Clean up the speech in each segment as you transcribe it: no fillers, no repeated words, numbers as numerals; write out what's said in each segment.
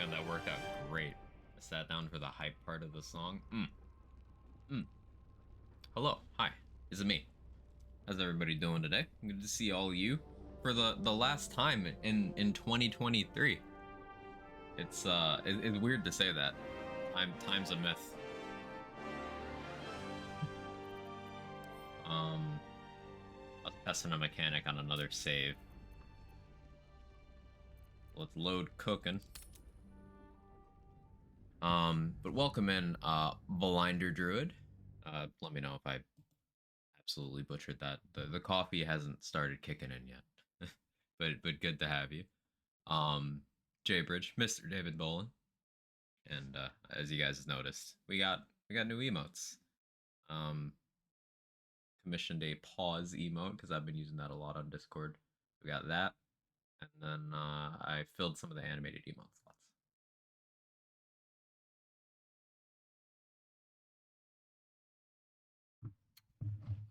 Man, that worked out great. I sat down for the hype part of the song. Mm. Hello, hi. Is it me? How's everybody doing today? Good to see all of you for the last time in 2023. It's weird to say that. Time's a myth. I was testing a mechanic on another save. Let's load cooking. But welcome in, Blinder Druid. Let me know if I absolutely butchered that. The coffee hasn't started kicking in yet, but good to have you. Jaybridge, Mr. David Dolan, and as you guys noticed, we got new emotes. Um, Commissioned a pause emote because I've been using that a lot on Discord. We got that, and then I filled some of the animated emote slots.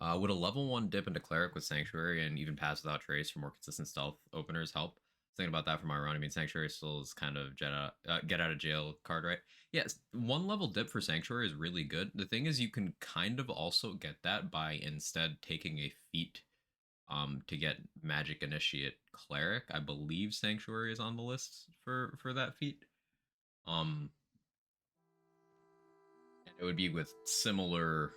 Would a level 1 dip into Cleric with Sanctuary and even pass without trace for more consistent stealth openers help? Thinking about that from my run. I mean, Sanctuary still is kind of get out of jail card, right? Yes, 1 level dip for Sanctuary is really good. The thing is, you can kind of also get that by instead taking a feat to get Magic Initiate Cleric. I believe Sanctuary is on the list for that feat. And it would be with similar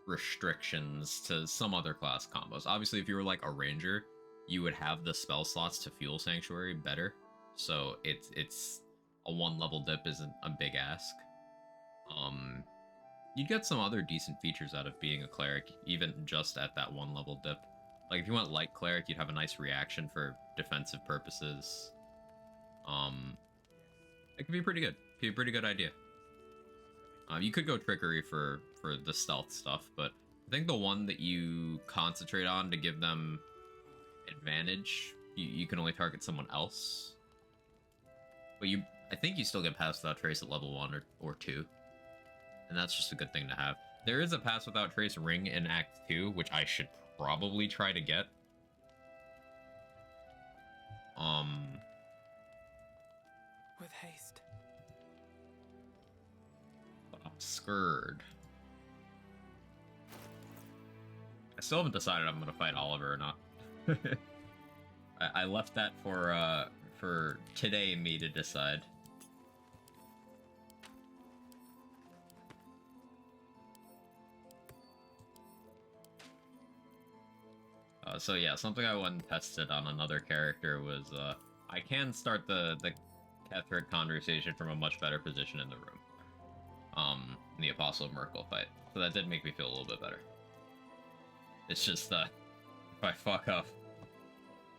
restrictions to some other class combos. Obviously, if you were like a ranger, you would have the spell slots to fuel Sanctuary better. So it's a 1 level dip isn't a big ask. You'd get some other decent features out of being a cleric, even just at that 1 level dip. Like if you went light cleric, you'd have a nice reaction for defensive purposes. It could be pretty good. Be a pretty good idea. You could go trickery for the stealth stuff, but I think the one that you concentrate on to give them advantage, you can only target someone else. But I think you still get pass without trace at level 1 or 2, and that's just a good thing to have. There is a pass without trace ring in Act 2, which I should probably try to get. With haste. Scourge. I still haven't decided I'm gonna fight Oliver or not. I left that for today me to decide. So yeah, something I went and tested on another character was I can start the Ketheric conversation from a much better position in the room. In the Apostle of Merkel fight. So that did make me feel a little bit better. It's just if I fuck up.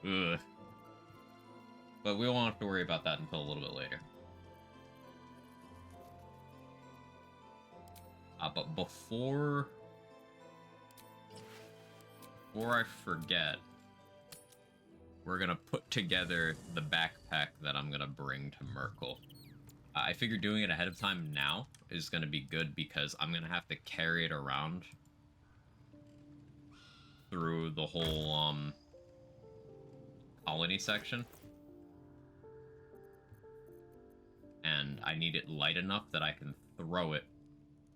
Ugh. But we won't have to worry about that until a little bit later. But before I forget, we're gonna put together the backpack that I'm gonna bring to Merkel. I figure doing it ahead of time now is gonna be good because I'm gonna have to carry it around through the whole colony section. And I need it light enough that I can throw it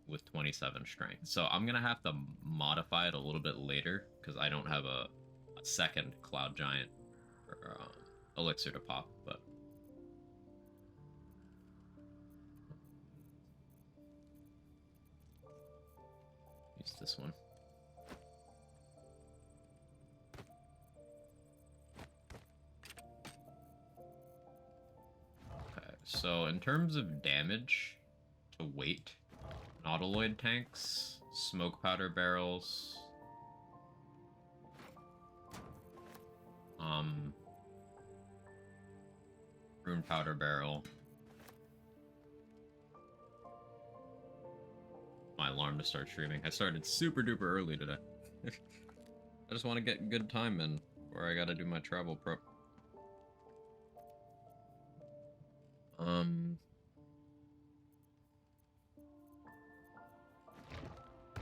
with 27 strength. So I'm gonna have to modify it a little bit later because I don't have a second Cloud Giant or elixir to pop, but use this one. Okay, so in terms of damage to weight, Nautiloid tanks, smoke powder barrels, rune powder barrel. My alarm to start streaming. I started super duper early today. I just want to get good time in where I gotta do my travel prep.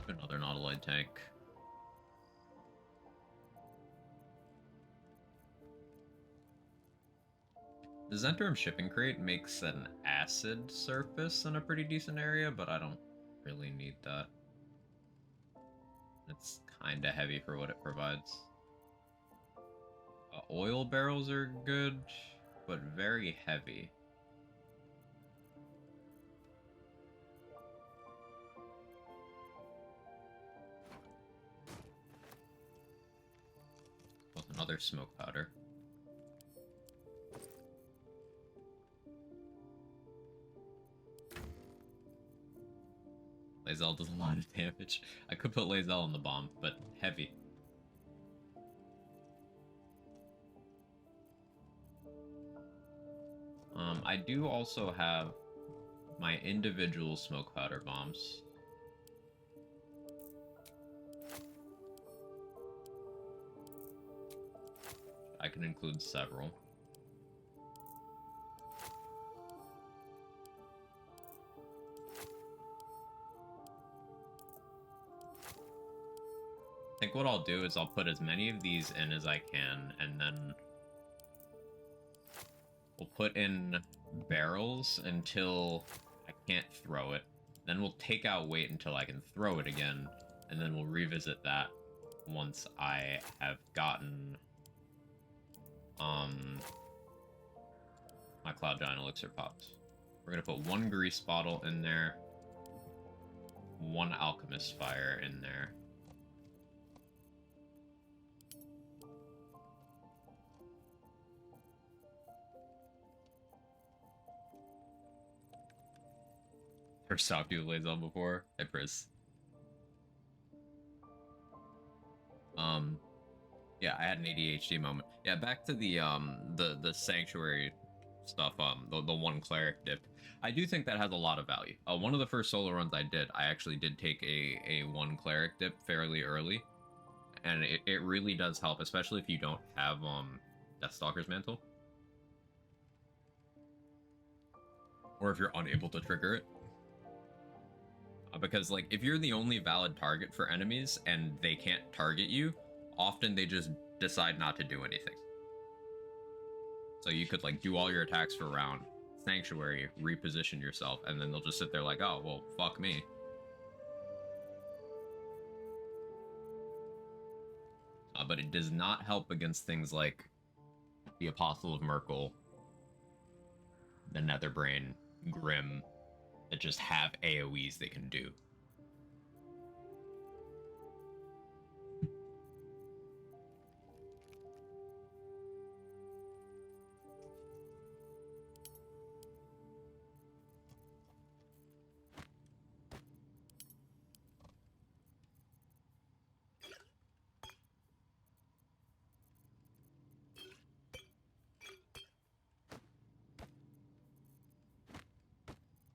Another Nautiloid tank. The Zentrum shipping crate makes an acid surface in a pretty decent area, but I don't really need that. It's kind of heavy for what it provides. Oil barrels are good, but very heavy. With another smoke powder. Lae'zel does a lot of damage. I could put Lae'zel on the bomb, but heavy. I do also have my individual smoke powder bombs. I can include several. I think what I'll do is I'll put as many of these in as I can, and then we'll put in barrels until I can't throw it. Then we'll take out weight until I can throw it again, and then we'll revisit that once I have gotten my Cloud Giant Elixir pops. We're gonna put one grease bottle in there, one Alchemist Fire in there. Never stopped you with Lae'zel before. Hey, Pris. Yeah, I had an ADHD moment. Yeah, back to the sanctuary stuff. The one cleric dip. I do think that has a lot of value. One of the first solo runs I did, I actually did take a one cleric dip fairly early, and it really does help, especially if you don't have Deathstalker's Mantle, or if you're unable to trigger it. Because, like, if you're the only valid target for enemies and they can't target you, often they just decide not to do anything. So you could, like, do all your attacks for a round, Sanctuary, reposition yourself, and then they'll just sit there like, oh, well, fuck me. But it does not help against things like the Apostle of Merkel, the Netherbrain, Grim, that just have AoEs they can do.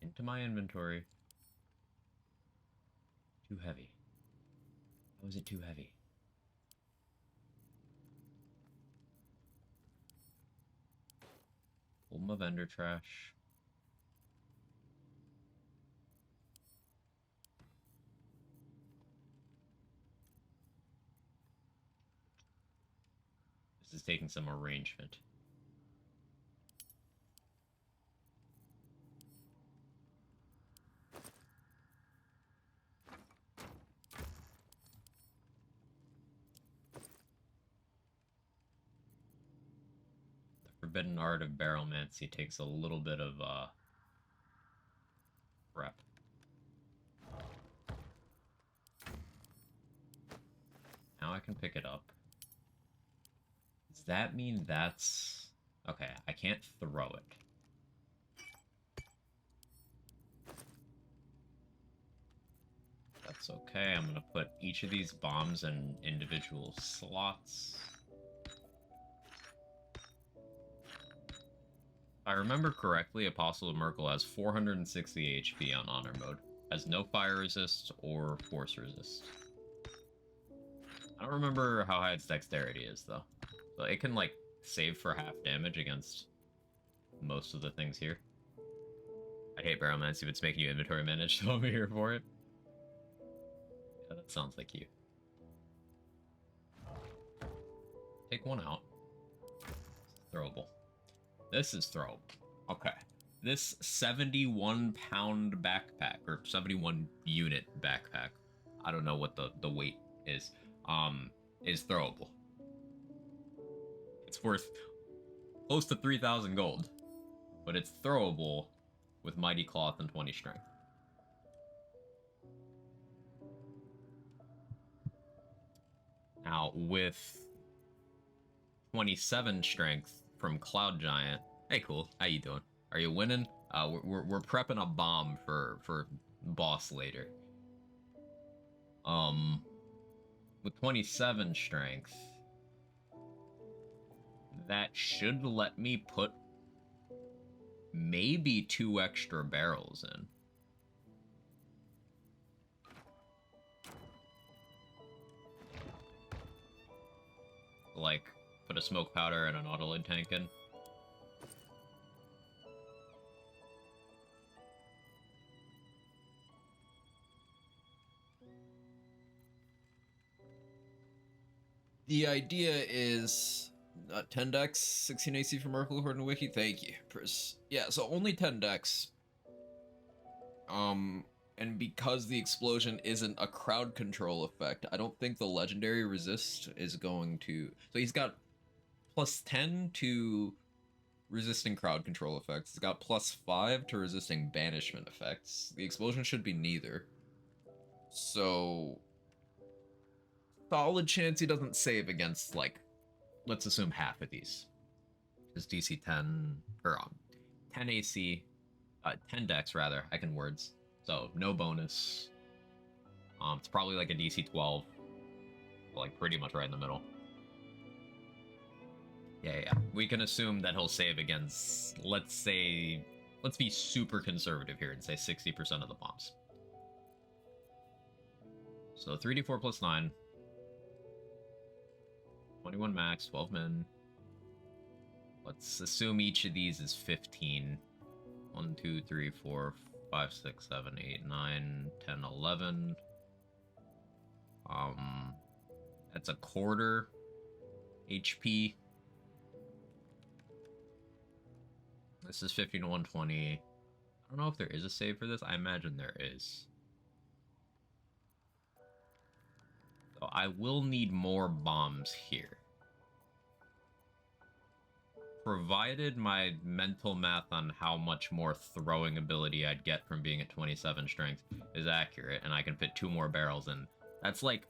Into my inventory. Too heavy. How is it too heavy? Pull my vendor trash. This is taking some arrangement. Forbidden Art of Barrelmancy takes a little bit of prep. Now I can pick it up. Does that mean that's... Okay, I can't throw it. That's okay, I'm gonna put each of these bombs in individual slots. If I remember correctly, Apostle of Merkel has 460 HP on Honor Mode. Has no fire resist or force resist. I don't remember how high its dexterity is, though. So it can, like, save for half damage against most of the things here. I hate Barrelmancy if it's making you inventory manage, so I'm here for it. Yeah, that sounds like you. Take one out. It's throwable. This is throwable. Okay. This 71-pound backpack, or 71 unit backpack, I don't know what the weight is throwable. It's worth close to 3,000 gold, but it's throwable with Mighty Cloth and 20 strength. Now, with 27 strength from Cloud Giant. Hey, cool. How you doing? Are you winning? We're prepping a bomb for boss later. With 27 strength, that should let me put maybe 2 extra barrels in. Like, put a smoke powder and an autoload tank in. The idea is 10 decks, 16 AC for Merkle according to Wiki. Thank you, Pris. Yeah, so only 10 decks. And because the explosion isn't a crowd control effect, I don't think the legendary resist is going to. So he's got plus 10 to resisting crowd control effects. He's got plus 5 to resisting banishment effects. The explosion should be neither. So solid chance he doesn't save against, like, let's assume half of these. His DC 10, or 10 AC, 10 dex rather, I can words. So no bonus. It's probably like a DC 12, like pretty much right in the middle. Yeah. We can assume that he'll save against, let's be super conservative here and say 60% of the bombs. So 3d4 plus 9. 21 max, 12 min. Let's assume each of these is 15. 1, 2, 3, 4, 5, 6, 7, 8, 9, 10, 11. That's a quarter HP. This is 50 to 120. I don't know if there is a save for this. I imagine there is. So I will need more bombs here. Provided my mental math on how much more throwing ability I'd get from being at 27 strength is accurate, and I can fit 2 more barrels in. That's, like,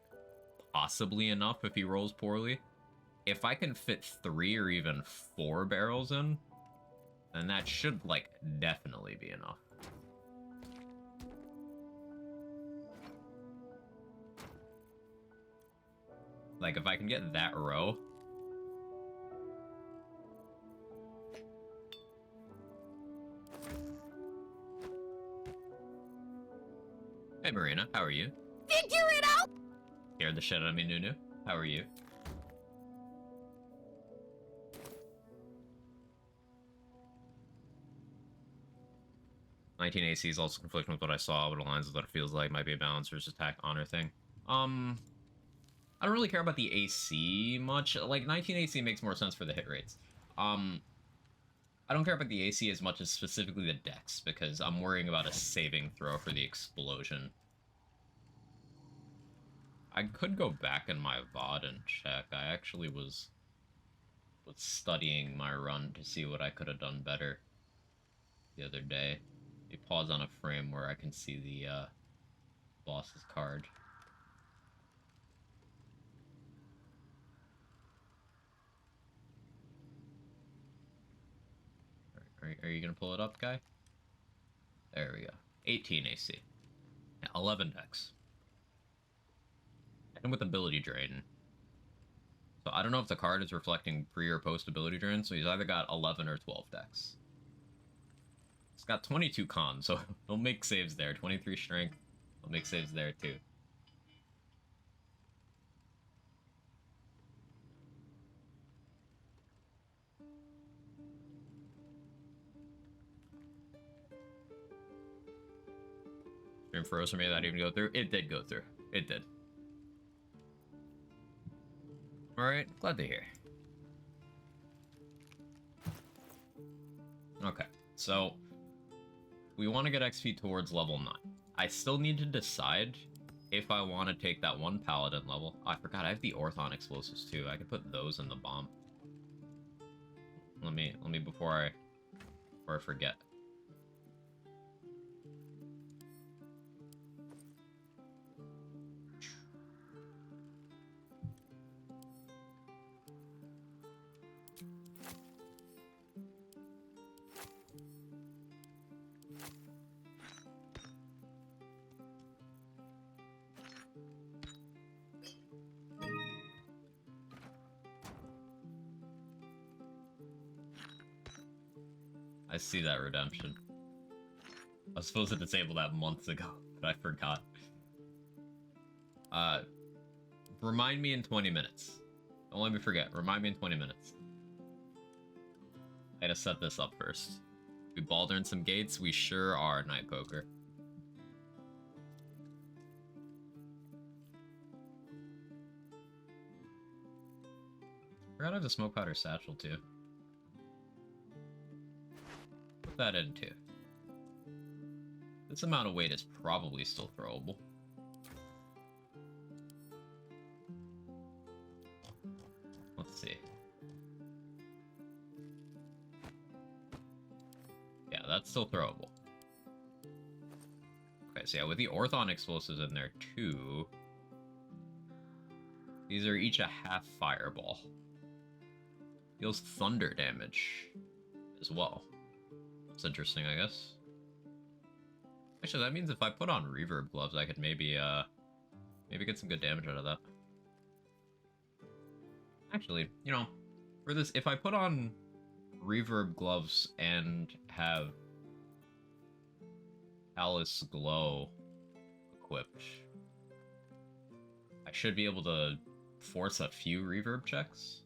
possibly enough if he rolls poorly. If I can fit 3 or even 4 barrels in, then that should, like, definitely be enough. Like, if I can get that row... Hey, Marina, how are you? Figure it out! Scared the shit out of me, Nunu. How are you? (19 AC is also conflicting with what I saw, but aligns with what it feels like. Might be a balance versus attack honor thing. I don't really care about the AC much. Like, 19 AC makes more sense for the hit rates. I don't care about the AC as much as specifically the dex, because I'm worrying about a saving throw for the explosion. I could go back in my VOD and check. I actually was studying my run to see what I could have done better the other day. You pause on a frame where I can see the boss's card. Are you gonna pull it up, guy? There we go. 18 AC. Yeah, 11 dex. And with ability drain. So I don't know if the card is reflecting pre or post ability drain, so he's either got 11 or 12 dex. It's got 22 con, so he'll make saves there. 23 strength, he'll make saves there too. Stream froze for me, that even go through? It did go through. It did. Alright, glad to hear. Okay, so we want to get XP towards level 9. I still need to decide if I want to take that one paladin level. Oh, I forgot I have the Orthon explosives too. I could put those in the bomb. Let me before I forget. I see that redemption. I was supposed to disable that months ago, but I forgot. Remind me in 20 minutes. Don't let me forget. Remind me in 20 minutes. I gotta set this up first. We Baldurn some gates? We sure are, Night Poker. Forgot I have the smoke powder satchel too. Put that in too. This amount of weight is probably still throwable. Let's see. Yeah, that's still throwable. Okay, so yeah, with the Orthon explosives in there too, these are each a half fireball. Deals thunder damage as well. That's interesting, I guess. Actually, that means if I put on reverb gloves, I could maybe get some good damage out of that. Actually, you know, for this, if I put on reverb gloves and have Alice Glow equipped, I should be able to force a few reverb checks.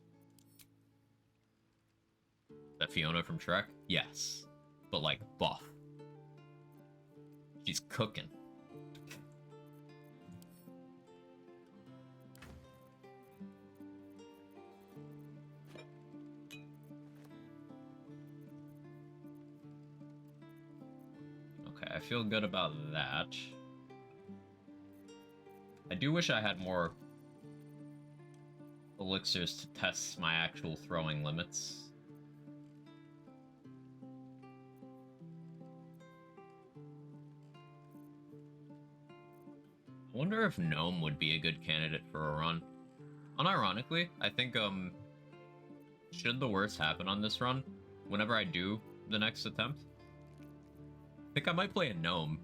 That Fiona from Shrek? Yes. But like buff. She's cooking. Okay, I feel good about that. I do wish I had more elixirs to test my actual throwing limits. I wonder if Gnome would be a good candidate for a run. Unironically, I think, should the worst happen on this run, whenever I do the next attempt, I think I might play a Gnome.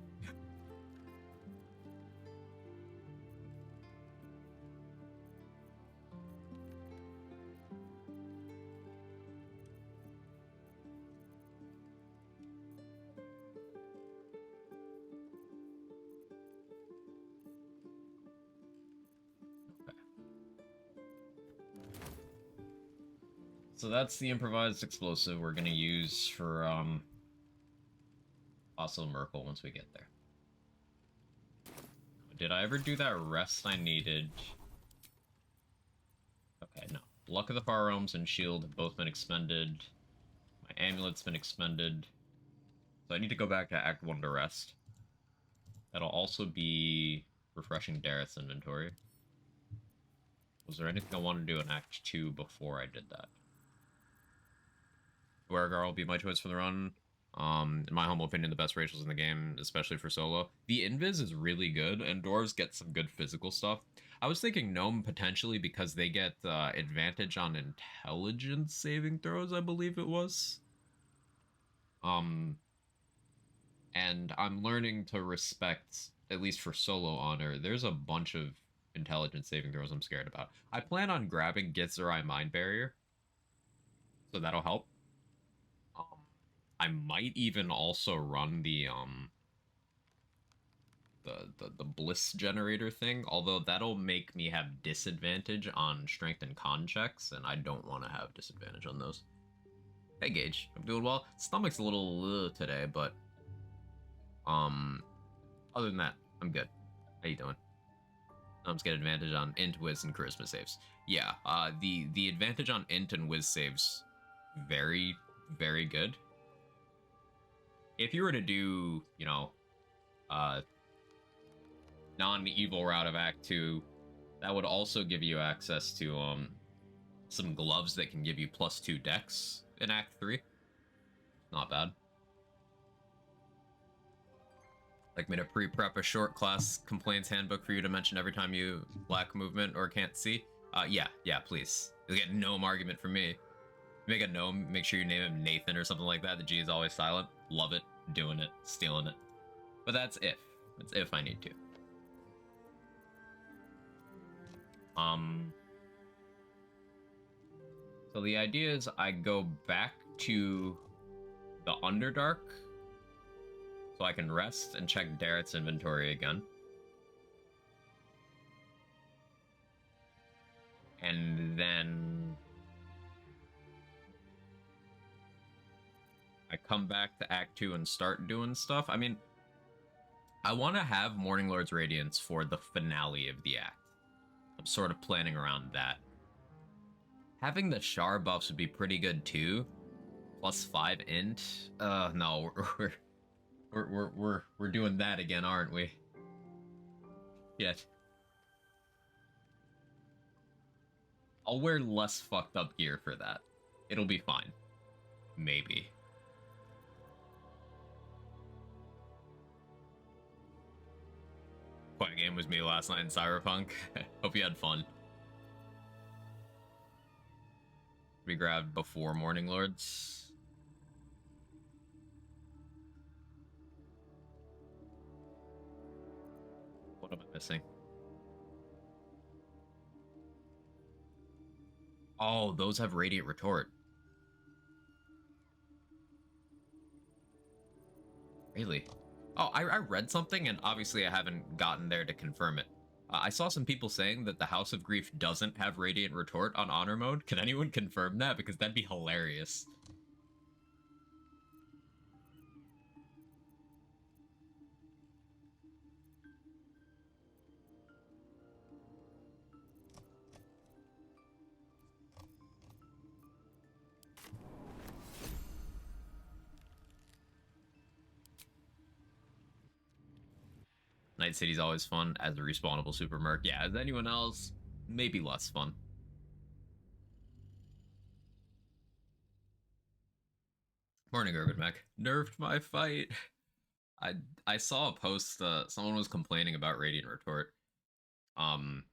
So that's the improvised explosive we're gonna use for Fossil Merkle once we get there. Did I ever do that rest I needed? Okay, no. Luck of the Far Realms and Shield have both been expended. My amulet's been expended. So I need to go back to Act 1 to rest. That'll also be refreshing Dareth's inventory. Was there anything I wanted to do in Act 2 before I did that? Duergar will be my choice for the run. In my humble opinion, the best racials in the game, especially for solo. The Invis is really good, and Dwarves get some good physical stuff. I was thinking Gnome potentially because they get advantage on intelligence saving throws, I believe it was. And I'm learning to respect, at least for solo honor, there's a bunch of intelligence saving throws I'm scared about. I plan on grabbing Githzerai Mind Barrier, so that'll help. I might even also run the bliss generator thing, although that'll make me have disadvantage on strength and con checks, and I don't want to have disadvantage on those. Hey Gage, I'm doing well. Stomach's a little today, but other than that, I'm good. How you doing? I'm just get advantage on int, whiz, and charisma saves. Yeah, the advantage on int and whiz saves very, very good. if you were to do, you know, non-evil route of Act 2, that would also give you access to some gloves that can give you +2 dex in Act 3. Not bad. Like me to pre-prep a short class complaints handbook for you to mention every time you lack movement or can't see. Yeah, please. You'll get no argument from me. Make a gnome, make sure you name him Nathan or something like that. The G is always silent. Love it. Doing it. Stealing it. But that's if. It's if I need to. So the idea is I go back to the Underdark so I can rest and check Darrett's inventory again. And then I come back to Act 2 and start doing stuff. I mean, I want to have Morning Lord's Radiance for the finale of the act. I'm sort of planning around that. Having the Char buffs would be pretty good too. +5 int. No, we're doing that again, aren't we? Yet. I'll wear less fucked up gear for that. It'll be fine. Maybe. What game was me last night in Cyberpunk? Hope you had fun. We grabbed before Morning Lords. What am I missing? Oh, those have Radiant Retort. Really? Oh, I read something, and obviously I haven't gotten there to confirm it. I saw some people saying that the House of Grief doesn't have Radiant Retort on Honor Mode. Can anyone confirm that? Because that'd be hilarious. Night City's always fun as a respawnable super merc. Yeah, as anyone else, maybe less fun. Morning, Urban Mech. Nerfed my fight. I saw a post. Someone was complaining about Radiant Retort. And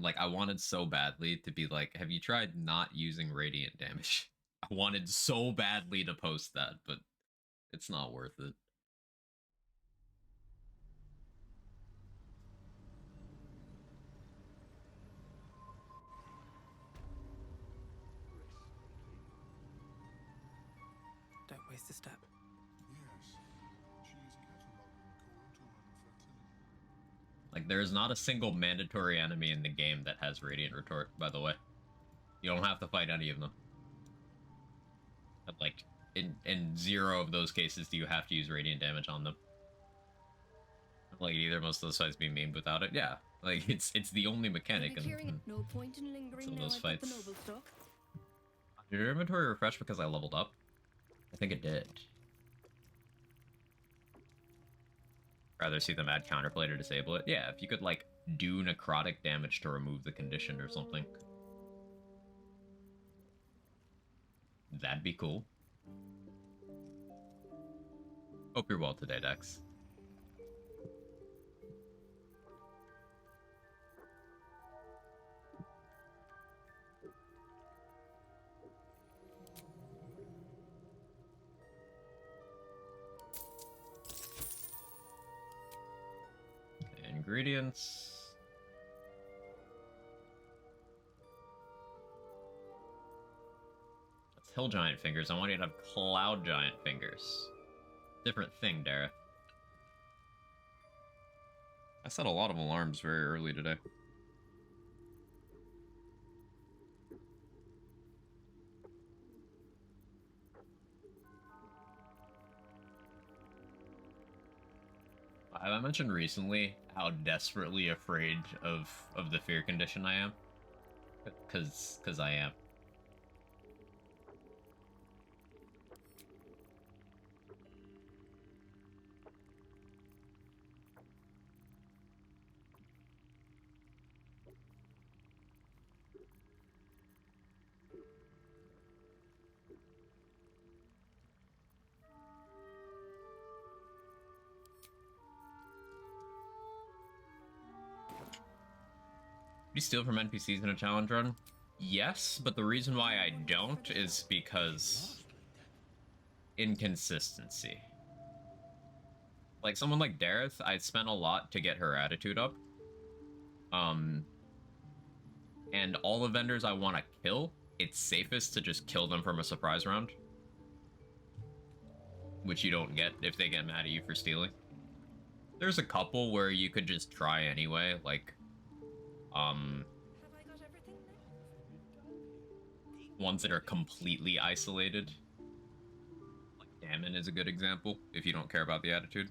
like I wanted so badly to be like, have you tried not using radiant damage? I wanted so badly to post that, but it's not worth it. Don't waste a step. Like, there's not a single mandatory enemy in the game that has Radiant Retort, by the way. You don't have to fight any of them. But, like, in 0 of those cases do you have to use Radiant damage on them. Like, either most of those fights be memed without it? Yeah. Like, it's the only mechanic in no point in lingering some of now those I've got the fights. noble stock. Did your inventory refresh because I leveled up? I think it did. Rather see them add counterplay to disable it. Yeah, if you could, like, do necrotic damage to remove the condition or something. That'd be cool. Hope you're well today, Dex. Ingredients. That's Hill Giant Fingers. I want you to have Cloud Giant Fingers. Different thing, Dara. I set a lot of alarms very early today. I mentioned recently how desperately afraid of the fear condition I am. Cause I am. You steal from NPCs in a challenge run? Yes, but the reason why I don't is because inconsistency. Like someone like Dareth, I spent a lot to get her attitude up. And all the vendors I want to kill, it's safest to just kill them from a surprise round. Which you don't get if they get mad at you for stealing. There's a couple where you could just try anyway, like, ones that are completely isolated. Like Gammon is a good example, if you don't care about the attitude.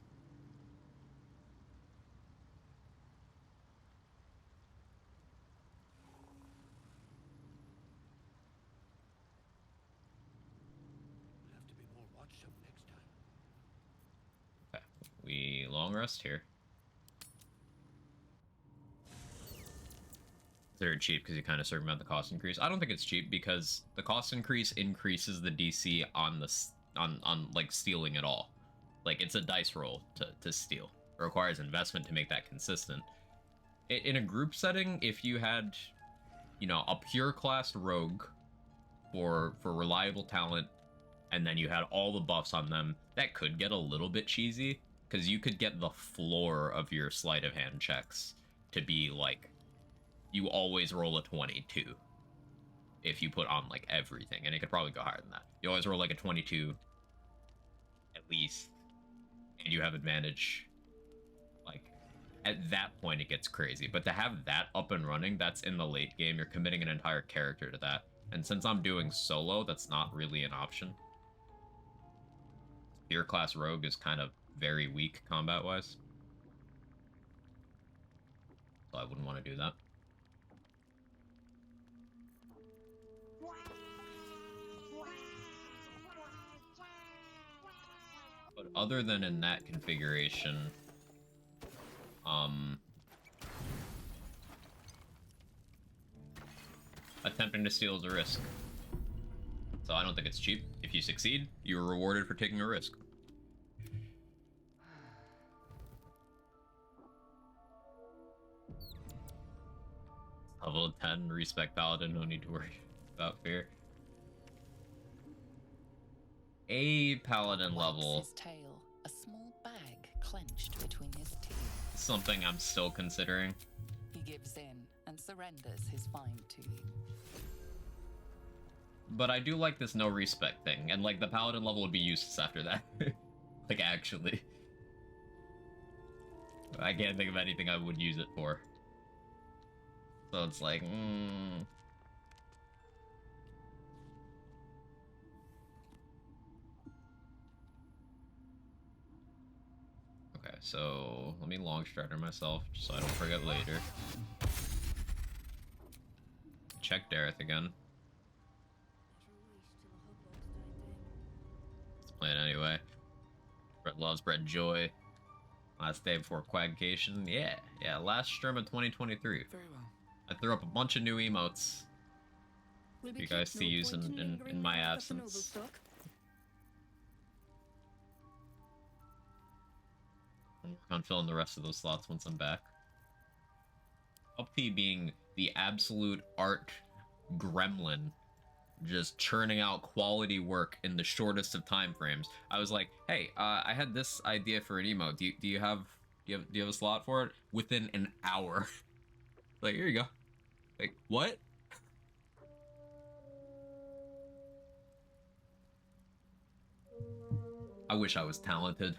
Okay, we long rest here. They're cheap because you kind of circumvent the cost increase. I don't think it's cheap because the cost increase increases the DC on the on like stealing at all. Like it's a dice roll to steal. It requires investment to make that consistent. In a group setting, if you had, you know, a pure class rogue for reliable talent, and then you had all the buffs on them, that could get a little bit cheesy because you could get the floor of your sleight of hand checks to be like, you always roll a 22 if you put on like everything, and it could probably go higher than that. You always roll like a 22 at least, and you have advantage. Like at that point it gets crazy, but to have that up and running, that's in the late game. You're committing an entire character to that, and since I'm doing solo, that's not really an option. Pure class rogue is kind of very weak combat wise, so I wouldn't want to do that. But other than in that configuration, attempting to steal is a risk. So I don't think it's cheap. If you succeed, you are rewarded for taking a risk. Level 10, respect paladin, no need to worry about fear. A paladin level. His tail, a small bag clenched between his teeth. Something I'm still considering. He gives in and surrenders his find to you. But I do like this no respect thing, and like the paladin level would be useless after that. Like actually. I can't think of anything I would use it for. So it's like, Okay, so let me long strider myself, just so I don't forget later. Check Dareth again. Let's play it anyway. Brett loves Brett Joy. Last day before Quagcation. Yeah, last stream of 2023. Very well. I threw up a bunch of new emotes for you guys to use in my absence. I'll work on filling the rest of those slots once I'm back. Up P being the absolute art gremlin, just churning out quality work in the shortest of time frames. I was like, hey, I had this idea for an emote. Do you have a slot for it? Within an hour. Like, here you go. Like, what? I wish I was talented.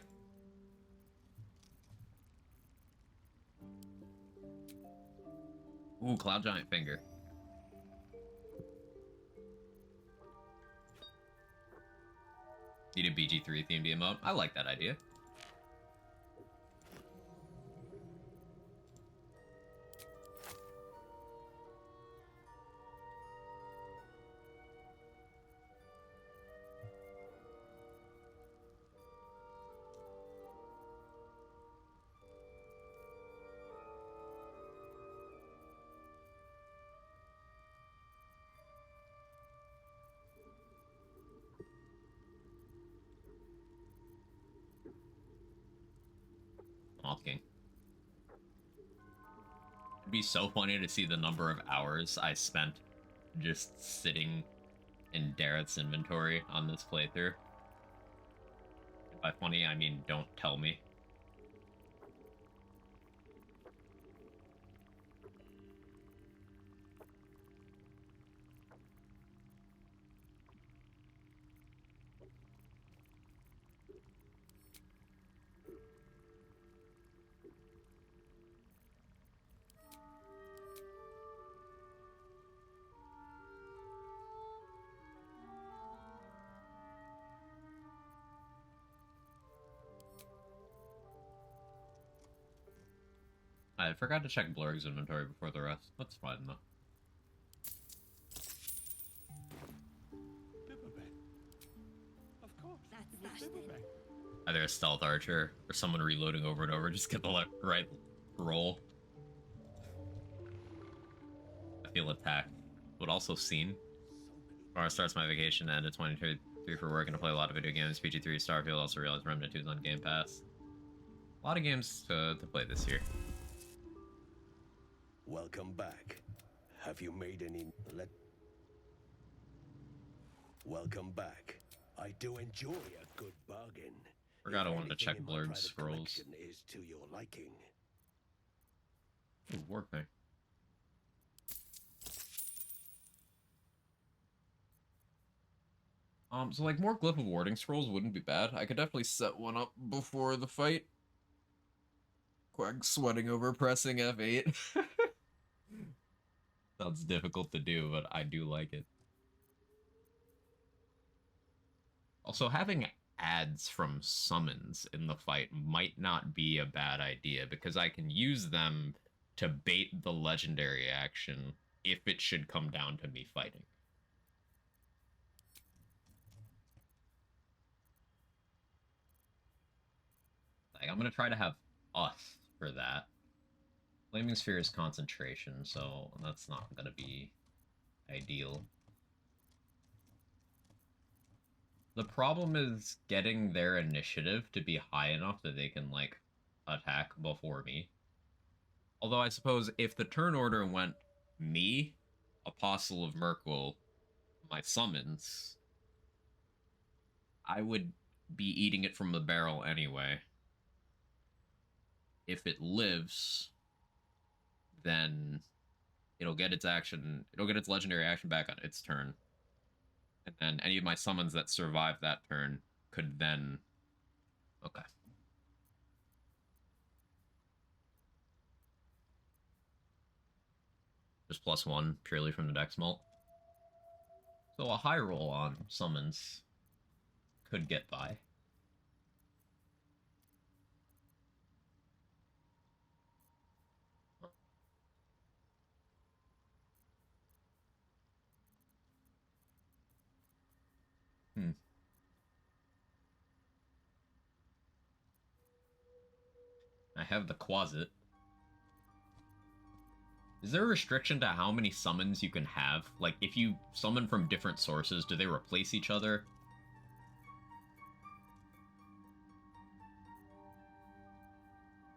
Ooh, Cloud Giant Finger. Need a BG3 themed emote. I like that idea. Moth King. It'd be so funny to see the number of hours I spent just sitting in Dareth's inventory on this playthrough. By funny, I mean don't tell me. I forgot to check Blurg's inventory before the rest. That's fine though. Of course. That's Ashton. Either a stealth archer or someone reloading over and over. Just get the right roll. I feel attacked, but also seen. Tomorrow starts my vacation, end of 2023 for work, and to play a lot of video games. PG3, Starfield, also realized Remnant 2 is on Game Pass. A lot of games to play this year. Welcome back. Have you made any... Welcome back. I do enjoy a good bargain. Forgot I If wanted to anything check in my Blurg's private scrolls. collection is to your liking. Ooh, work there. So like more Glyph of Warding scrolls wouldn't be bad. I could definitely set one up before the fight. Quag sweating over pressing F8. Sounds difficult to do, but I do like it. Also, having ads from summons in the fight might not be a bad idea, because I can use them to bait the legendary action if it should come down to me fighting. Like, I'm gonna try to have us for that. Flaming Sphere is concentration, so that's not gonna be ideal. The problem is getting their initiative to be high enough that they can, like, attack before me. Although I suppose if the turn order went me, Apostle of Merkul, my summons, I would be eating it from the barrel anyway. If it lives, then it'll get its legendary action back on its turn. And then any of my summons that survive that turn could then... Okay. Just +1 purely from the Dex Mult. So a high roll on summons could get by. I have the Quasit. Is there a restriction to how many summons you can have? Like, if you summon from different sources, do they replace each other?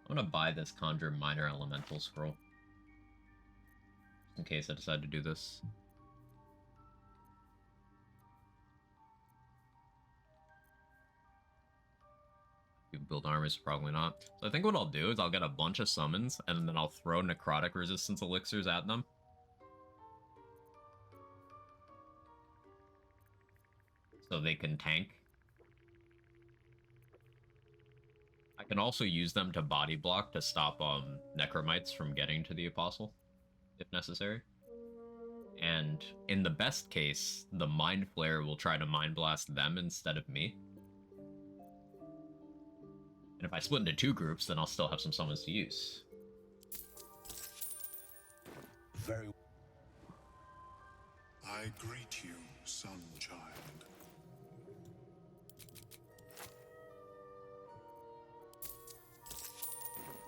I'm gonna buy this Conjure Minor Elemental Scroll. Just in case I decide to do this. You build armies, probably not. So I think what I'll do is I'll get a bunch of summons, and then I'll throw necrotic resistance elixirs at them. So they can tank. I can also use them to body block to stop necromites from getting to the apostle, if necessary. And in the best case, the Mind Flayer will try to Mind Blast them instead of me. And if I split into two groups, then I'll still have some summons to use. Very. I greet you, son child.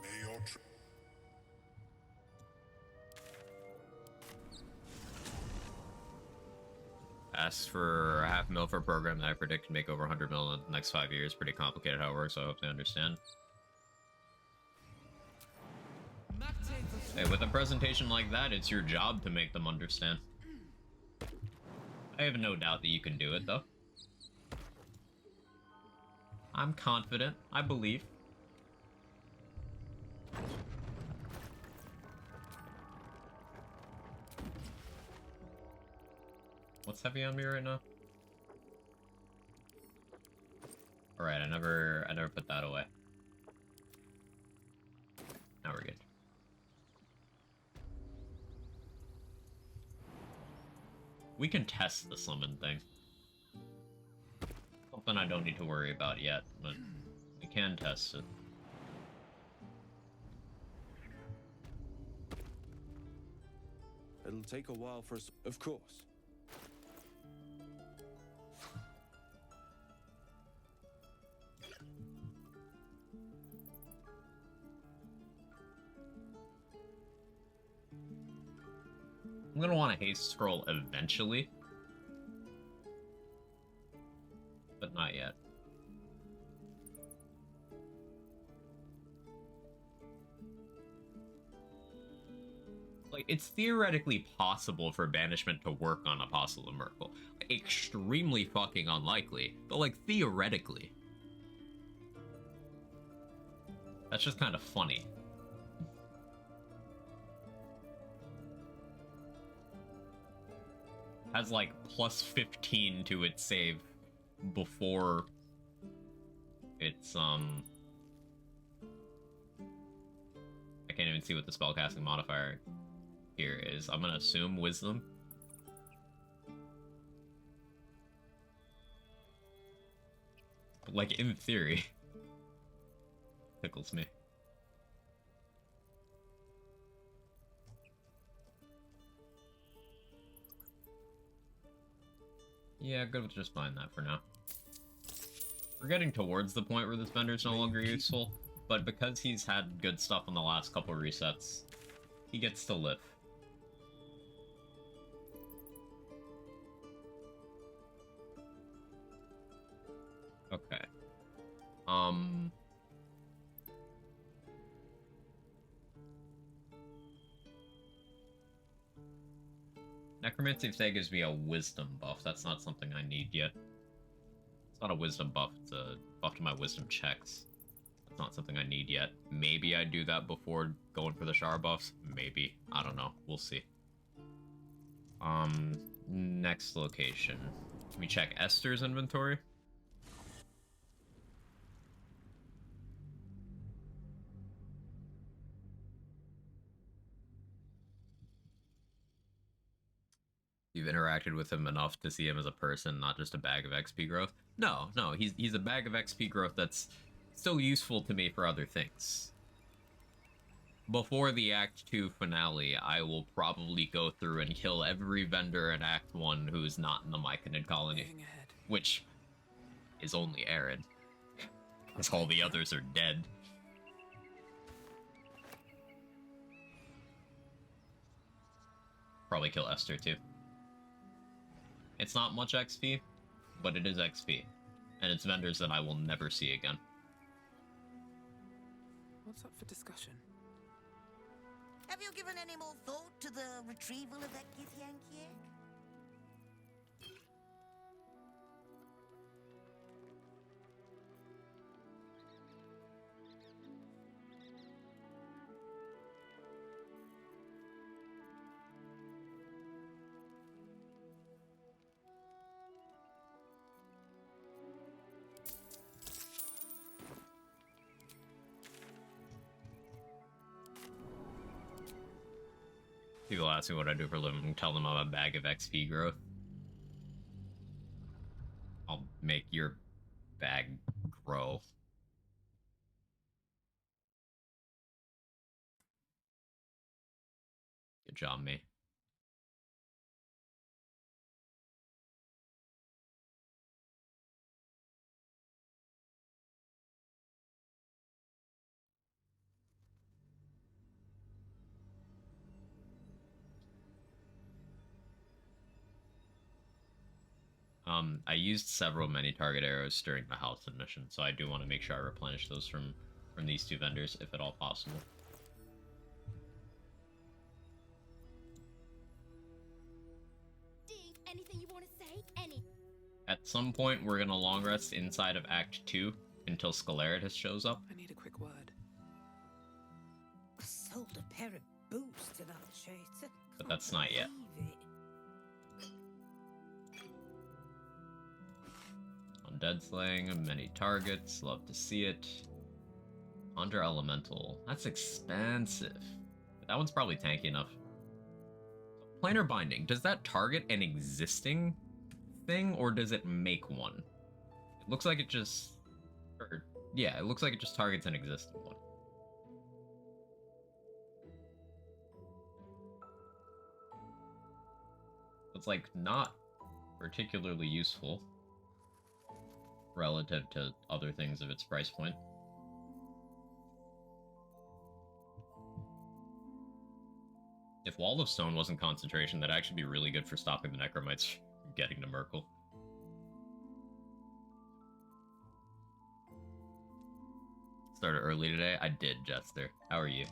May your Ask for $500,000 for a program that I predict can make over $100 million in the next 5 years. Pretty complicated how it works, so I hope they understand. Hey, with a presentation like that, it's your job to make them understand. I have no doubt that you can do it, though. I'm confident. I believe. What's heavy on me right now? Alright, I never put that away. Now we're good. We can test the summon thing. Something I don't need to worry about yet, but we can test it. It'll take a while for us, of course. I'm gonna want to haste scroll eventually, but not yet. Like, it's theoretically possible for banishment to work on Apostle of Merkel. Extremely fucking unlikely, but like theoretically. That's just kind of funny. Has like plus 15 to its save before it's I can't even see what the spellcasting modifier here is. I'm gonna assume wisdom. But like in theory. Tickles me. Yeah, good with just buying that for now. We're getting towards the point where this vendor's no longer useful, but because he's had good stuff on the last couple resets, he gets to live. Okay. Necromancy of Say gives me a wisdom buff. That's not something I need yet. It's not a wisdom buff, it's a buff to my wisdom checks. That's not something I need yet. Maybe I do that before going for the shower buffs. Maybe. I don't know. We'll see. Next location. Can we check Esther's inventory? You've interacted with him enough to see him as a person, not just a bag of XP growth? No, he's a bag of XP growth that's still useful to me for other things. Before the Act 2 finale, I will probably go through and kill every vendor in Act 1 who's not in the Myconid colony. Moving ahead. Which is only Aaron. Because all the others are dead. Probably kill Esther too. It's not much XP, but it is XP. And it's vendors that I will never see again. What's up for discussion? Have you given any more thought to the retrieval of that Githyanki egg? People ask me what I do for a living, tell them I'm a bag of XP growth. I'll make your bag grow. Good job, me. I used several many target arrows during the Halton mission, so I do want to make sure I replenish those from these two vendors, if at all possible. At some point, we're gonna long rest inside of Act 2 until Scalaritas shows up. I need a quick word. I sold a pair of boots to that traitor. But that's not yet. Believe it. Undead Slaying, many targets, love to see it. Under Elemental, that's expensive. But that one's probably tanky enough. Planar Binding, does that target an existing thing, or does it make one? It looks like it just... yeah, it looks like it just targets an existing one. It's like not particularly useful relative to other things of its price point. If Wall of Stone wasn't concentration, that'd actually be really good for stopping the Necromites from getting to Merkel. Started early today? I did, Jester. How are you?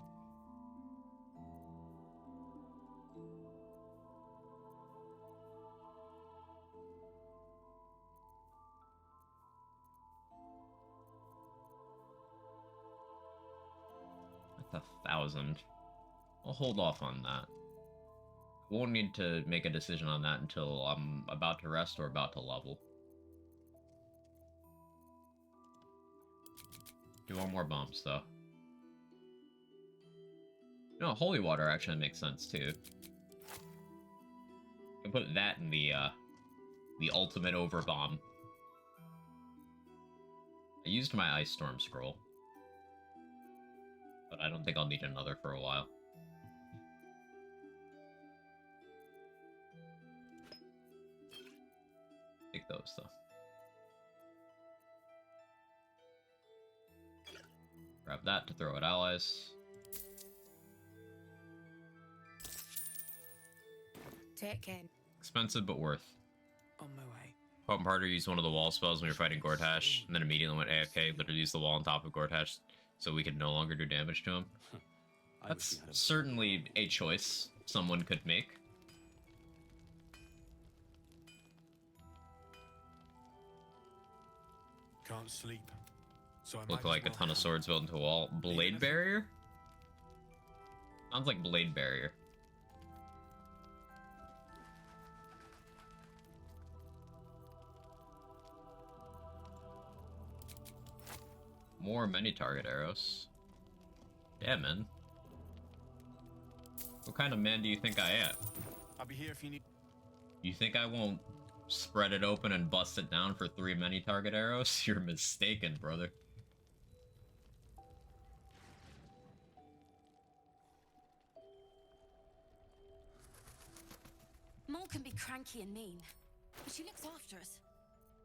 That's 1,000. I'll hold off on that. Won't need to make a decision on that until I'm about to rest or about to level. Do one more bumps, though. No, Holy Water actually makes sense, too. I can put that in the ultimate overbomb. I used my Ice Storm scroll. But I don't think I'll need another for a while. Take those, though. Grab that to throw at allies. Take care. Expensive, but worth. On my way. Potent Parter used one of the wall spells when we were fighting Gortash, and then immediately went AFK, literally used the wall on top of Gortash, so we could no longer do damage to him. That's certainly a choice someone could make. Can't sleep. So I Look might like a as ton well of swords built into a wall. Blade Barrier? Sounds like Blade Barrier. More many target arrows. Damn, man. What kind of man do you think I am? I'll be here if you need. You think I won't spread it open and bust it down for 3 many target arrows? You're mistaken, brother. Mole can be cranky and mean, but she looks after us.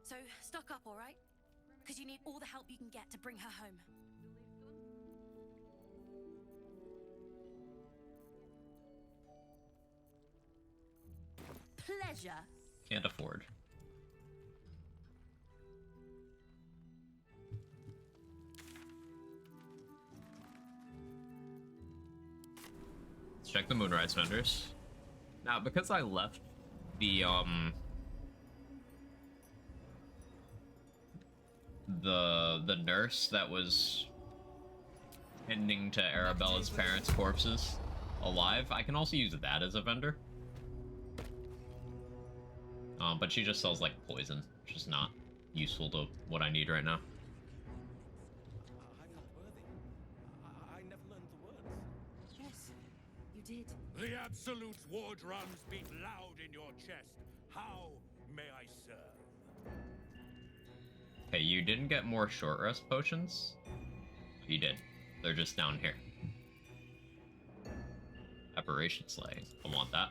So, stock up, alright? Because you need all the help you can get to bring her home. Pleasure. Can't afford. Let's check the Moonrise vendors. Now, because I left the nurse that was tending to Arabella's parents' corpses alive, I can also use that as a vendor. But she just sells like poison, which is not useful to what I need right now. I'm not worthy. I never learned the words. Yes, you did. The Absolute's war drums beat loud in your chest. How may I serve? Hey, you didn't get more short rest potions? You did. They're just down here. Aberration Slaying. I want that.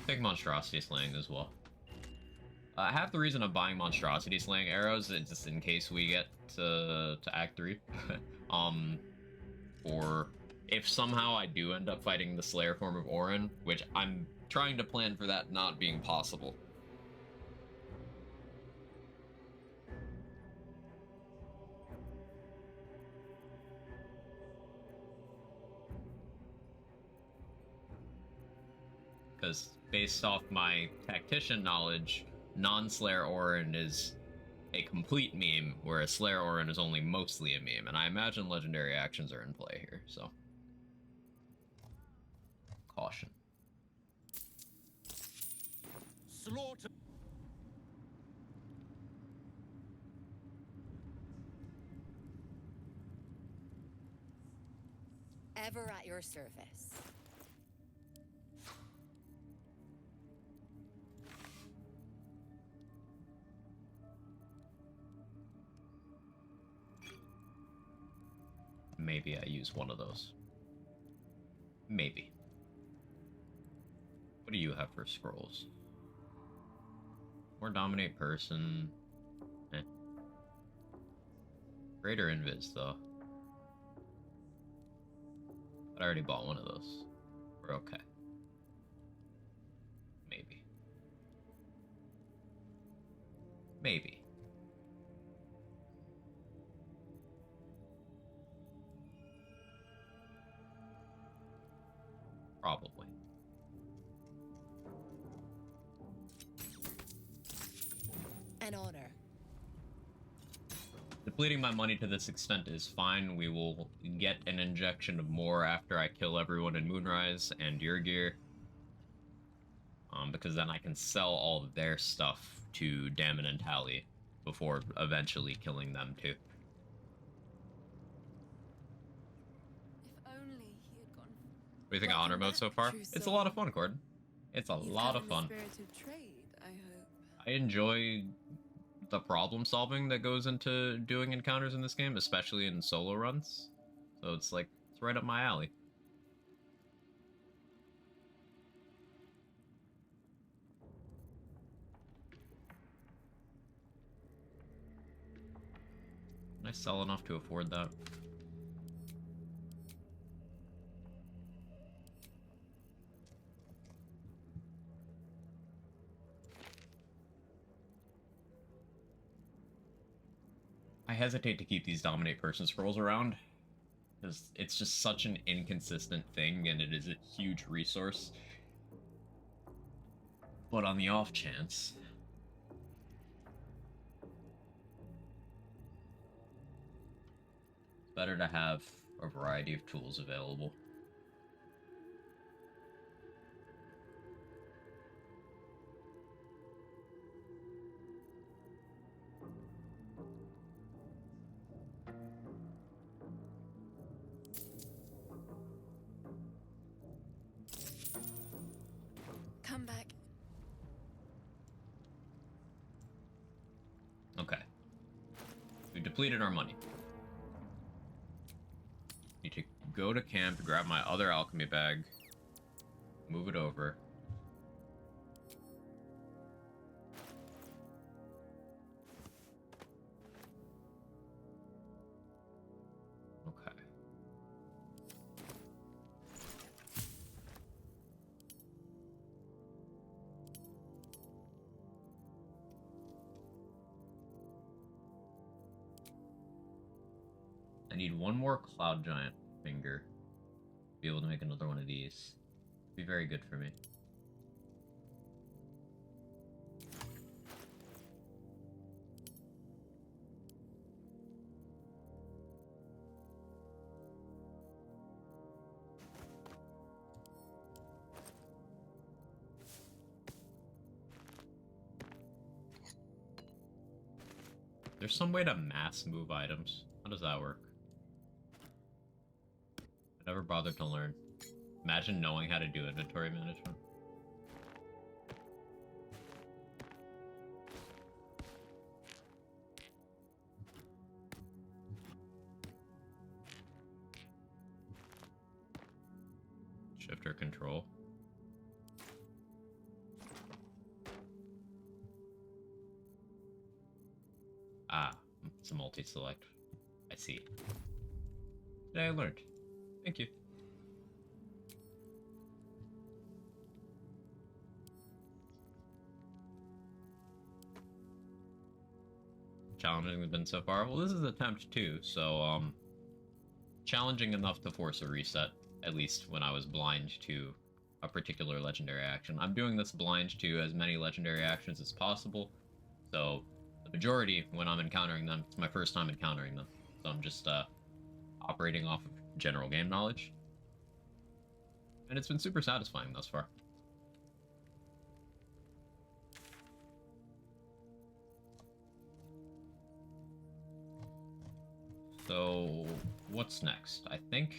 Take Monstrosity Slaying as well. Half the reason I'm buying Monstrosity Slaying arrows is just in case we get to Act 3. Or if somehow I do end up fighting the Slayer form of Orin, which I'm trying to plan for that not being possible. Because based off my tactician knowledge, non-Slayer Orin is a complete meme, whereas Slayer Orin is only mostly a meme, and I imagine legendary actions are in play here, so caution. Slaughter. Ever at your service. Maybe I use one of those. Maybe. What do you have for scrolls? More dominate person. Eh. Greater invis though. But I already bought one of those. We're okay. Maybe. Maybe. Probably. An honor. Depleting my money to this extent is fine. We will get an injection of more after I kill everyone in Moonrise and your gear. Because then I can sell all of their stuff to Damon and Tally before eventually killing them too. If only he had gone. What do you think of honor mode so far? It's a lot of fun, Gordon. It's a lot of fun. Trade, I hope. I enjoy the problem solving that goes into doing encounters in this game, especially in solo runs. So it's like, it's right up my alley. Can I sell enough to afford that? I hesitate to keep these dominate person scrolls around because it's just such an inconsistent thing and it is a huge resource. But on the off chance, it's better to have a variety of tools available. Come back. Okay. We depleted our money. Need to go to camp, grab my other alchemy bag, move it over. Okay. I need one more Cloud Giant finger to be able to make another one of these. Be very good for me. There's some way to mass move items. How does that work? I never bothered to learn. Imagine knowing how to do inventory management. Shift or control. Ah, it's a multi-select. I see. Today I learned. Thank you. Challenging has been so far. Well, this is attempt 2, so challenging enough to force a reset. At least when I was blind to a particular legendary action. I'm doing this blind to as many legendary actions as possible, so the majority, when I'm encountering them, it's my first time encountering them. So I'm just operating off of general game knowledge. And it's been super satisfying thus far. So, what's next? I think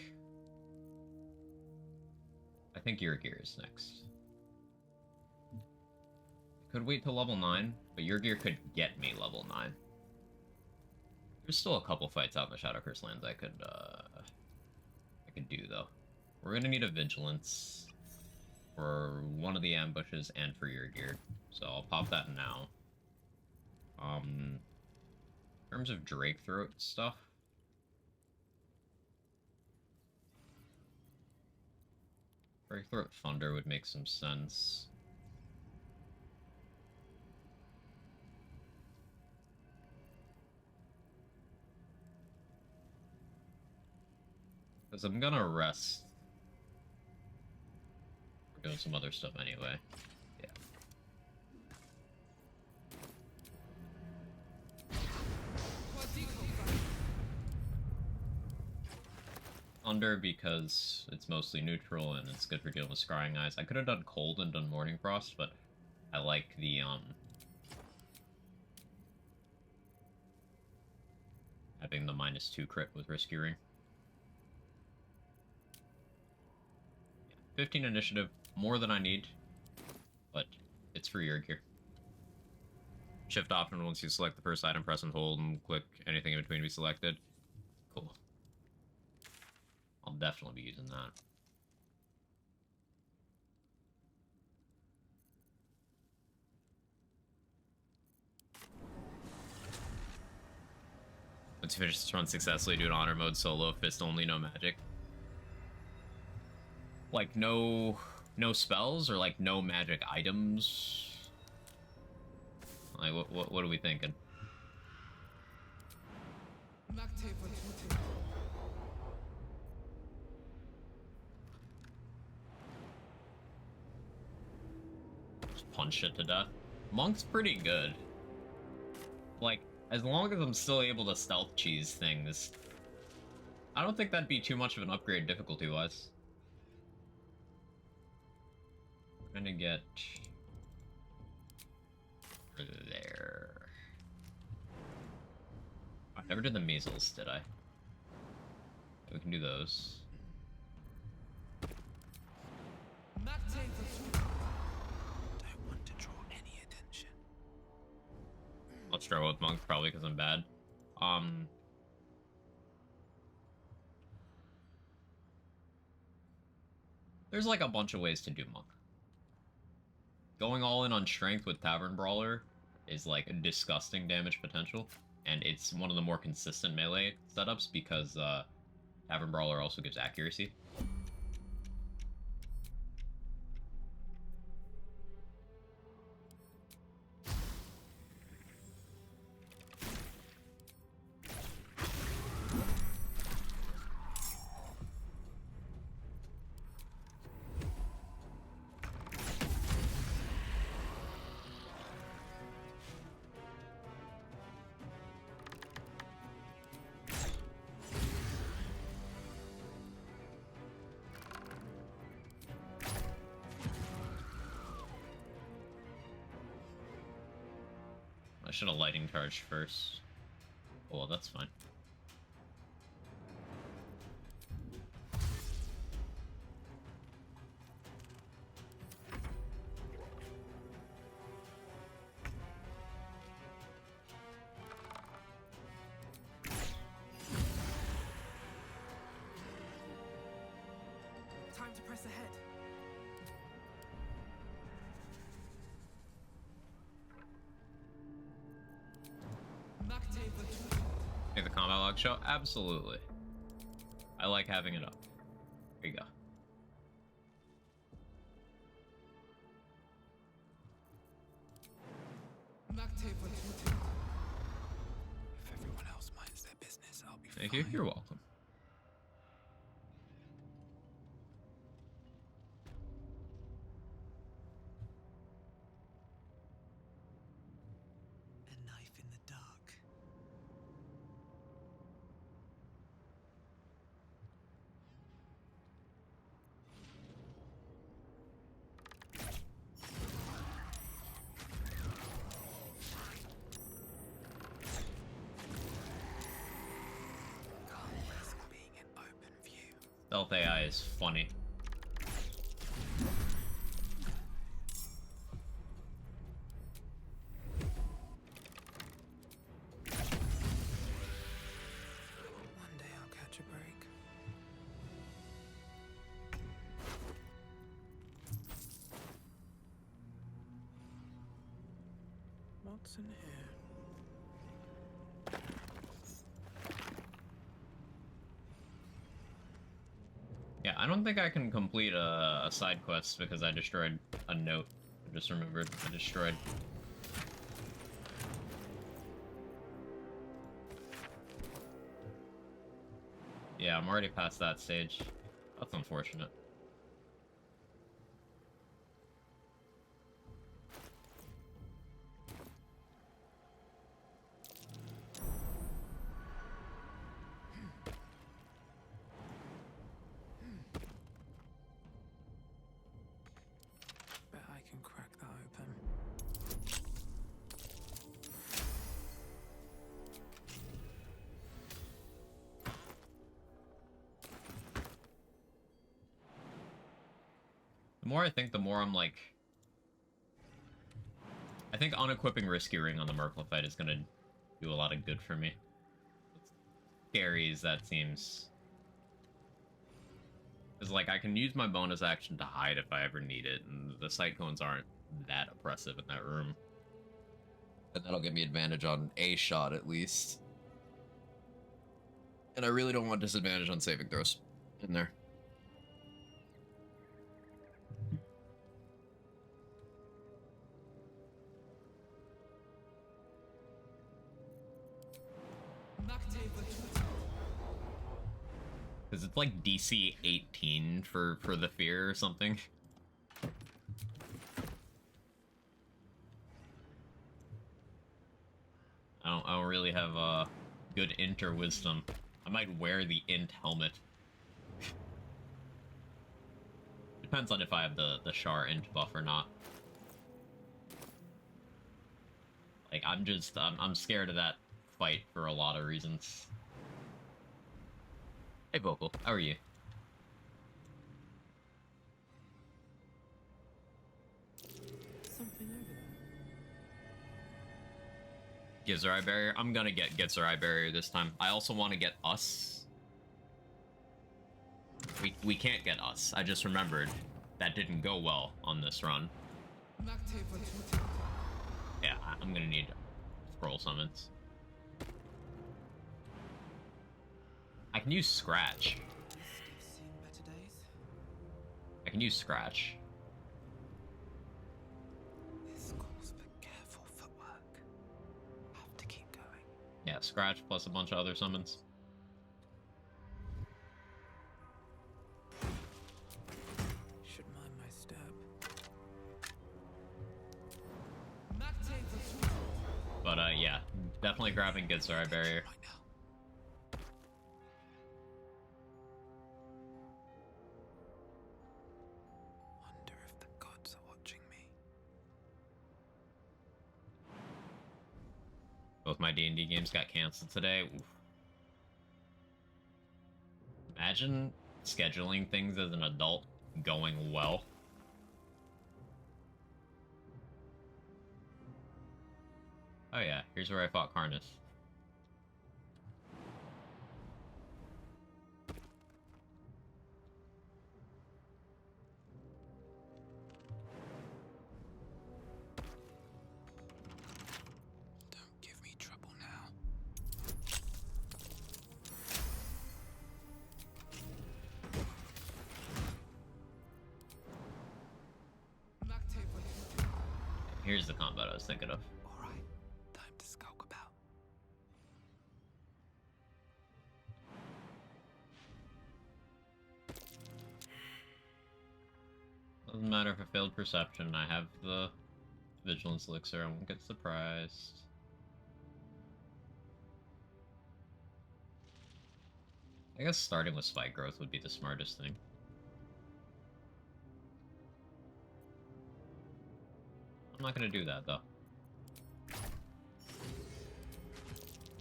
your gear is next. Could wait till level 9, but your gear could get me level 9. There's still a couple fights out in the Shadow Curse lands I could do though. We're gonna need a vigilance for one of the ambushes and for your gear, so I'll pop that now. In terms of Drake Throat stuff, Drake Throat Thunder would make some sense. Because I'm gonna rest. We're doing some other stuff anyway. Yeah. Thunder because it's mostly neutral and it's good for dealing with Scrying Eyes. I could have done Cold and done Morning Frost, but I like the having the -2 crit with Rescuing. 15 initiative, more than I need, but it's for your gear. Shift option once you select the first item, press and hold, and click anything in between to be selected. Cool. I'll definitely be using that. Once you finish this run successfully, do an honor mode solo, fist only, no magic. Like no spells or like no magic items? Like what are we thinking? Just punch it to death. Monk's pretty good. Like, as long as I'm still able to stealth cheese things, I don't think that'd be too much of an upgrade difficulty-wise. We're gonna get there. I never did the measles, did I? We can do those. Don't want to draw any attention. I'll struggle with Monk probably because I'm bad. There's like a bunch of ways to do Monk. Going all in on strength with Tavern Brawler is like a disgusting damage potential, and it's one of the more consistent melee setups because Tavern Brawler also gives accuracy. I should have lightning charged first. Oh, well, that's fine. Time to press ahead. Make the combat log show? Absolutely. I like having it up. There you go. If everyone else minds their business, I'll be Thank fine. you. You're welcome. Stealth AI is funny. One day I'll catch a break. What's in here? Yeah, I don't think I can complete a side quest because I destroyed a note. I just remembered I destroyed. Yeah, I'm already past that stage. That's unfortunate. Bet I can crack that open. The more I think, the more I'm like... I think unequipping Risky Ring on the Merkle fight is gonna do a lot of good for me. As scary as that seems. Because, like, I can use my bonus action to hide if I ever need it, and the sight cones aren't that oppressive in that room. And that'll give me advantage on a shot, at least. And I really don't want disadvantage on saving throws in there. Because it's like DC 18 for the fear or something. I don't really have good int or wisdom. I might wear the int helmet. Depends on if I have the Char int buff or not. Like, I'm scared of that fight for a lot of reasons. Hey, Vocal, how are you? Something over there. Githzerai Barrier? I'm gonna get Githzerai Barrier this time. I also want to get Us. We can't get Us. I just remembered that didn't go well on this run. Yeah, I'm gonna need scroll summons. I can use Scratch. Still seen better days. I can use Scratch. This calls for careful footwork. Have to keep going. Yeah, Scratch plus a bunch of other summons. Should mind my step. But yeah, definitely grabbing Githzerai Barrier. Right now. Wonder if the gods are watching me. Both my D&D games got canceled today. Oof. Imagine scheduling things as an adult going well. Oh yeah, here's where I fought Karnus. Don't give me trouble now. Here's the combo I was thinking of. Alright, time to skulk about. Doesn't matter if I failed perception, I have the vigilance elixir, I won't get surprised. I guess starting with spike growth would be the smartest thing. I'm not gonna do that though.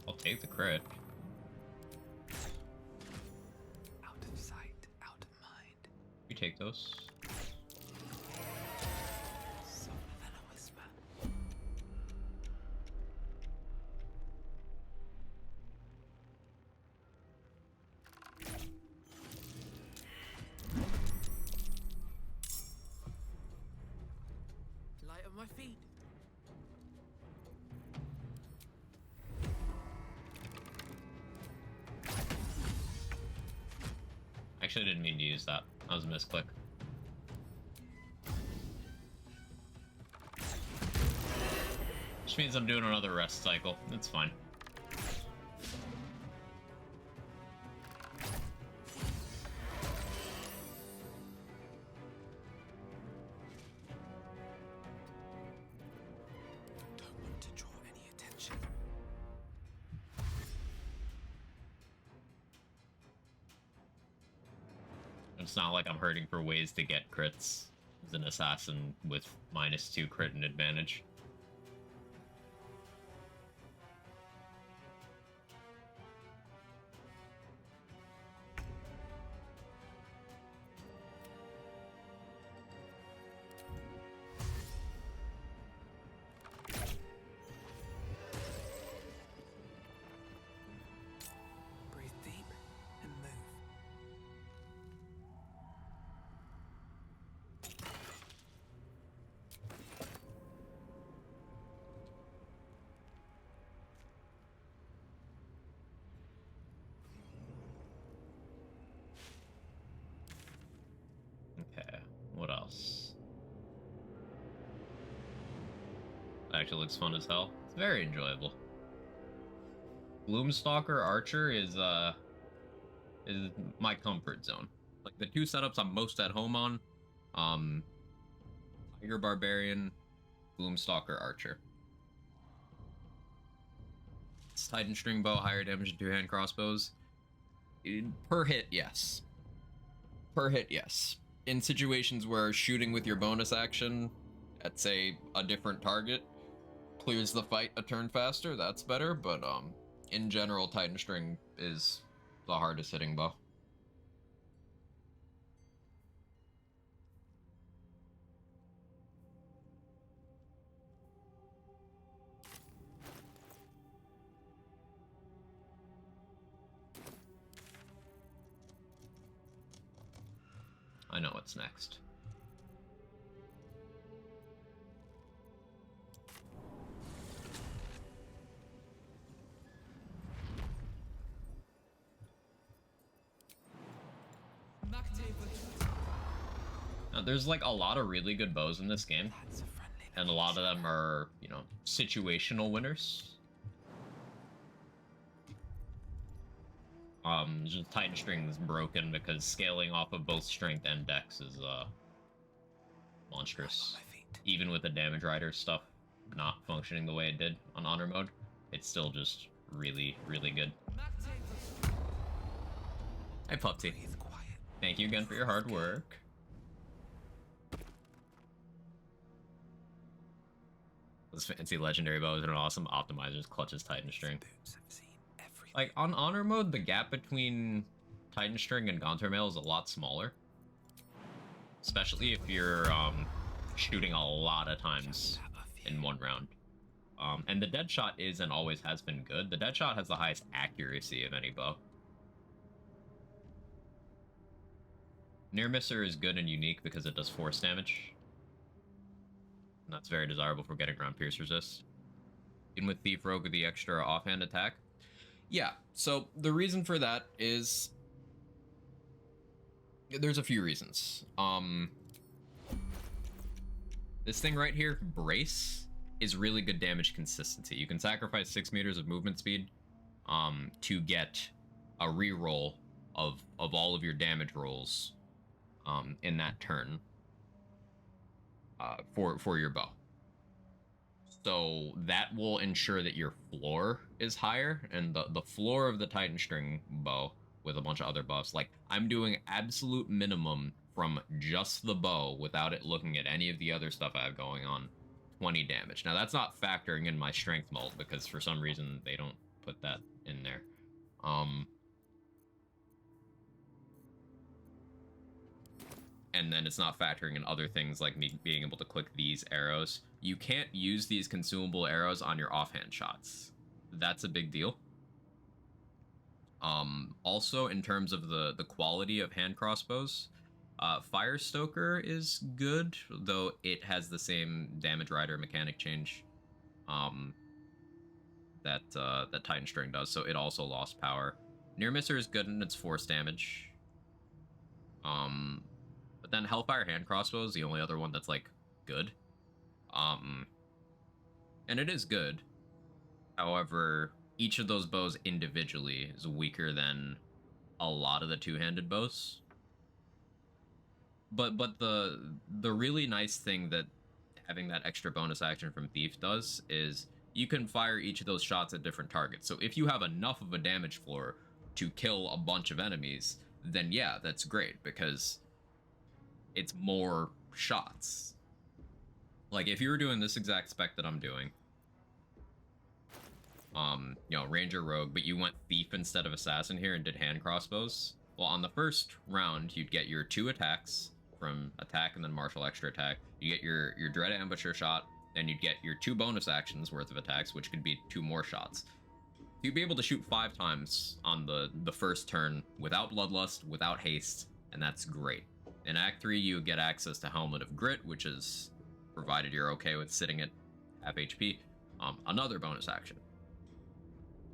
I'll take the crit. Out of sight, take those. Softer than a whisper. Light on my feet. Actually, I didn't mean to use that. That was a misclick. Which means I'm doing another rest cycle. It's fine. Don't want to draw any attention. It's not like I'm hurting for ways to get crits as an assassin with -2 crit and advantage. Breathe deep and move. Okay, what else? Actually looks fun as hell. It's very enjoyable. Gloomstalker Archer is my comfort zone. Like the two setups I'm most at home on, Tiger Barbarian, Gloomstalker Archer. It's Titan String Bow, higher damage than two-hand crossbows. Per hit, yes. Per hit, yes. In situations where shooting with your bonus action at, say, a different target clears the fight a turn faster, that's better, but in general, Titan String is the hardest hitting bow. I know what's next. Now, there's like a lot of really good bows in this game, That's a friendly and a lot of them are, you know, situational winners. Just Titan String is broken because scaling off of both strength and dex is monstrous. on my feet. Even with the damage rider stuff not functioning the way it did on honor mode, it's still just really, really good. Hi, Pupty. Breathe quiet. Thank you again for your hard work. This fancy legendary bow is an awesome optimizer's clutches Titan String. Boots have seen everything. Like, on honor mode, the gap between Titan String and Gaunter Mail is a lot smaller. Especially if you're shooting a lot of times That of you. in one round. And the dead shot is and always has been good. The dead shot has the highest accuracy of any bow. Near Misser is good and unique because it does force damage. And that's very desirable for getting around Pierce Resist. In with Thief Rogue with the extra offhand attack. Yeah, so the reason for that is there's a few reasons. This thing right here, Brace, is really good damage consistency. You can sacrifice 6 meters of movement speed to get a reroll of all of your damage rolls in that turn for your bow. So that will ensure that your floor is higher, and the floor of the Titan String bow with a bunch of other buffs, like I'm doing absolute minimum from just the bow without it looking at any of the other stuff I have going on, 20 damage. Now that's not factoring in my strength mult because for some reason they don't put that in there. and then it's not factoring in other things like me being able to click these arrows. You can't use these consumable arrows on your offhand shots. That's a big deal. Also, in terms of the quality of hand crossbows, Firestoker is good, though it has the same damage rider mechanic change that Titan String does, so it also lost power. Near Misser is good and it's force damage. But then Hellfire hand crossbow is the only other one that's like good. And it is good. However, each of those bows individually is weaker than a lot of the two-handed bows. But the really nice thing that having that extra bonus action from Thief does is you can fire each of those shots at different targets. So if you have enough of a damage floor to kill a bunch of enemies, then yeah, that's great, because it's more shots. Like, if you were doing this exact spec that I'm doing, you know, Ranger Rogue, but you went Thief instead of Assassin here and did hand crossbows, well, on the first round, you'd get your 2 attacks from attack and then martial extra attack. You get your Dread Ambusher shot, and you'd get your 2 bonus actions worth of attacks, which could be 2 more shots. You'd be able to shoot 5 times on the first turn without Bloodlust, without haste, and that's great. In Act 3, you get access to Helmet of Grit, which is, provided you're okay with sitting at half HP, another bonus action.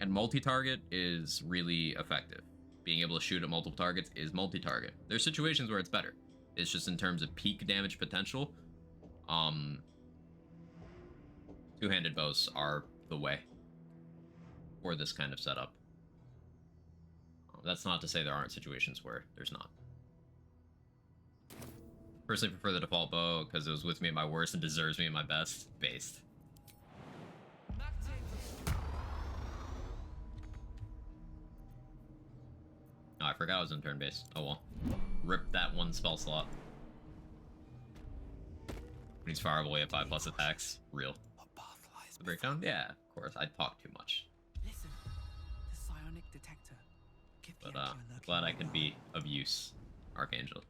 And multi-target is really effective. Being able to shoot at multiple targets is multi-target. There's situations where it's better. It's just in terms of peak damage potential, two-handed bows are the way for this kind of setup. That's not to say there aren't situations where there's not. Personally prefer the default bow because it was with me at my worst and deserves me at my best. Based. Oh, I forgot I was in turn-based. Oh well. Rip that one spell slot. When he's far away at 5+ attacks. Real. What path lies The breakdown? Yeah, of course. I talk too much. Listen, the psionic detector. Give the But Emperor lurking glad I nearby. could be of use, Archangel.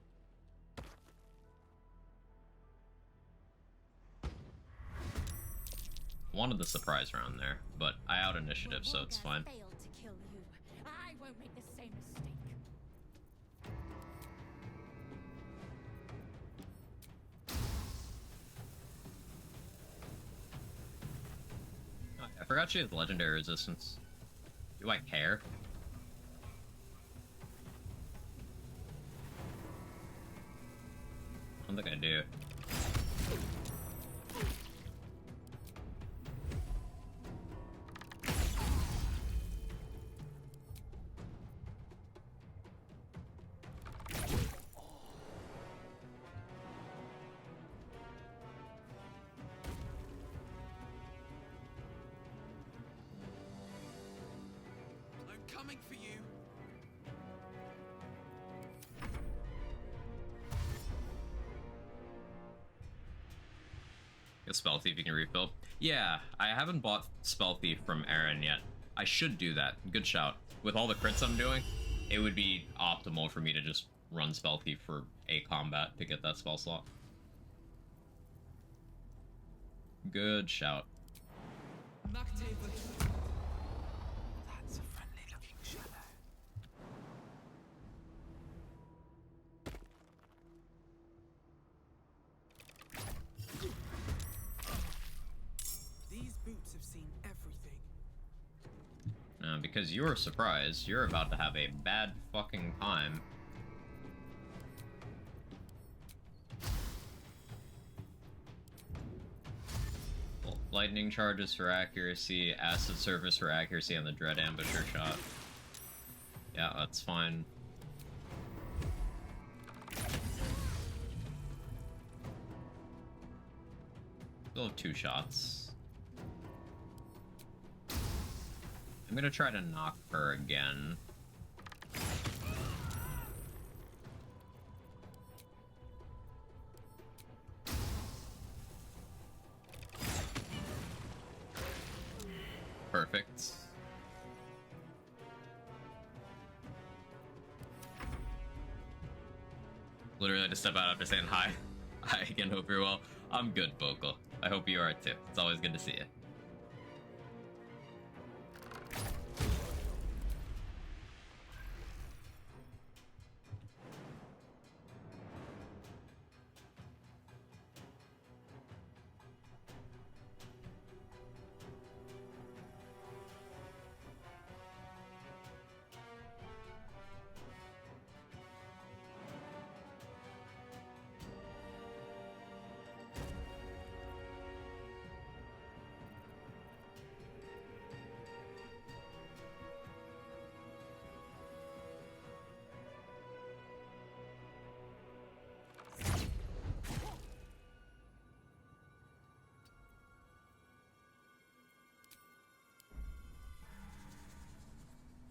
Wanted the surprise round there, but I out initiative, so it's fine. Failed to kill you. I won't make the same mistake. I forgot she has legendary resistance. Do I care? I don't think I do. I'm coming for you. Get Spell Thief, you can refill. Yeah, I haven't bought Spell Thief from Aaron yet. I should do that. Good shout. With all the crits I'm doing, it would be optimal for me to just run Spell Thief for a combat to get that spell slot. Good shout. That's a friendly looking shadow. These boots have seen everything. Because you're surprised, you're about to have a bad fucking time. Lightning charges for accuracy, acid surface for accuracy on the Dread Ambusher shot. Yeah, that's fine. Still have 2 shots. I'm gonna try to knock her again. Perfect. Literally had to step out after saying hi. Hi again, hope you're well. I'm good, Vocal. I hope you are too. It's always good to see you.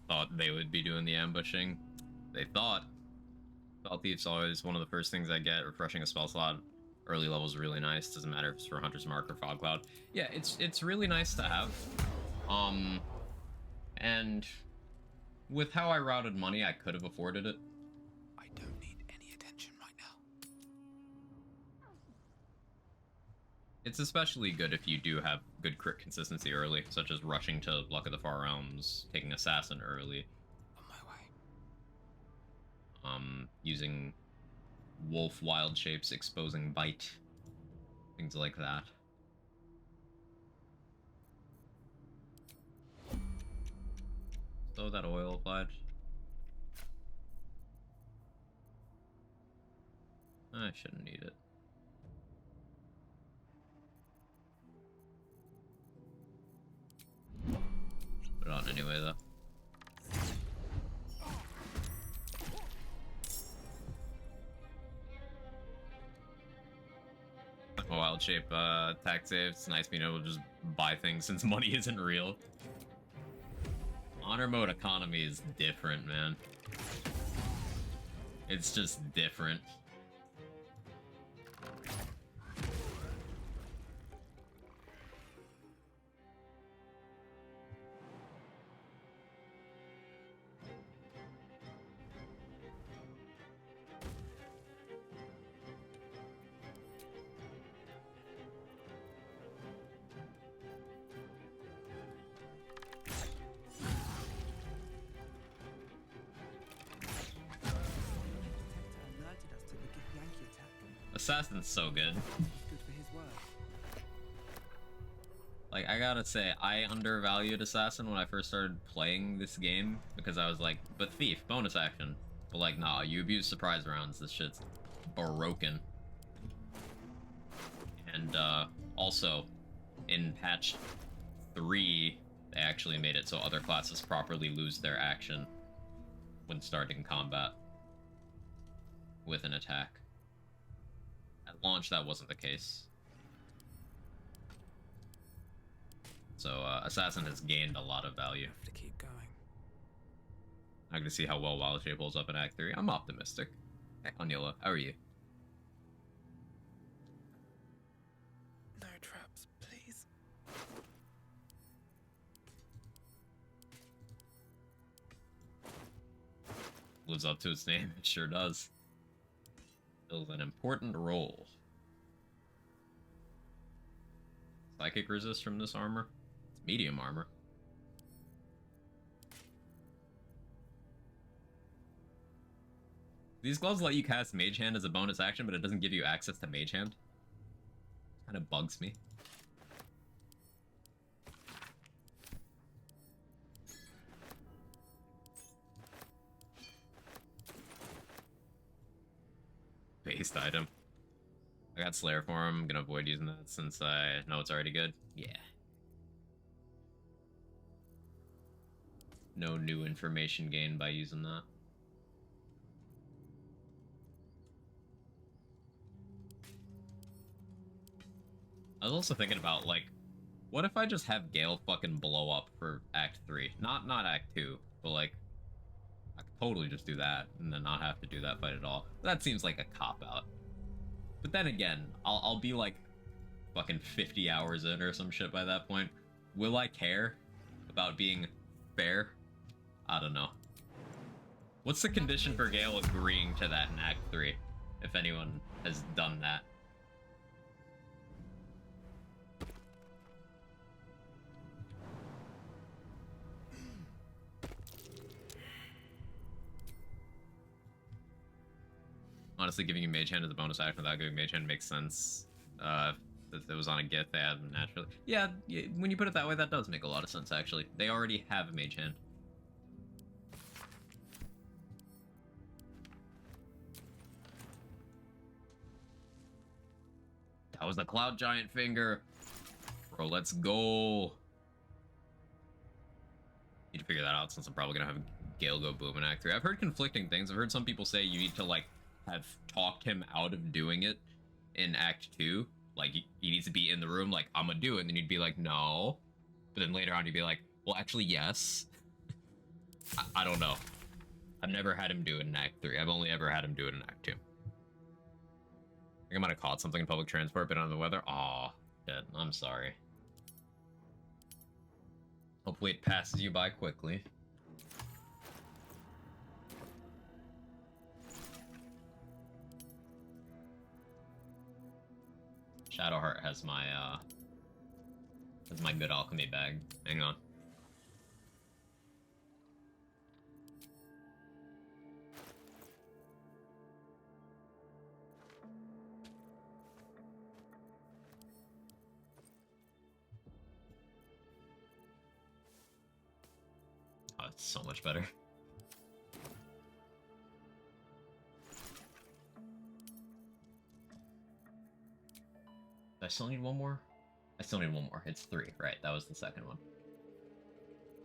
Thought they would be doing the ambushing. They thought. Spell Thief's always one of the first things I get. Refreshing a spell slot. Early level is really nice. Doesn't matter if it's for Hunter's Mark or Fog Cloud. Yeah, it's really nice to have. And with how I routed money, I could have afforded it. I don't need any attention right now. It's especially good if you do have good crit consistency early, such as rushing to Luck of the Far Realms, taking Assassin early, On my way. using Wolf Wild Shapes, exposing Bite, things like that. So that oil applied. I shouldn't need it. Put it on anyway, though. A wild shape attack save. It's nice being able to just buy things since money isn't real. Honor mode economy is different, man. It's just different. Alerted us to the Githyanki attack. Assassin's so good. Good for his work. Like, I gotta say, I undervalued Assassin when I first started playing this game, because I was like, but Thief, bonus action. But like, nah, you abuse surprise rounds, this shit's broken. And, also, in patch 3, they actually made it so other classes properly lose their action when starting combat with an attack. At launch, that wasn't the case. So, Assassin has gained a lot of value. Have to keep going. I'm gonna see how well Wild Shape holds up in Act 3. I'm optimistic. Hey, Anila, how are you? No traps, please. Lives up to its name, it sure does. Fills an important role. Psychic resist from this armor? It's medium armor. These gloves let you cast Mage Hand as a bonus action, but it doesn't give you access to Mage Hand. Kind of bugs me. Based item. I got Slayer for him. I'm gonna avoid using that since I know it's already good. Yeah. No new information gained by using that. I was also thinking about, like, what if I just have Gale fucking blow up for Act 3? Not Act 2, but, like, I could totally just do that and then not have to do that fight at all. That seems like a cop-out. But then again, I'll be, like, fucking 50 hours in or some shit by that point. Will I care about being fair? I don't know. What's the condition for Gale agreeing to that in Act 3? if anyone has done that. Honestly, giving you Mage Hand as a bonus action without giving Mage Hand makes sense. If it was on a gift, they have them naturally. Yeah, when you put it that way, that does make a lot of sense, actually. They already have a Mage Hand. That was the Cloud Giant Finger. Bro, let's go. Need to figure that out since I'm probably gonna have Gale go boom in Act 3. I've heard conflicting things. I've heard some people say you need to, like, have talked him out of doing it in Act 2. Like, he needs to be in the room, like, I'm gonna do it, and then you'd be like, no. But then later on, you'd be like, well, actually, yes. I don't know. I've never had him do it in Act 3. I've only ever had him do it in Act 2. I think I might have caught something in public transport, been on the weather. Aw, shit, I'm sorry. Hopefully it passes you by quickly. Shadowheart has my good alchemy bag. Hang on. Oh, it's so much better. I still need one more? I still need one more. It's 3, right? That was the second one.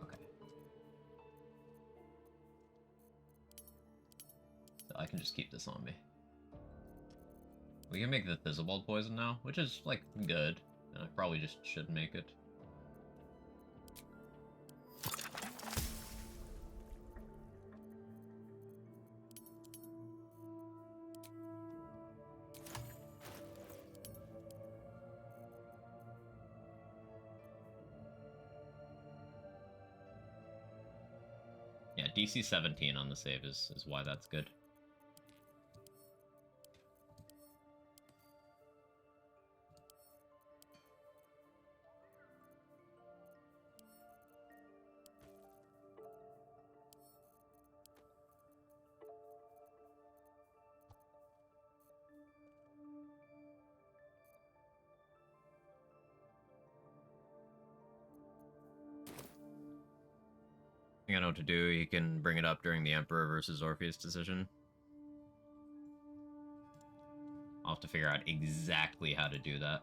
Okay. So I can just keep this on me. We can make the Thizzlebolt poison now, which is, like, good. And I probably just should make it. Yeah, DC 17 on the save is why that's good. I know what to do. He can bring it up during the Emperor versus Orpheus decision. I'll have to figure out exactly how to do that.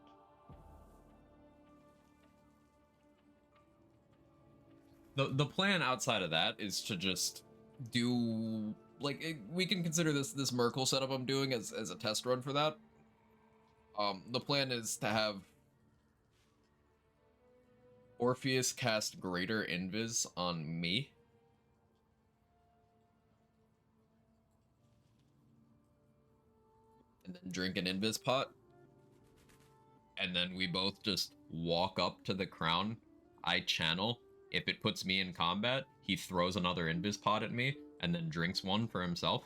The plan outside of that is to just do, like, we can consider this Merkel setup I'm doing as a test run for that. The plan is to have Orpheus cast Greater Invis on me. And then drink an Invis pot. And then we both just walk up to the crown. I channel. If it puts me in combat, he throws another Invis pot at me and then drinks one for himself.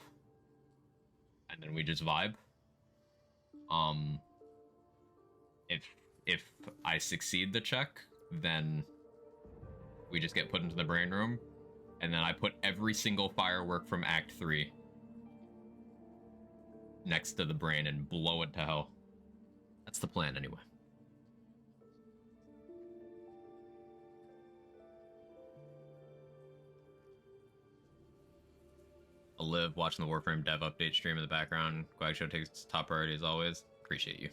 And then we just vibe. If I succeed the check, then we just get put into the brain room. And then I put every single firework from Act 3 next to the brain and blow it to hell. That's the plan, anyway. I'll live watching the Warframe dev update stream in the background. Quag Show takes top priority as always. Appreciate you.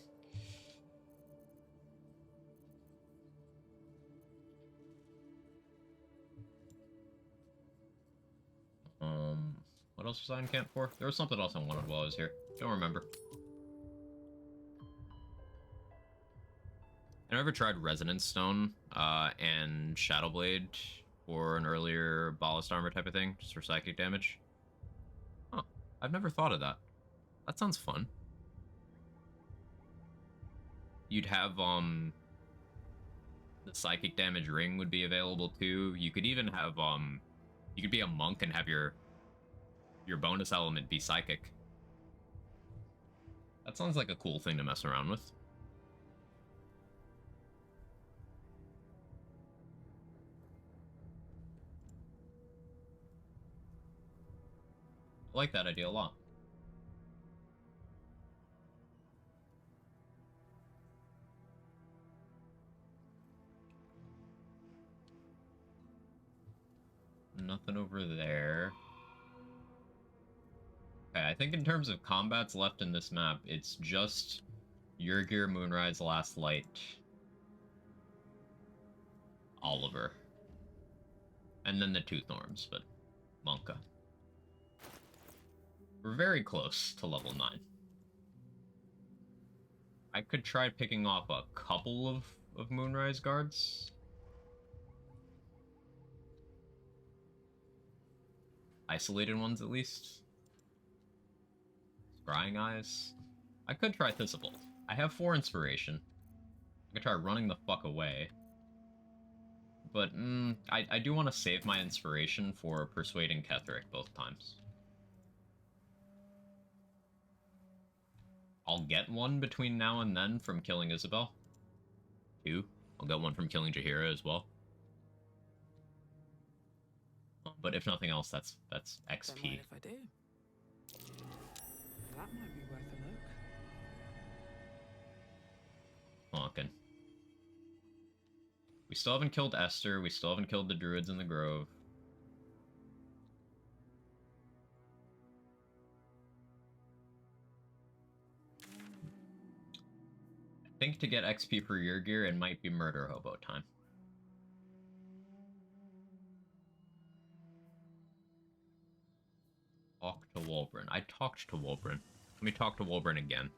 What else was I in camp for? There was something else I wanted while I was here. Don't remember. Have I ever tried Resonance Stone and Shadowblade or an earlier Ballast Armor type of thing, just for psychic damage? Huh. I've never thought of that. That sounds fun. You'd have, the psychic damage ring would be available too. You could even have, you could be a monk and have your bonus element be psychic. That sounds like a cool thing to mess around with. I like that idea a lot. Nothing over there. Okay, I think in terms of combats left in this map, it's just Yrgir, Moonrise, Last Light, Oliver, and then the Toothorns, but Monka. We're very close to level 9. I could try picking off a couple of Moonrise guards. Isolated ones, at least. Scrying Eyes. I could try Thistlefold. I have 4 inspiration. I could try running the fuck away. But, I do want to save my inspiration for persuading Ketheric both times. I'll get 1 between now and then from killing Isabel. 2. I'll get 1 from killing Jaheira as well. But if nothing else, that's XP. Don't mind if I do. That might be worth a look. Honkin'. We still haven't killed Esther. We still haven't killed the druids in the grove. I think to get XP for Yrgir, it might be Murder Hobo time. Talk to Wulbren. I talked to Wulbren. Let me talk to Wulbren again.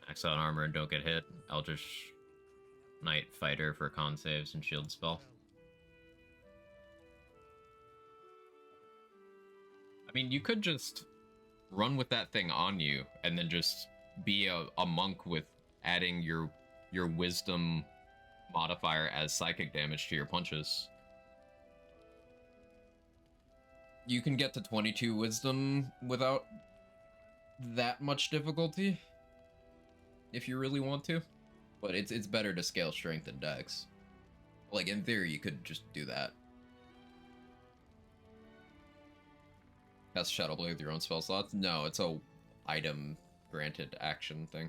Max out armor and don't get hit. Eldritch Knight Fighter for con saves and shield spell. I mean, you could just run with that thing on you and then just be a monk with adding your wisdom modifier as psychic damage to your punches. You can get to 22 wisdom without that much difficulty if you really want to, but it's better to scale strength and dex. Like, in theory, you could just do that. Cast Shadow Blade with your own spell slots? No, it's a item granted action thing.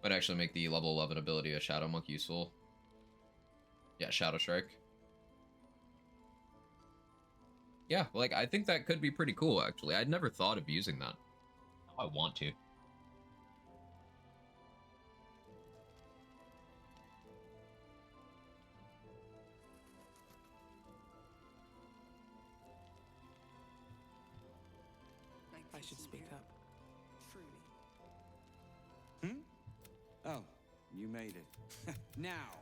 Might actually make the level 11 ability of Shadow Monk useful. Yeah, Shadow Strike. Yeah, like, I think that could be pretty cool, actually. I'd never thought of using that. I want to. I should speak up. Truly. Oh, you made it. Now!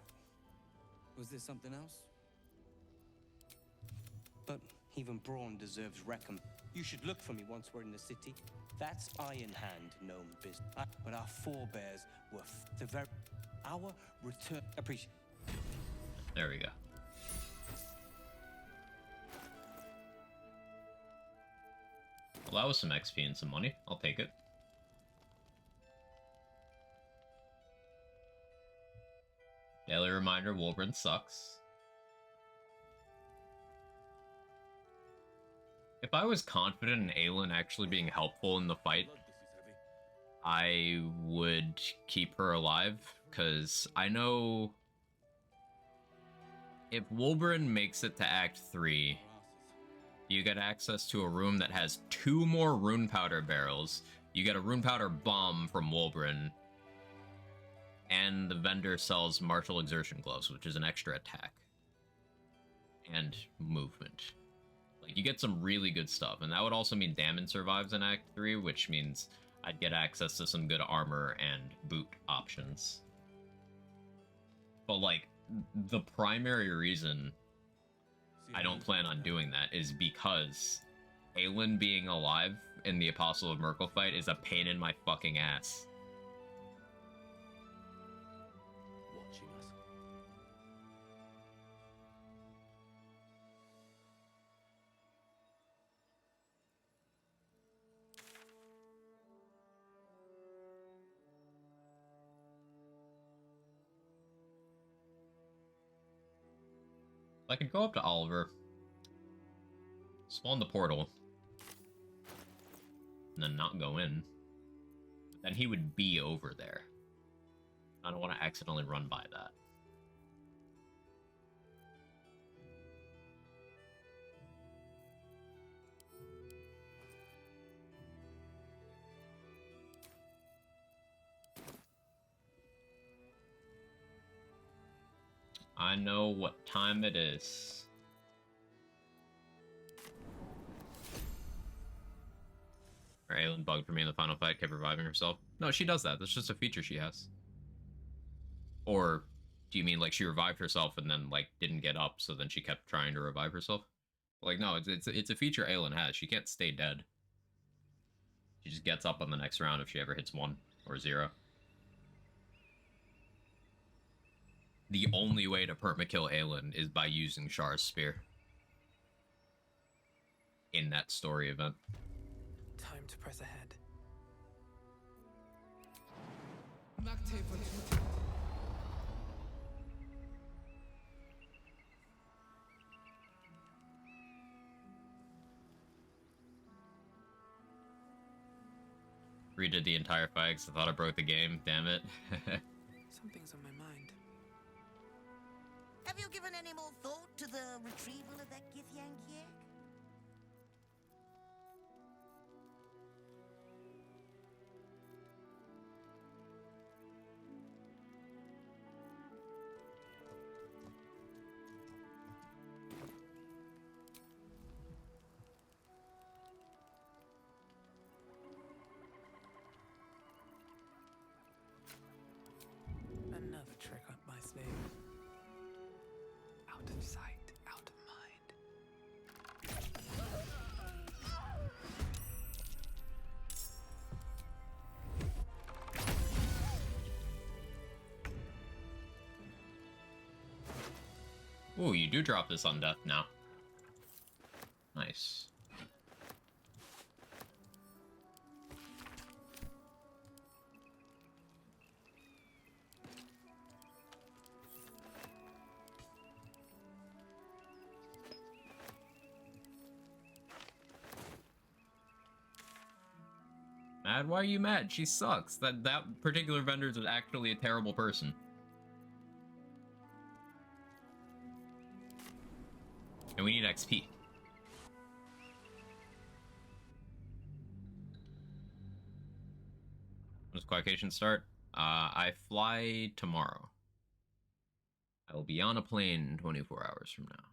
Was there something else? But even Braun deserves recompense. You should look for me once we're in the city. That's Iron Hand gnome business. But our forebears were the very... Our return... Appreciate... There we go. Well, that was some XP and some money. I'll take it. Daily reminder, Wulbren sucks. If I was confident in Aelin actually being helpful in the fight, I would keep her alive, because I know if Wulbren makes it to Act 3, you get access to a room that has 2 more rune powder barrels, you get a rune powder bomb from Wulbren, and the vendor sells martial exertion gloves, which is an extra attack and movement. Like, you get some really good stuff, and that would also mean Dammon survives in Act 3, which means I'd get access to some good armor and boot options. But, like, the primary reason I don't plan on doing that is because Aelin being alive in the Apostle of Merkel fight is a pain in my fucking ass. Watching us. I could go up to Oliver, spawn the portal, and then not go in. But then he would be over there. I don't want to accidentally run by that. I know what time it is. Aelin bugged for me in the final fight, kept reviving herself. No, she does that. That's just a feature she has. Or do you mean like she revived herself and then like didn't get up, so then she kept trying to revive herself? Like, no, it's a feature Aelin has. She can't stay dead. She just gets up on the next round if she ever hits 1 or 0. The only way to permakill Aelin is by using Char's spear. In that story event. Time to press ahead. Redid the entire fight because I thought I broke the game. Damn it. Something's on my mind. Have you given any more thought to the retrieval of that Githyanki egg? Another trick up my sleeve. Out of sight, out of mind. Ooh, you do drop this on death now. Nice. Mad? Why are you mad? She sucks. That particular vendor is actually a terrible person. And we need XP. When does Quackation start? I fly tomorrow. I will be on a plane 24 hours from now.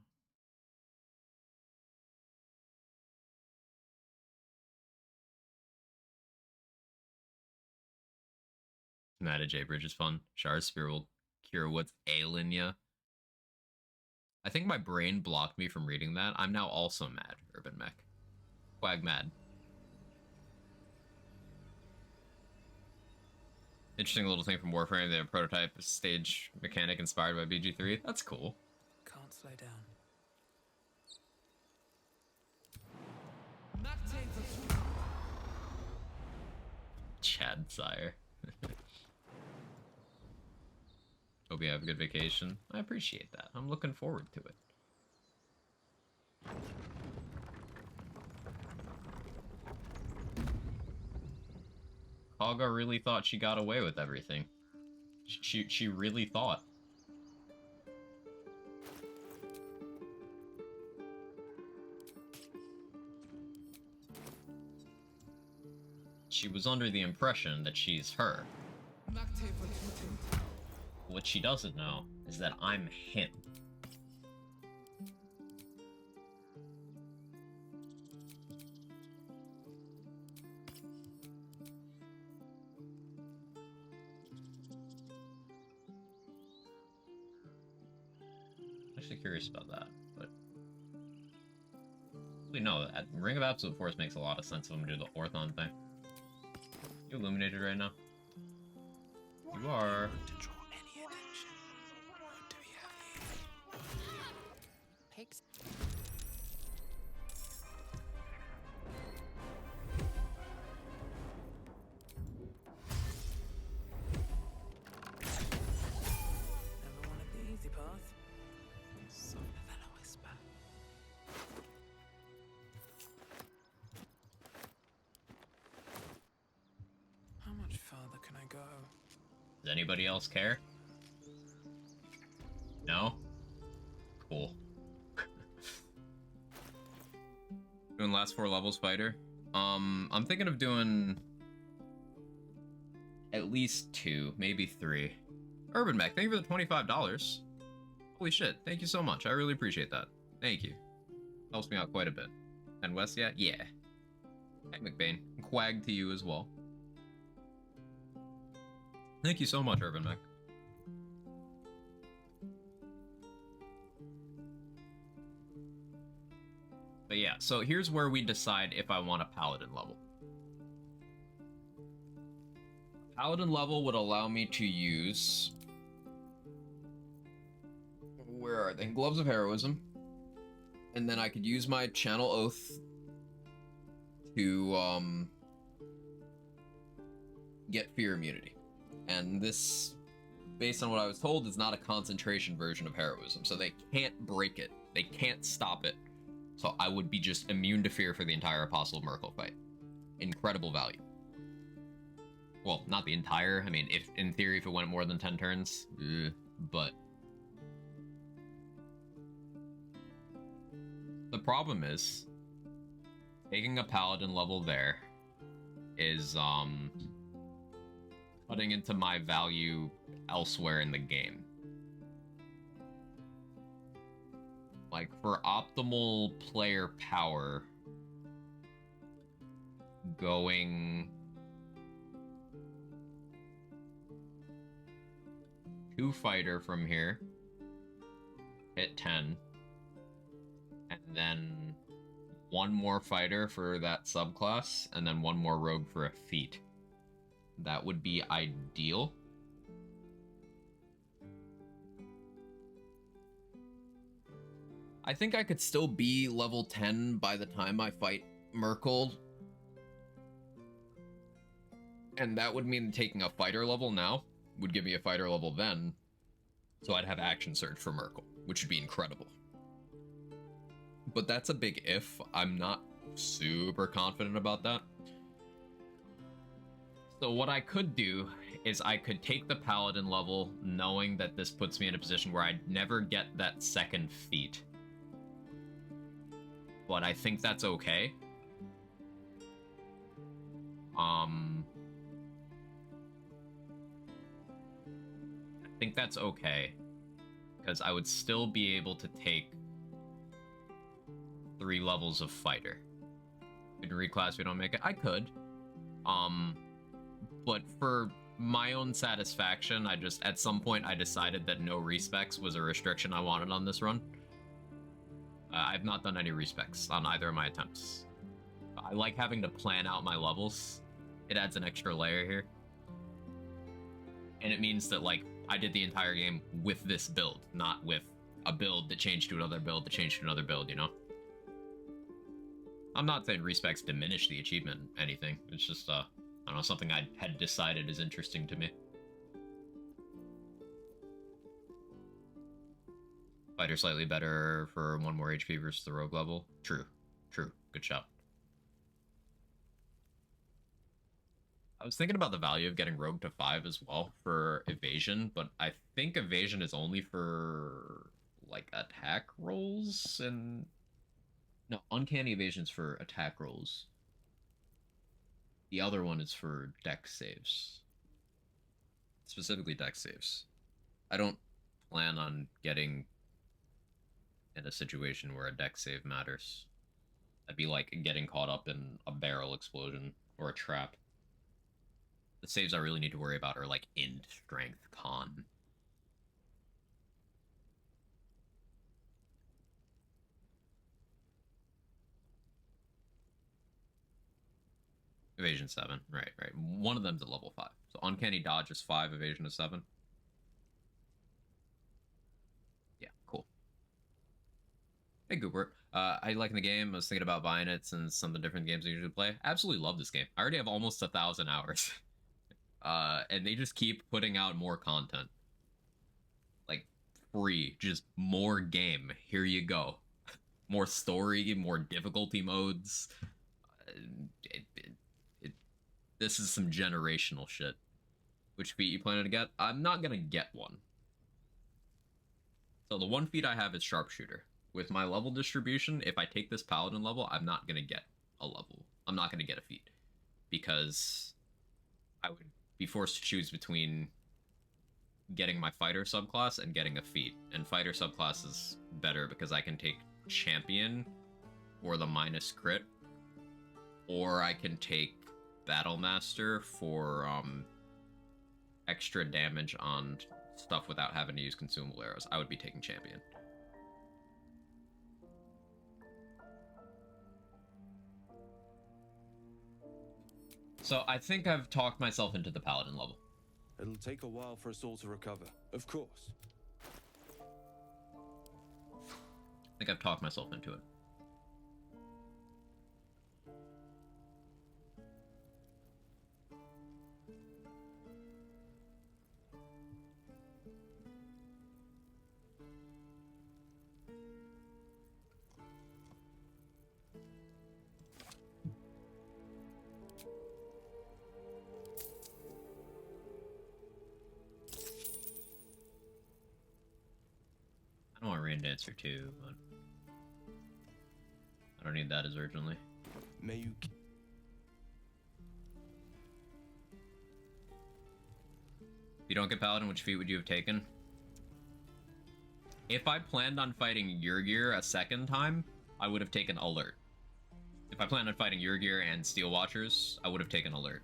Mad J Bridge is fun. Char's spear will cure what's ailing ya. I think my brain blocked me from reading that. I'm now also mad, Urban Mech. Quag mad. Interesting little thing from Warframe, the prototype stage mechanic inspired by BG3. That's cool. Can't slow down. Chad Sire. Hope you have a good vacation. I appreciate that. I'm looking forward to it. Kaga really thought she got away with everything. She really thought. She was under the impression that she's her. What she doesn't know is that I'm him. Actually curious about that, but actually no. Ring of Absolute Force makes a lot of sense when we do the Orthon thing. You illuminated right now? You are. To draw any attention. What do we have here? Pigs. Never wanted the easy path. Softer than a whisper. How much further can I go? Does anybody else care? No? Cool. Doing last 4 levels fighter. I'm thinking of doing at least 2, maybe 3. Urban Mech, thank you for the $25. Holy shit, thank you so much. I really appreciate that. Thank you. Helps me out quite a bit. And West, yeah? Yeah. Hey, McBain. Quag to you as well. Thank you so much, Urban Mech. But yeah, so here's where we decide if I want a Paladin level. Paladin level would allow me to use... Where are they? Gloves of Heroism. And then I could use my Channel Oath to, get Fear Immunity. And this, based on what I was told, is not a concentration version of Heroism, so they can't break it. They can't stop it. So I would be just immune to fear for the entire Apostle of Merkel fight. Incredible value. Well, not the entire. I mean, if in theory, if it went more than 10 turns, but... The problem is, taking a Paladin level there is, cutting into my value elsewhere in the game. Like, for optimal player power, going 2 fighter from here, hit 10, and then 1 more fighter for that subclass, and then 1 more rogue for a feat. That would be ideal. I think I could still be level 10 by the time I fight Merkel. And that would mean taking a fighter level now would give me a fighter level then. So I'd have action surge for Merkel, which would be incredible. But that's a big if. I'm not super confident about that. So what I could do is I could take the Paladin level, knowing that this puts me in a position where I'd never get that second feat. But I think that's okay. I think that's okay. Because I would still be able to take 3 levels of fighter. Could reclass if we don't make it? I could. But for my own satisfaction, at some point I decided that no respecs was a restriction I wanted on this run. I've not done any respecs on either of my attempts. I like having to plan out my levels. It adds an extra layer here. And it means that, like, I did the entire game with this build, not with a build that changed to another build that changed to another build, you know? I'm not saying respecs diminish the achievement, anything. It's just, I don't know, something I had decided is interesting to me. Fighter slightly better for 1 more HP versus the rogue level. True. True. Good shout. I was thinking about the value of getting rogue to 5 as well for evasion, but I think evasion is only for, like, attack rolls and... No, uncanny evasion's for attack rolls. The other one is for dex saves. Specifically dex saves. I don't plan on getting in a situation where a dex save matters. That'd be like getting caught up in a barrel explosion or a trap. The saves I really need to worry about are like int, strength, con. Evasion 7. Right, right. One of them's a level 5. So Uncanny Dodge is 5, Evasion is 7. Yeah, cool. Hey, Goobert. How you liking the game? I was thinking about buying it since some of the different games I usually play. Absolutely love this game. I already have almost 1,000 hours. And they just keep putting out more content. Like, free. Just more game. Here you go. More story, more difficulty modes. This is some generational shit. Which feat you planning to get? I'm not gonna get one. So the one feat I have is Sharpshooter. With my level distribution, if I take this Paladin level, I'm not gonna get a level. I'm not gonna get a feat. Because I would be forced to choose between getting my Fighter subclass and getting a feat. And Fighter subclass is better because I can take Champion for the minus crit. Or I can take Battle Master for extra damage on stuff without having to use consumable arrows. I would be taking Champion. So I think I've talked myself into the Paladin level. It'll take a while for us all to recover. Of course. I think I've talked myself into it. I want Rain Dancer too, but I don't need that as urgently. May you... If you don't get Paladin, which feat would you have taken? If I planned on fighting Yurgir a second time, I would have taken Alert. If I planned on fighting Yurgir and Steel Watchers, I would have taken Alert.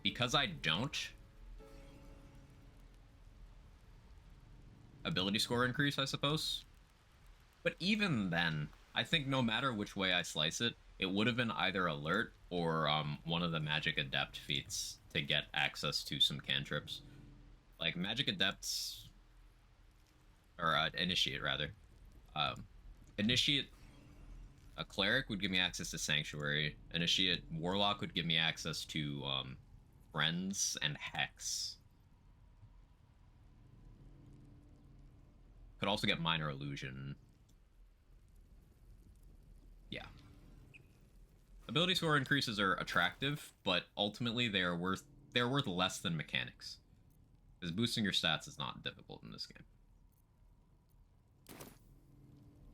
Because I don't, ability score increase, I suppose. But even then, I think no matter which way I slice it, it would have been either Alert or one of the Magic Adept feats to get access to some cantrips. Like, Magic Adepts... Or, Initiate, rather. Initiate a Cleric would give me access to Sanctuary. Initiate Warlock would give me access to, Friends and Hex. Could also get Minor Illusion. Yeah. Ability score increases are attractive, but ultimately they're worth less than mechanics. Because boosting your stats is not difficult in this game.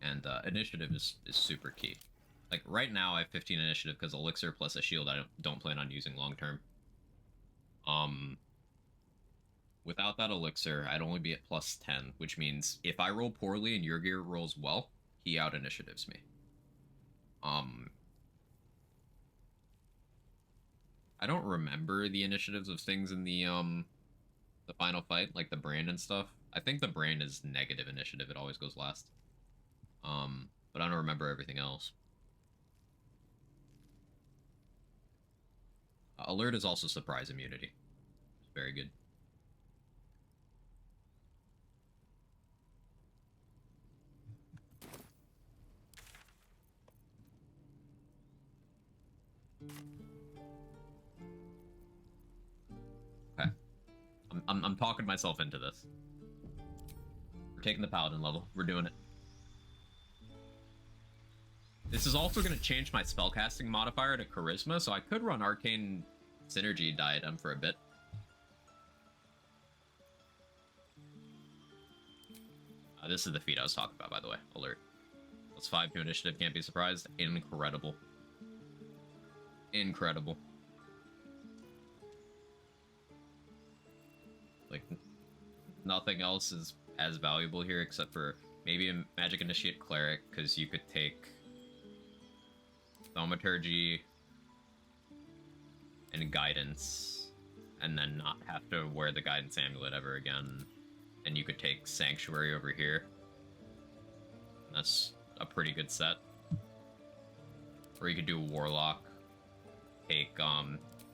And initiative is super key. Like right now I have 15 initiative because Elixir plus a shield I don't plan on using long term. Without that Elixir, I'd only be at plus 10, which means if I roll poorly and Yurgir rolls well, he out initiatives me. I don't remember the initiatives of things in the final fight, like the brand and stuff. I think the brand is negative initiative, it always goes last. But I don't remember everything else. Alert is also surprise immunity. It's very good. Okay. I'm talking myself into this. We're taking the Paladin level. We're doing it. This is also going to change my spellcasting modifier to Charisma, so I could run Arcane Synergy Diadem for a bit. This is the feat I was talking about, by the way. Alert. Plus 5 to initiative, can't be surprised. Incredible. Incredible. Like, nothing else is as valuable here except for maybe a Magic Initiate Cleric, because you could take Thaumaturgy and Guidance, and then not have to wear the Guidance Amulet ever again. And you could take Sanctuary over here. That's a pretty good set. Or you could do Warlock, take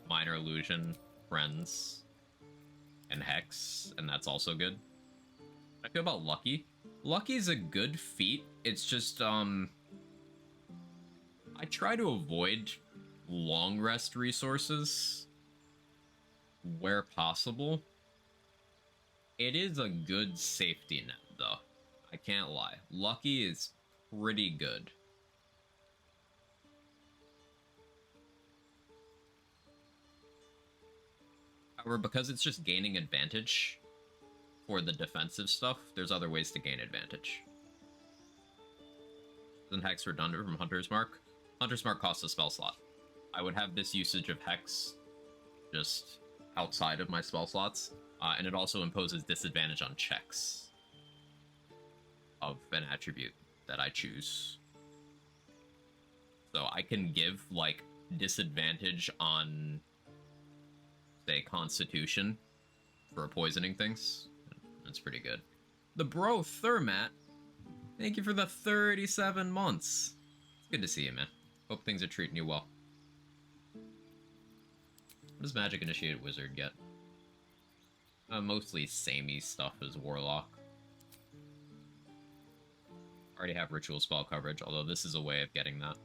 Minor Illusion, Friends, and Hex, and that's also good. I feel about Lucky. Lucky's a good feat. It's just, I try to avoid long rest resources where possible. It is a good safety net, though. I can't lie. Lucky is pretty good. However, because it's just gaining advantage for the defensive stuff, there's other ways to gain advantage. Isn't Hex redundant from Hunter's Mark? Hunter's Mark costs a spell slot. I would have this usage of Hex just outside of my spell slots, and it also imposes disadvantage on checks of an attribute that I choose. So I can give, like, disadvantage on, say, Constitution for poisoning things. That's pretty good. The bro Thermat, thank you for the 37 months. It's good to see you, man. Hope things are treating you well. What does Magic Initiated Wizard get? Mostly samey stuff as Warlock. Already have Ritual Spell coverage, although this is a way of getting that.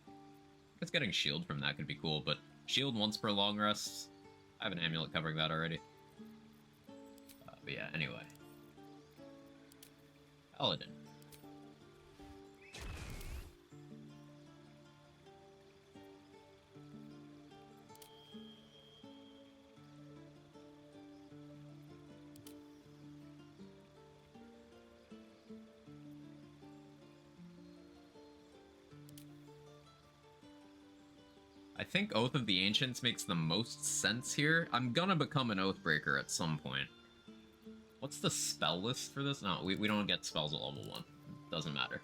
I guess getting Shield from that could be cool, but Shield once per long rest. I have an amulet covering that already. But yeah, anyway. Paladin. I think Oath of the Ancients makes the most sense here. I'm gonna become an Oathbreaker at some point. What's the spell list for this? No, we don't get spells at level 1. Doesn't matter.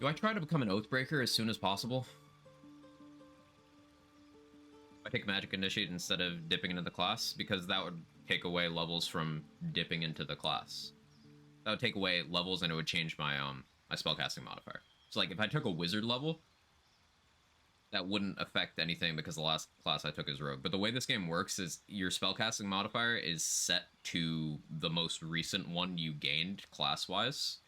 Do I try to become an Oathbreaker as soon as possible? I take Magic Initiate instead of dipping into the class, because that would take away levels from dipping into the class. That would take away levels and it would change my my spellcasting modifier. So like if I took a wizard level, that wouldn't affect anything because the last class I took is rogue. But the way this game works is your spellcasting modifier is set to the most recent one you gained class-wise.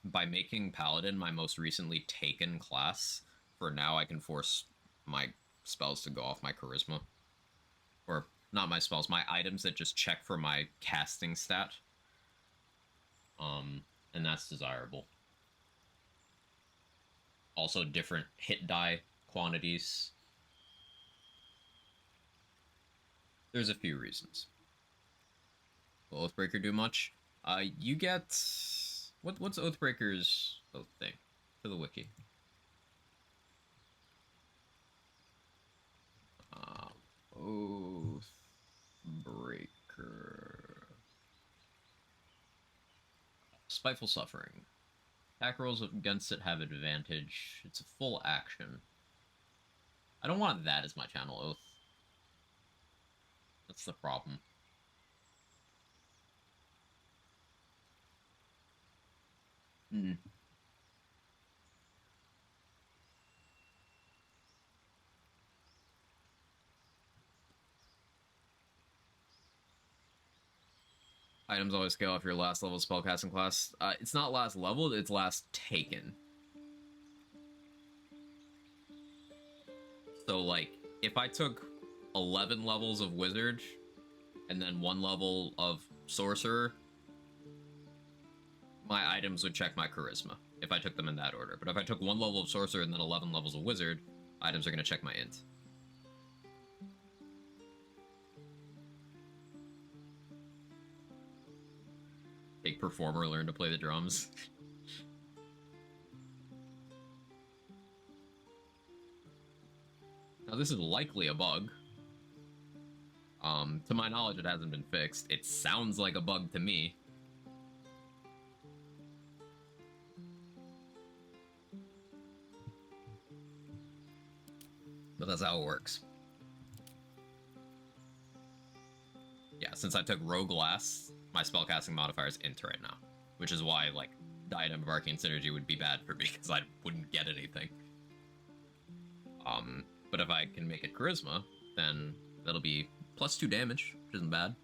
By making Paladin my most recently taken class, for now I can force my spells to go off my charisma. Or, not my spells, my items that just check for my casting stat. And that's desirable. Also different hit die quantities. There's a few reasons. Will Oathbreaker do much? You get... What's Oathbreaker's oath thing? To the wiki. Oathbreaker. Spiteful Suffering. Attack rolls against it have advantage. It's a full action. I don't want that as my channel oath. That's the problem. Items always scale off your last level spellcasting class. It's not last leveled, it's last taken. So, like, if I took 11 levels of Wizard, and then 1 level of Sorcerer, my items would check my Charisma, if I took them in that order. But if I took 1 level of Sorcerer and then 11 levels of Wizard, items are going to check my Int. Take Performer, learn to play the drums. Now this is likely a bug. To my knowledge it hasn't been fixed. It sounds like a bug to me. But that's how it works. Yeah, since I took Rogue last, my spellcasting modifier is int right now. Which is why, like, Diadem of Arcane Synergy would be bad for me, because I wouldn't get anything. But if I can make it Charisma, then that'll be +2 damage, which isn't bad.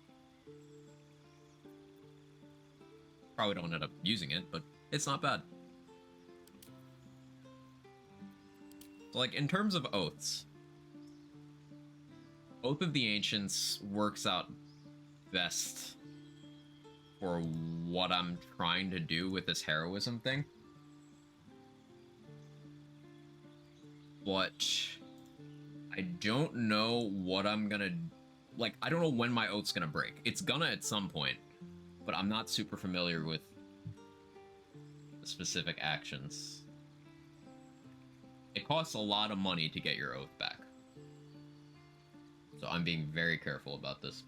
Probably don't end up using it, but it's not bad. So, like, in terms of oaths, Oath of the Ancients works out best for what I'm trying to do with this heroism thing. But I don't know what I'm gonna... Like, I don't know when my oath's gonna break. It's gonna at some point, but I'm not super familiar with the specific actions. It costs a lot of money to get your oath back. So I'm being very careful about this.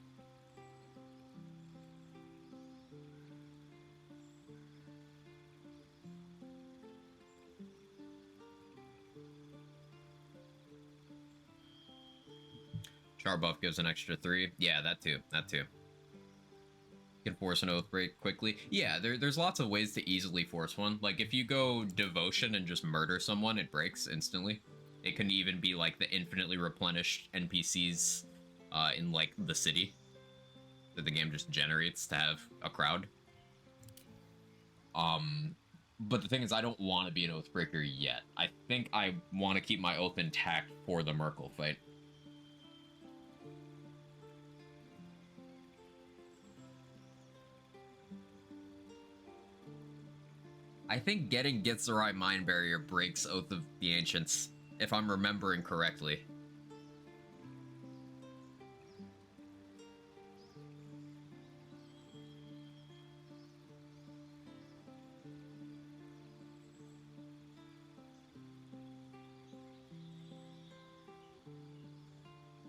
Char buff gives an extra 3. Yeah, that too. That too. You can force an oath break quickly. Yeah, there's lots of ways to easily force one. Like, if you go Devotion and just murder someone, it breaks instantly. It can even be, like, the infinitely replenished NPCs in, like, the city that the game just generates to have a crowd. But the thing is, I don't want to be an Oathbreaker yet. I think I want to keep my oath intact for the Merkle fight. I think getting Githzerai Mind Barrier breaks Oath of the Ancients, if I'm remembering correctly.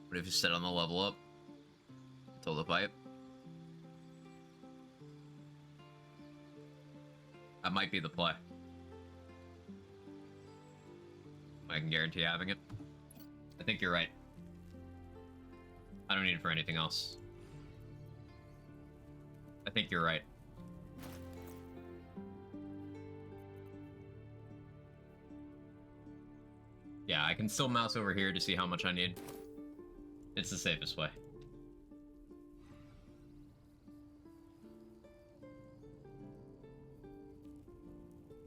What if you sit on the level up? Until the pipe? That might be the play. I can guarantee having it. I think you're right. I don't need it for anything else. I think you're right. Yeah, I can still mouse over here to see how much I need. It's the safest way.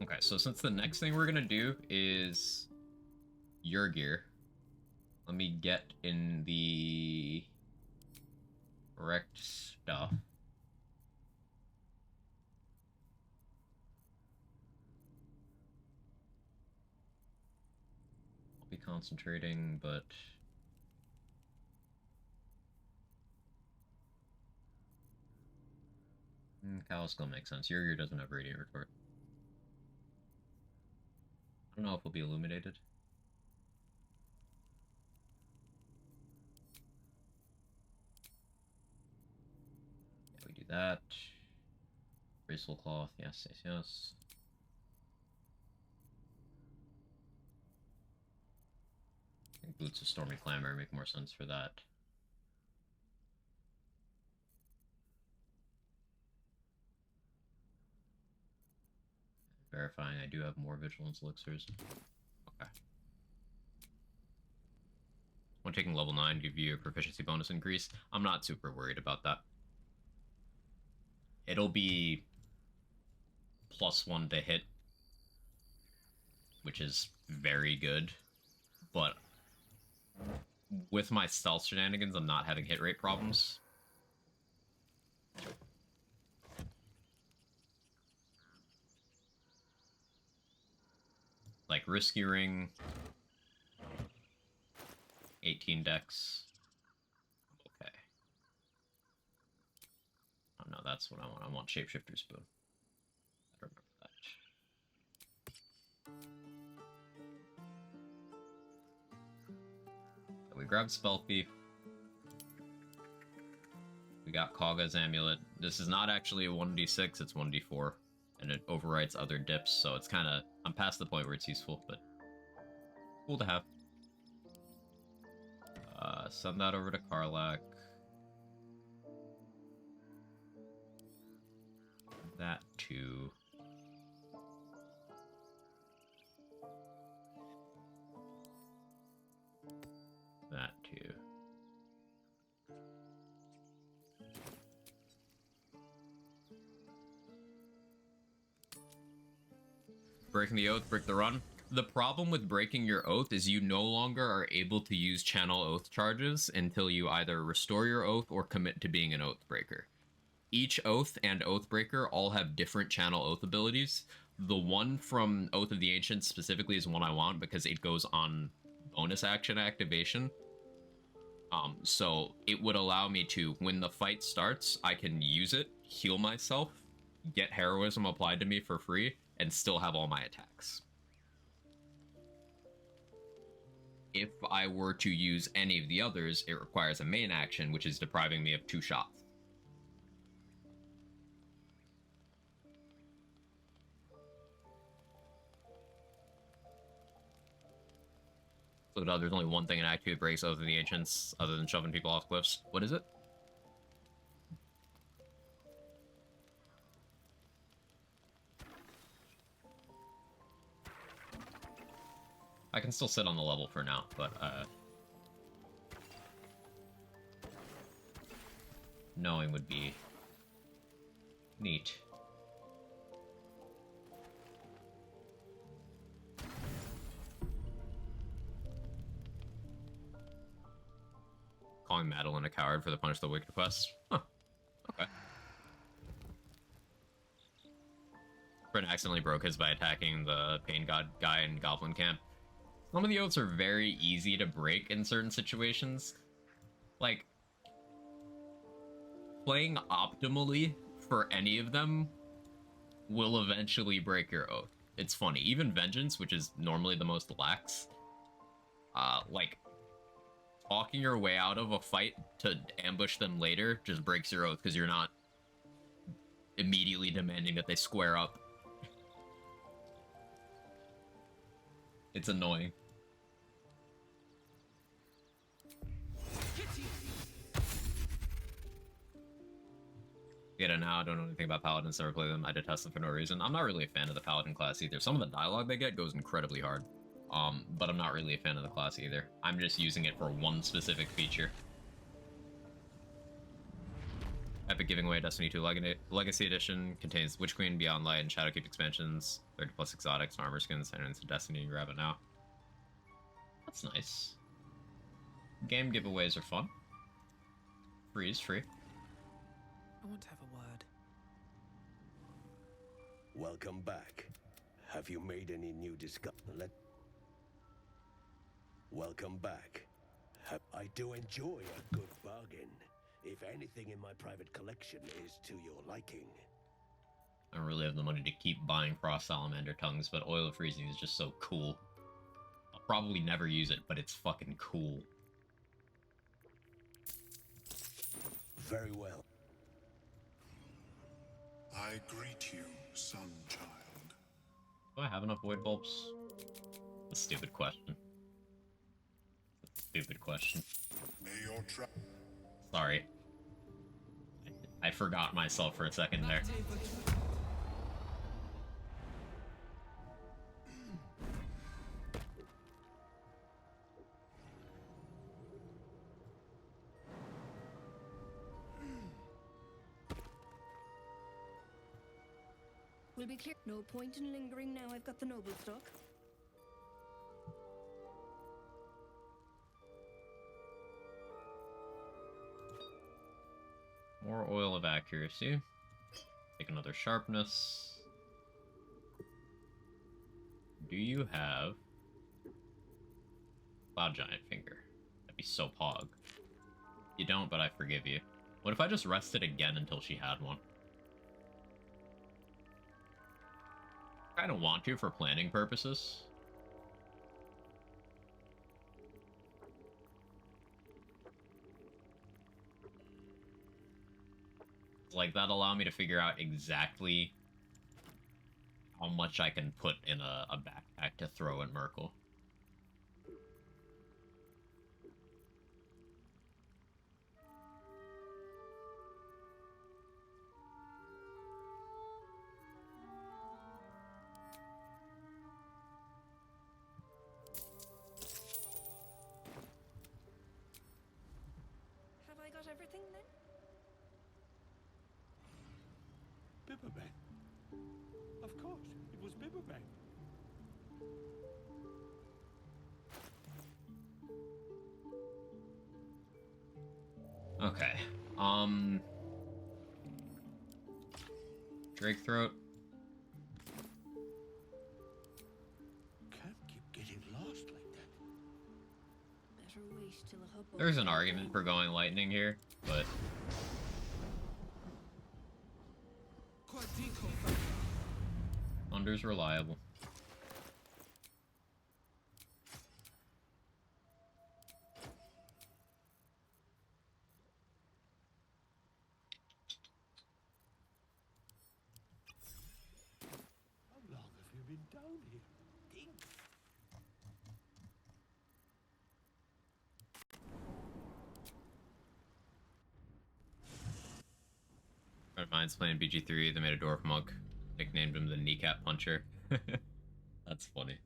Okay, so since the next thing we're gonna do is your gear, let me get in the correct stuff. I'll be concentrating, but Kaliskal makes sense. Your gear doesn't have Radiant Retort. I don't know if it'll be illuminated. Yeah, we do that. Graceful Cloth, yes, yes, yes. I think Boots of Stormy Clamor make more sense for that. Verifying I do have more Vigilance Elixirs. Okay. When taking level 9, give you a proficiency bonus increase. I'm not super worried about that. It'll be +1 to hit, which is very good. But with my stealth shenanigans, I'm not having hit rate problems. Like Risky Ring, 18 dex. Okay. Oh no, that's what I want. I want Shapeshifter Spoon. I remember that. So we grabbed Spell Thief. We got Kagha's Amulet. This is not actually a 1d6, it's 1d4. And it overwrites other dips, so it's kind of... I'm past the point where it's useful, but cool to have. Send that over to Karlach. That too. That too. Breaking the oath, break the run. The problem with breaking your oath is you no longer are able to use channel oath charges until you either restore your oath or commit to being an oath breaker. Each oath and oath breaker all have different channel oath abilities. The one from Oath of the Ancients specifically is one I want because it goes on bonus action activation. So it would allow me to, when the fight starts, I can use it, heal myself, get heroism applied to me for free, and still have all my attacks. If I were to use any of the others, it requires a main action, which is depriving me of 2 shots. So there's only one thing in Act 2 that breaks Oath of the Ancients, other than shoving people off cliffs. What is it? I can still sit on the level for now, but, knowing would be neat. Calling Madeline a coward for the Punish the Wicked quest? Huh. Okay. Brent accidentally broke his by attacking the Pain God guy in Goblin Camp. Some of the oaths are very easy to break in certain situations. Like, playing optimally for any of them will eventually break your oath. It's funny. Even Vengeance, which is normally the most lax, like, talking your way out of a fight to ambush them later just breaks your oath because you're not immediately demanding that they square up. It's annoying. Get it now. I don't know anything about Paladins, never play them. I detest them for no reason. I'm not really a fan of the Paladin class either. Some of the dialogue they get goes incredibly hard. But I'm not really a fan of the class either. I'm just using it for one specific feature. Epic giving away Destiny 2 Legacy Edition contains Witch Queen, Beyond Light, and Shadowkeep expansions, 30+ exotics and armor skins, and it's Destiny. You grab it now. That's nice. Game giveaways are fun. Free is free. I want to have a word. Welcome back. Have you made any new discoveries? Welcome back. I do enjoy a good bargain. If anything in my private collection is to your liking. I don't really have the money to keep buying Frost Salamander tongues, but Oil of Freezing is just so cool. I'll probably never use it, but it's fucking cool. Very well. I greet you, son child. Do I have enough void bulbs? A stupid question. Stupid question. May your Sorry. I forgot myself for a second there. We'll be clear. No point in lingering now. I've got the noble stock. More Oil of Accuracy. Take another Sharpness. Do you have Cloud Giant Finger? That'd be so pog. You don't, but I forgive you. What if I just rested again until she had one? I kind of want to for planning purposes. Like, that'll allow me to figure out exactly how much I can put in a backpack to throw in Merkel. Bibberman. Of course, it was Bibberman. Okay. Drake throat. Can't keep getting lost like that. Better wait till the hub. There's an argument for going lightning here, but Thunder's reliable. How long have you been down here? Dink. A friend of mine's playing BG3. They made a dwarf monk, nicknamed him the Kneecap Puncher. That's funny.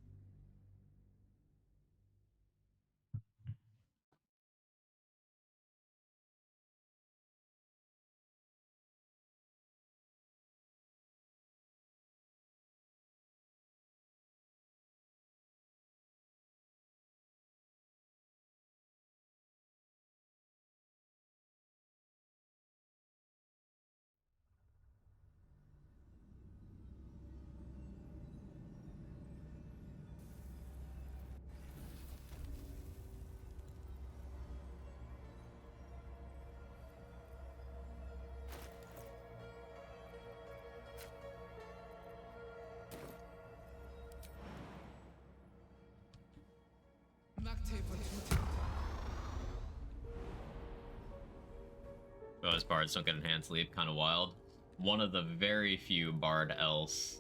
Those bards don't get enhanced leap, kind of wild. One of the very few bard else.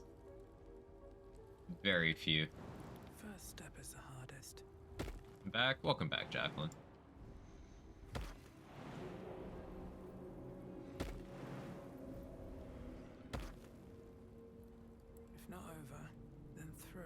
Very few. First step is the hardest. Welcome back, Jacqueline. If not over, then through.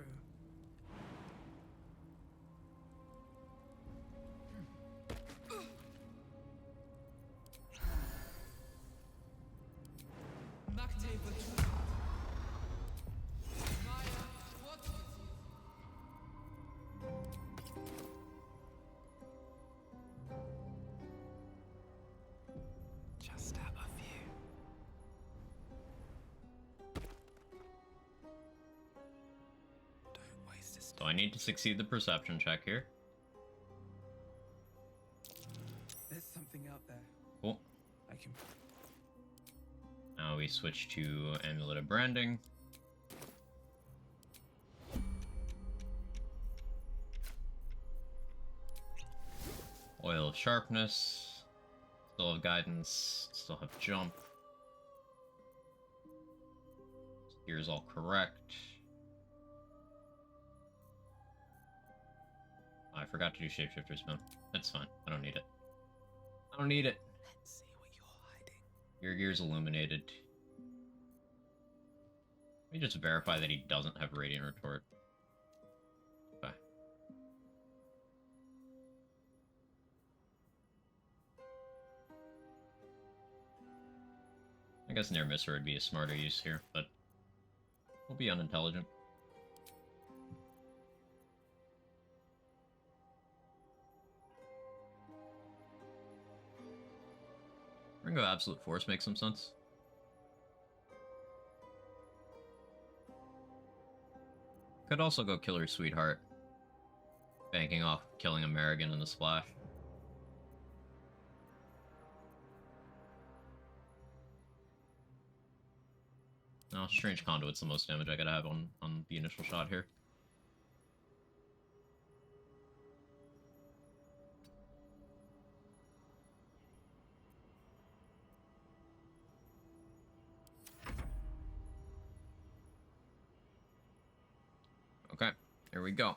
Just have a few. Don't waste a step. So I need to succeed the perception check here. There's something out there. Cool. I can. Now we switch to Amulet of Branding. Oil of Sharpness. Still have Guidance. Still have Jump. Here's all correct. I forgot to do Shapeshifter Spoon. That's fine. I don't need it. I don't need it. Let's see what you're hiding. Your gear's illuminated. Let me just verify that he doesn't have Radiant Retort. Okay. I guess Near Misser would be a smarter use here, but we'll be unintelligent. Ring of Absolute Force makes some sense. Could also go Killer Sweetheart. Banking off killing American in the splash. No, Strange Conduit's the most damage I gotta have on the initial shot here. Okay, here we go.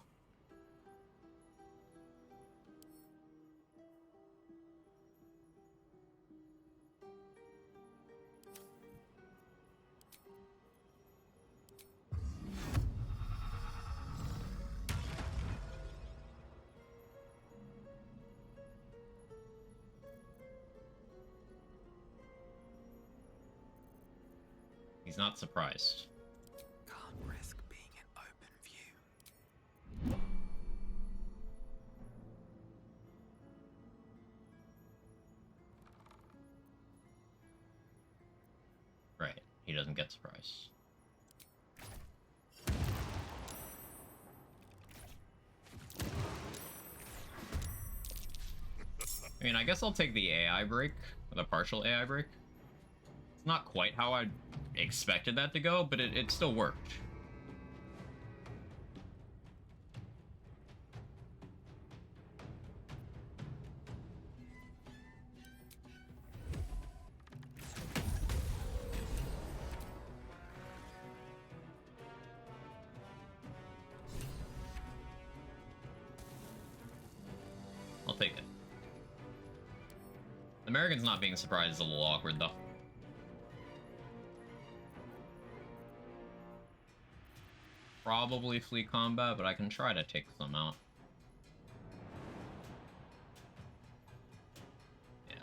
He's not surprised. Can't risk being in open view. Right. He doesn't get surprised. I mean, I guess I'll take the AI break, the partial AI break. It's not quite how I expected that to go, but it still worked. I'll take it. The Americans not being surprised is a little awkward, though. Probably fleet combat, but I can try to take some out. Yeah.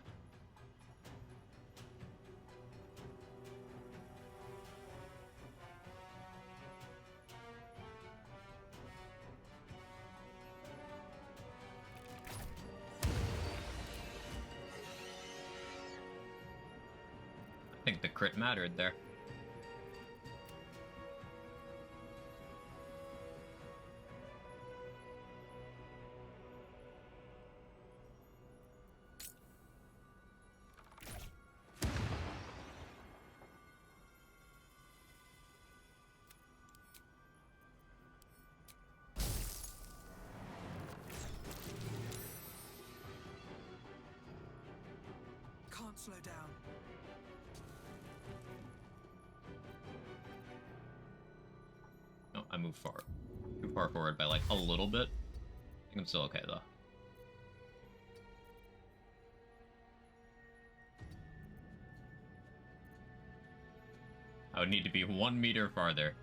I think the crit mattered there. Can't slow down. No, I moved far. Too far forward by like a little bit. I think I'm still okay though. I would need to be 1 meter farther.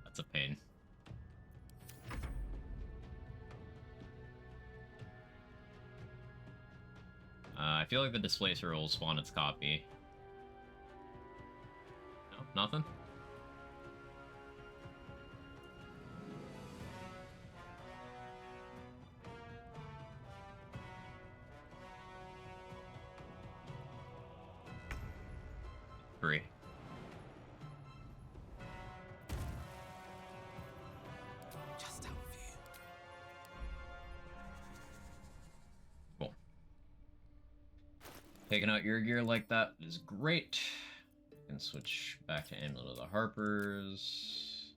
That's a pain. I feel like the Displacer will spawn its copy. No, nothing? Three. Just out of view. Cool. Taking out your gear like that is great. Can switch back to Amulet of the Harpers.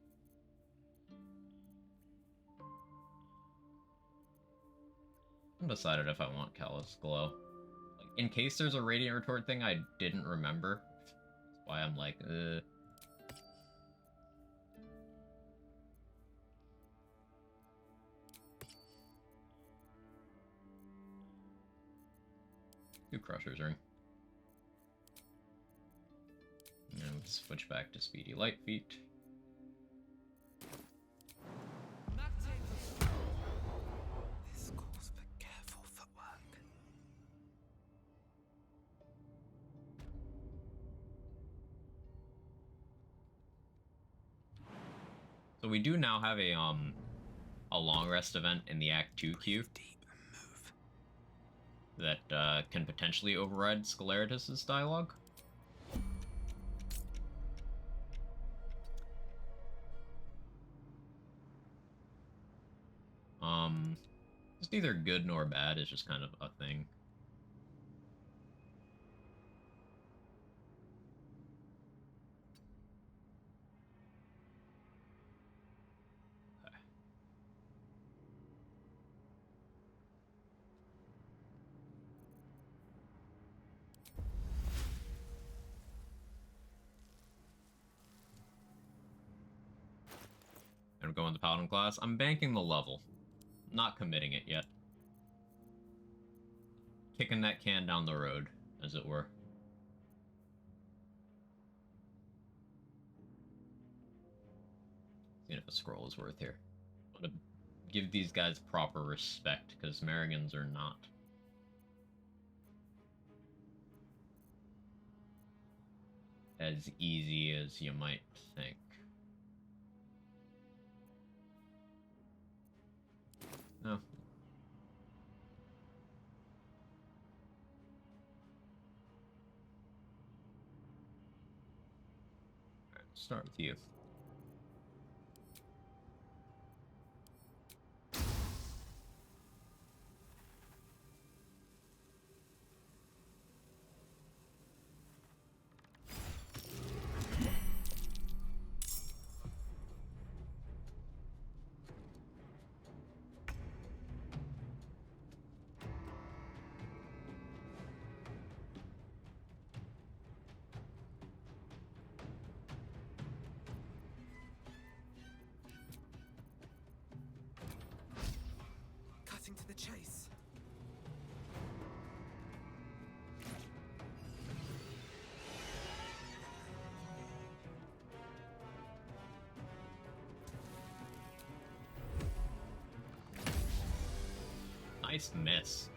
I'm decided if I want Callous Glow. Like, in case there's a Radiant Retort thing I didn't remember. That's why I'm like, Two Crusher's Ring. And switch back to Speedy Light Feet. This calls for careful footwork. So we do now have a long rest event in the Act 2 queue that can potentially override Scaleratus's dialogue. It's neither good nor bad, it's just kind of a thing. Okay. And I'm going to Paladin class. I'm banking the level. Not committing it yet. Kicking that can down the road, as it were. Seeing if a scroll is worth here. I want to give these guys proper respect, because Marigans are not. as easy as you might think. No. Alright, start with you. Cutting to the chase. Nice miss.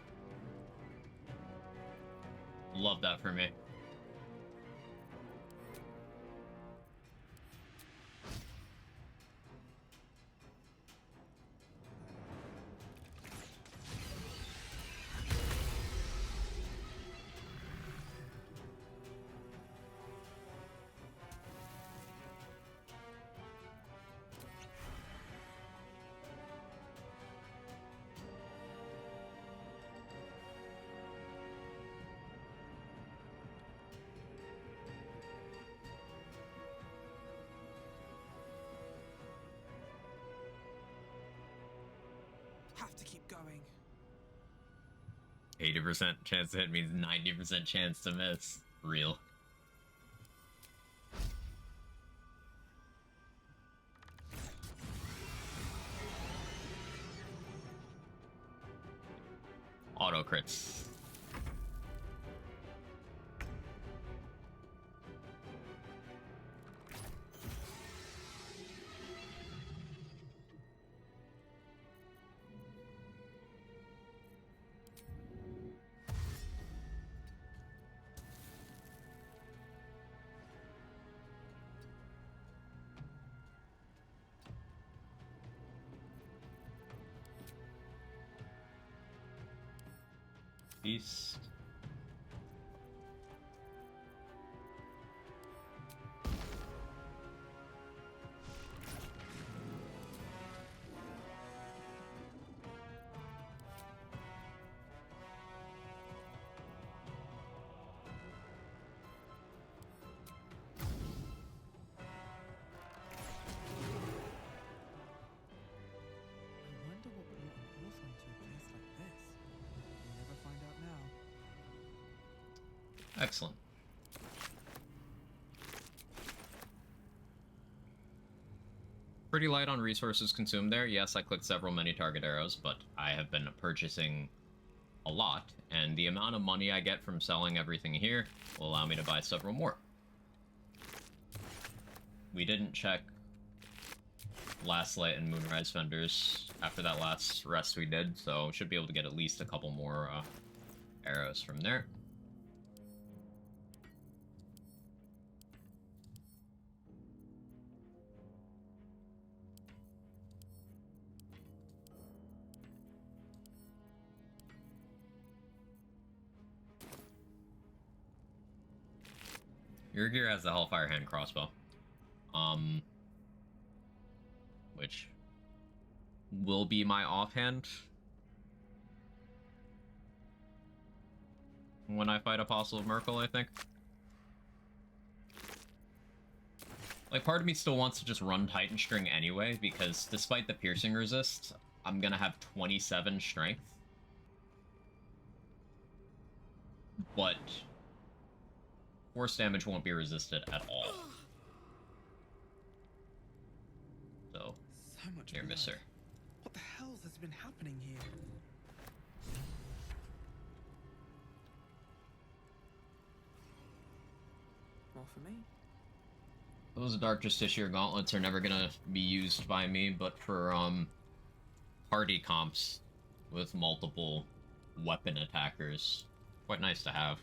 Love that for me. Have to keep going. 80% chance to hit means 90% chance to miss. Real. Auto crits. Beast. I wonder what brought an Orphan to a place like this. We'll never find out now. Excellent. Pretty light on resources consumed there. Yes, I clicked several many target arrows, but I have been purchasing a lot, and the amount of money I get from selling everything here will allow me to buy several more. We didn't check Last Light and Moonrise vendors after that last rest we did, so should be able to get at least a couple more arrows from there. Your gear has the Hellfire Hand crossbow. Which will be my offhand when I fight Apostle of Merkel, I think. Like, part of me still wants to just run Titan String anyway, because despite the piercing resist, I'm gonna have 27 strength. But force damage won't be resisted at all. So, So much here, blood. mister. What the hell has been happening here? More for me? Those Dark Justiciar gauntlets are never gonna be used by me, but for, party comps with multiple weapon attackers, quite nice to have.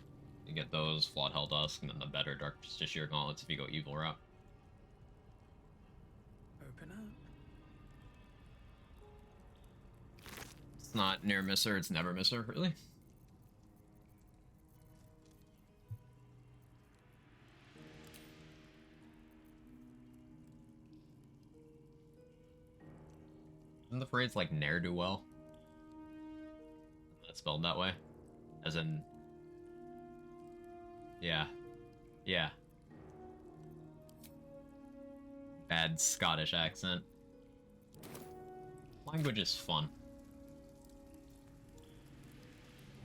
You get those, Flawed Hell Dusk, and then the better Dark Justiciar Gauntlets if you go Evil route. Open up. It's not near misser, it's never misser, really. Isn't the phrase like ne'er-do-well? That's spelled that way? As in... Yeah. Yeah. Bad Scottish accent. Language is fun.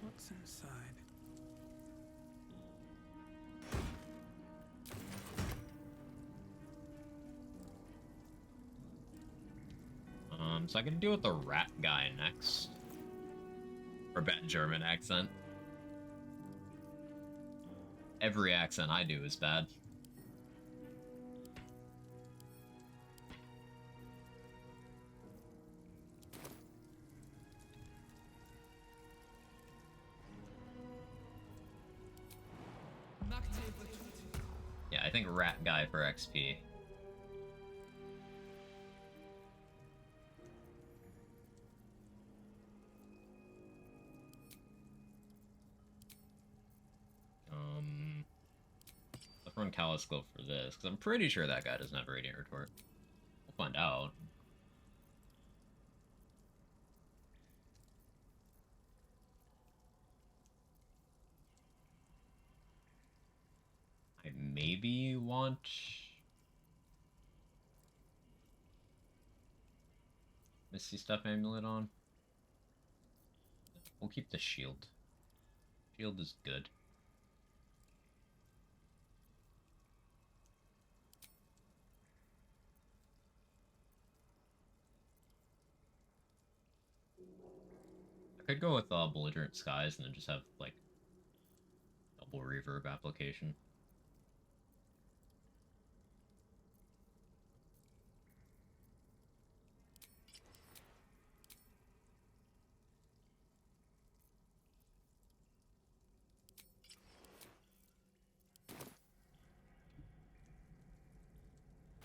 What's inside? So I can deal with the rat guy next. Or bad German accent. Every accent I do is bad. Yeah, I think rat guy for XP. Let's run Callous Glow for this, because I'm pretty sure that guy doesn't have a Radiant Retort. We'll find out. I maybe want... Misty Step Amulet on. We'll keep the shield. Shield is good. I could go with Belligerent Skies and then just have, like, double reverb application.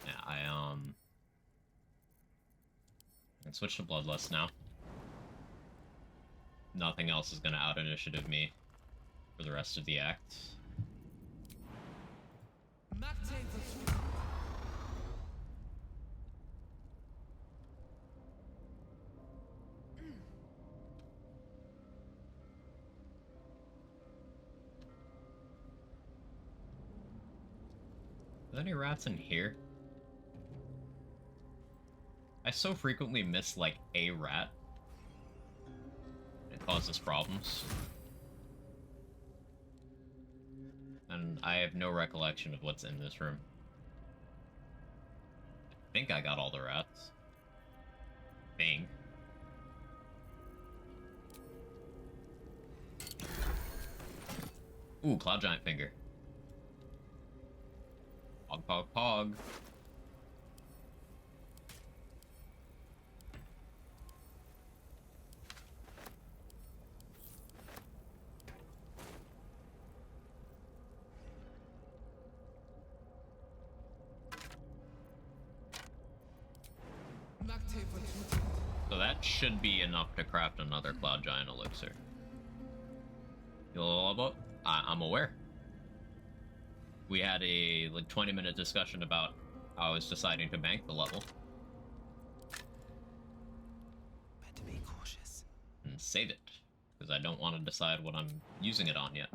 Yeah, I can switch to Bloodlust now. Nothing else is gonna out-initiative me for the rest of the act. Are there any rats in here? I so frequently miss, like, a rat. It causes problems. And I have no recollection of what's in this room. I think I got all the rats. Bing. Ooh, Cloud Giant Finger. Pog, pog, pog. So that should be enough to craft another Cloud Giant Elixir. I'm aware. We had a like 20-minute discussion about how I was deciding to bank the level. Better be cautious. And save it, because I don't want to decide what I'm using it on yet.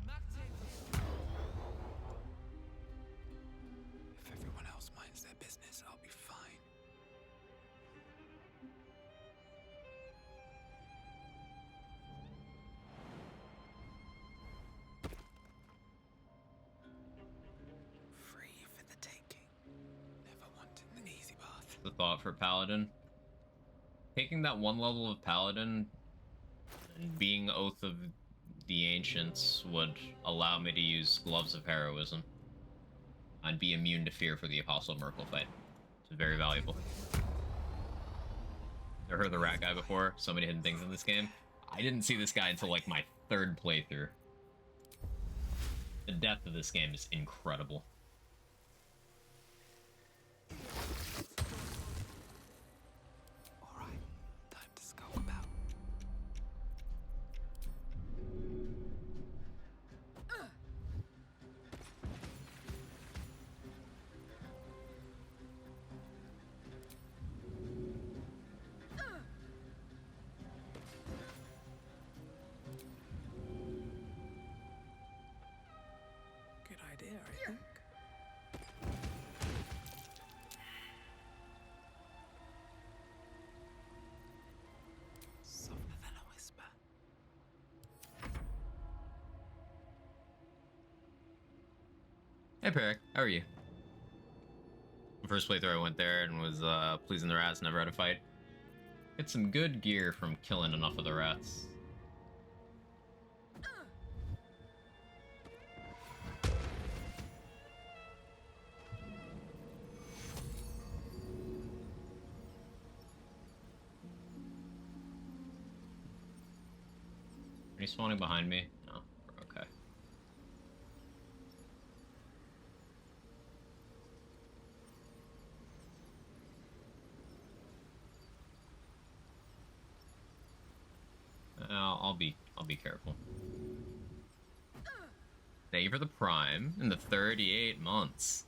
If everyone else minds their business, I'll be fine. Free for the taking. Never wanted an easy path. The thought for Paladin. Taking that one level of Paladin and being Oath of the Ancients would allow me to use Gloves of Heroism and be immune to fear for the Apostle Merkel fight. It's very valuable. Never heard the rat guy before. So many hidden things in this game. I didn't see this guy until like my third playthrough. The depth of this game is incredible. Alright, time to skulk about. Good idea, I think. Softer than a whisper. Hey Peric, how are you? First playthrough I went there and was pleasing the rats, never had a fight. Get some good gear from killing enough of the rats. Are you spawning behind me? No. Okay. I'll be careful. Thank you for the Prime in the 38 months.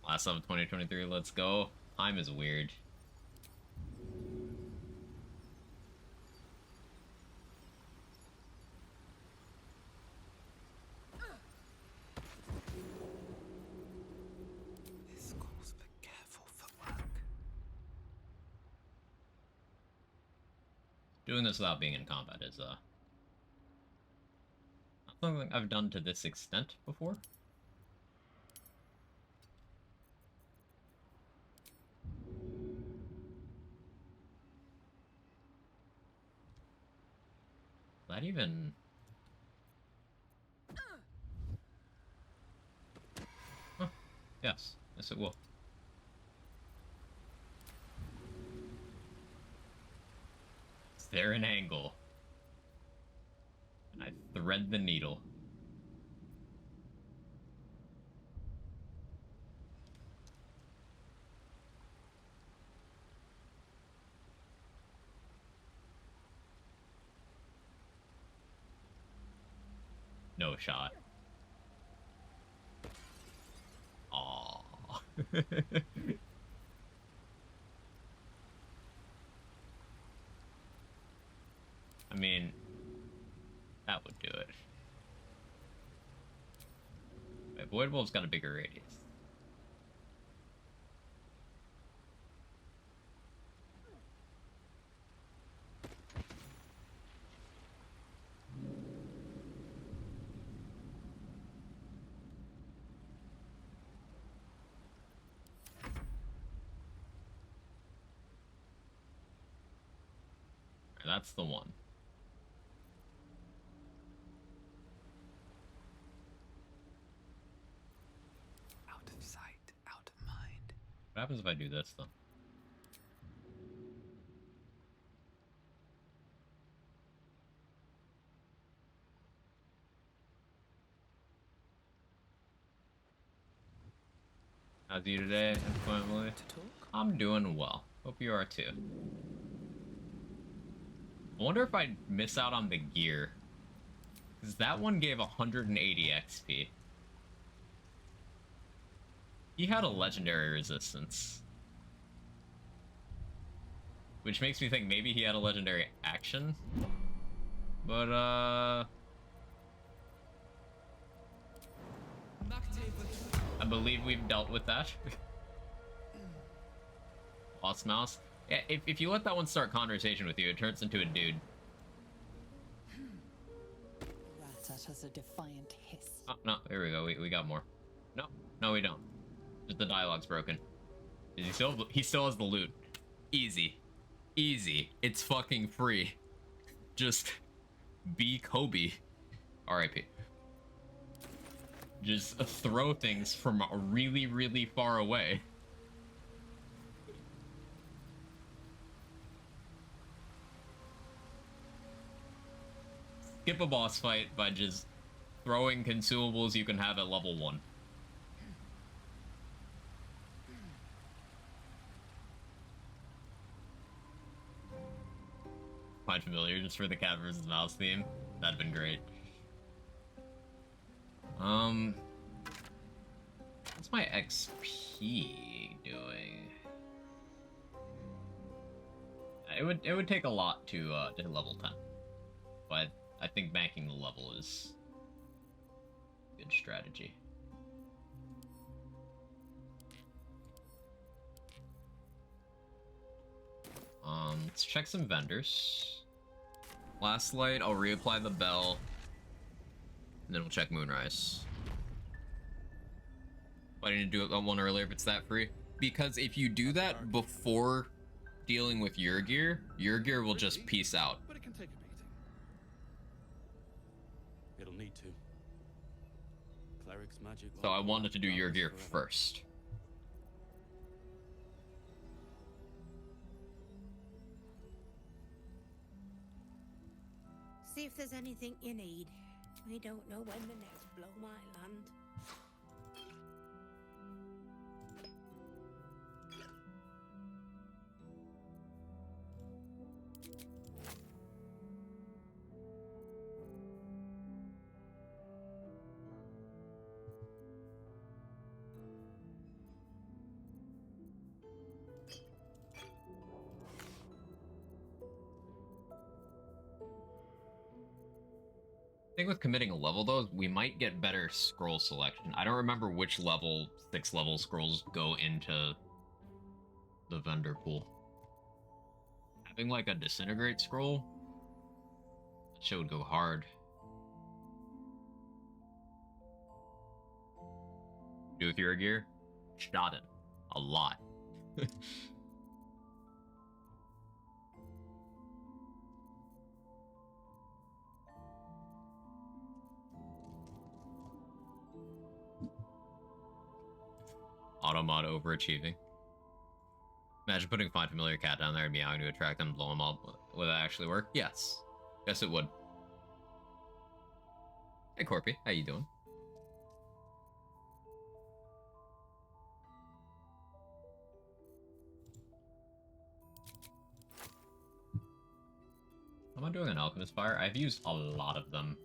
Last of 2023, let's go. Time is weird. This calls for careful footwork. Doing this without being in combat is not something I've done to this extent before. That even... Huh. Yes. Yes, it will. Is there an angle? And I thread the needle. No shot. Aww. I mean, that would do it. Wait, Void Wolf's got a bigger radius. That's the one. Out of sight, out of mind. What happens if I do this, though? How's you today, Emily? I'm doing well. Hope you are too. I wonder if I'd miss out on the gear. Because that one gave 180 XP. He had a legendary resistance. Which makes me think maybe he had a legendary action. But, I believe we've dealt with that. Lost mouse. Yeah, if you let that one start conversation with you, it turns into a dude. Rattata has a defiant hiss. Oh, no, there we go. We got more. No, we don't. Just the dialogue's broken. He still has the loot. Easy. Easy. It's fucking free. Just be Kobe. R.I.P. Just throw things from really, really far away. Skip a boss fight by just throwing consumables you can have at level 1. Find familiar just for the cat versus mouse theme. That'd been great. What's my XP doing? It would take a lot to hit level 10, but I think banking the level is a good strategy. Let's check some vendors. Last light, I'll reapply the bell, and then we'll check Moonrise. Why didn't you do it one earlier if it's that free? Because if you do that before dealing with your gear will just peace out. But it can take a beating. It'll need to. Cleric's magic. So I wanted to do your gear first. See if there's anything you need. We don't know when the next blow might land. I think with committing a level though, we might get better scroll selection. I don't remember which level 6 level scrolls go into the vendor pool. Having like a disintegrate scroll, that shit would go hard. Do with your gear? Shot it. A lot. Automod overachieving. Imagine putting Find Familiar Cat down there and meowing to attract them and blow them up. Would that actually work? Yes. Yes, it would. Hey, Corpy. How you doing? Am I doing an Alchemist Fire? I've used a lot of them.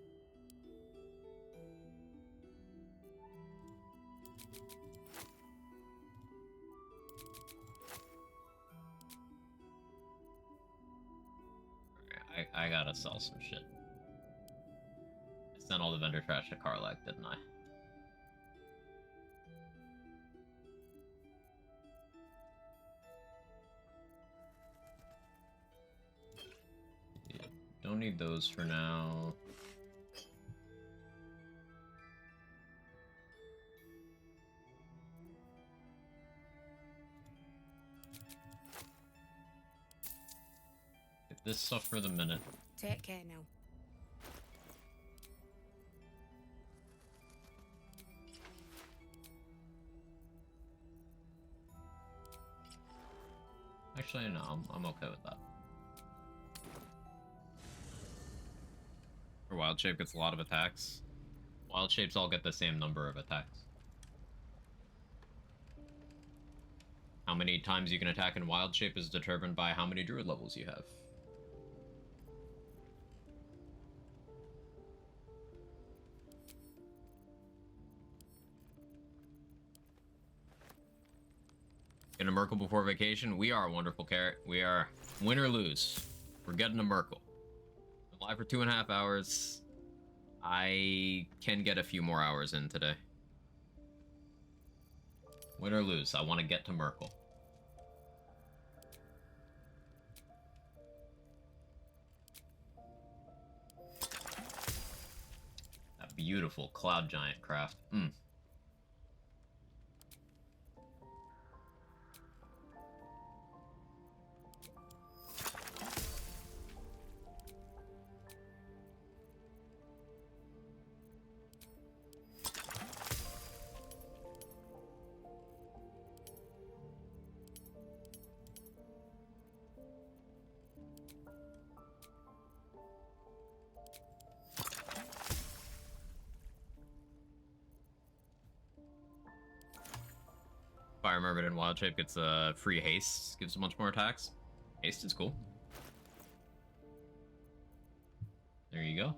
I gotta sell some shit. I sent all the vendor trash to Karlach, didn't I? Yeah, don't need those for now. This stuff for the minute. Take care now. Actually, no, I'm okay with that. Or Wild Shape gets a lot of attacks. Wild Shapes all get the same number of attacks. How many times you can attack in Wild Shape is determined by how many Druid levels you have. Get a Merkle before vacation. We are a wonderful carrot. We are win or lose. We're getting a Merkle. Been live for 2.5 hours. I can get a few more hours in today. Win or lose. I want to get to Merkle. That beautiful Cloud Giant craft. Fire Mermaid in Wild Shape gets a free haste, gives a bunch more attacks. Haste is cool. There you go.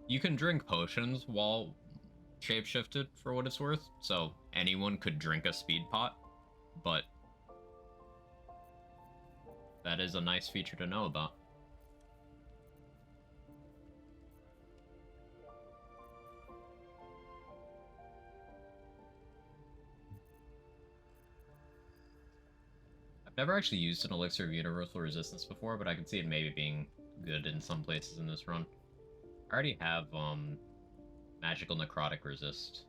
You can drink potions while shapeshifted for what it's worth, so anyone could drink a speed pot, but that is a nice feature to know about. I've never actually used an Elixir of Universal Resistance before, but I can see it maybe being good in some places in this run. I already have, Magical Necrotic Resist.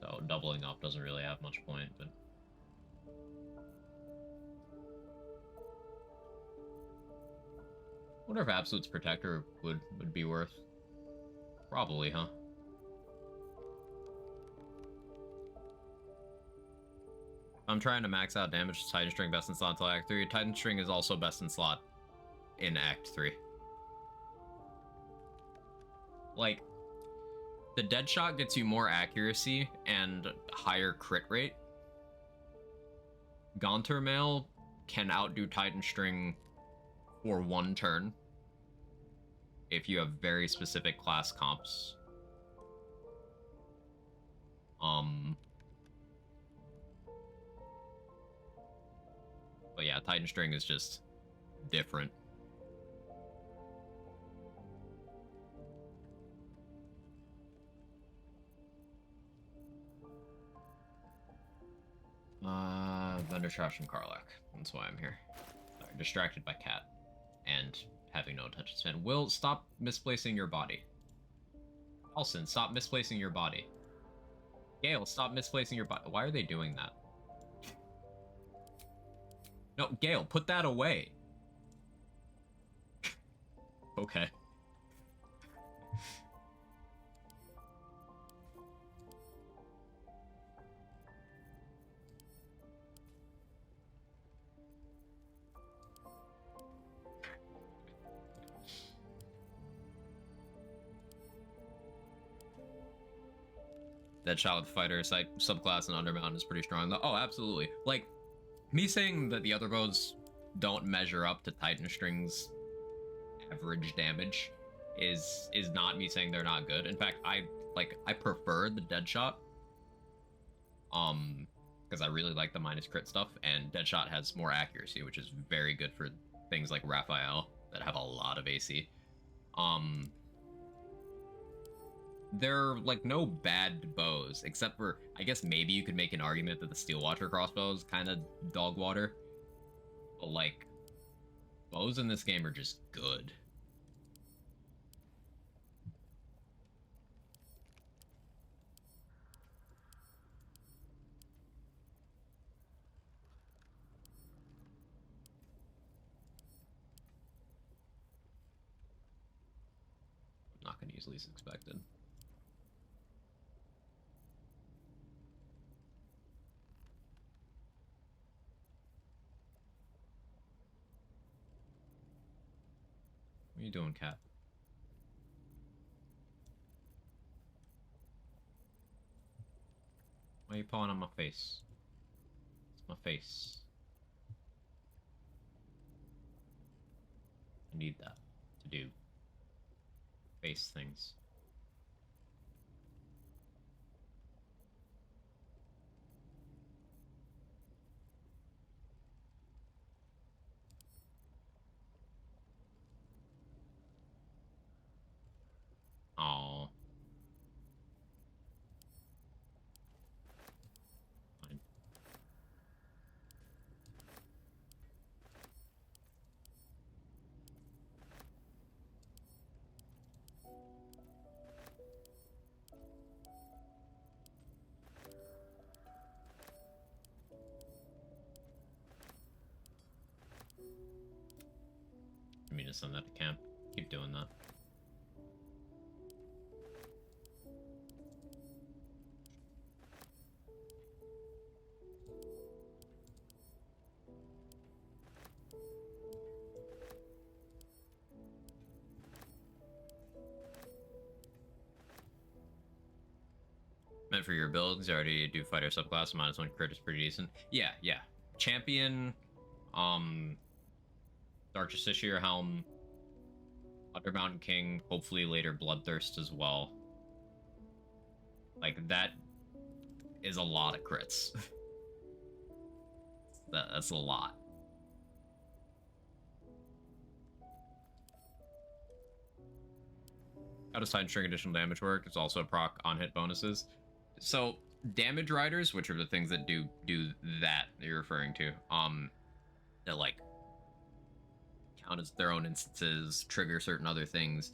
So doubling up doesn't really have much point, but... I wonder if Absolute's Protector would be worth. Probably, huh? I'm trying to max out damage to Titan String best in slot until Act 3. Titan String is also best in slot in Act 3. Like, the Deadshot gets you more accuracy and higher crit rate. Gaunter Mail can outdo Titan String for 1 turn if you have very specific class comps. But yeah, Titan String is just different. Thunder Trash from Karlach. That's why I'm here. Sorry, distracted by Cat and having no attention span. Will, stop misplacing your body. Elson, stop misplacing your body. Gale, stop misplacing your body. Why are they doing that? No, Gale, put that away. Okay. That shot with fighter subclass and Undermountain is pretty strong. Oh, absolutely. Like, me saying that the other bows don't measure up to Titan String's average damage is not me saying they're not good. In fact, I prefer the Deadshot. Because I really like the minus crit stuff, and Deadshot has more accuracy, which is very good for things like Raphael that have a lot of AC. There are, like, no bad bows, except for, I guess maybe you could make an argument that the Steelwatcher crossbow is kind of dog water. But, like, bows in this game are just good. I'm not going to use least expected. What are you doing, Cat? Why are you pawing on my face? It's my face. I need that to do face things. Oh. Fine. I mean to send that to camp. Keep doing that. meant for your builds. You already do fighter subclass, -1 crit is pretty decent. Yeah, yeah. Champion, Dark Justiciar Helm, Under Mountain King, hopefully later Bloodthirst as well. Like, that is a lot of crits. That's a lot. How does Titan String additional damage work? It's also a proc on hit bonuses. So damage riders, which are the things that do that you're referring to, that like count as their own instances, trigger certain other things.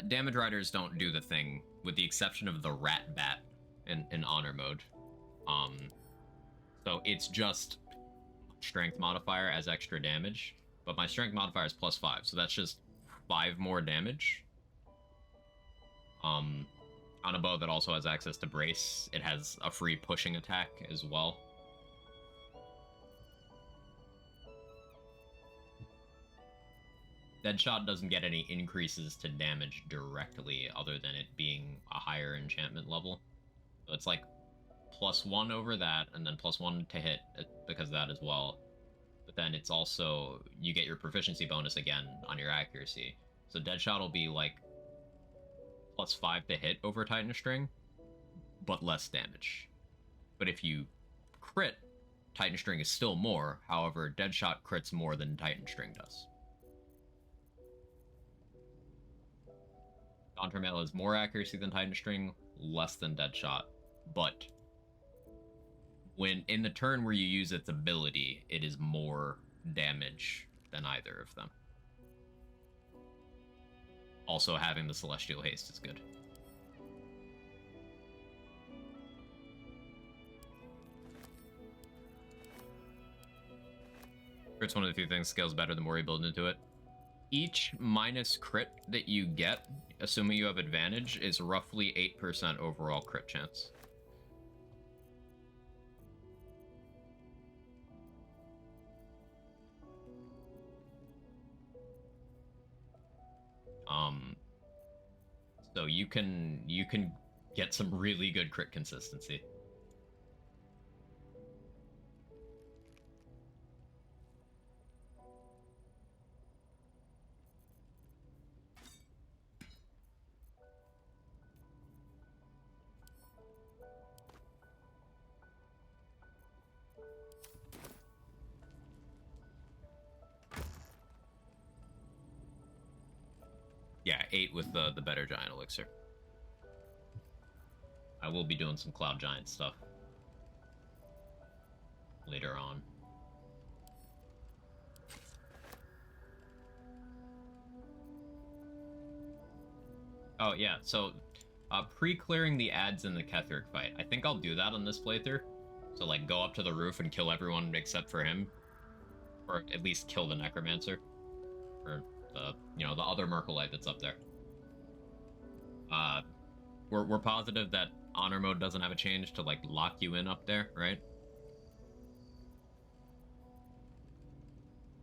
Damage riders don't do the thing, with the exception of the Rat Bat in honor mode. So it's just strength modifier as extra damage, but my strength modifier is +5, so that's just 5 more damage. On a bow that also has access to brace, it has a free pushing attack as well. Deadshot doesn't get any increases to damage directly other than it being a higher enchantment level. So it's like +1 over that, and then +1 to hit because of that as well. But then it's also, you get your proficiency bonus again on your accuracy. So Deadshot will be like +5 to hit over Titan String, but less damage. But if you crit, Titan String is still more. However, Deadshot crits more than Titan String does. Contramail has more accuracy than Titan String, less than Deadshot, but when in the turn where you use its ability, it is more damage than either of them. Also, having the Celestial Haste is good. Crit's one of the few things scales better the more you build into it. Each minus crit that you get, assuming you have advantage, is roughly 8% overall crit chance. So you can get some really good crit consistency. Yeah, 8 with the better giant elixir. I will be doing some cloud giant stuff later on. Oh yeah, so pre-clearing the ads in the Ketheric fight. I think I'll do that on this playthrough. So like go up to the roof and kill everyone except for him. Or at least kill the Necromancer. Or the other Merkleite that's up there. We're positive that honor mode doesn't have a change to like lock you in up there, right?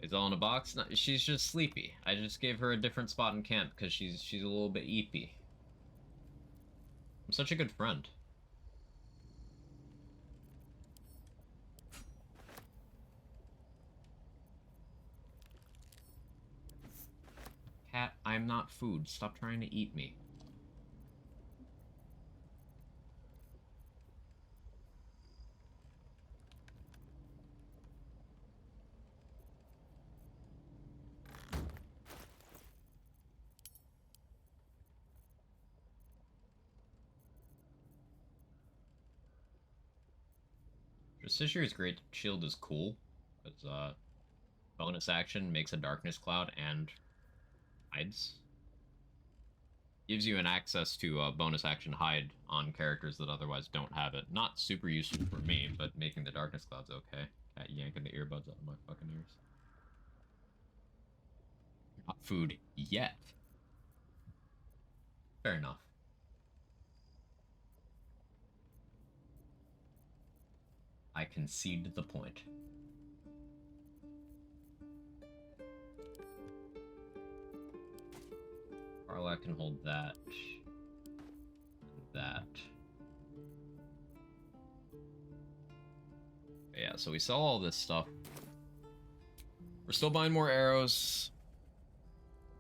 Is all in a box? No, she's just sleepy. I just gave her a different spot in camp because she's a little bit eepy. I'm such a good friend. Cat, I'm not food. Stop trying to eat me. Justiciar's Great Shield is cool, because bonus action makes a darkness cloud and hides. Gives you an access to bonus action hide on characters that otherwise don't have it. Not super useful for me, but making the darkness clouds okay. Cat yanking the earbuds out of my fucking ears. Not food yet. Fair enough. I concede the point. Karlach can hold that. And that. But yeah, so we sell all this stuff. We're still buying more arrows,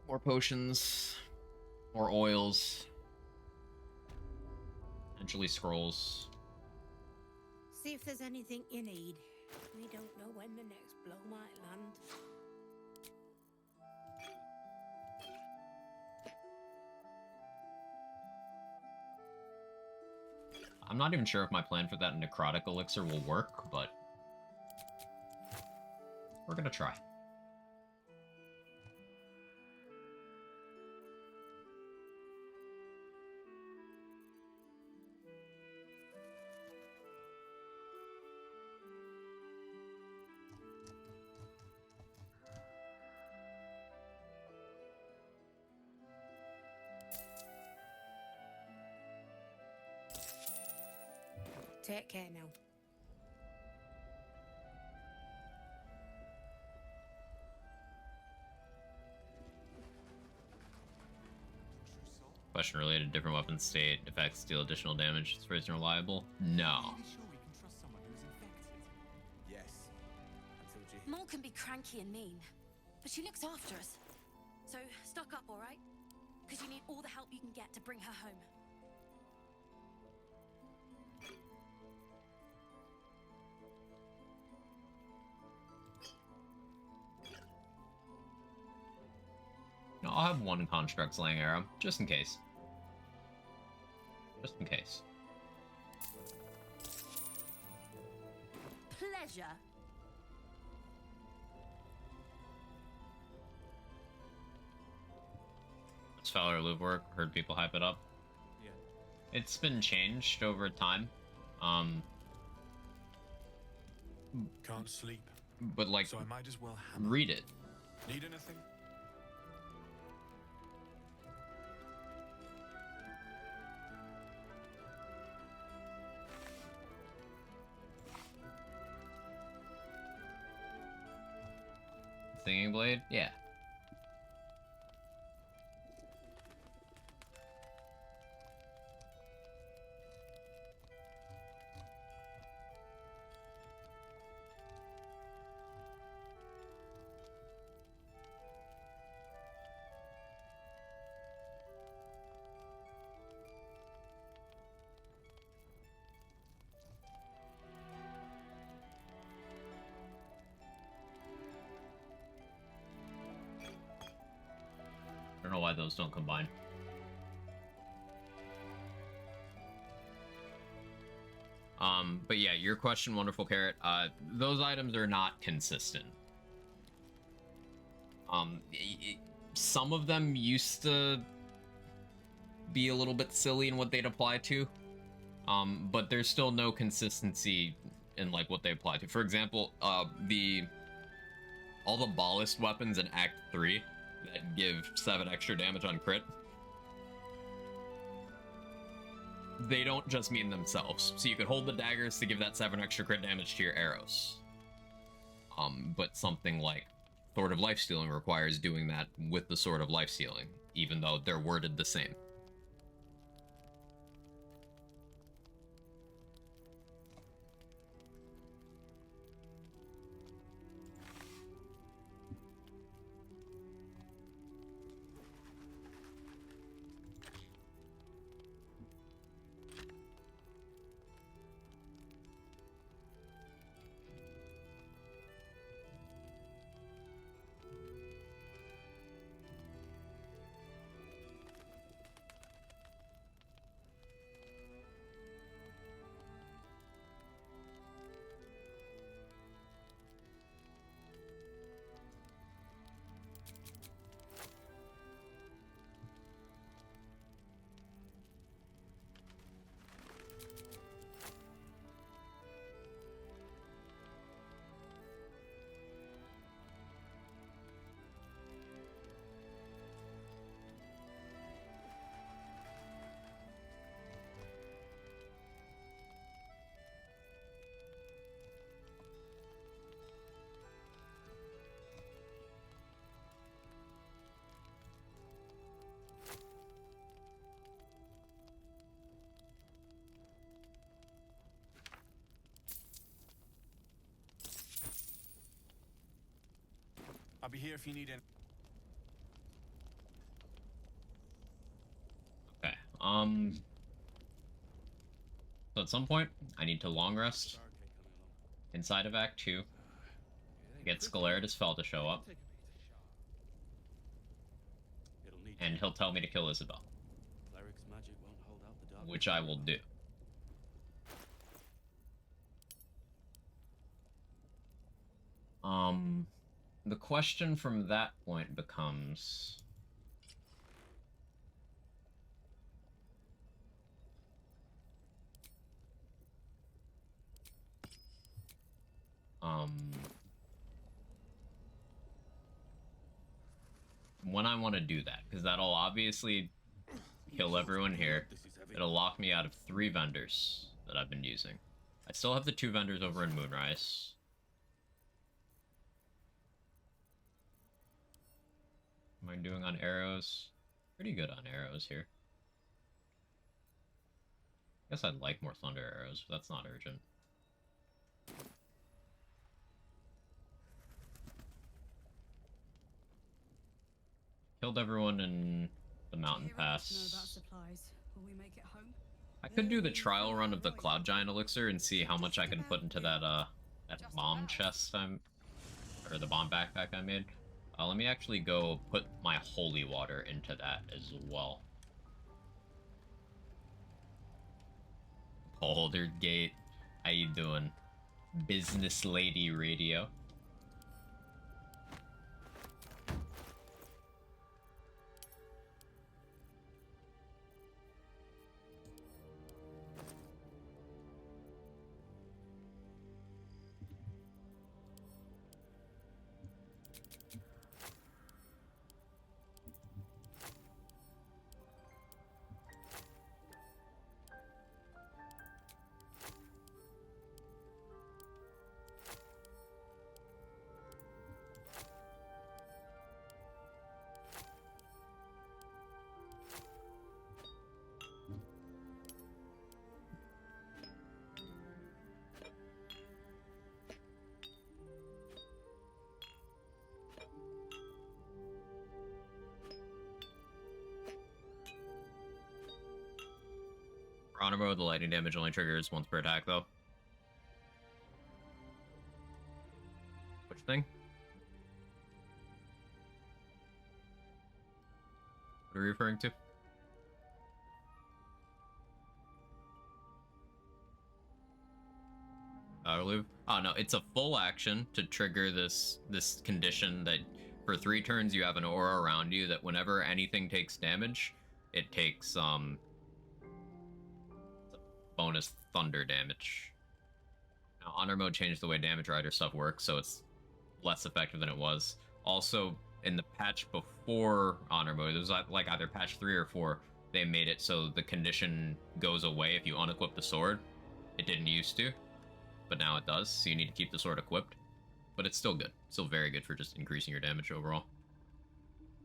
more potions, more oils, potentially scrolls. See if there's anything you need. We don't know when the next blow might land. I'm not even sure if my plan for that necrotic elixir will work, but we're gonna try. Take care now. Question related to different weapon state effects deal additional damage. Is phrase reliable? No. Yes. Mole can be cranky and mean, but she looks after us. So stock up, all right? Because you need all the help you can get to bring her home. No, I'll have one construct slaying arrow, just in case. Just in case. Pleasure. Does Fowler Loop work? Heard people hype it up. Yeah. It's been changed over time. Can't sleep. But like, So I might as well hammer. read it. Need anything? Singing Blade? Yeah. I don't know why those don't combine. But yeah, your question, Wonderful Carrot, those items are not consistent. Some of them used to be a little bit silly in what they'd apply to, but there's still no consistency in like what they apply to. For example, all the ballast weapons in Act 3 that give 7 extra damage on crit, they don't just mean themselves. So you could hold the daggers to give that 7 extra crit damage to your arrows. But something like Sword of Lifestealing requires doing that with the Sword of Lifestealing, even though they're worded the same. I'll be here if you need any. Okay. So at some point, I need to long rest inside of Act 2. Get Scalarius Fel to show up. And he'll tell me to kill Isabel. Cleric's magic won't hold out the dark. Which I will do. The question from that point becomes... when I want to do that, because that'll obviously kill everyone here. It'll lock me out of 3 vendors that I've been using. I still have the 2 vendors over in Moonrise. Am I doing on arrows? Pretty good on arrows here. Guess I'd like more thunder arrows, but that's not urgent. Killed everyone in the mountain pass. Will we make it home? I could do the trial run of the Cloud Giant Elixir and see how much I can put into that that bomb chest or the bomb backpack I made. Let me actually go put my holy water into that as well. Poldergate, how you doing? Business lady radio. Honor mode, the lightning damage only triggers once per attack, though. Which thing? What are you referring to? Oh no, it's a full action to trigger this condition that for 3 turns you have an aura around you that whenever anything takes damage, it takes bonus thunder damage. Now, Honor Mode changed the way Damage Rider stuff works, so it's less effective than it was. Also, in the patch before Honor Mode, it was like either patch 3 or 4, they made it so the condition goes away if you unequip the sword. It didn't used to, but now it does, so you need to keep the sword equipped. But it's still good. Still very good for just increasing your damage overall.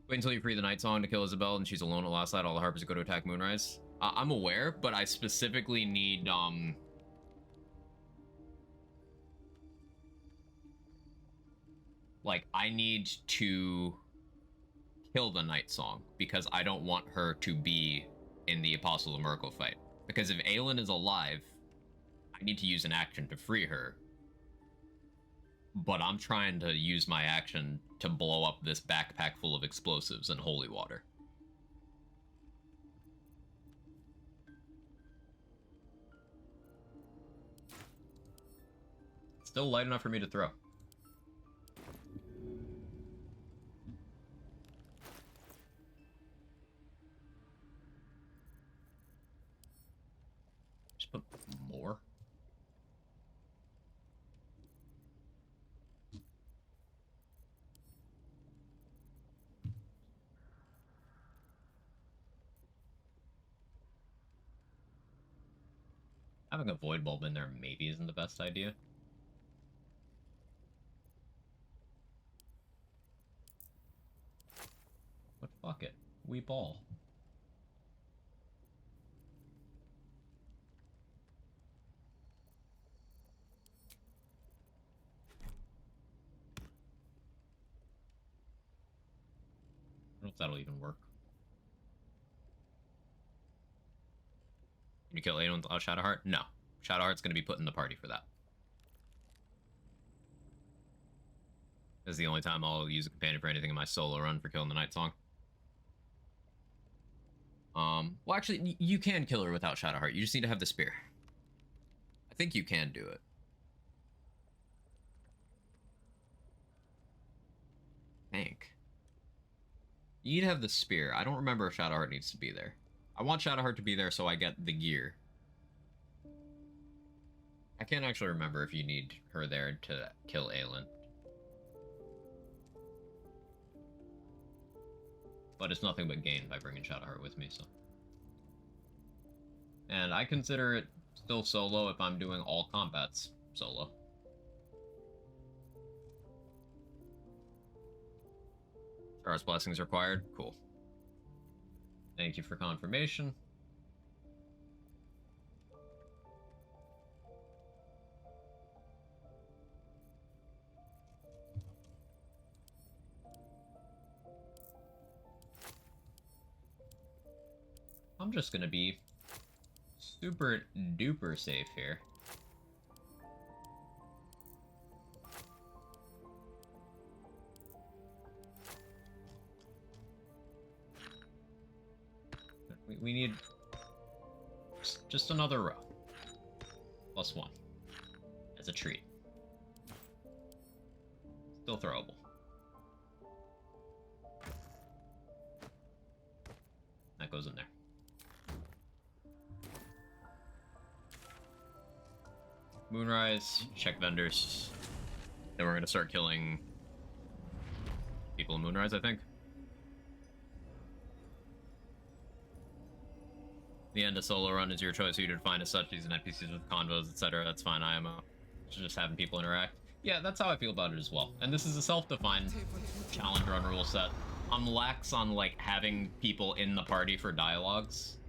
Wait until you free the Night Song to kill Isabel and she's alone at last light. All the Harpers go to attack Moonrise. I'm aware, but I specifically need, like, I need to kill the Night Song because I don't want her to be in the Apostle of Miracle fight. Because if Aelin is alive, I need to use an action to free her. But I'm trying to use my action to blow up this backpack full of explosives and holy water. Still light enough for me to throw. Just put more. Having a void bulb in there maybe isn't the best idea. But fuck it. We ball. that'll even work. Can you kill anyone without Shadowheart? No. Shadowheart's going to be put in the party for that. This is the only time I'll use a companion for anything in my solo run for killing the Night Song. Well, actually, you can kill her without Shadowheart. You just need to have the spear. I think you can do it. Tank. You need to have the spear. I don't remember if Shadowheart needs to be there. I want Shadowheart to be there so I get the gear. I can't actually remember if you need her there to kill Aelin. But it's nothing but gain by bringing Shadowheart with me, so. And I consider it still solo if I'm doing all combats solo. Char's blessings required. Cool. Thank you for confirmation. I'm just gonna be super duper safe here. We need just another row. +1. As a treat. Still throwable. That goes in there. Moonrise, check vendors. Then we're gonna start killing people in Moonrise, I think. The end of solo run is your choice who to define as such, using NPCs with convos, etc. That's fine, IMO. Just having people interact. Yeah, that's how I feel about it as well. And this is a self-defined challenge run rule set. I'm lax on, like, having people in the party for dialogues.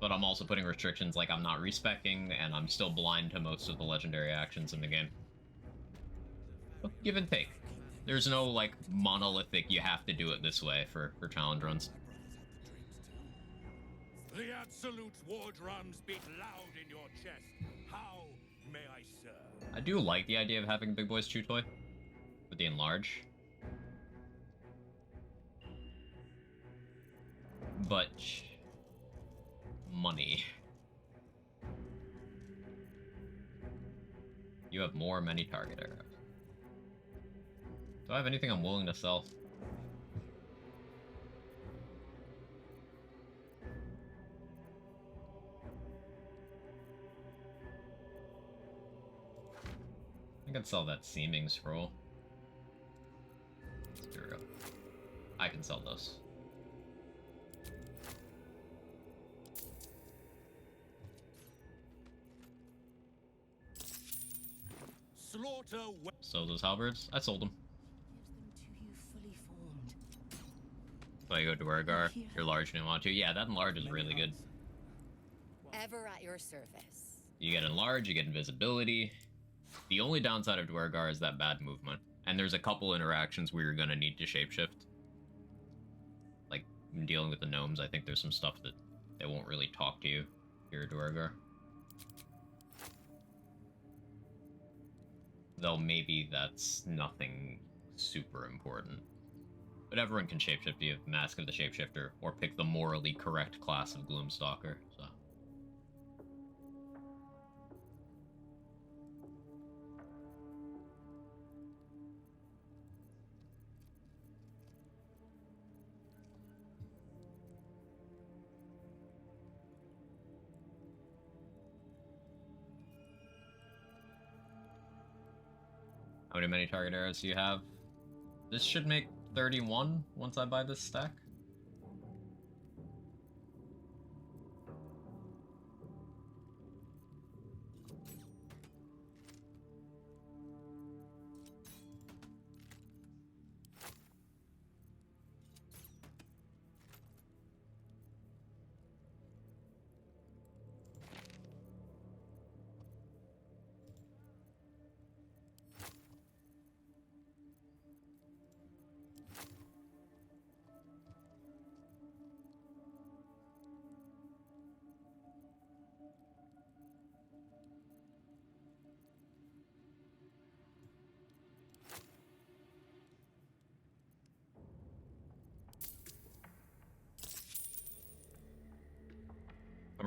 But I'm also putting restrictions like I'm not respecking, and I'm still blind to most of the legendary actions in the game. But give and take. There's no, like, monolithic, you have to do it this way for challenge runs. The Absolute's war drums beat loud in your chest. How may I serve? I do like the idea of having Big Boy's Chew Toy with the enlarge. But money. You have more many target arrows. Do I have anything I'm willing to sell? I can sell that seeming scroll. Here we go. I can sell those. Slaughter. So those halberds, I sold them. So you go to Dwargar, you're large and you want to. Yeah, that enlarge is really good. Ever at your service. You get enlarge, you get invisibility. The only downside of Dwargar is that bad movement. And there's a couple interactions where you're gonna need to shapeshift. Like, dealing with the gnomes, I think there's some stuff that they won't really talk to you here at Dwargar. Though maybe that's nothing super important. But everyone can shapeshift. You have Mask of the Shapeshifter, or pick the morally correct class of Gloomstalker, so. How many target arrows do you have? This should make 31 once I buy this stack.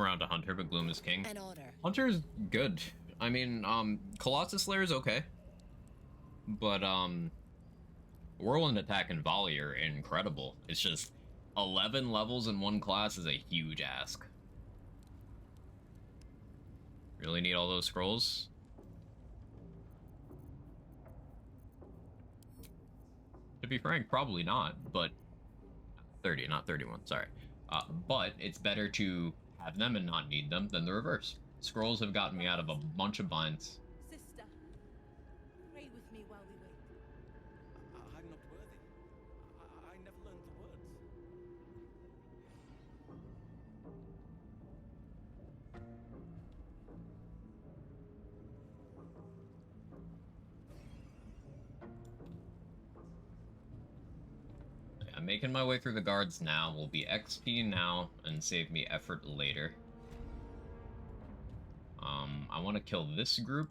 I'm around to Hunter, but Gloom is king. An order. Hunter's good. I mean, Colossus Slayer is okay. But, Whirlwind Attack and Volley are incredible. It's just 11 levels in one class is a huge ask. Really need all those scrolls? To be frank, probably not, but 30, not 31, sorry. But it's better to have them and not need them than the reverse. Scrolls have gotten me out of a bunch of binds. Sister, pray with me while we wait. I'm not worthy. I never learned the words. I'm making my way through the guards now. Will be XP now and save me effort later. I want to kill this group.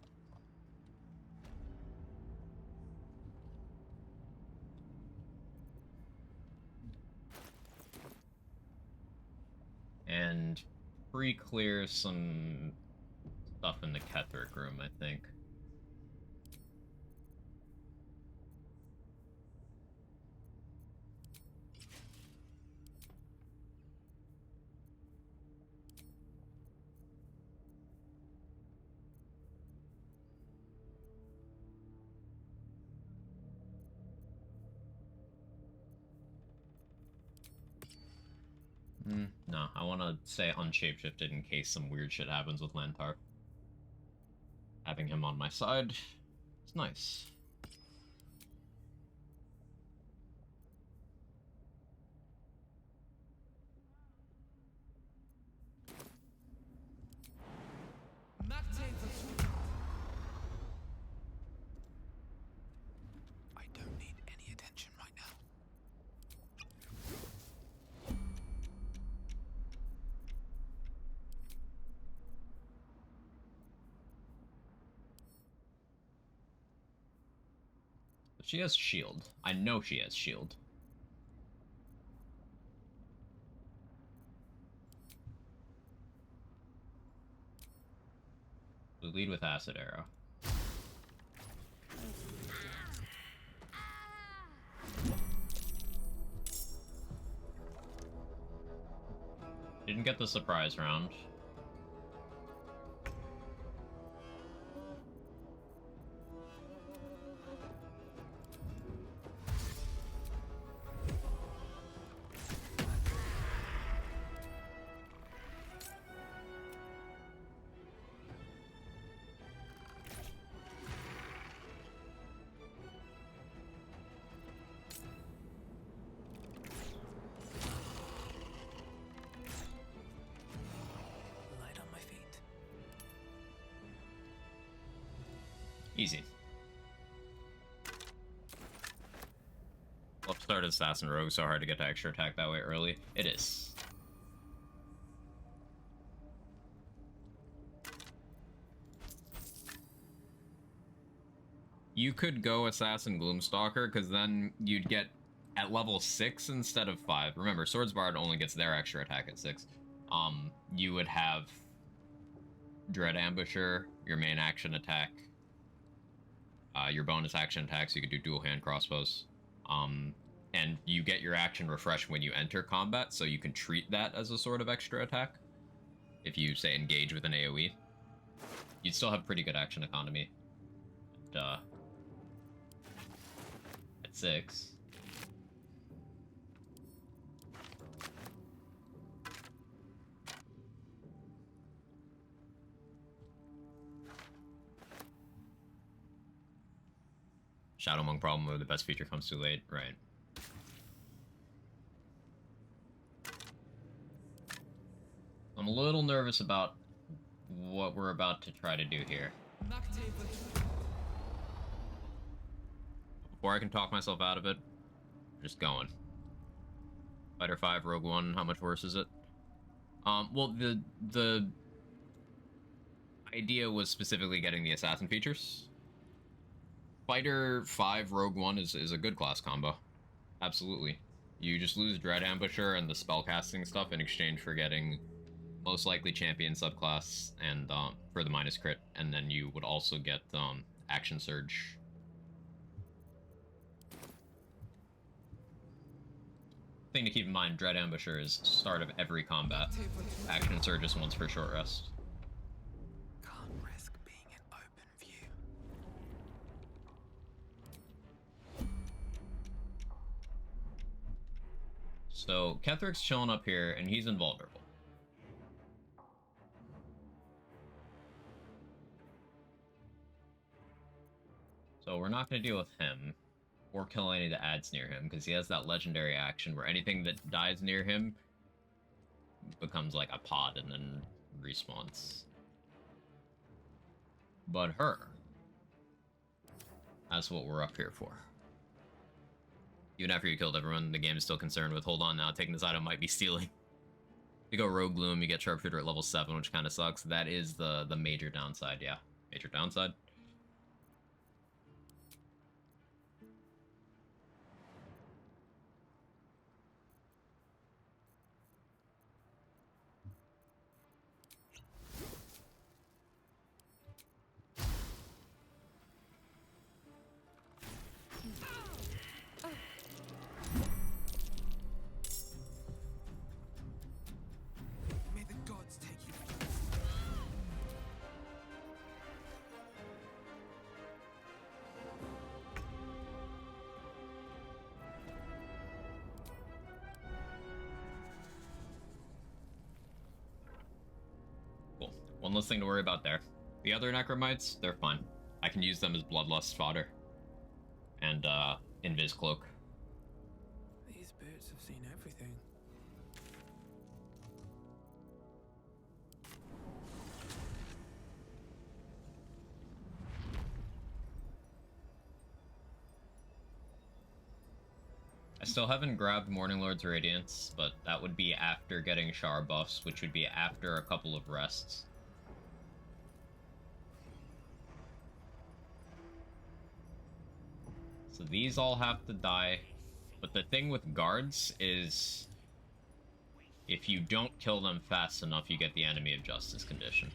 And pre-clear some stuff in the Ketheric room, I think. No, I want to stay unshapeshifted in case some weird shit happens with Lantar. Having him on my side is nice. I don't need any attention right now. She has shield. I know she has shield. We lead with Acid Arrow. Didn't get the surprise round. Light on my feet. Easy. Love started Assassin Rogue so hard to get to extra attack that way early. It is. You could go Assassin Gloomstalker, because then you'd get at level 6 instead of 5. Remember, Swordsbard only gets their extra attack at 6. You would have Dread Ambusher, your main action attack, your bonus action attack, so you could do dual hand crossbows. And you get your action refresh when you enter combat, so you can treat that as a sort of extra attack. If you, say, engage with an AoE. You'd still have pretty good action economy. At 6. Shadowmonk problem where the best feature comes too late, right. I'm a little nervous about what we're about to try to do here. Before I can talk myself out of it, just going. Fighter 5, Rogue One, how much worse is it? Well, the idea was specifically getting the assassin features. Fighter 5, Rogue One is a good class combo. Absolutely. You just lose Dread Ambusher and the spellcasting stuff in exchange for getting most likely champion subclass, and for the minus crit, and then you would also get action surge. Thing to keep in mind, Dread Ambusher is start of every combat. Action surge is once for short rest. Can't risk being in open view. So Kethric's chilling up here, and he's invulnerable. So we're not going to deal with him, or kill any of the ads near him, because he has that legendary action where anything that dies near him becomes like a pod and then respawns. But her, that's what we're up here for. Even after you killed everyone, the game is still concerned with, hold on now, taking this item might be stealing. You go Rogue Gloom, you get Sharpshooter at level 7, which kind of sucks. That is the major downside, yeah. Major downside. May the gods take you. Cool. One less thing to worry about there. The other Necromites, they're fine. I can use them as Bloodlust fodder. And, Invis Cloak. These spirits have seen everything. I still haven't grabbed Morning Lord's Radiance, but that would be after getting Shar buffs, which would be after a couple of rests. So these all have to die, but the thing with guards is if you don't kill them fast enough, you get the Enemy of Justice condition.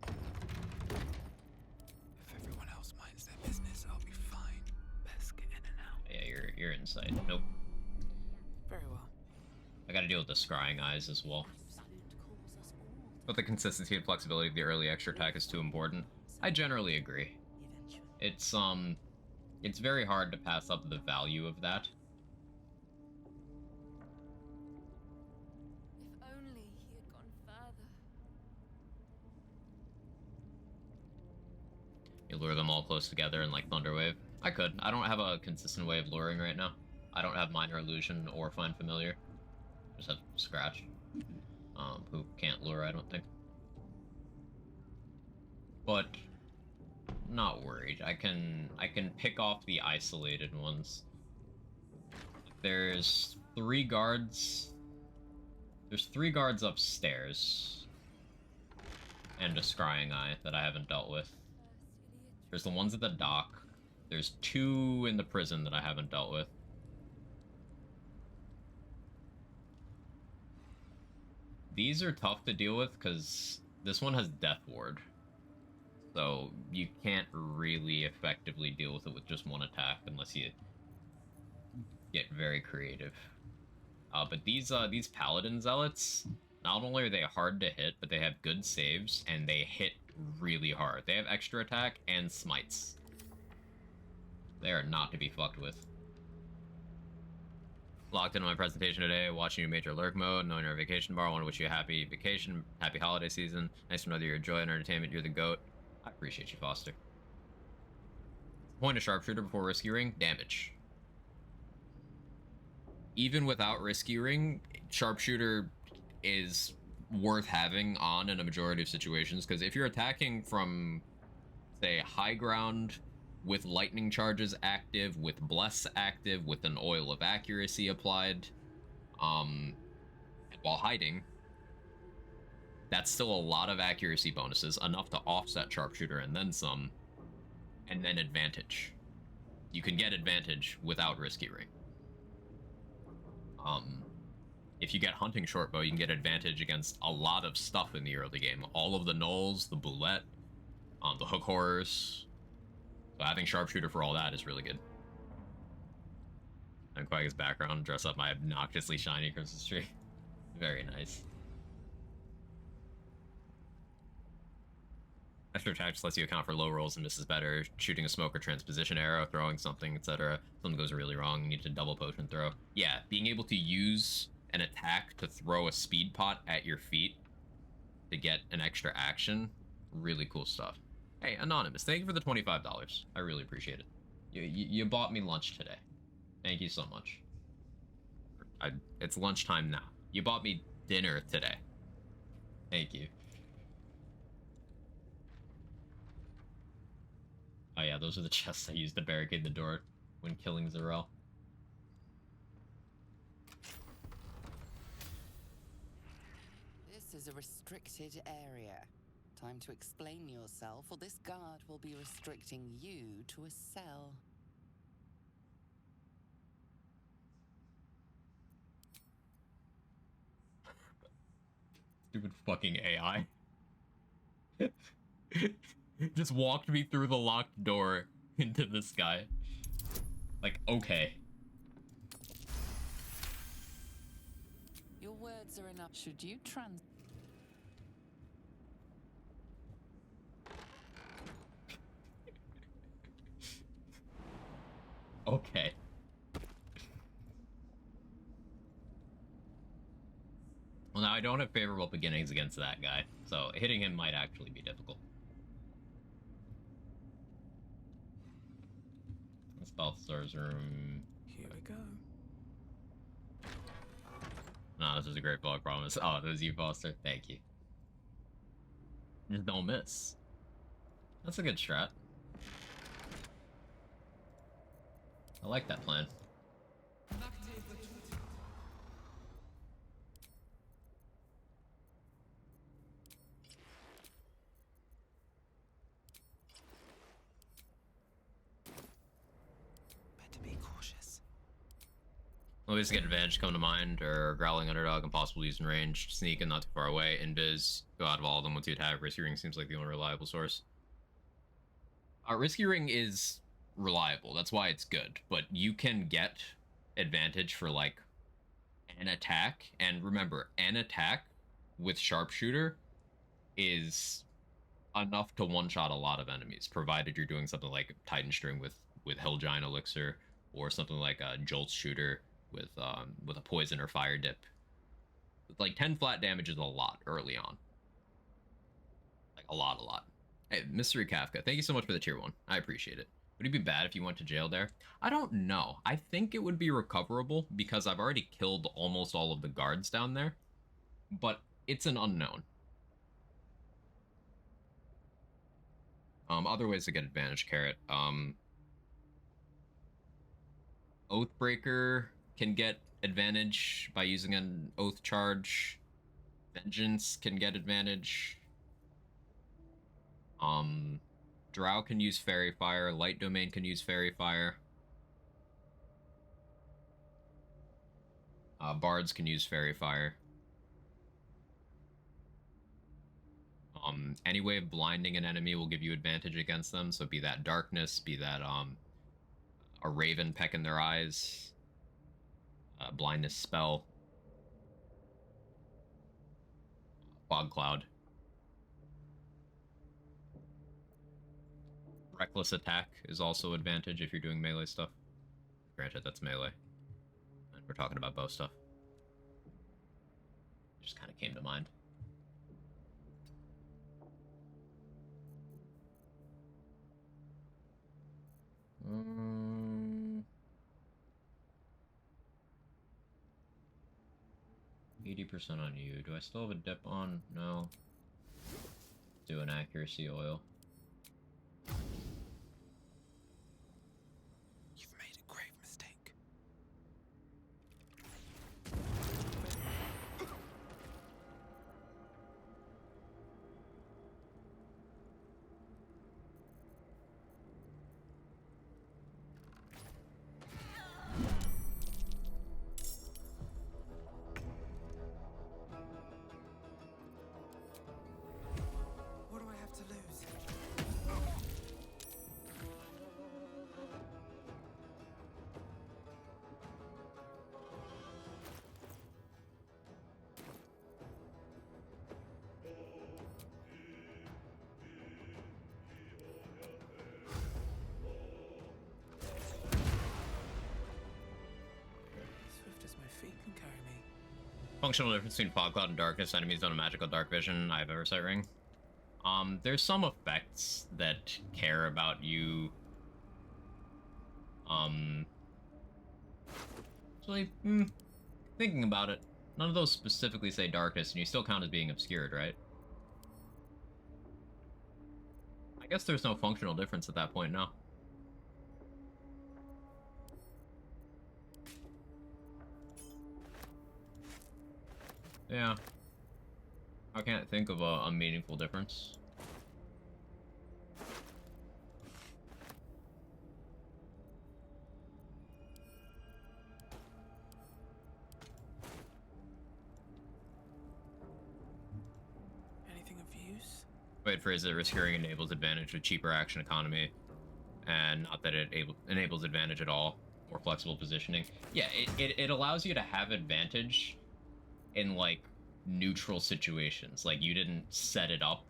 If everyone else minds their business, I'll be fine. Best get in and out. Yeah, you're inside. Nope. Very well. I gotta deal with the Scrying Eyes as well. But the consistency and flexibility of the early extra attack is too important. I generally agree. It's very hard to pass up the value of that. If only he had gone further. You lure them all close together in like Thunderwave. I could. I don't have a consistent way of luring right now. I don't have Minor Illusion or Find Familiar. Just have Scratch. Who can't lure, I don't think. But not worried. I can pick off the isolated ones. There's 3 guards. There's 3 guards upstairs. And a Scrying Eye that I haven't dealt with. There's the ones at the dock. There's 2 in the prison that I haven't dealt with. These are tough to deal with because this one has Death Ward. So you can't really effectively deal with it with just one attack unless you get very creative. But these Paladin Zealots, not only are they hard to hit, but they have good saves and they hit really hard. They have extra attack and smites. They are not to be fucked with. Locked into my presentation today, watching you Major Lurk mode, knowing you're on vacation bar. I want to wish you a happy vacation, happy holiday season. Nice to know that you're joy and entertainment. You're the GOAT. I appreciate you, Foster. Point of Sharpshooter before Risky Ring, damage. Even without Risky Ring, Sharpshooter is worth having on in a majority of situations, because if you're attacking from, say, high ground, with lightning charges active, with Bless active, with an Oil of Accuracy applied, while hiding, that's still a lot of accuracy bonuses, enough to offset Sharpshooter and then some, and then advantage. You can get advantage without Risky Ring. if you get hunting shortbow, you can get advantage against a lot of stuff in the early game. All of the gnolls, the boulette, the hook horrors. So having sharpshooter for all that is really good. And Quagga's background, dress up my obnoxiously shiny Christmas tree. Very nice. Extra attacks lets you account for low rolls and misses better. Shooting a smoke or transposition arrow, throwing something, etc. Something goes really wrong, you need to double potion throw. Yeah, being able to use an attack to throw a speed pot at your feet to get an extra action, really cool stuff. Hey, Anonymous, thank you for the $25. I really appreciate it. You bought me lunch today. Thank you so much. It's lunchtime now. You bought me dinner today. Thank you. Oh yeah, those are the chests I used to barricade the door when killing Zarel. This is a restricted area. Time to explain yourself, or this guard will be restricting you to a cell. Stupid fucking AI. Just walked me through the locked door into this guy. Like, okay. Your words are enough. Should you Okay. Well, now I don't have favorable beginnings against that guy, so hitting him might actually be difficult. Let's Balthazar's room. Here we go. No, this is a great vlog, promise. Oh, that was you, Foster. Thank you. Just don't miss. That's a good strat. I like that plan. Better be cautious. Always get advantage come to mind, or growling underdog, impossible to use in range, sneak and not too far away, invis, go out of all of them once you attack. Risky ring seems like the only reliable source. Risky ring is reliable, that's why it's good, but you can get advantage for like an attack, and remember, an attack with sharpshooter is enough to one-shot a lot of enemies, provided you're doing something like Titan String with Hellgiant Elixir, or something like a Jolt Shooter with a poison or fire dip. Like 10 flat damage is a lot early on. Like a lot. Hey, Mystery Kafka, thank you so much for the tier 1. I appreciate it. Would it be bad if you went to jail there? I don't know. I think it would be recoverable because I've already killed almost all of the guards down there, but it's an unknown. Other ways to get advantage, Carrot. Oathbreaker can get advantage by using an oath charge. Vengeance can get advantage. Drow can use Fairy Fire. Light Domain can use Fairy Fire. Bards can use Fairy Fire. Any way of blinding an enemy will give you advantage against them, so be that darkness, be that a raven peck in their eyes, blindness spell, fog cloud. Reckless attack is also advantage if you're doing melee stuff. Granted, that's melee. And we're talking about bow stuff. Just kind of came to mind. 80% on you. Do I still have a dip on? No. Do an accuracy oil. You've made a grave mistake. Functional difference between fog cloud and darkness. Enemies don't have magical dark vision. I have Oversight Ring. There's some effects that care about you. Actually, thinking about it, none of those specifically say darkness, and you still count as being obscured, right? I guess there's no functional difference at that point, no. Yeah. I can't think of a meaningful difference. Anything of use? Wait, phrase it, risk-curing enables advantage with cheaper action economy, and not that it enables advantage at all. More flexible positioning. Yeah, it allows you to have advantage in, like, neutral situations. Like, you didn't set it up,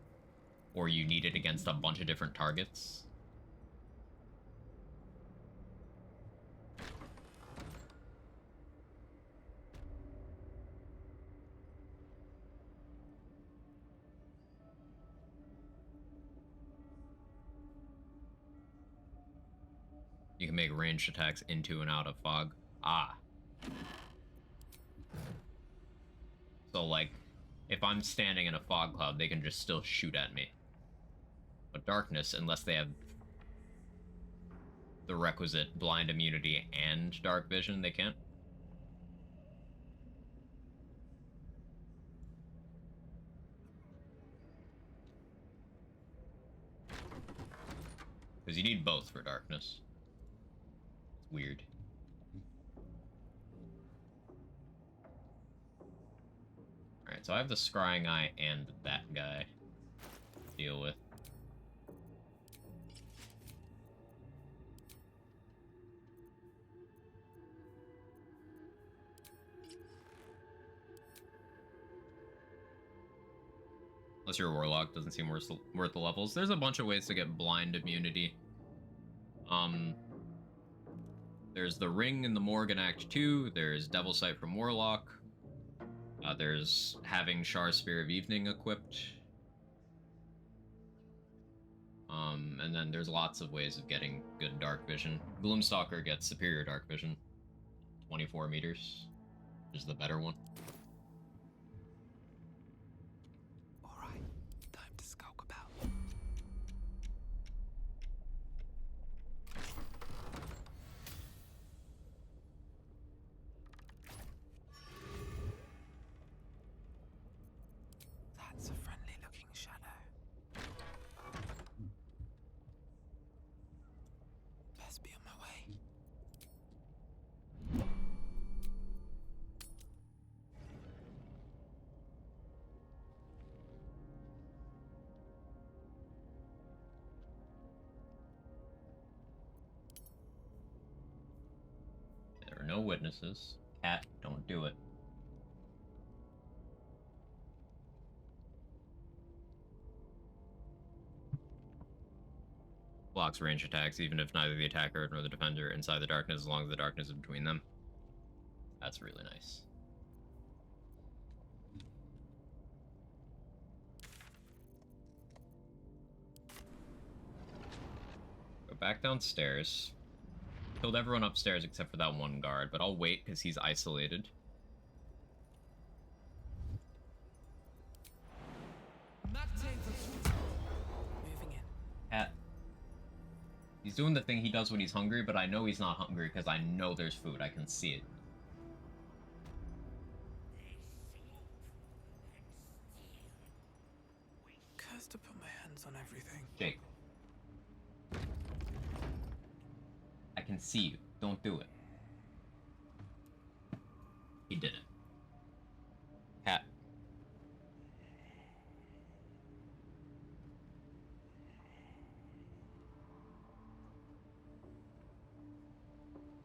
or you need it against a bunch of different targets. You can make ranged attacks into and out of fog. Ah. So, like, if I'm standing in a fog cloud, they can just still shoot at me. But darkness, unless they have the requisite blind immunity and dark vision, they can't. Because you need both for darkness. It's weird. Alright, so I have the Scrying Eye and that guy to deal with. Unless you're a Warlock, doesn't seem worth the levels. There's a bunch of ways to get blind immunity. There's the Ring in the Morgan Act 2, there's Devil Sight from Warlock. There's having Shar Spear of Evening equipped. And then there's lots of ways of getting good dark vision. Gloomstalker gets superior dark vision. 24 meters is the better one. Alright, time to skulk about. That's a friendly looking shadow. Best be on my way. There are no witnesses. Cat, don't do it. Blocks range attacks even if neither the attacker nor the defender are inside the darkness, as long as the darkness is between them. That's really nice. Go back downstairs. Killed everyone upstairs except for that one guard, but I'll wait because he's isolated. Moving in. Cat. He's doing the thing he does when he's hungry, but I know he's not hungry because I know there's food. I can see it. Cursed to put my hands on everything. Jake. I can see you. Don't do it. He did it. Cat.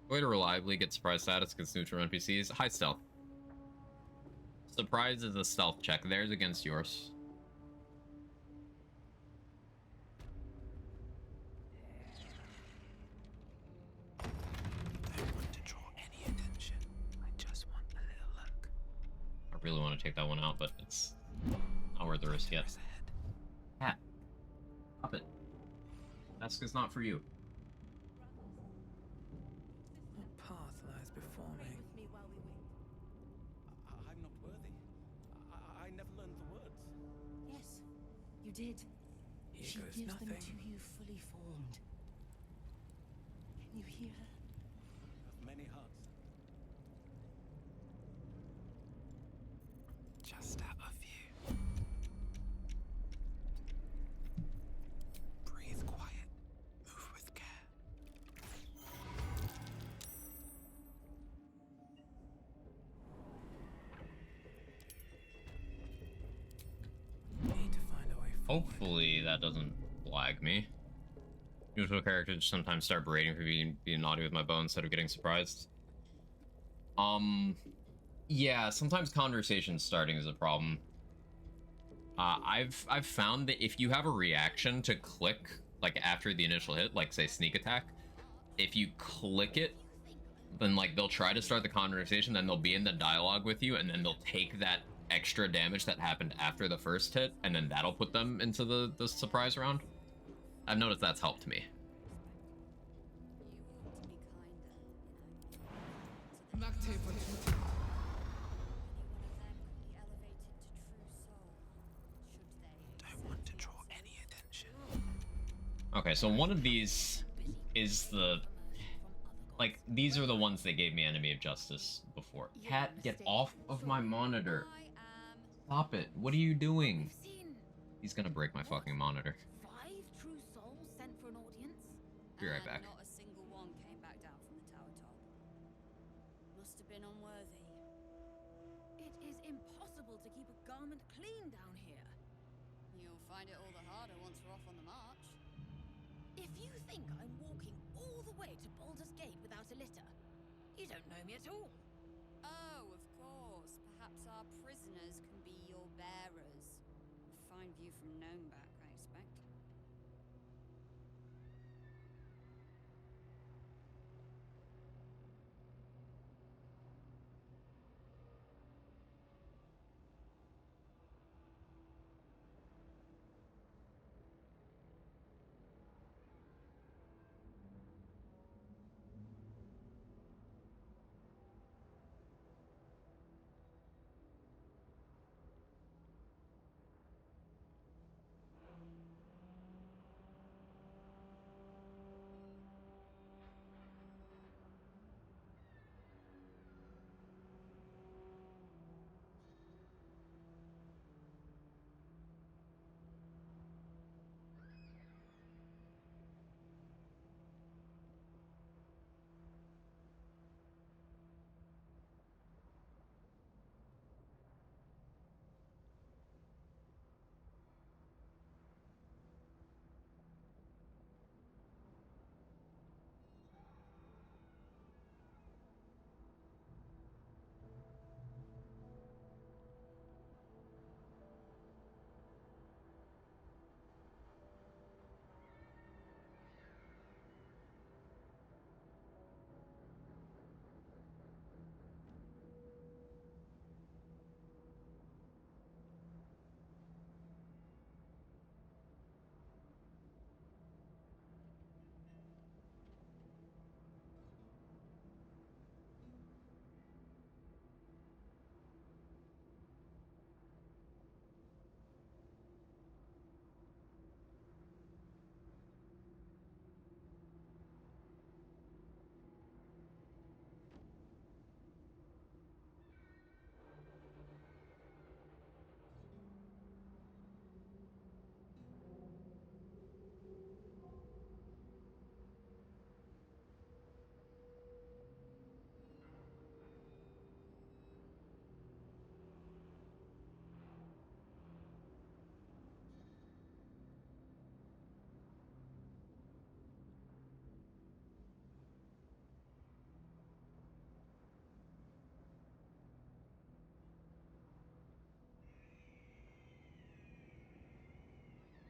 Way to reliably get surprise status against neutral NPCs. High stealth. Surprise is a stealth check. Theirs against yours. Don't want to draw any attention. I just want a little look. really want to take that one out, but it's not worth the risk yet. Cat. Stop it. Veska's not for you. What path lies before me? I'm not worthy. I never learned the words. Yes, you did. Here She goes gives nothing. them to you fully formed. Can you hear her? Of many hearts. Just out of view. Breathe quiet. Move with care. Need to find a way forward. Hopefully that doesn't flag me. Usual characters sometimes start berating for being naughty with my bow instead of getting surprised. Yeah, sometimes conversation starting is a problem. I've found that if you have a reaction to click, like after the initial hit, like say sneak attack, if you click it, then like they'll try to start the conversation, then they'll be in the dialogue with you, and then they'll take that extra damage that happened after the first hit, and then that'll put them into the surprise round. I've noticed that's helped me. Don't want to draw any attention. Okay, so one of these is the... Like, these are the ones that gave me Enemy of Justice before. Cat, get off of my monitor. Stop it. What are you doing? He's gonna break my fucking monitor. 5 true souls sent for an audience? Be right back. Not a single one came back down from the tower top. Must have been unworthy. It is impossible to keep a garment clean down here. You'll find it all the harder once we're off on the march. If you think I'm walking all the way to Baldur's Gate without a litter, you don't know me at all. Oh, of course. Perhaps our prisoners can be your bearers. A fine view from Gnomeback, I expect.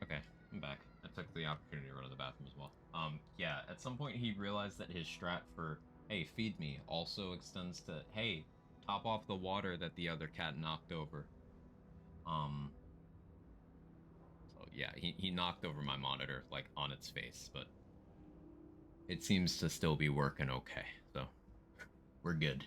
Okay, I'm back. I took the opportunity to run to the bathroom as well. Yeah, at some point he realized that his strat for, hey, feed me, also extends to, hey, top off the water that the other cat knocked over. So yeah, he knocked over my monitor, like, on its face, but it seems to still be working okay, so we're good.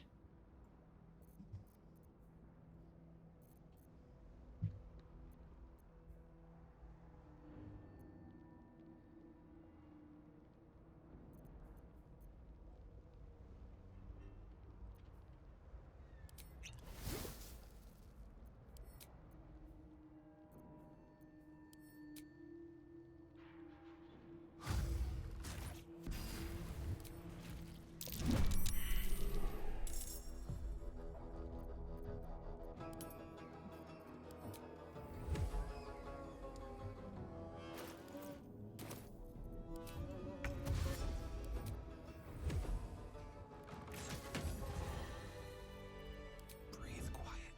Breathe quiet.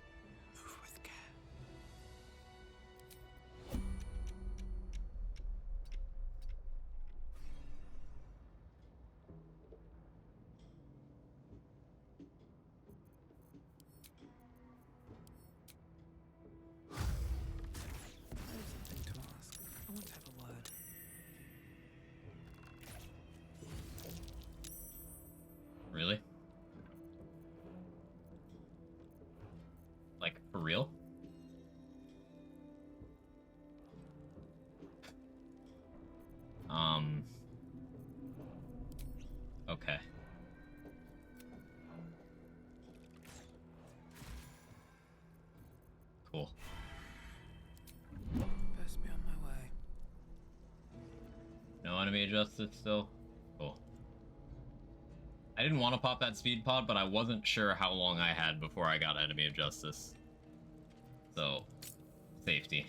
Move with care. I have something to ask. I want to have a word. Really? Like, for real? Okay. Cool. Best be on my way. No enemy adjusted still? Cool. I didn't want to pop that speed pod, but I wasn't sure how long I had before I got enemy of justice. So, safety.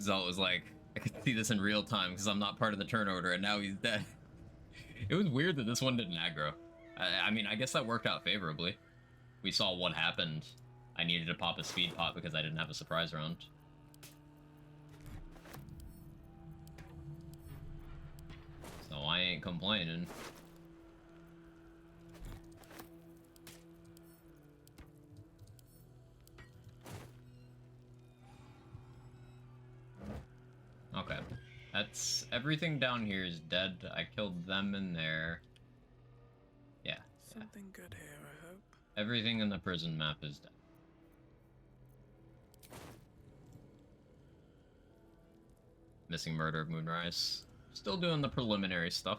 Zelt was like, I could see this in real time because I'm not part of the turn order, and now he's dead. It was weird that this one didn't aggro. I mean, I guess that worked out favorably. We saw what happened. I needed to pop a speed pot because I didn't have a surprise round. So I ain't complaining. Okay. That's everything down here is dead. I killed them in there. Yeah. Something good here, I hope. Everything in the prison map is dead. Missing murder of Moonrise. Still doing the preliminary stuff.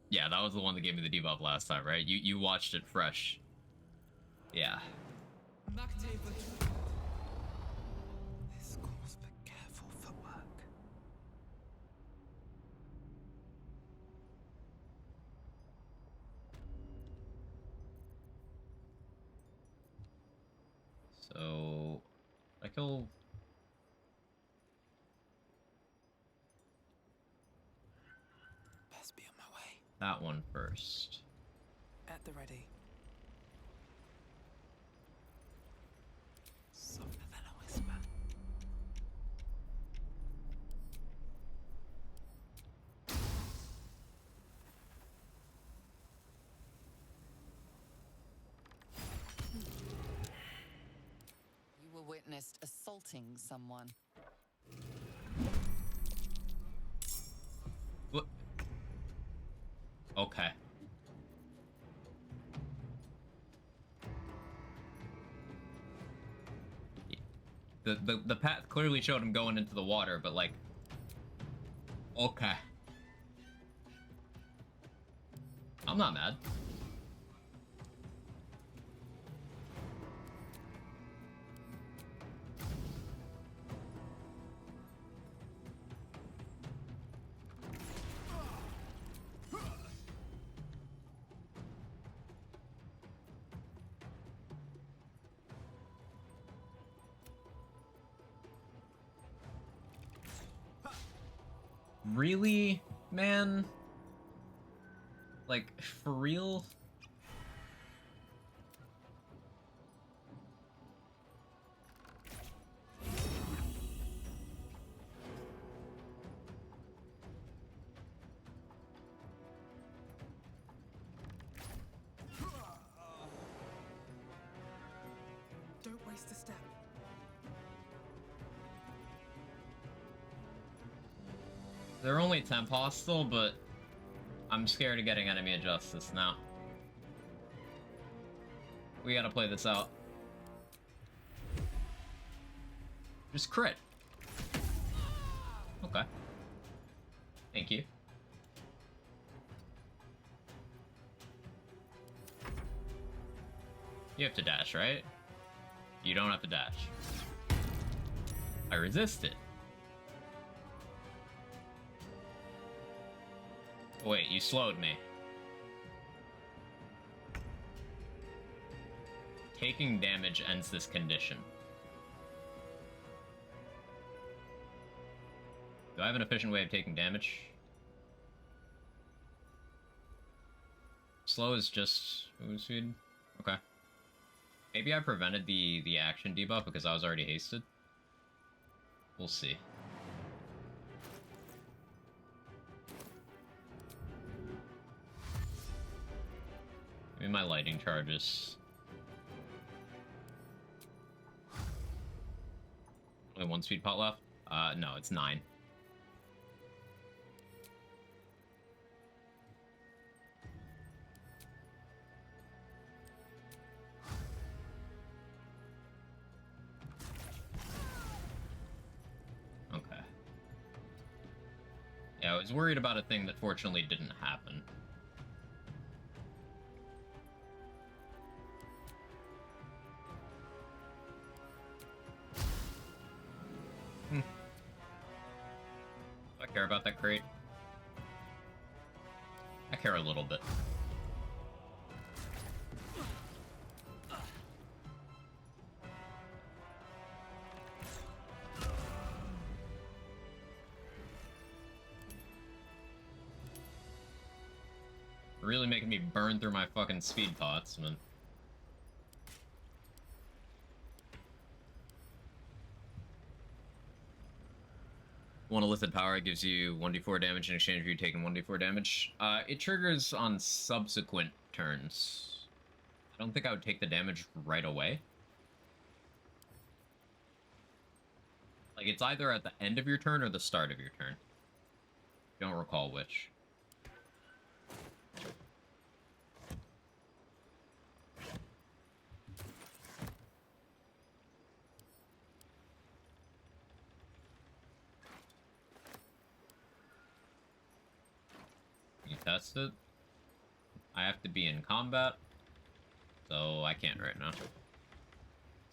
Yeah, that was the one that gave me the debuff last time, right? You watched it fresh. Yeah. This calls for careful footwork. So I kill Best be on my way. that one first. At the ready. Softer than a whisper. You were witnessed assaulting someone. What? Okay. The path clearly showed him going into the water, but like, okay. I'm not mad. Really, man? Like, for real? They're only temp hostile, but I'm scared of getting enemy of justice now. We gotta play this out. Just crit. Okay. Thank you. You have to dash, right? You don't have to dash. I resisted. Wait, you slowed me. Taking damage ends this condition. Do I have an efficient way of taking damage? Slow is just move speed? Okay. Maybe I prevented the action debuff because I was already hasted. We'll see. Maybe my lightning charges. Only 1 speed pot left? No, it's 9. Okay. Yeah, I was worried about a thing that fortunately didn't happen. Do I care about that crate? I care a little bit. Really making me burn through my fucking speed pots, man. One illicit power gives you 1d4 damage in exchange for you taking 1d4 damage. It triggers on subsequent turns. I don't think I would take the damage right away. Like, it's either at the end of your turn or the start of your turn. Don't recall which. You test it. I have to be in combat, so I can't right now.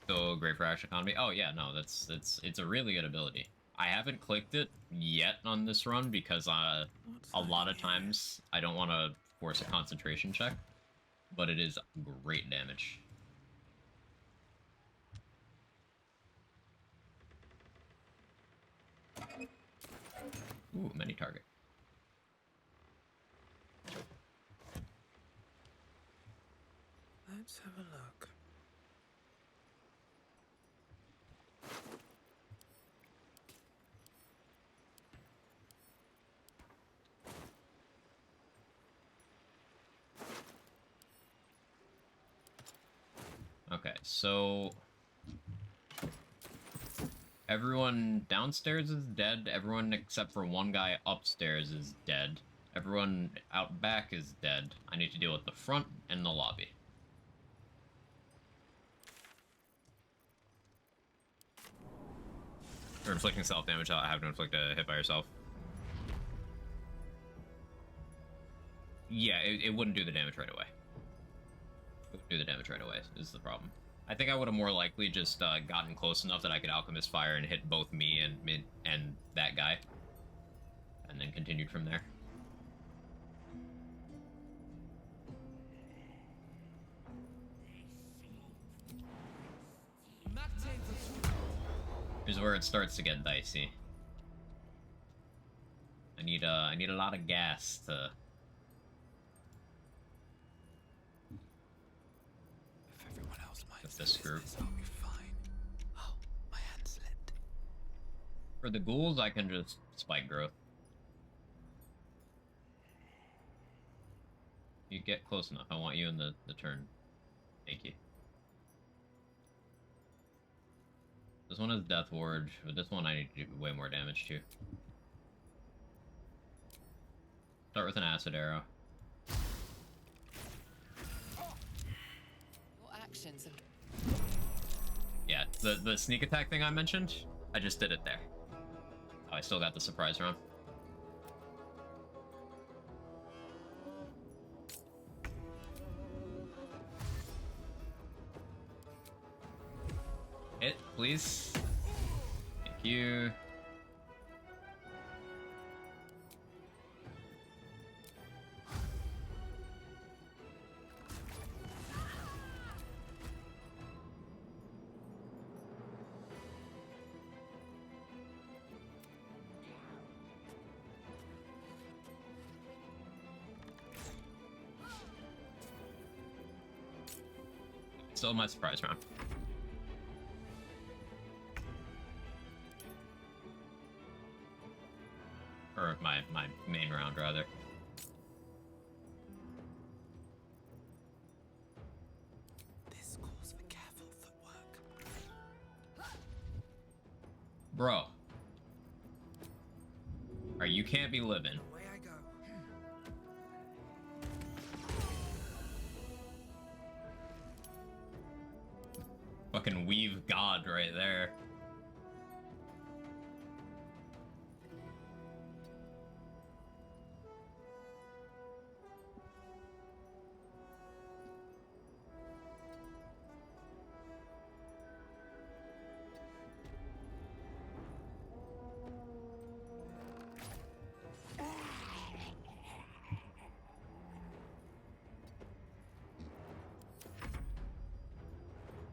So great for action economy. Oh yeah, no, it's a really good ability. I haven't clicked it yet on this run because a lot of times I don't want to force a concentration check, but it is great damage. Ooh, many target. Let's have a look. Okay, so everyone downstairs is dead. Everyone except for one guy upstairs is dead. Everyone out back is dead. I need to deal with the front and the lobby. Or inflicting self-damage, I have to inflict a hit by yourself. Yeah, it wouldn't do the damage right away. It wouldn't do the damage right away, is the problem. I think I would have more likely just gotten close enough that I could Alchemist Fire and hit both me and that guy. And then continued from there. Here's where it starts to get dicey. I need a lot of gas to. If everyone else minds this group. I'll be fine. Oh, my hand slipped. For the ghouls, I can just spike growth. You get close enough. I want you in the turn. Thank you. This one has Death Ward, but this one I need to do way more damage to. Start with an acid arrow. Your actions have... Yeah, the sneak attack thing I mentioned, I just did it there. Oh, I still got the surprise round. Hit, please. Thank you. Still my surprise round. Or my main round, rather. This calls for careful footwork. Bro. Or you can't be living. Away I go. Fucking weave god right there.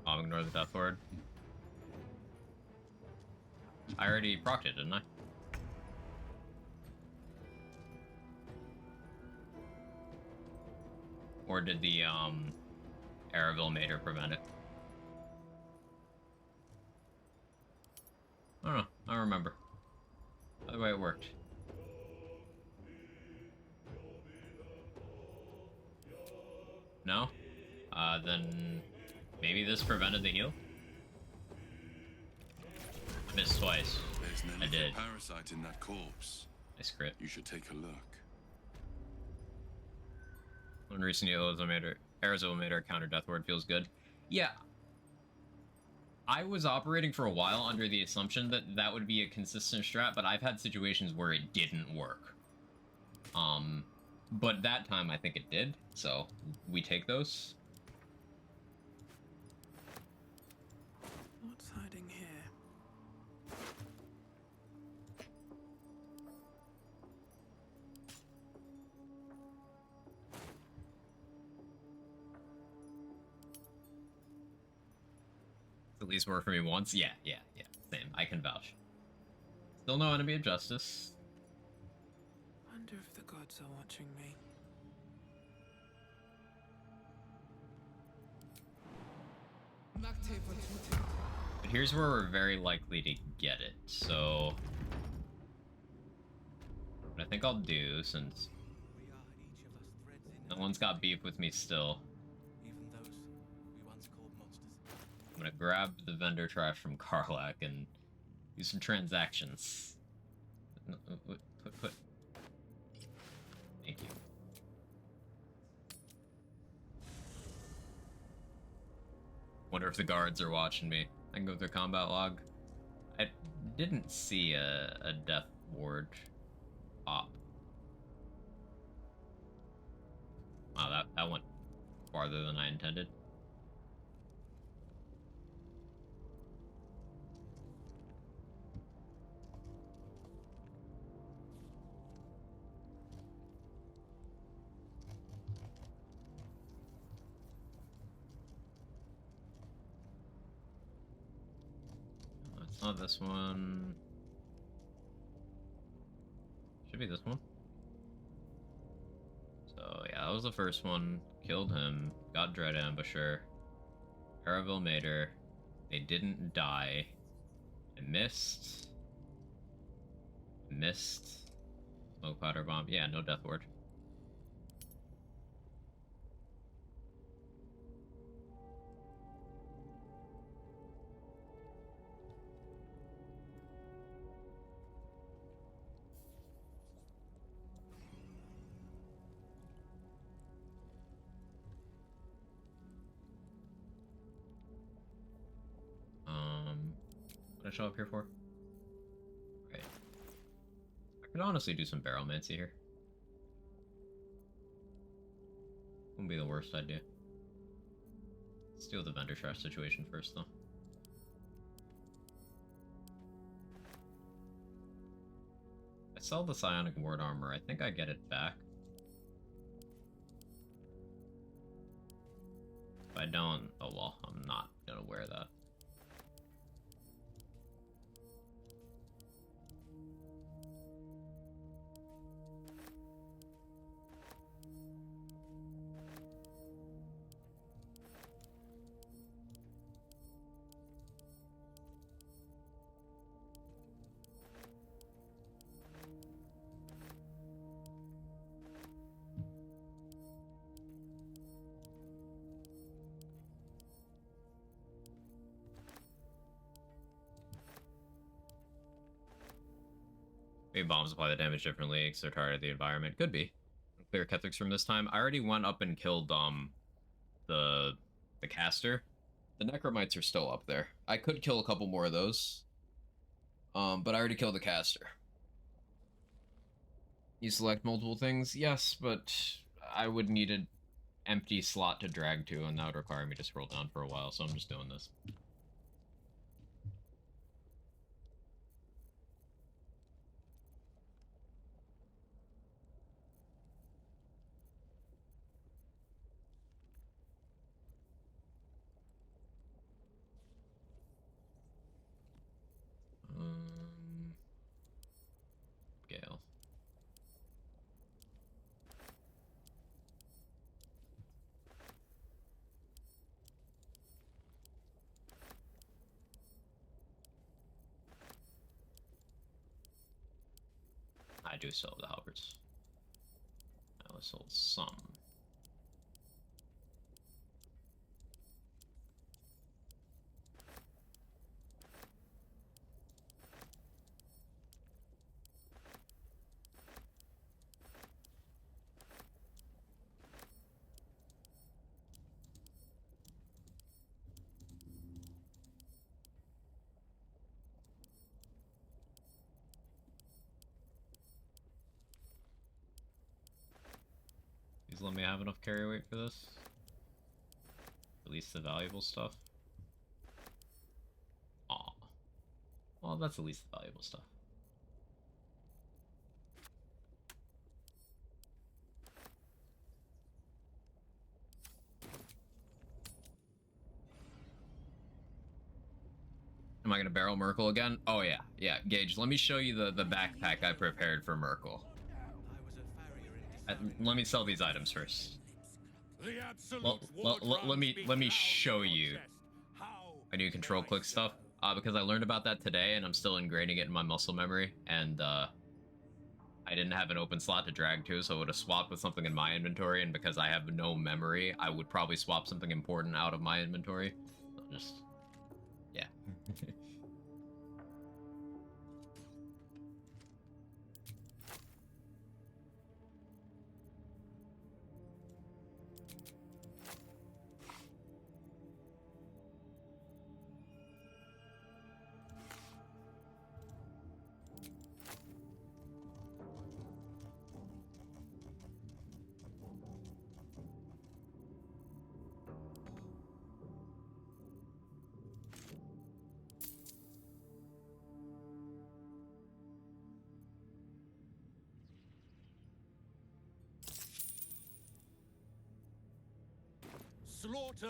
I'll ignore the death ward. I already procced it, didn't I? Or did the Aravil Mater prevent it? I don't know. I don't remember. By the way, it worked. No? Then maybe this prevented the heal? I missed twice. There's an I did. parasite in that corpse. Nice crit. You should take a look. When recent Arizona Mater counter Death Ward feels good. Yeah. I was operating for a while under the assumption that that would be a consistent strat, but I've had situations where it didn't work. But that time I think it did, so we take those. What's hiding here? At least worked for me once. Yeah. Same. I can vouch. Still no enemy of justice. Wonder if the gods are watching me. But here's where we're very likely to get it, so... What I think I'll do, since no one's got beef with me still, I'm gonna grab the vendor trash from Karlach and do some transactions. Put. Thank you. Wonder if the guards are watching me. I can go through combat log. I didn't see a death ward pop. Wow, that went farther than I intended. It's not this one. Should be this one. So yeah, that was the first one. Killed him. Got Dread Ambusher. Aravil Mater. They didn't die. I missed. Smoke powder bomb. Yeah, no death ward. gonna show up here for? Right. I could honestly do some Baromancy here. Wouldn't be the worst idea. Let's deal with the vendor trash situation first, though. I sell the Psionic Ward Armor. I think I get it back. If I don't, oh well, I'm not gonna wear that. Maybe bombs apply the damage differently because they're tired of the environment. Could be. Clear Kethics from this time. I already went up and killed the caster. The Necromites are still up there. I could kill a couple more of those. But I already killed the caster. You select multiple things? Yes, but I would need an empty slot to drag to, and that would require me to scroll down for a while, so I'm just doing this. Gale. I do still have the halberds. I was sold some. Please let me have enough carry weight for this. At least the valuable stuff. Aw. Well, that's at least the valuable stuff. Am I gonna barrel Merkel again? Oh yeah, yeah. Gage, let me show you the backpack I prepared for Merkel. Let me sell these items first. Let me show you my new control click stuff. Because I learned about that today, and I'm still ingraining it in my muscle memory, and I didn't have an open slot to drag to, so I would have swapped with something in my inventory, and because I have no memory, I would probably swap something important out of my inventory. So just, yeah. Slaughter.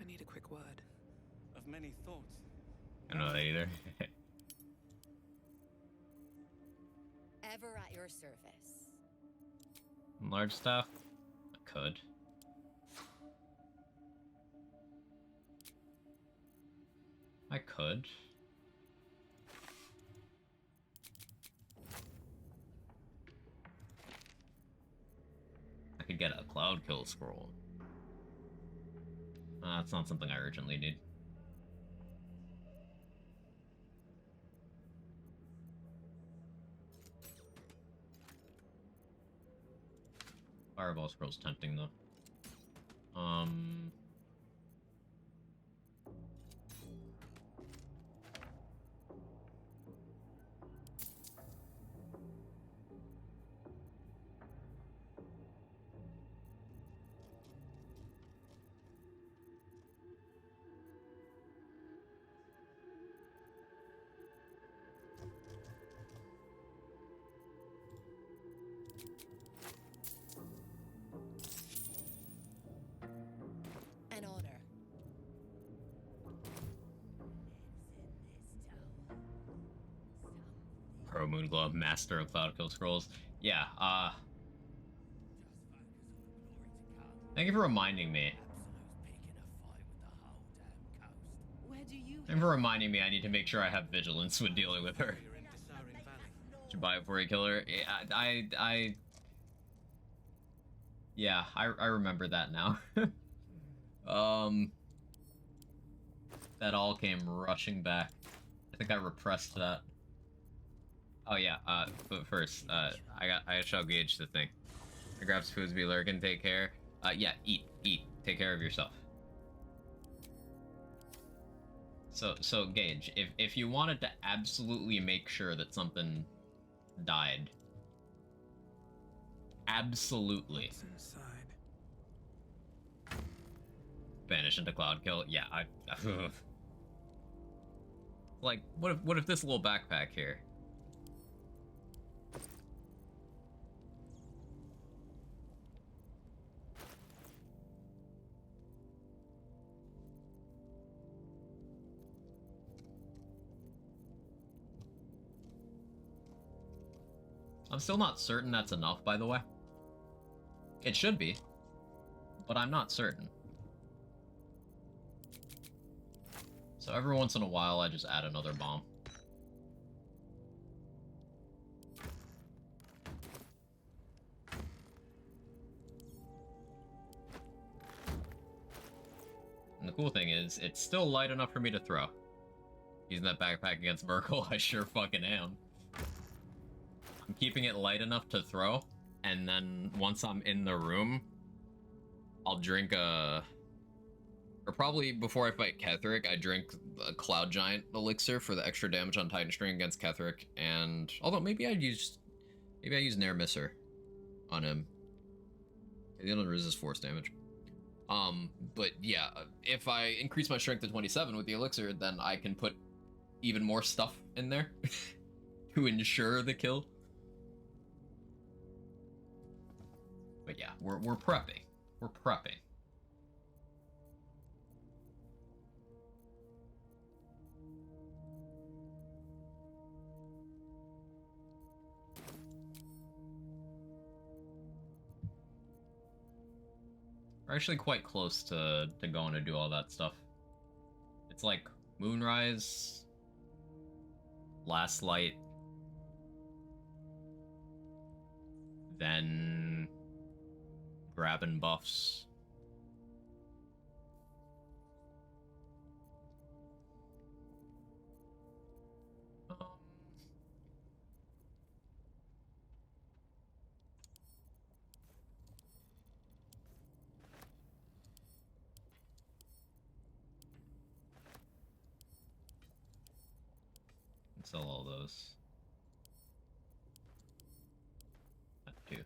I need a quick word. Of many thoughts. I don't know that either. Ever at your service. Large staff? I could. I could. I could get a cloud kill scroll. That's not something I urgently need. Fireball scroll's tempting though. Pro Moonglow, Master of Cloudkill Scrolls. Yeah, thank you for reminding me. Where do you Thank you for reminding me I need to make sure I have vigilance when dealing with her. Should buy it before you kill her. Yeah, I remember that now. That all came rushing back. I think I repressed that. Oh yeah, but first, I shall gauge the thing. I grab Spoosby Lurgan, take care. Yeah, eat. Take care of yourself. So Gage, if you wanted to absolutely make sure that something died, absolutely. Banish into Cloudkill. Yeah, like, what if this little backpack here? I'm still not certain that's enough, by the way. It should be, but I'm not certain. So every once in a while, I just add another bomb. And the cool thing is, it's still light enough for me to throw. Using that backpack against Merkel, I sure fucking am. I'm keeping it light enough to throw, and then once I'm in the room, I'll drink a... Or probably before I fight Ketheric, I drink a Cloud Giant elixir for the extra damage on Titan String against Ketheric, and... Although, maybe I use Nair Misser on him. He only resist force damage. But yeah, if I increase my strength to 27 with the elixir, then I can put even more stuff in there to ensure the kill. But yeah, we're prepping. We're prepping. We're actually quite close to going to do all that stuff. It's like Moonrise, Last Light, then grabbing buffs. Sell all those. That too. Let's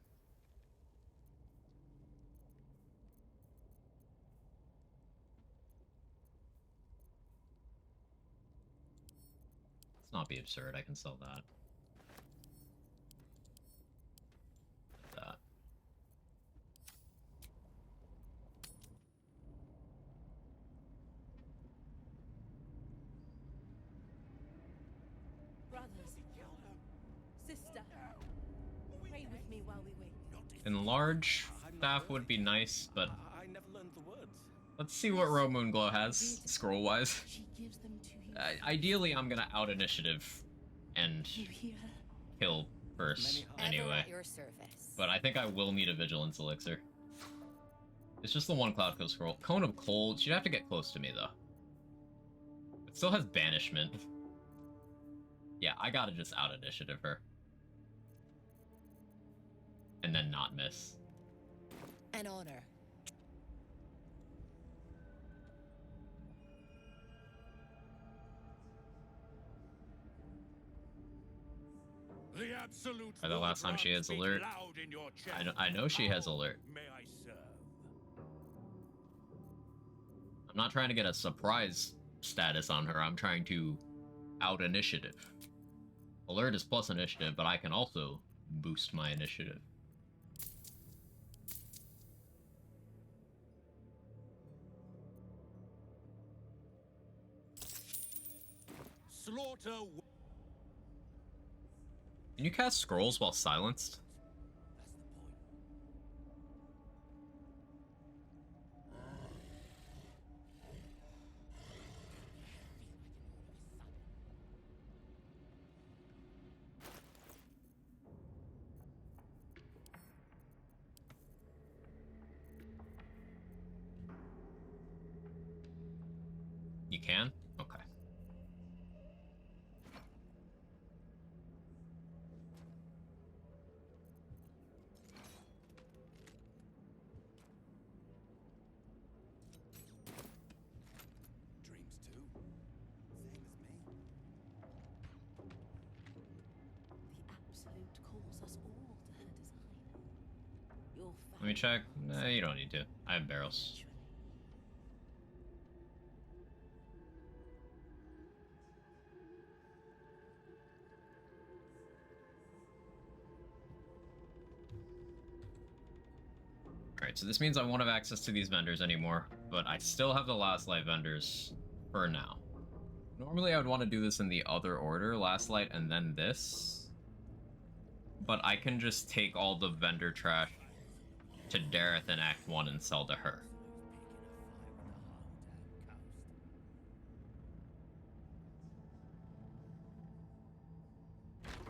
not be absurd, I can sell that. That. brothers? Sister, pray with me while we wait. Enlarge staff would be nice, but let's see what Roe Moonglow has, scroll-wise. Ideally, I'm gonna out-initiative and kill first, anyway. At your service. But I think I will need a Vigilance Elixir. It's just the one Cloudkill Scroll. Cone of Cold, she'd have to get close to me, though. It still has Banishment. Yeah, I gotta just out-initiative her. And then not miss. An honor. The absolute Or the last time she has alert. I know she has alert. May I serve? I'm not trying to get a surprise status on her. I'm trying to out initiative. Alert is plus initiative, but I can also boost my initiative. Slaughter. Can you cast scrolls while silenced? You can? Okay. Dreams too. Same as me. The Absolute calls us all to her design. Your Let me check. Nah, you don't need to. I have barrels. Alright, so this means I won't have access to these vendors anymore, but I still have the last light vendors for now. Normally I would want to do this in the other order, last light and then this. But I can just take all the vendor trash to Dareth in Act 1 and sell to her.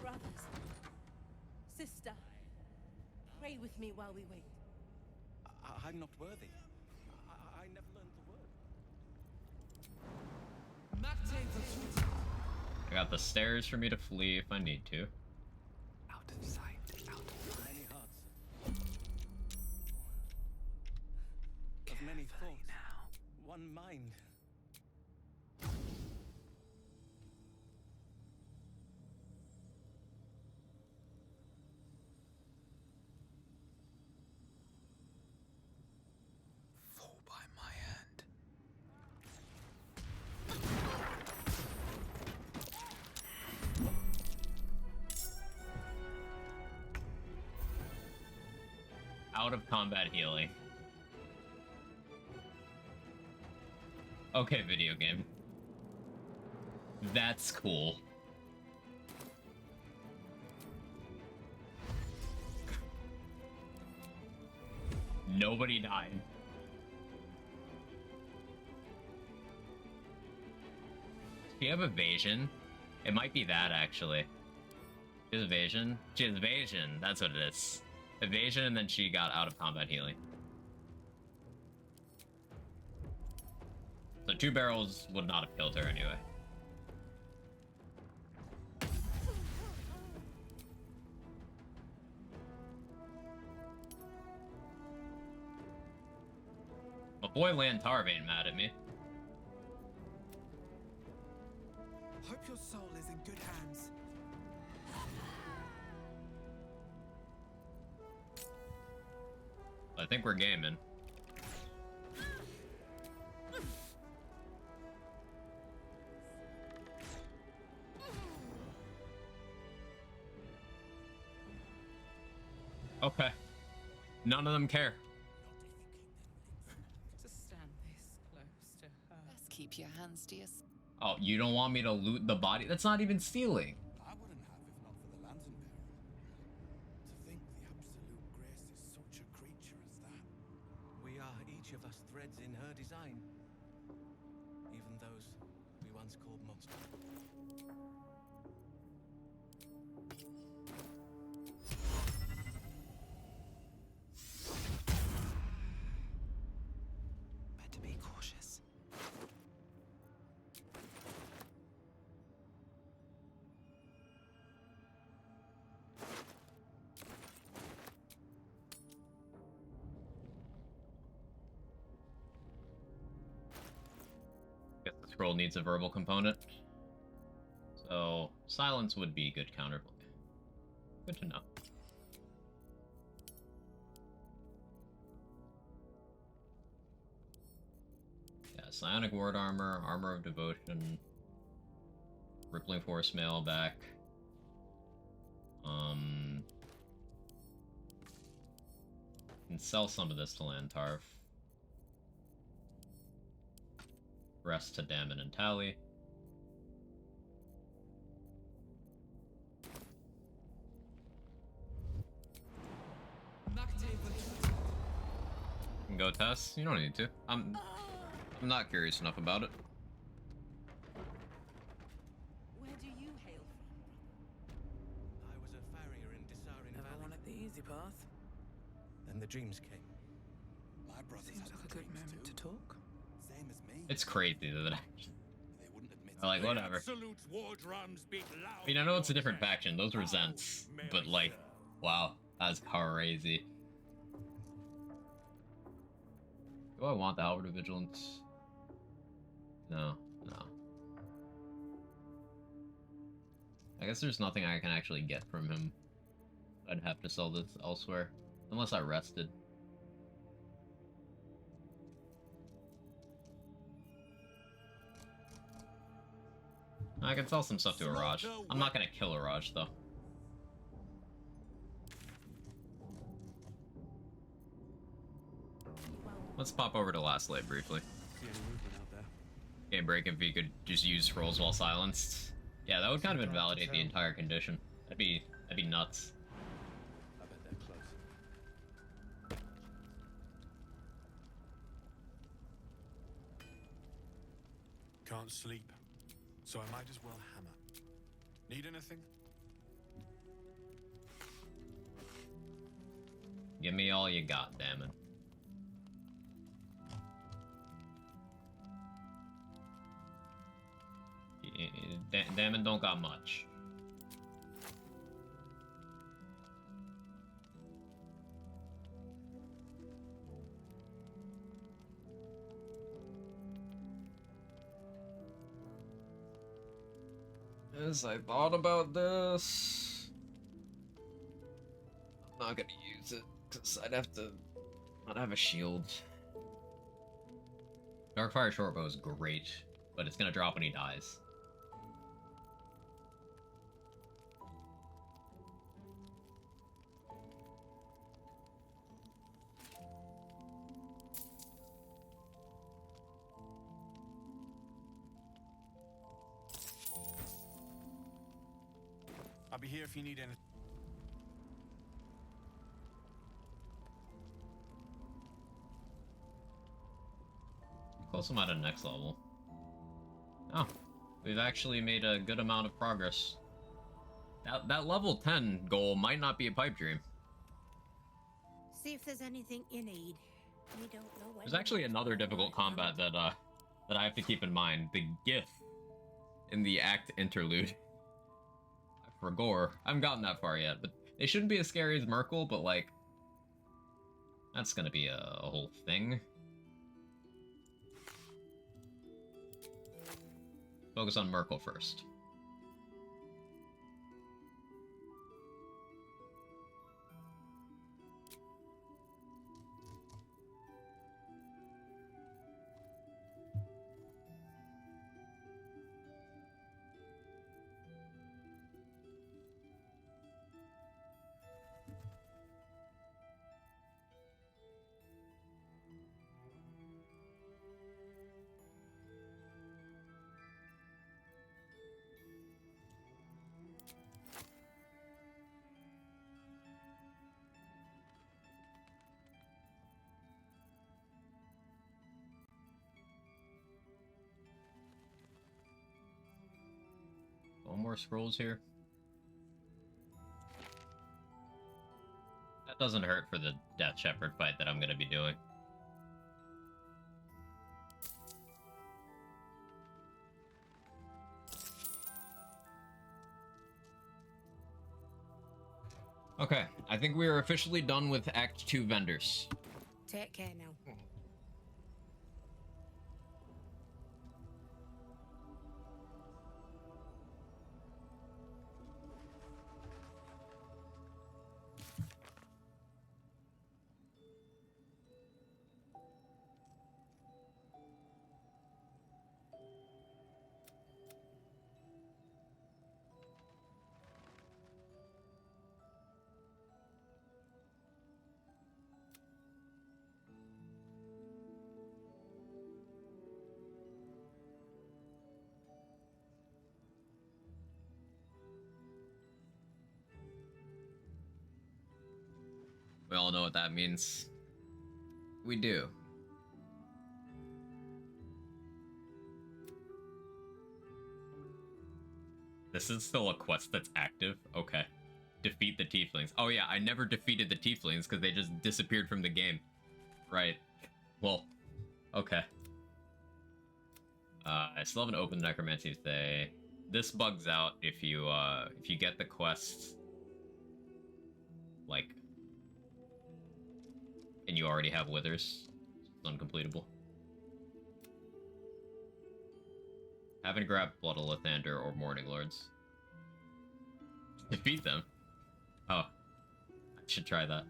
Brothers, sister, pray with me while we wait. I'm not worthy. I never learned the word. I got the stairs for me to flee if I need to. Out of sight, out of mind. Many hearts. Of many thoughts. Now. One mind. Fall by my hand. Out of combat healing. Okay, video game. That's cool. Nobody died. Do you have evasion? It might be that, actually. She has evasion? She has evasion, that's what it is. Evasion, and then she got out of combat healing. So 2 barrels would not have killed her anyway. My boy Lantarv ain't mad at me. Hope your soul is in good hands. I think we're gaming. Okay. None of them care. To stand this close to her. Best keep your hands to yourself. Oh, you don't want me to loot the body? That's not even stealing. I wouldn't have if not for the lantern bearer. To think the Absolute Grace is such a creature as that. We are each of us threads in her design. Even those we once called monsters. Better be cautious. Guess the scroll needs a verbal component. So silence would be good counterplay. Good to know. Yeah, psionic ward armor, armor of devotion, rippling force mail back. Can sell some of this to Lantarv. Rest to Damon and Tally. can go test. You don't need to. I'm not curious enough about it. Where do you hail from? I was a farrier in Dissarin Never wanted the easy path. Then the dreams came. My brother Seems like a good moment to talk. Same as me. It's crazy that They wouldn't admit like The whatever. absolute war drums beat loud I mean, I in know it's a your different chest. faction. Those were How Zents, may but I like, serve? wow, that's crazy. Do I want the Halberd of Vigilance? No, no. I guess there's nothing I can actually get from him. I'd have to sell this elsewhere, unless I rested. I can sell some stuff to Araj. I'm not gonna kill Araj though. Let's pop over to Last Light briefly. See any movement out there? Game break if you could just use scrolls while silenced. Yeah, that would kind of invalidate the entire condition. That'd be nuts. I bet they're close. Can't sleep, so I might as well hammer. Need anything? Give me all you got, damn it. Damn it, don't got much. As I thought about this, I'm not gonna use it because I'd have to not have a shield. Darkfire shortbow is great, but it's gonna drop when he dies. I'll be here if you need anything. Close him at a next level. Oh, we've actually made a good amount of progress. That level 10 goal might not be a pipe dream. See if there's anything you need. We don't know when. There's actually another difficult combat that I have to keep in mind. The Gith in the Act interlude. For Gore. I haven't gotten that far yet, but they shouldn't be as scary as Merkel, but like, that's gonna be a whole thing. Focus on Merkel first. One more scrolls here. That doesn't hurt for the Death Shepherd fight that I'm gonna be doing. Okay, I think we are officially done with Act 2 vendors. Take care now. We all know what that means. We do. This is still a quest that's active? Okay. Defeat the tieflings. Oh yeah, I never defeated the tieflings because they just disappeared from the game. Right. Well, okay. I still haven't opened the necromancy today. This bugs out if you get the quest, like, and you already have withers. It's uncompletable. Haven't grabbed Blood of Lathander or Morning Lords. Defeat them? Oh. I should try that.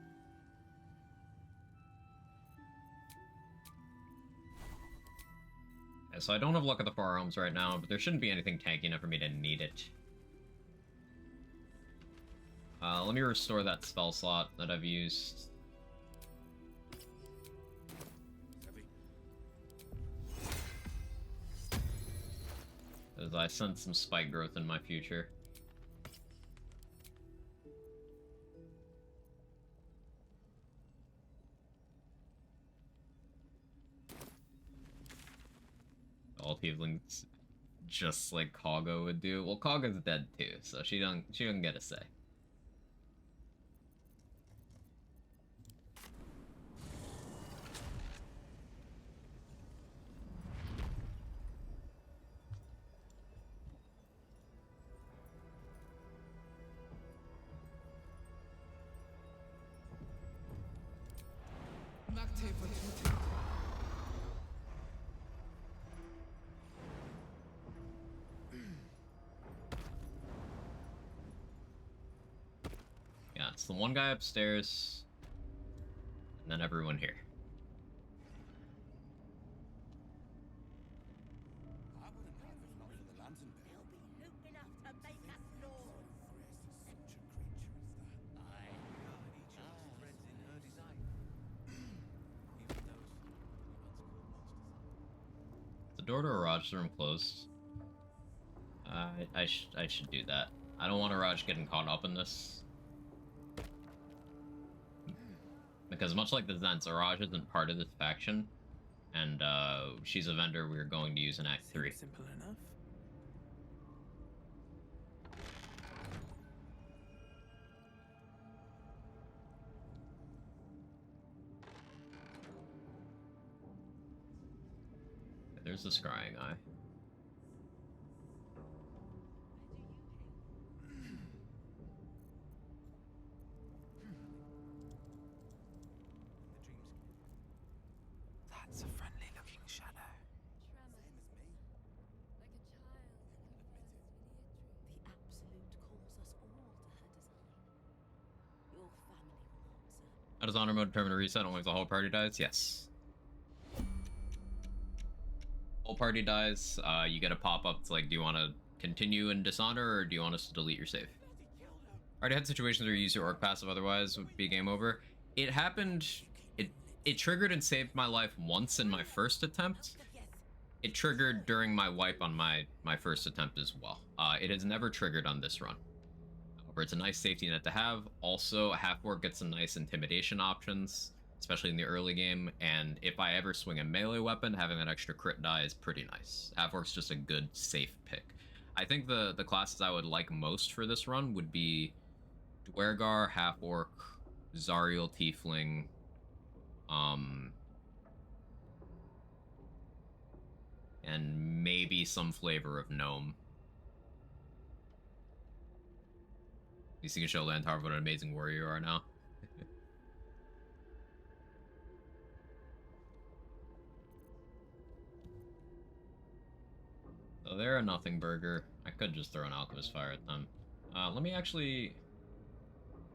Yeah, so I don't have Luck of the Far Realms right now, but there shouldn't be anything tanky enough for me to need it. Let me restore that spell slot that I've used. As I sense some spike growth in my future. All tieflings, just like Kagha would do. Well, Kagha's dead too, so she don't get a say. Yeah, it's the one guy upstairs, and then everyone here. The door to Araj's room closed. I should do that. I don't want Araj getting caught up in this. Because much like the Zents, Araj isn't part of this faction, and she's a vendor we're going to use in Act 3. Simple enough. There's the scrying eye. That's a friendly looking shadow. The Absolute calls us all to her design. Your family will answer. How does honor mode determine a reset only if the whole party dies? Yes. Whole party dies, you get a pop-up. It's like, do you want to continue in Dishonor, or do you want us to delete your save? I already had situations where you use your orc passive, otherwise would be game over. It happened, it triggered and saved my life once in my first attempt. It triggered during my wipe on my first attempt as well. It has never triggered on this run. However, it's a nice safety net to have. Also, half-orc gets some nice intimidation options, especially in the early game, and if I ever swing a melee weapon, having that extra crit die is pretty nice. Half-orc's just a good, safe pick. I think the classes I would like most for this run would be Dwergar, Half-orc, Zariel Tiefling, and maybe some flavor of Gnome. You can show Lantar what an amazing warrior you are now. So they're a nothing burger. I could just throw an Alchemist Fire at them. Let me actually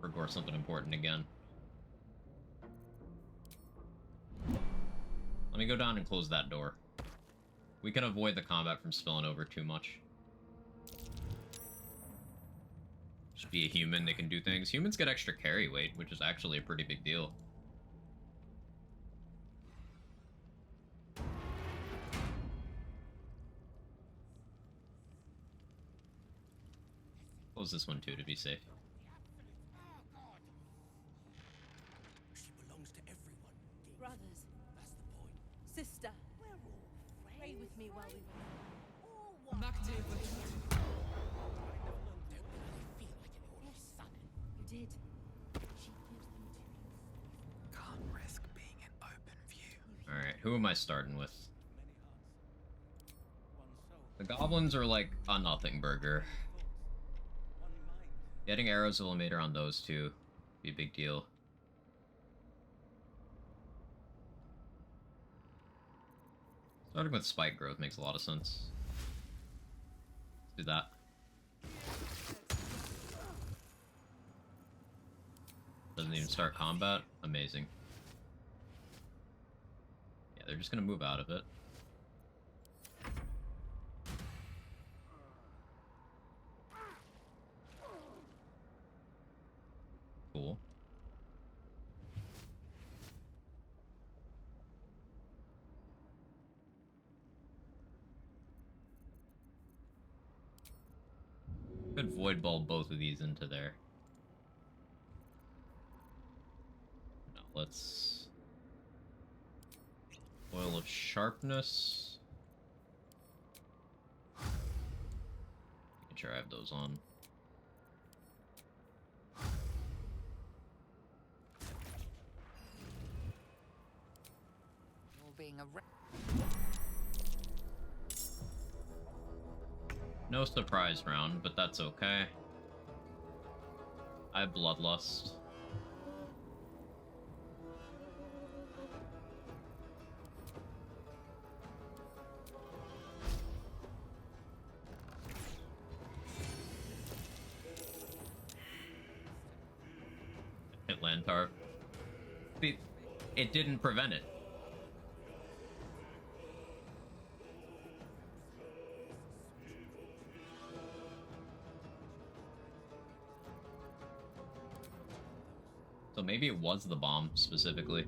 regore something important again. Let me go down and close that door. We can avoid the combat from spilling over too much. Just be a human, they can do things. Humans get extra carry weight, which is actually a pretty big deal. Close this one too to be safe. She belongs to everyone. Brothers, me while we were Or what? You did. She gives them to you. Can't risk being in open view. Alright, who am I starting with? The goblins are like a nothing burger. Getting arrows eliminator on those two be a big deal. Starting with spike growth makes a lot of sense. Let's do that. Doesn't even start combat. Amazing. Yeah, they're just gonna move out of it. Cool. Could void ball both of these into there. Now let's oil of sharpness. Making sure I have those on. You're being a No surprise round, but that's okay. I have bloodlust. Hit Lantar. It didn't prevent it. So maybe it was the bomb specifically.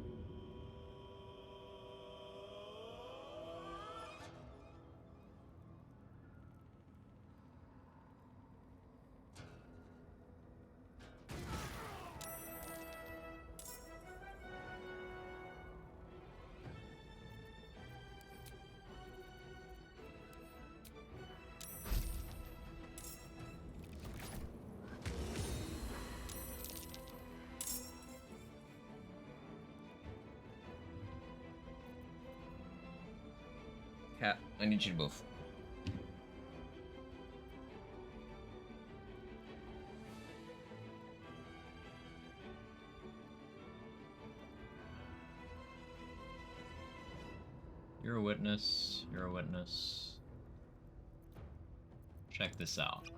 Cat, I need you to move. You're a witness. You're a witness. Check this out.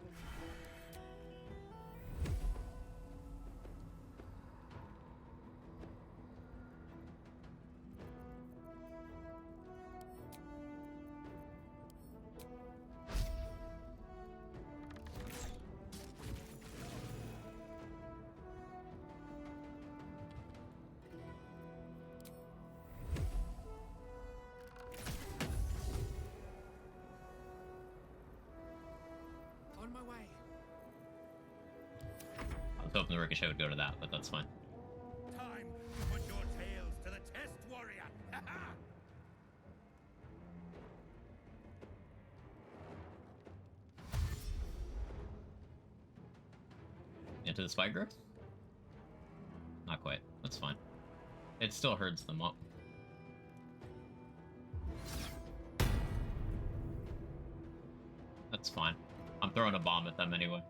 On my way. I was hoping the ricochet would go to that, but that's fine. Time to put your tails to the test, warrior. Into the spike growth? Not quite. That's fine. It still herds them up. That's fine. I'm throwing a bomb at them anyway.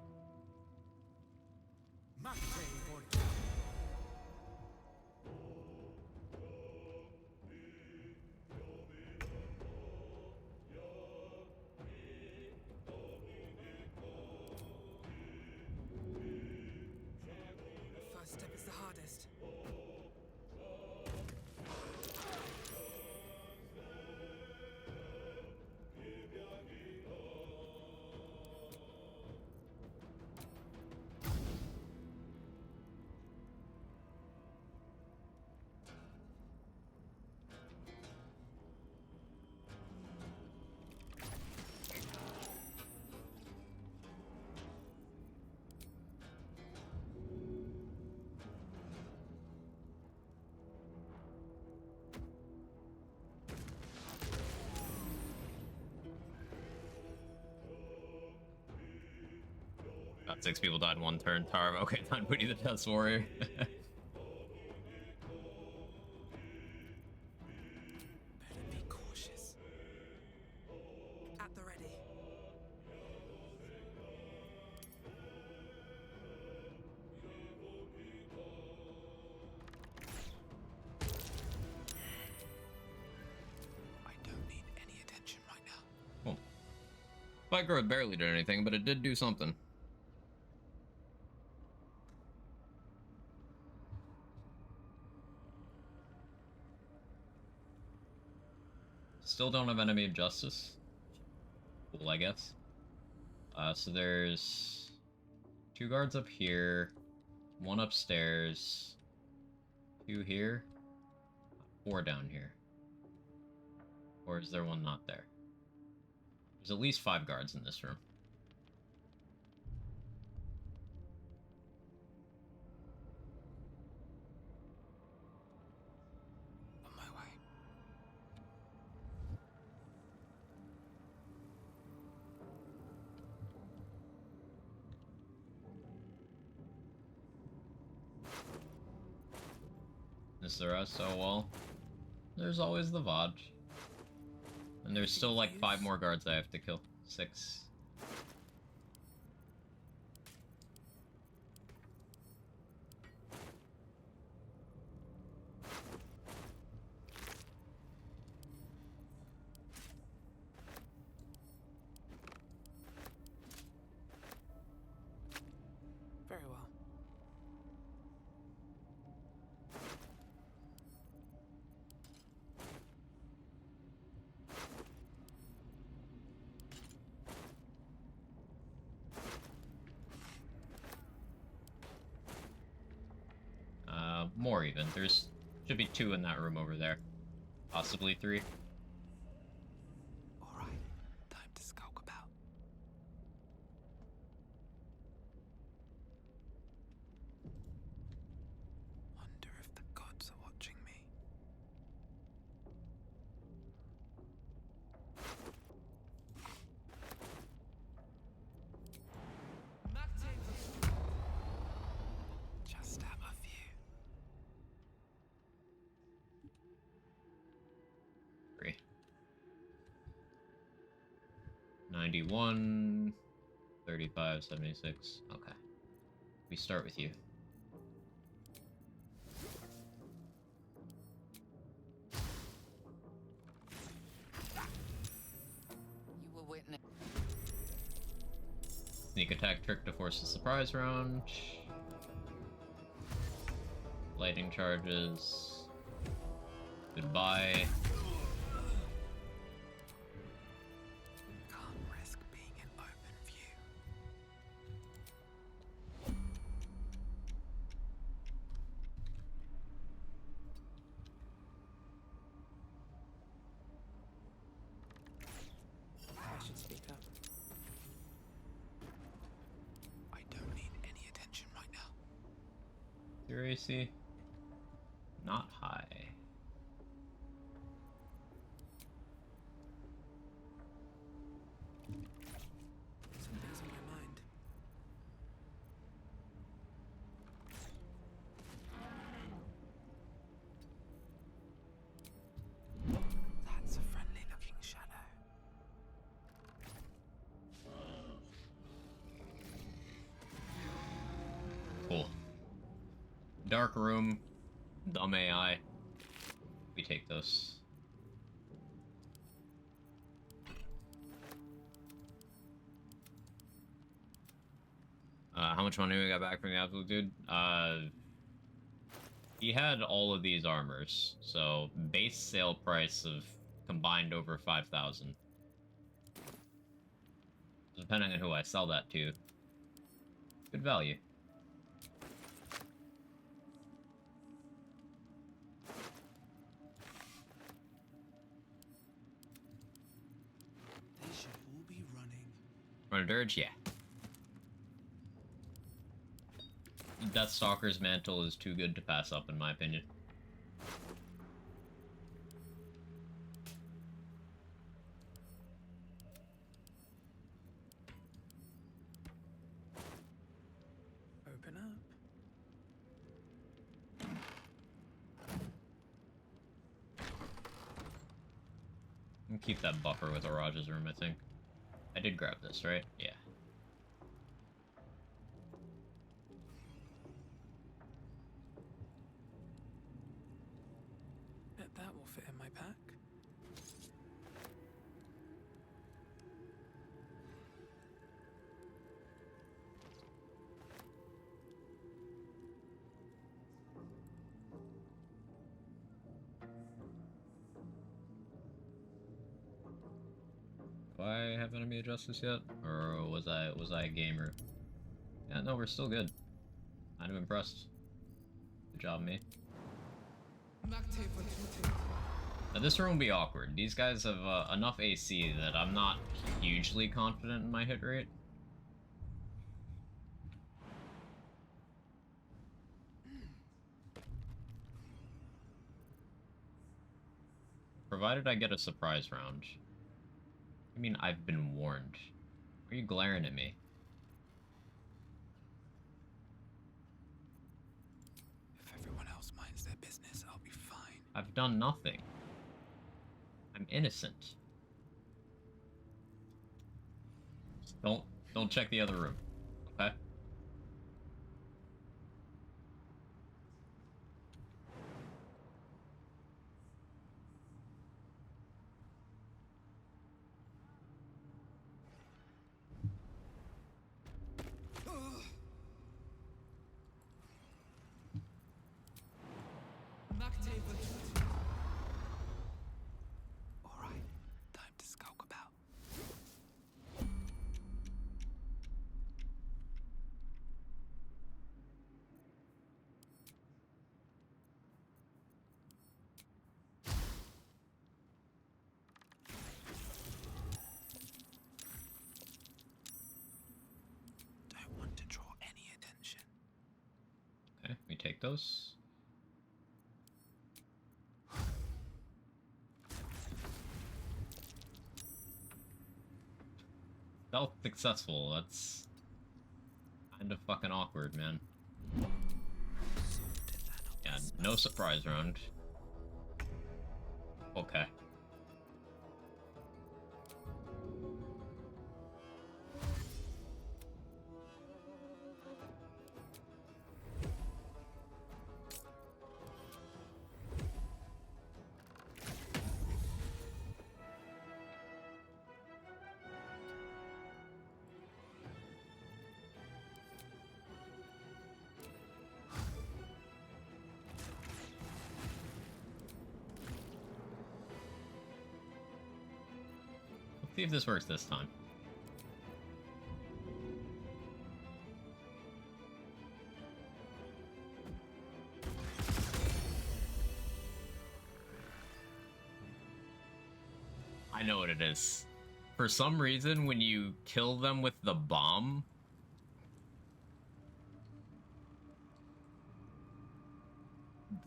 First step is the hardest. 6 people died in 1 turn. Tarv. Okay, fine. Booty the Dust Warrior. Better be cautious. At the ready. I don't need any attention right now. Cool. Fight growth barely did anything, but it did do something. Still don't have Enemy of Justice. Cool, I guess. So there's 2 guards up here, 1 upstairs, 2 here, 4 down here. Or is there one not there? There's at least 5 guards in this room. On my way. Is the rest? Oh well. There's always the VOD. And there's still like 5 more guards I have to kill. 6. Very well. More even. There's should be 2 in that room over there. Possibly 3. Alright, time to skulk about. Wonder if the gods are watching me. Just have a few. 3. 91, 35, 76. Okay. We start with you. You were witness. Sneak attack trick to force a surprise round. Lightning charges. Goodbye. Can't risk being in open view. I should speak up. I don't need any attention right now. Your AC? Not high. Something's on my mind. That's a friendly looking shadow. Cool. Dark room. Dumb AI. We take those. How much money we got back from the absolute dude? He had all of these armors, so base sale price of combined over 5,000. Depending on who I sell that to. Good value. They should all be running. Run a dirge? Yeah. Deathstalker's mantle is too good to pass up, in my opinion. can keep that buffer with Araja's room, I think. I did grab this, right? Yeah. Bet that will fit in my pack. Do I have enemy justice yet? Or was I a gamer? Yeah, no, we're still good. Kind of impressed. Good job, me. Now this room will be awkward. These guys have enough AC that I'm not hugely confident in my hit rate. Provided I get a surprise round. I mean, I've been warned. Why are you glaring at me? If everyone else minds their business, I'll be fine. I've done nothing. I'm innocent. Just don't check the other room. Okay? Alright, time to skulk about. Don't want to draw any attention. Okay, we take those. Stealth successful, that's kind of fucking awkward, man. Yeah, no surprise round. Okay. See if this works this time. I know what it is. For some reason, when you kill them with the bomb,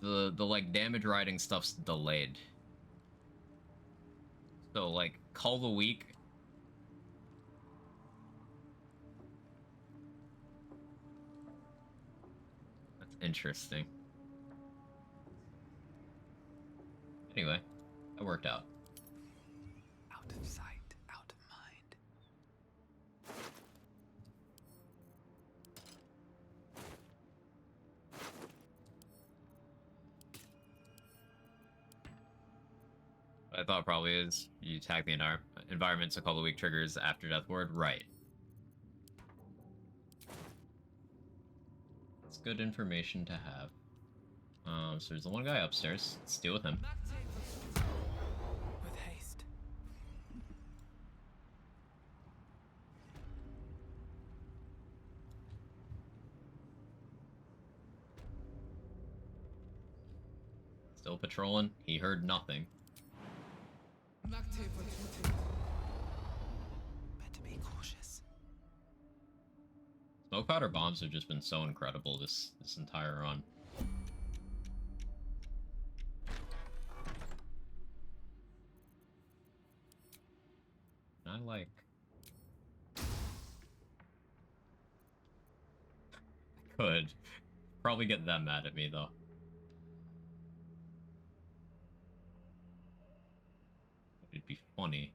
the like damage riding stuff's delayed. So like Call the Weak. That's interesting. Anyway, that worked out. Out of sight, out of mind. I thought probably is you attack the environment, so Call the Weak triggers after Death Ward. Right. It's good information to have. So there's the one guy upstairs. Let's deal with him. With haste. Still patrolling. He heard nothing. Better be cautious. Smoke powder bombs have just been so incredible this entire run. I like. I could probably get them mad at me though. It'd be 20.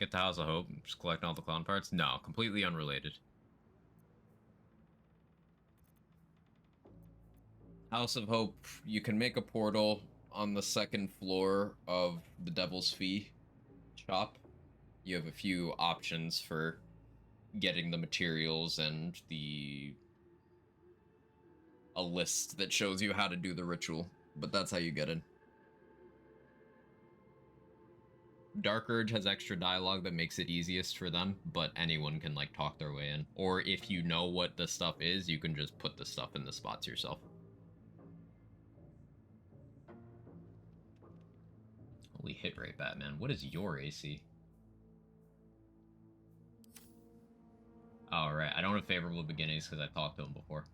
Get the House of Hope, just collecting all the clown parts? No, completely unrelated. House of Hope, you can make a portal on the second floor of the Devil's Fee shop. You have a few options for getting the materials and a list that shows you how to do the ritual, but that's how you get it. Dark Urge has extra dialogue that makes it easiest for them, but anyone can like talk their way in. Or if you know what the stuff is, you can just put the stuff in the spots yourself. Holy hit rate, Batman. What is your AC? Oh, right. I don't have favorable beginnings because I talked to him before.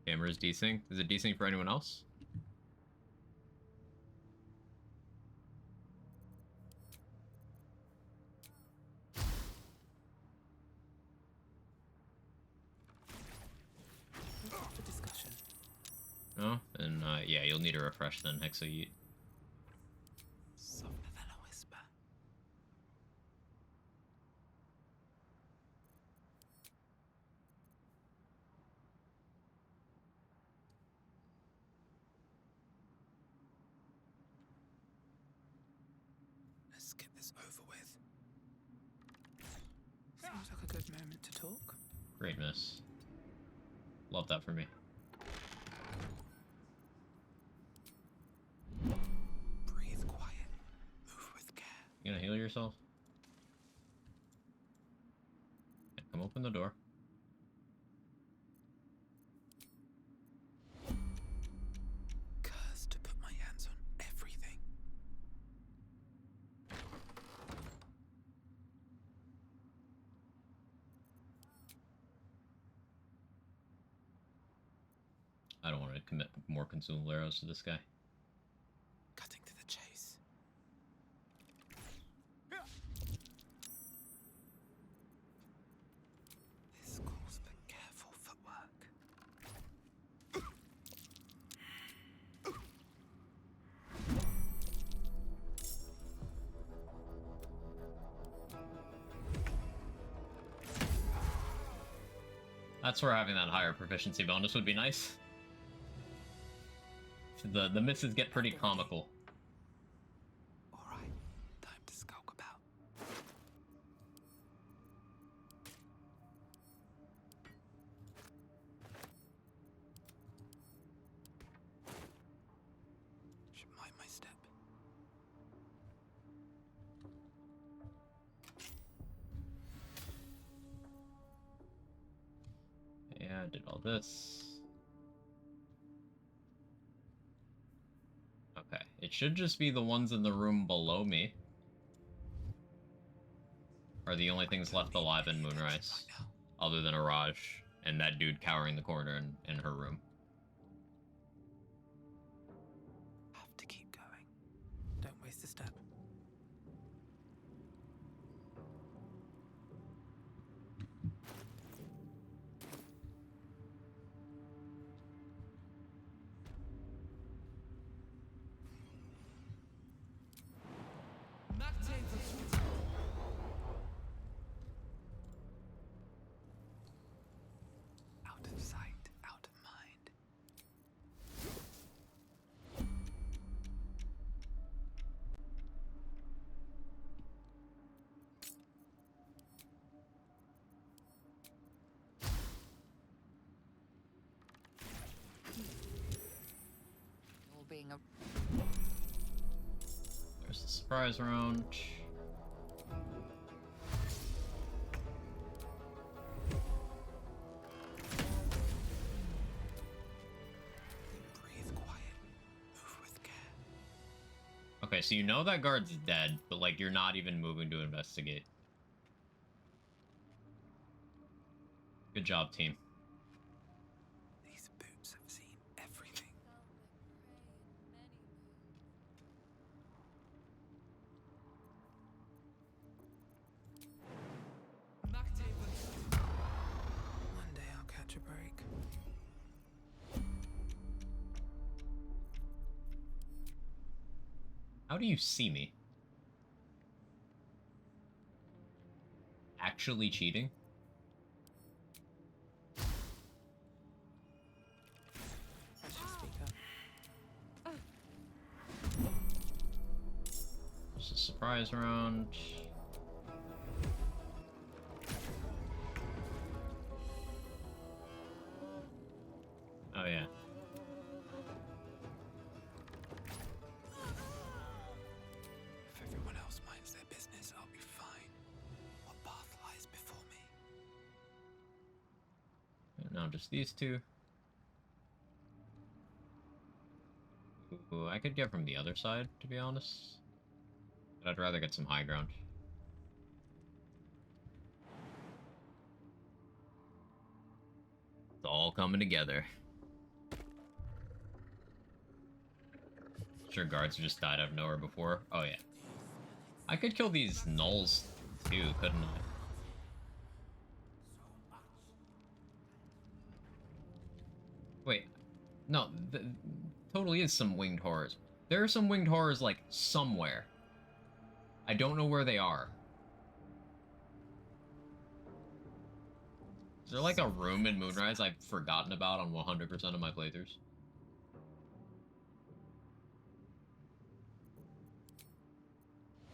Hammer is desync. Is it desync for anyone else? For discussion. No? Then, yeah, you'll need a refresh then, Hexoyeet. Softer than a whisper. Let's get this over with. Seems like a good moment to talk. Great miss. Love that for me. Breathe quiet. Move with care. You gonna heal yourself? Yeah, come open the door. Cursed to put my hands on everything. I don't want to commit more consumable arrows to this guy. Cutting to the chase. This calls for careful footwork. That's where having that higher proficiency bonus would be nice. The misses get pretty comical. Alright, time to skulk about. Should mind my step. Yeah, I did all this. Okay, it should just be the ones in the room below me are the only things left alive in Moonrise, other than Araj and that dude cowering the corner in her room. Have to keep going. Don't waste a step. Out of sight, out of mind. All being a There's the surprise round. Breathe quiet. Move with care. Okay, so you know that guard's dead, but like you're not even moving to investigate. Good job, team. These boots have seen everything. One day I'll catch a break. How do you see me? Actually cheating? I should speak up. There's a surprise round. Oh yeah. If everyone else minds their business, I'll be fine. What path lies before me? Now just these two. Ooh, I could get from the other side, to be honest. But I'd rather get some high ground. It's all coming together. Sure, guards just died out of nowhere before. Oh yeah. I could kill these gnolls too, couldn't I? Wait, no, totally is some winged horrors. There are some winged horrors like somewhere. I don't know where they are. Is there like a room in Moonrise I've forgotten about on 100% of my playthroughs?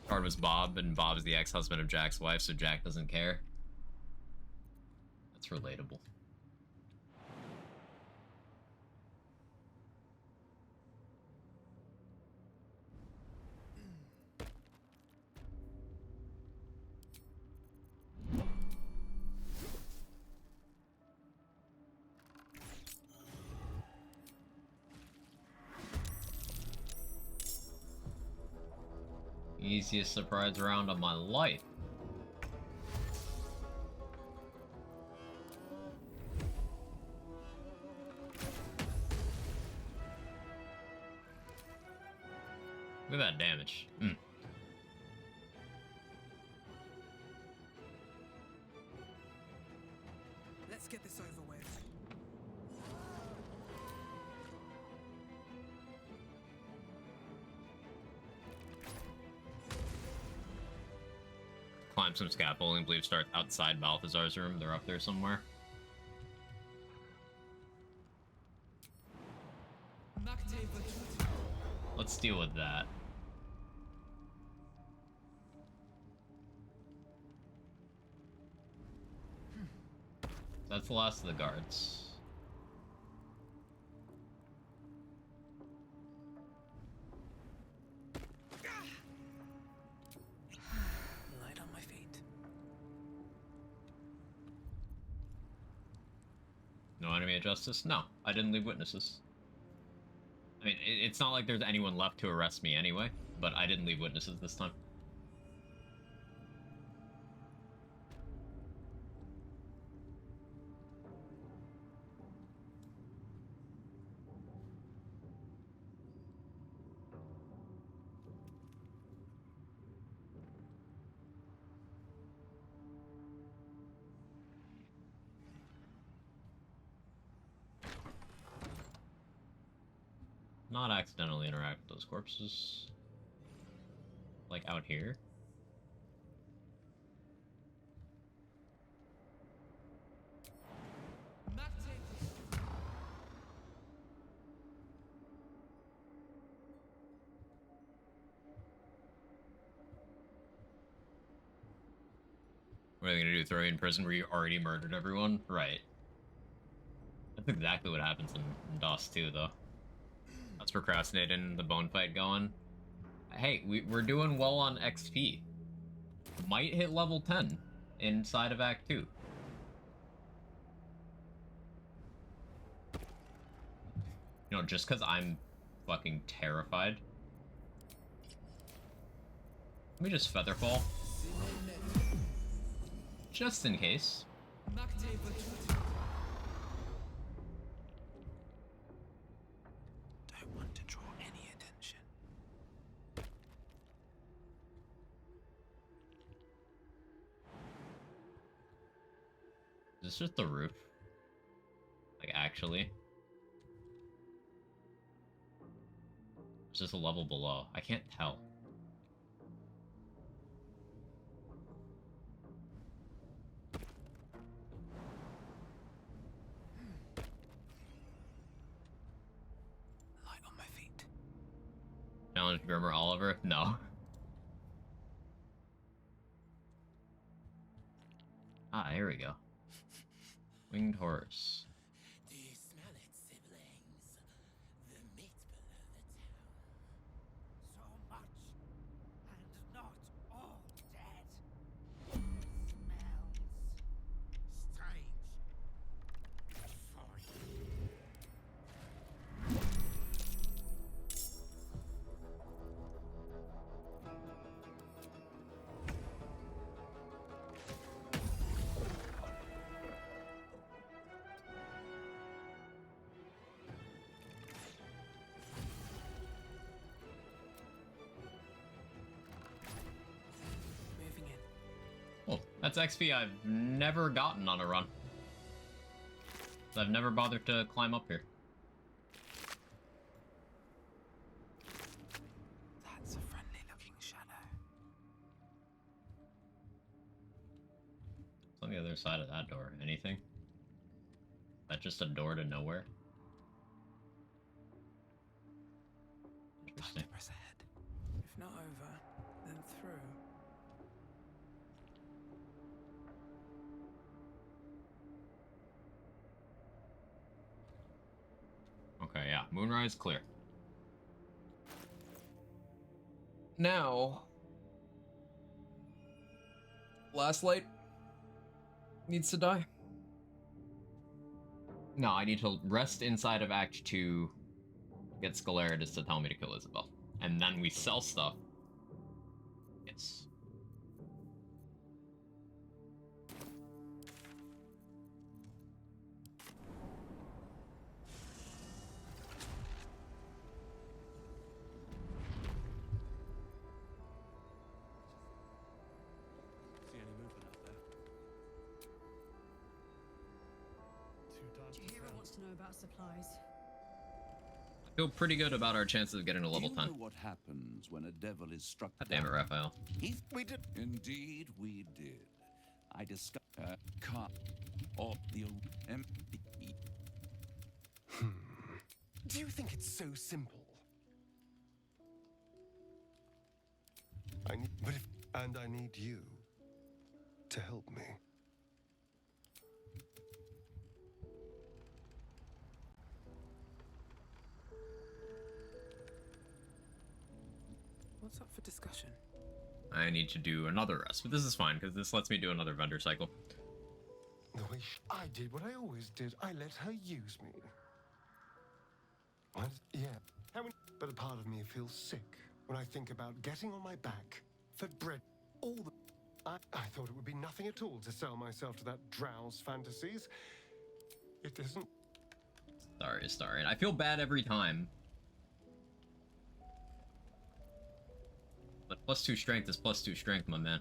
Card was Bob, and Bob's the ex-husband of Jack's wife, so Jack doesn't care. That's relatable. Easiest surprise round of my life. Look at that damage. Let's get this over with. Climb some scaffolding, believe starts outside Balthazar's room. They're up there somewhere. Let's deal with that. That's the last of the guards. Light on my feet. No enemy of justice? No, I didn't leave witnesses. I mean, it's not like there's anyone left to arrest me anyway, but I didn't leave witnesses this time. Not accidentally interact with those corpses. Like out here. What are they gonna do? Throw you in prison where you already murdered everyone? Right. That's exactly what happens in DOS 2, though. That's procrastinating, the bone fight going. Hey, we're doing well on XP. Might hit level 10 inside of Act 2. You know, just because I'm fucking terrified. Let me just Featherfall. Just in case. Don't want to draw any attention. Is this just the roof? Like, actually? It's just a level below. I can't tell. Light on my feet. Challenge Grimmer Oliver? No. Ah, here we go. Winged horse. Do you smell it, siblings? The meat below the tower. So much, and not all dead. Smells strange. Foreign. Moving in. Oh, that's XP I've never gotten on a run. I've never bothered to climb up here. That's a friendly looking shadow. What's on the other side of that door? Anything? That's just a door to nowhere? Interesting. Press ahead. If not over, then through. Okay, yeah. Moonrise clear. Now, Last Light needs to die. No, I need to rest inside of Act 2, get Scalaritus to tell me to kill Isabel. And then we sell stuff. Yes. See any movement out there? Too dark. Do you hear what wants to know about supplies? I feel pretty good about our chances of getting to level 10. Do you know what happens when a devil is struck God damn it, Raphael. We did. Indeed, we did. I discovered cut off the empty. Do you think it's so simple? I need you to help me. What's up for discussion? I need to do another rest, but this is fine because this lets me do another vendor cycle. The way I did what I always did. I let her use me. What? Yeah. But a part of me feels sick when I think about getting on my back for bread. All the... I thought it would be nothing at all to sell myself to that drow's fantasies. It isn't. Sorry. I feel bad every time. But +2 strength is +2 strength, my man.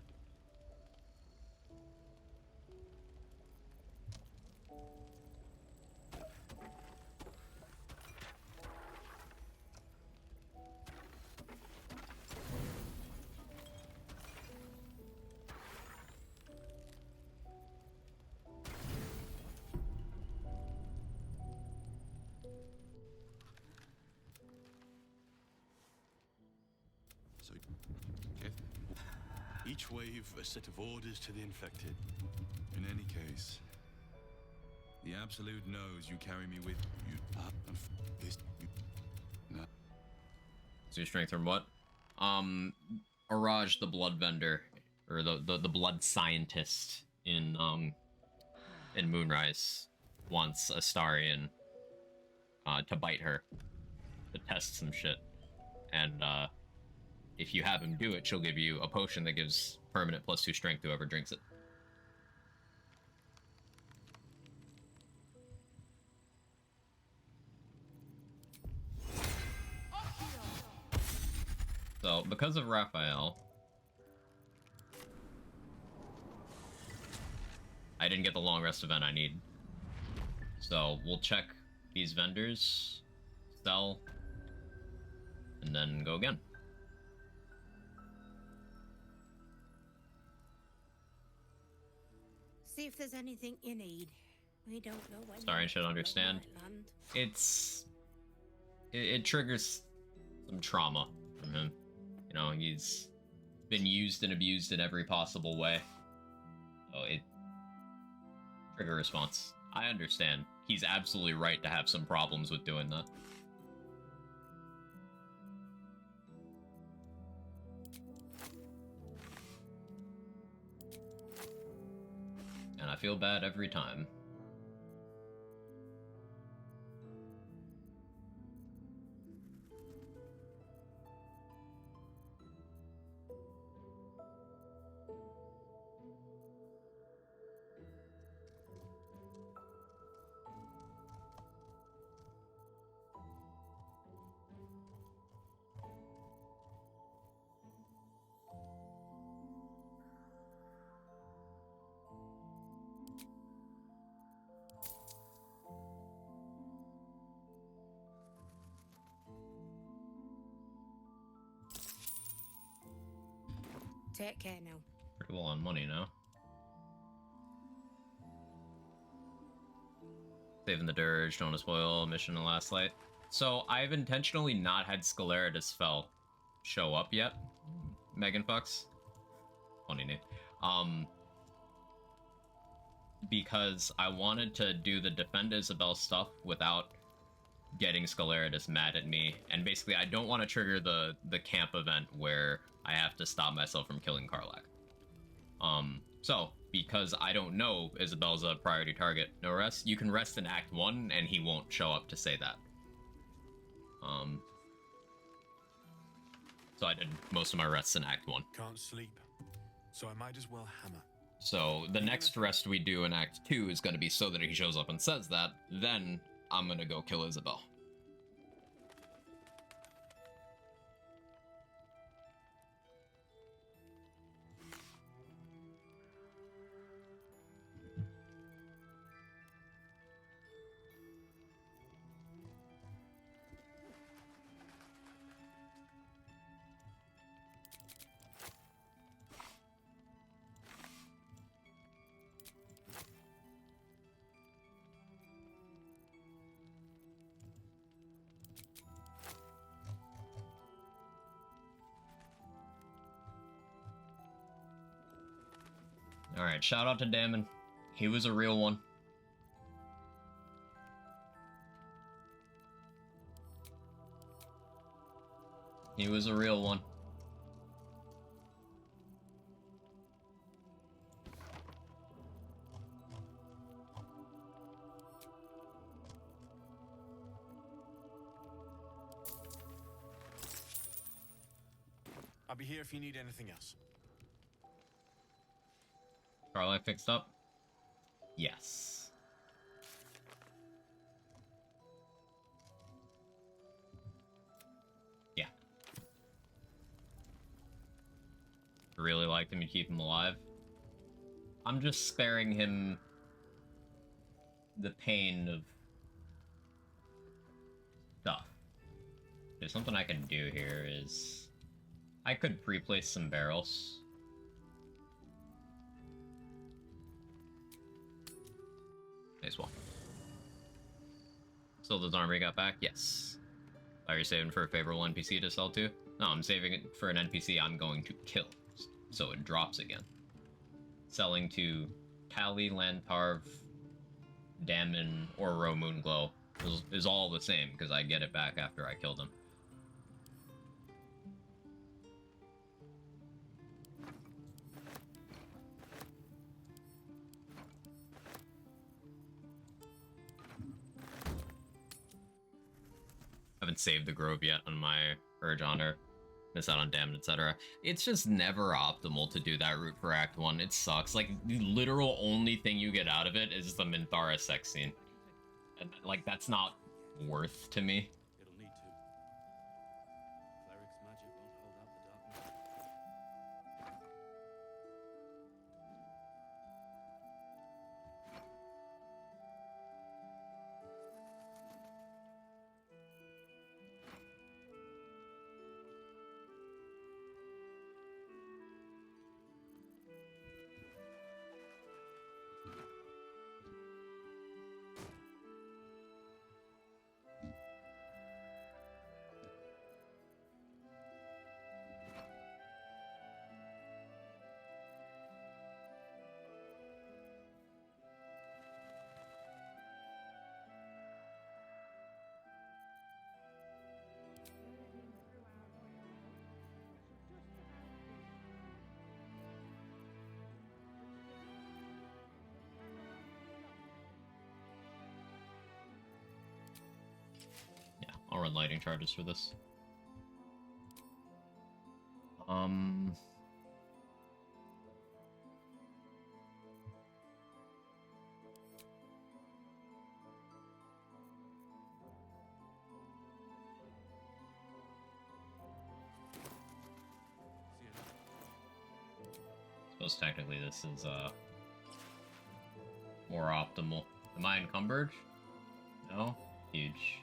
So, each wave a set of orders to the infected. In any case, the Absolute knows you carry me with you. This. No. So your strength from what? Araj the blood vendor, or the blood scientist in Moonrise wants Astarion to bite her to test some shit, and if you have him do it, she'll give you a potion that gives permanent +2 strength to whoever drinks it. So, because of Raphael, I didn't get the long rest event I need. So, we'll check these vendors, sell, and then go again. See if there's anything you need. We don't know when. Sorry, I should understand. It triggers some trauma from him. You know, he's been used and abused in every possible way. So it... trigger response. I understand. He's absolutely right to have some problems with doing that. And I feel bad every time. Take care now. Pretty well on money now. Saving the Dirge, don't want to spoil mission in the last light. So I've intentionally not had Scalera Fel show up yet. Megan Fox. Funny name. Because I wanted to do the Defend Isabel stuff without getting Scalera mad at me. And basically I don't want to trigger the camp event where I have to stop myself from killing Karlach. So, because I don't know Isabel's a priority target, no rest, you can rest in Act 1 and he won't show up to say that. So I did most of my rests in Act 1. Can't sleep, so I might as well hammer. So the next rest we do in Act 2 is going to be so that he shows up and says that, then I'm going to go kill Isabel. Alright, shout out to Damon. He was a real one. He was a real one. I'll be here if you need anything else. Karlach fixed up? Yes. Yeah. Really liked him to keep him alive. I'm just sparing him the pain of stuff. There's something I can do here is... I could pre-place some barrels. As well. Silda's armory got back? Yes. Are you saving for a favorable NPC to sell to? No, I'm saving it for an NPC I'm going to kill. So it drops again. Selling to Tali, Lantarv, Damon, or Ro Moonglow is all the same because I get it back after I kill them. Haven't saved the Grove yet on my Urge Honor. miss out on damage, etc. It's just never optimal to do that route for Act 1. It sucks. Like, the literal only thing you get out of it is the Minthara sex scene. And, like, that's not worth to me. It'll need to. Cleric's magic won't hold out the darkness. I'll run lighting charges for this. Suppose technically this is more optimal. Am I encumbered? No? Huge.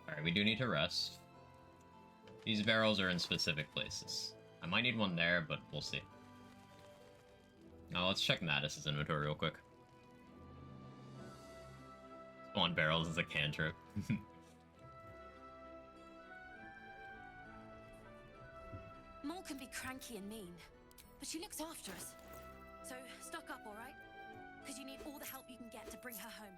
Alright, we do need to rest. These barrels are in specific places. I might need one there, but we'll see. Now let's check Mattis's inventory real quick. Spawn barrels is a cantrip. Mole can be cranky and mean, but she looks after us. So stock up, alright? Because you need all the help you can get to bring her home.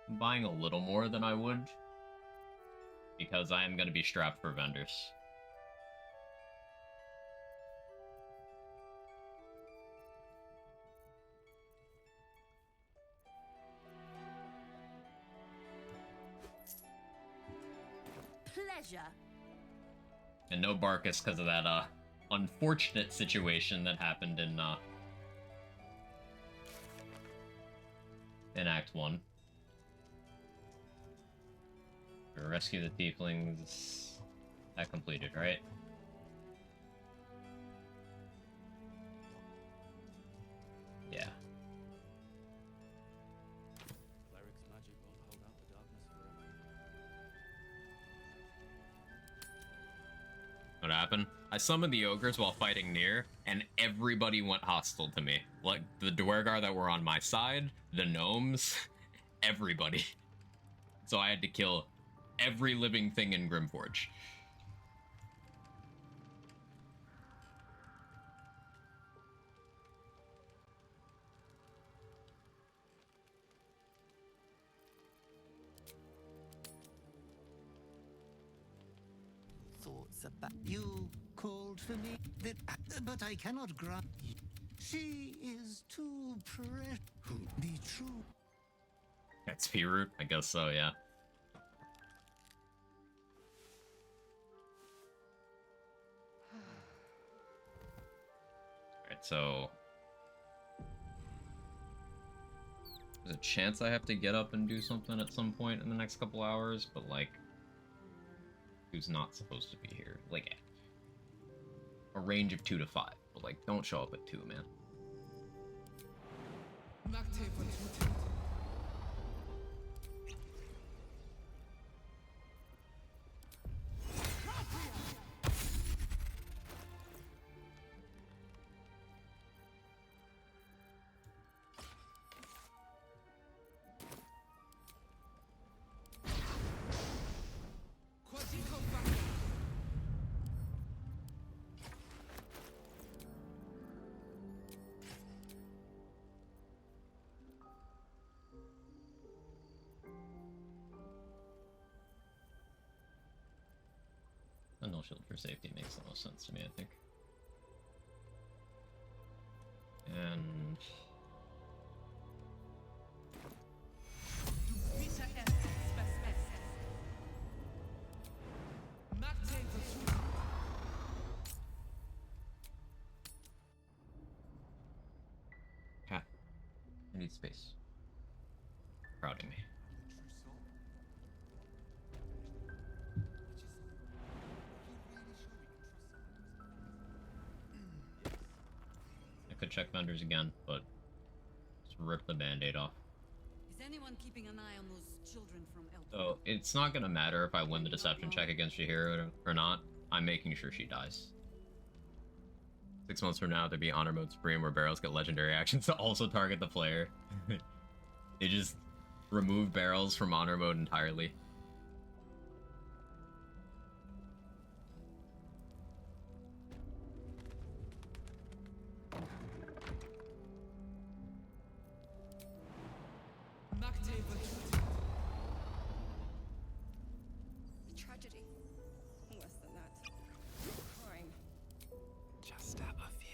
I'm buying a little more than I would, because I am going to be strapped for vendors. Pleasure. And no Barkus because of that unfortunate situation that happened in Act 1. Rescue the tieflings. That completed, right? Yeah. Cleric's magic won't hold out the darkness forever. What happened? I summoned the ogres while fighting near, and everybody went hostile to me. Like, the Dwergar that were on my side, the gnomes, everybody. So I had to kill every living thing in Grimforge. Thoughts about you called for me, but I cannot grant. She is too precious. The true. That's P-Root? I guess so, yeah. Alright, so... there's a chance I have to get up and do something at some point in the next couple hours, but like... who's not supposed to be here? Like, a range of 2 to 5, but like, don't show up at 2, man. A null shield for safety makes the most sense to me, I think. And cat. I need space. Crowding me. I could check vendors again, but just rip the band-aid off. Is anyone keeping an eye on those children from El? So it's not gonna matter if I win the deception check against Jaheira or not. I'm making sure she dies. 6 months from now, there'll be Honor Mode Supreme where barrels get legendary actions to also target the player. They just remove barrels from Honor Mode entirely. Tragedy. Worse than that. Crime. Just out of view.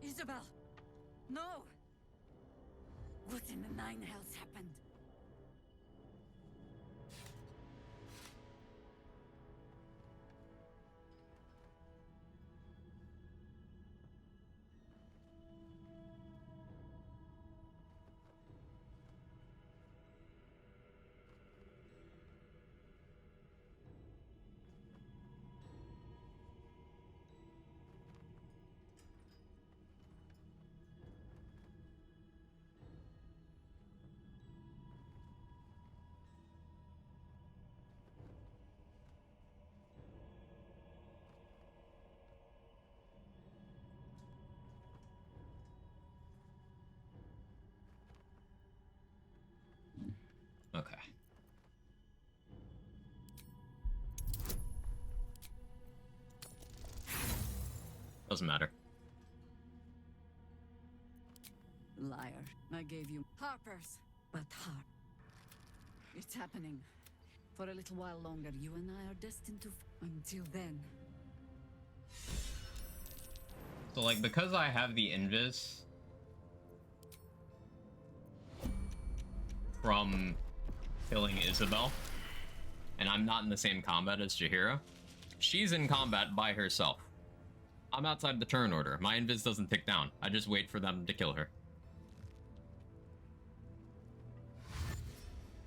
Isabel! No! What in the nine hells happened? Okay. Doesn't matter. Liar. I gave you Harper's. But Harp. It's happening. For a little while longer, you and I are destined to... Until then. So, like, because I have the Invis from killing Isabel, and I'm not in the same combat as Jaheira, she's in combat by herself. I'm outside the turn order. My Invis doesn't tick down. I just wait for them to kill her.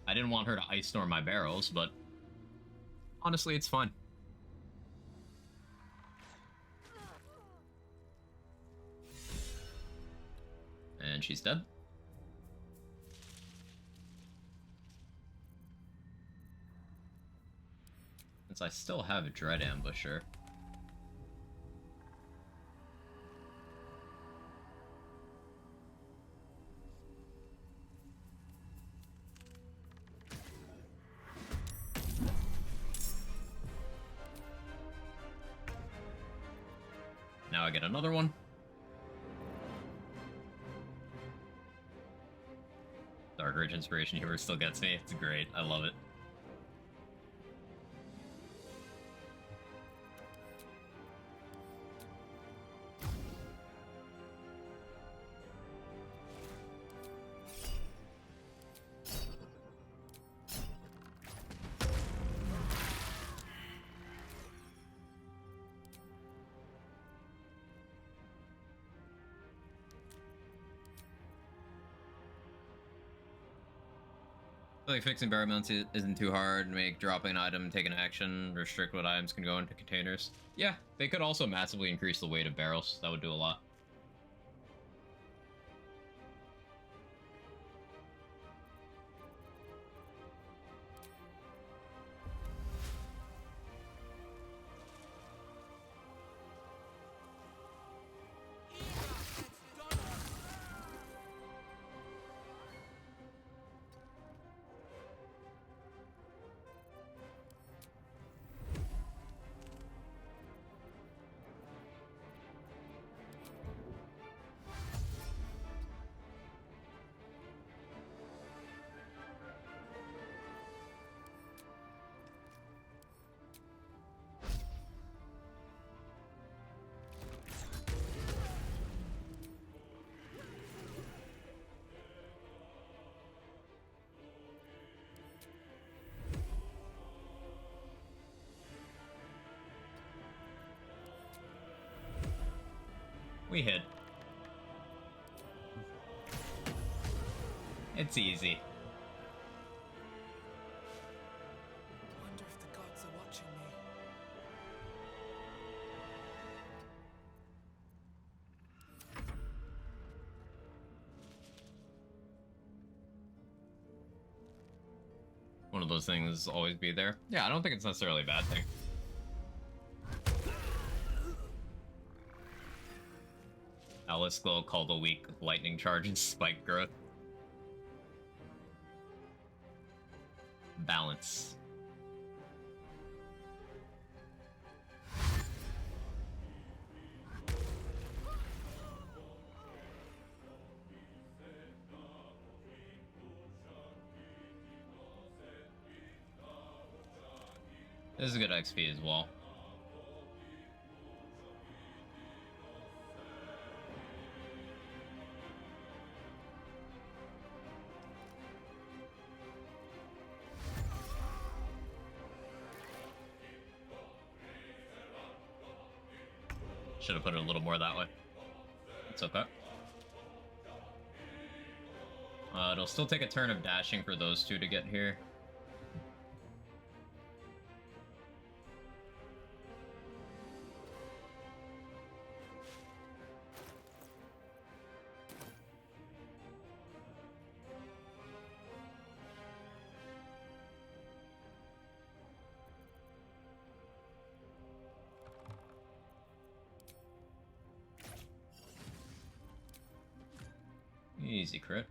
I didn't want her to ice storm my barrels, but honestly, it's fun. And she's dead. Since I still have a Dread Ambusher. Now I get another one. Dark Ridge Inspiration Humor still gets me. It's great. I love it. I feel like fixing barrel mounts isn't too hard. Make dropping an item, take an action, restrict what items can go into containers. Yeah, they could also massively increase the weight of barrels. That would do a lot. We hit. It's easy. Wonder if the gods are watching me. One of those things always be there. Yeah, I don't think it's necessarily a bad thing. Alice Glow called a weak lightning charge and spike growth. Balance. This is good XP as well. Should have put it a little more that way. It's okay. It'll still take a turn of dashing for those two to get here. Easy crit.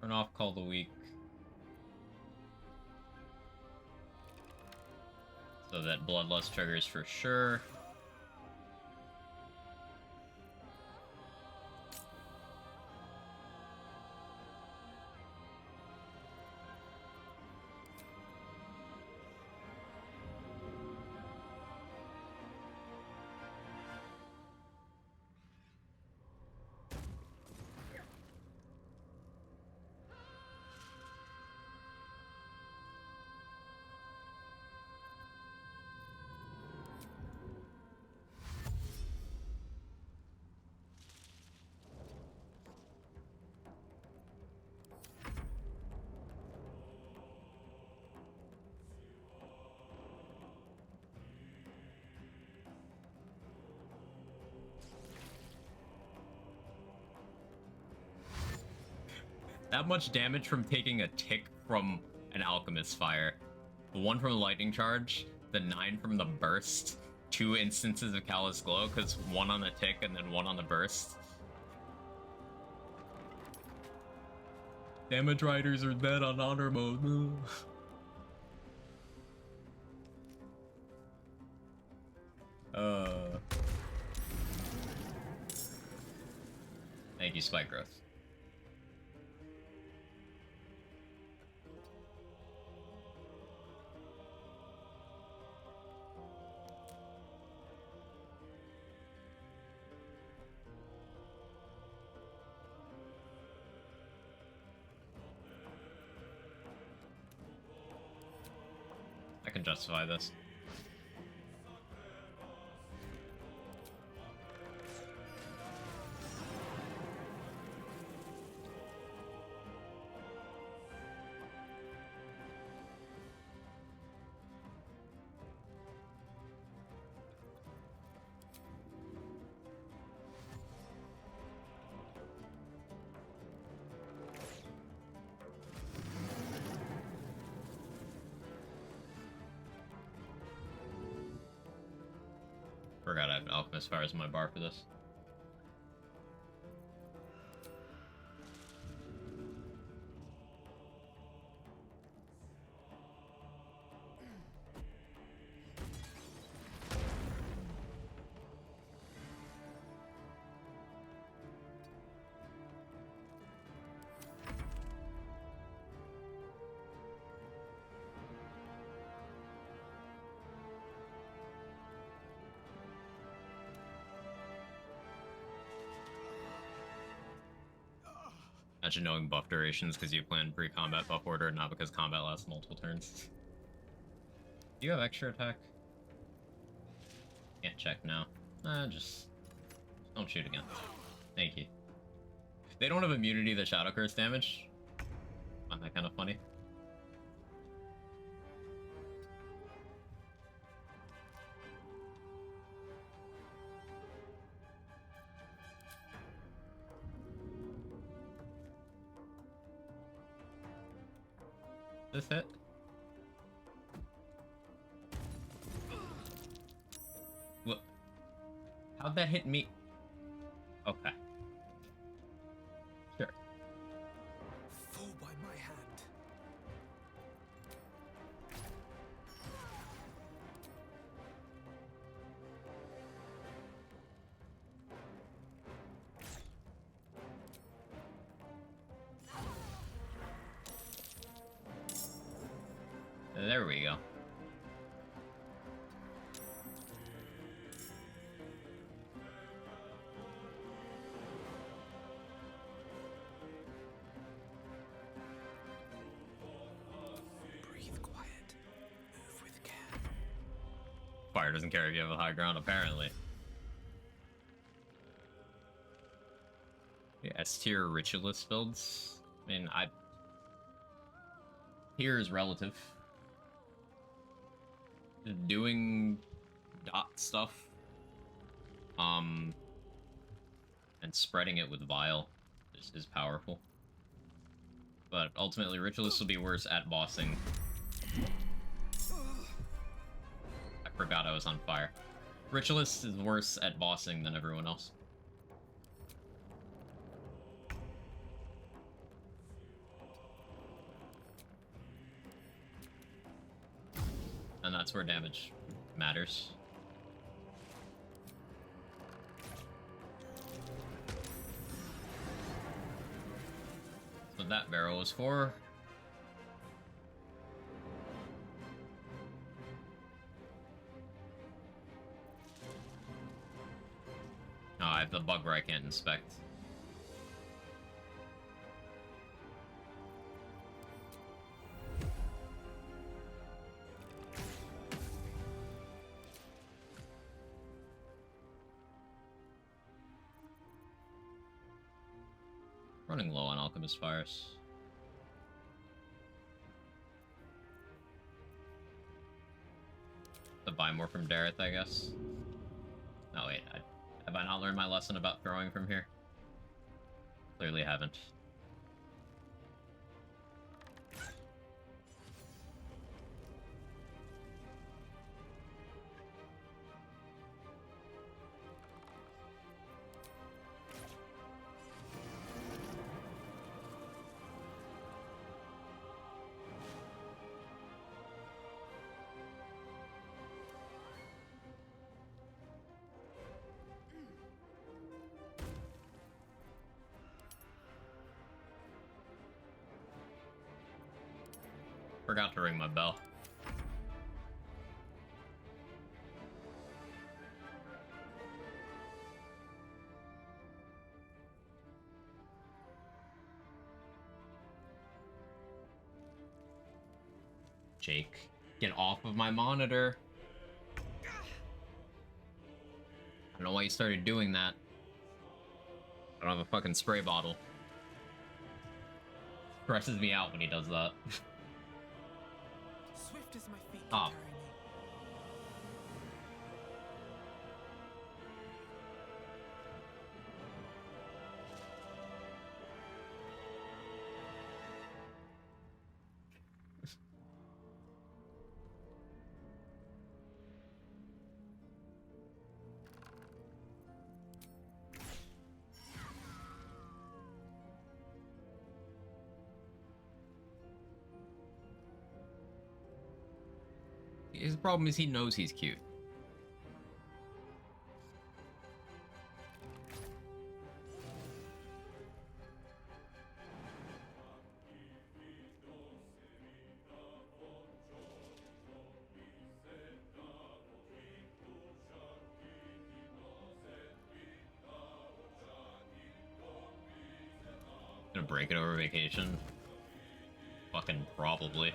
Turn off Call the Weak. So that Bloodlust triggers for sure. That much damage from taking a tick from an Alchemist Fire. The 1 from the Lightning Charge, the 9 from the Burst, 2 instances of Callous Glow, because 1 on the tick and then 1 on the Burst. Damage Riders are dead on Honor Mode. Thank you, Spike Growth. I can justify this. Forgot I have Alchemist Fires in my bar for this. Imagine knowing buff durations because you plan pre-combat buff order, not because combat lasts multiple turns. Do you have extra attack? Can't check now. Just don't shoot again. Thank you. They don't have immunity to Shadow Curse damage. I find that kind of funny. This hit? What? How'd that hit me? Okay. Sure. Fall by my hand. There we go. Breathe quiet. Move with care. Fire doesn't care if you have a high ground, apparently. Yeah, S-tier ritualist builds. I mean, tier is relative. Doing dot stuff, and spreading it with Vile is powerful. But ultimately, Ritualist will be worse at bossing. I forgot I was on fire. Ritualist is worse at bossing than everyone else. And that's where damage matters. That's what that barrel was for. Oh, I have the bug where I can't inspect. Running low on Alchemist Fires. To buy more from Dareth, I guess. No, wait. Have I not learned my lesson about throwing from here? Clearly haven't. Forgot to ring my bell. Jake, get off of my monitor. I don't know why you started doing that. I don't have a fucking spray bottle. Stresses me out when he does that. Swift as my feet Ah. can carry me. His problem is he knows he's cute. Gonna break it over vacation? Fucking probably.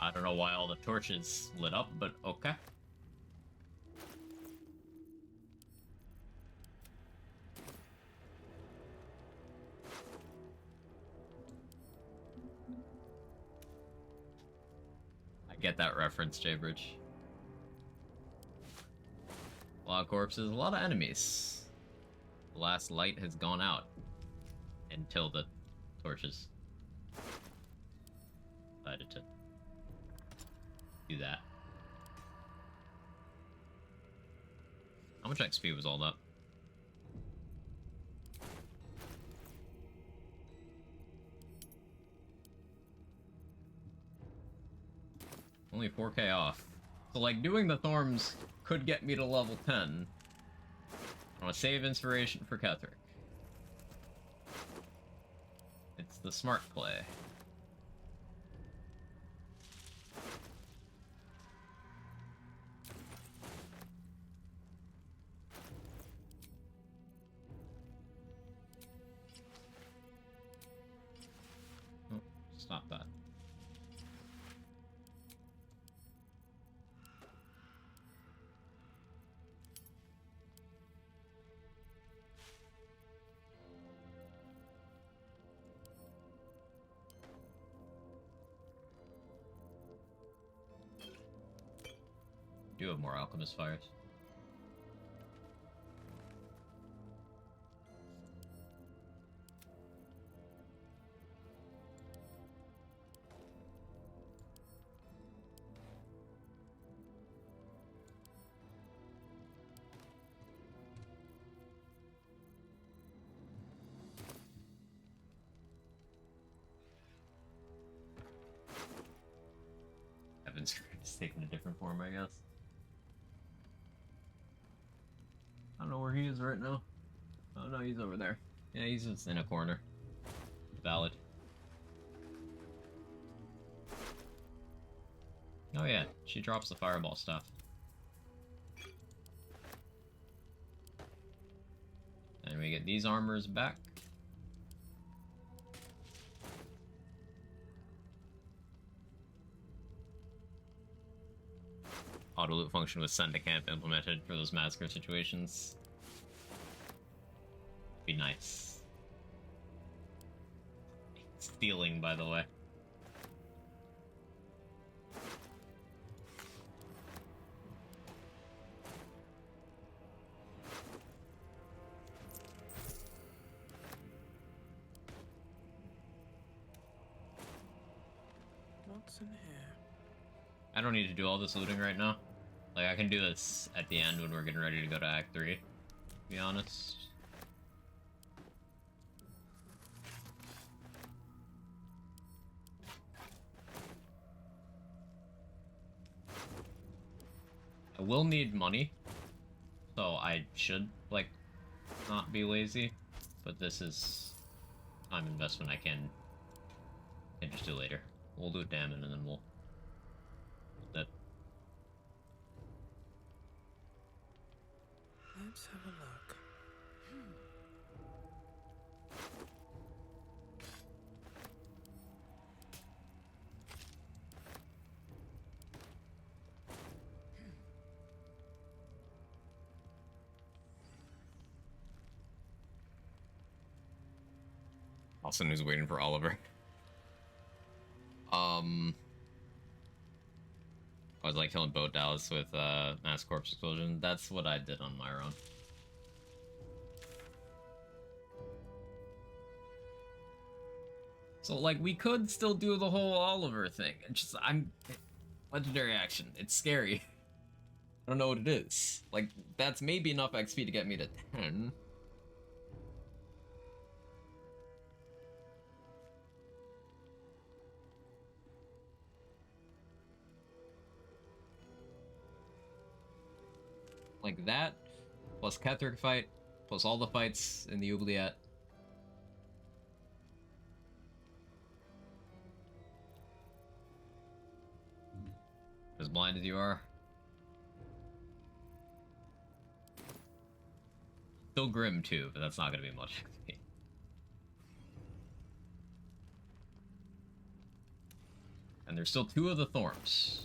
I don't know why all the torches lit up, but okay. I get that reference, Jaybridge. A lot of corpses, a lot of enemies. The last light has gone out until the torches decided to do that. How much XP was all that? Only 4k off. So like doing the Thorns could get me to level 10. I want to save inspiration for Ketheric. It's the smart play. Oh, stop that. Do have more alchemist fires. Evan's taking a different form, I guess. I don't know where he is right now. Oh no, he's over there. Yeah, he's just in a corner. Valid. Oh yeah, she drops the fireball stuff. And we get these armors back. Auto loot function with send to camp implemented for those massacre situations. Be nice. Stealing, by the way. What's in here? I don't need to do all this looting right now. Like, I can do this at the end when we're getting ready to go to Act 3, to be honest. I will need money, so I should, like, not be lazy, but this is time investment I can just do later. We'll do Damon and then we'll that. Let's have a look. Austin who's waiting for Oliver. I was like killing Boat Dallas with Mass Corpse Explosion. That's what I did on Myron. So like we could still do the whole Oliver thing. It's just legendary action. It's scary. I don't know what it is. Like that's maybe enough XP to get me to 10. Like that, plus Ketheric fight, plus all the fights in the Oubliette. As blind as you are. Still Grim too, but that's not gonna be much XP. And And there's still 2 of the Thorns.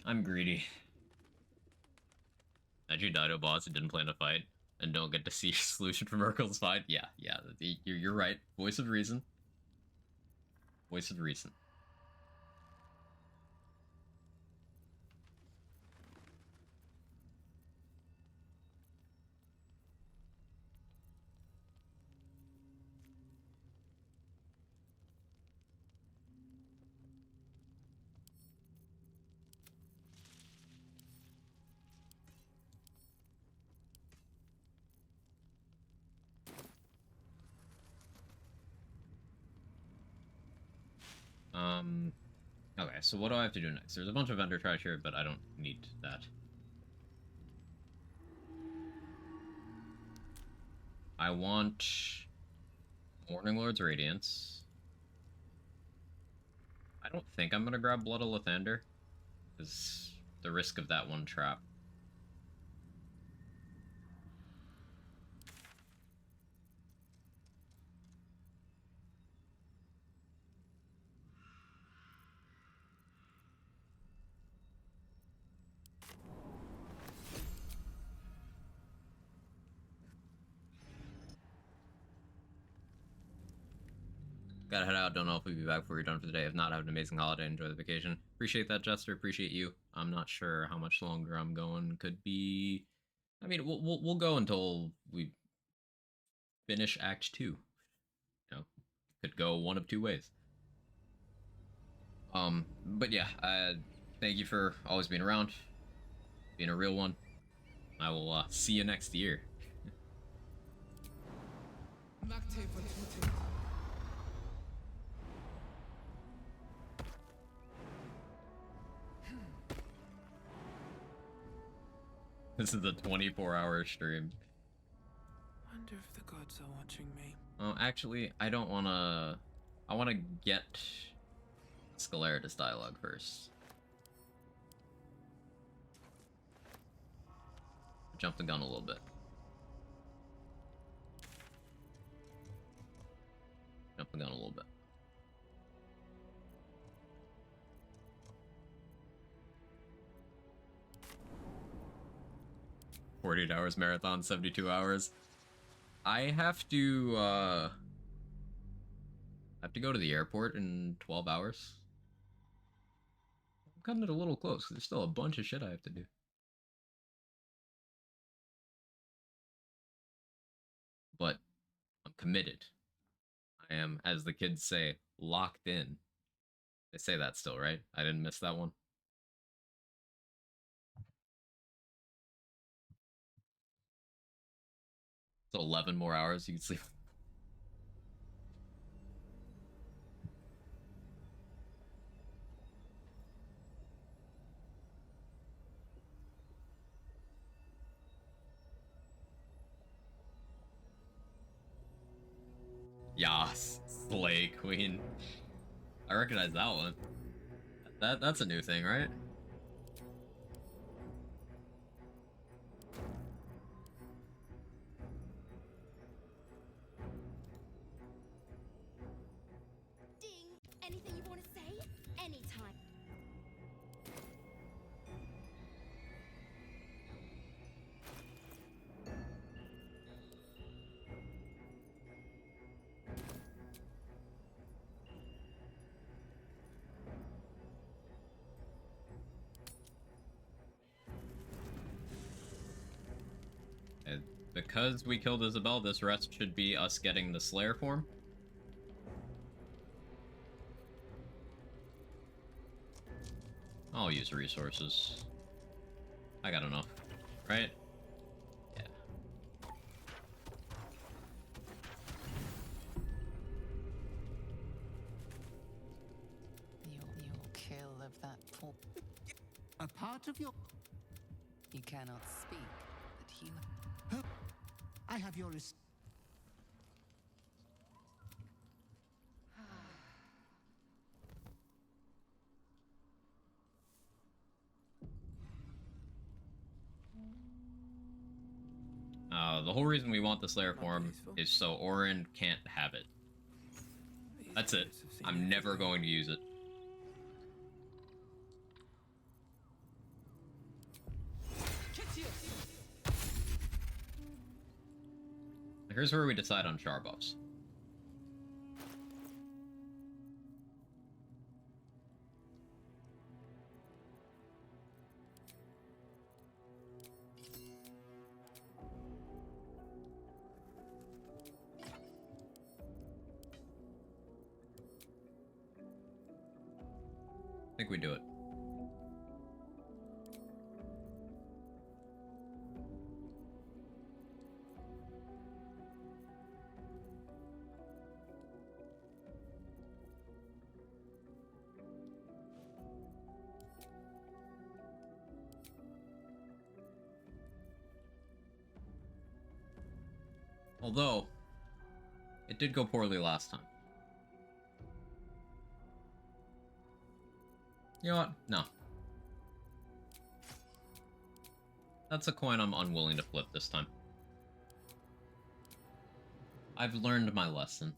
I'm greedy. That you died to a boss and didn't plan a fight and don't get to see a solution for Merkel's fight? Yeah, you're right. Voice of reason. Voice of reason. Okay, so what do I have to do next? There's a bunch of vendor trash here, but I don't need that. I want Morning Lord's Radiance. I don't think I'm gonna grab Blood of Lathander, because the risk of that one trap. Gotta head out. Don't know if we'll be back before you're done for the day. If not, have an amazing holiday. Enjoy the vacation. Appreciate that, Jester. Appreciate you. I'm not sure how much longer I'm going. Could be... I mean, we'll go until we finish Act 2. You know, could go one of 2 ways. But yeah, thank you for always being around. Being a real one. I will see you next year. This is a 24-hour stream. Wonder if the gods are watching me. Oh, actually, I don't wanna... I wanna get Scaleritus dialogue first. Jump the gun a little bit. Jump the gun a little bit. "48 hours marathon, 72 hours. I have to go to the airport in 12 hours. I'm cutting it a little close. There's still a bunch of shit I have to do. But I'm committed. I am, as the kids say, locked in. They say that still, right? I didn't miss that one. So 11 more hours you can sleep. Yas, Slay Queen. I recognize that one. That's a new thing, right? Anything you want to say? Anytime. And because we killed Isabel, this rest should be us getting the Slayer form. I'll use resources. I got enough, right? Yeah. A part of your... You cannot speak, but you... I have your... The whole reason we want the Slayer form is so Orin can't have it. That's it. I'm never going to use it. Here's where we decide on char buffs. I think we do it. Although, it did go poorly last time. You know what? No. That's a coin I'm unwilling to flip this time. I've learned my lesson.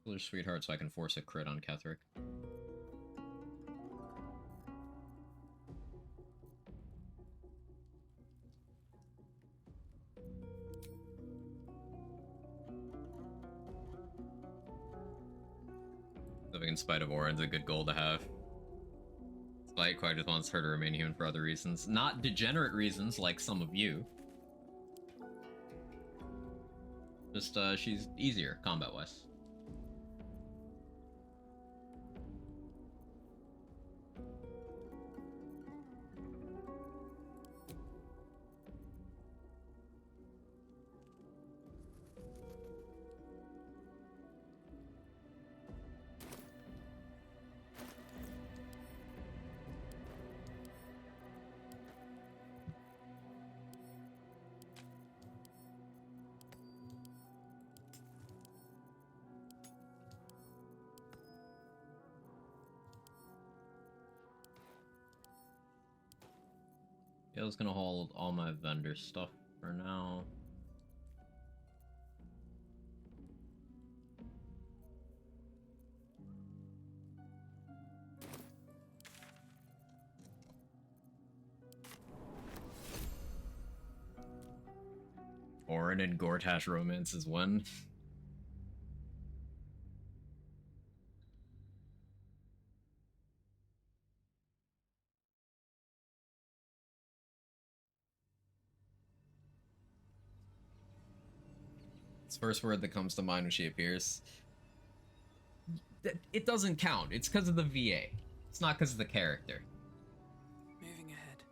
Killer Sweetheart so I can force a crit on Ketherick. Living in spite of Orin's a good goal to have. Spite quite just wants her to remain human for other reasons. Not degenerate reasons like some of you. Just, she's easier combat-wise. I was gonna hold all my vendor stuff for now. Orin and Gortash romance is one. First word that comes to mind when she appears. It doesn't count. It's because of the VA. It's not because of the character. Moving ahead.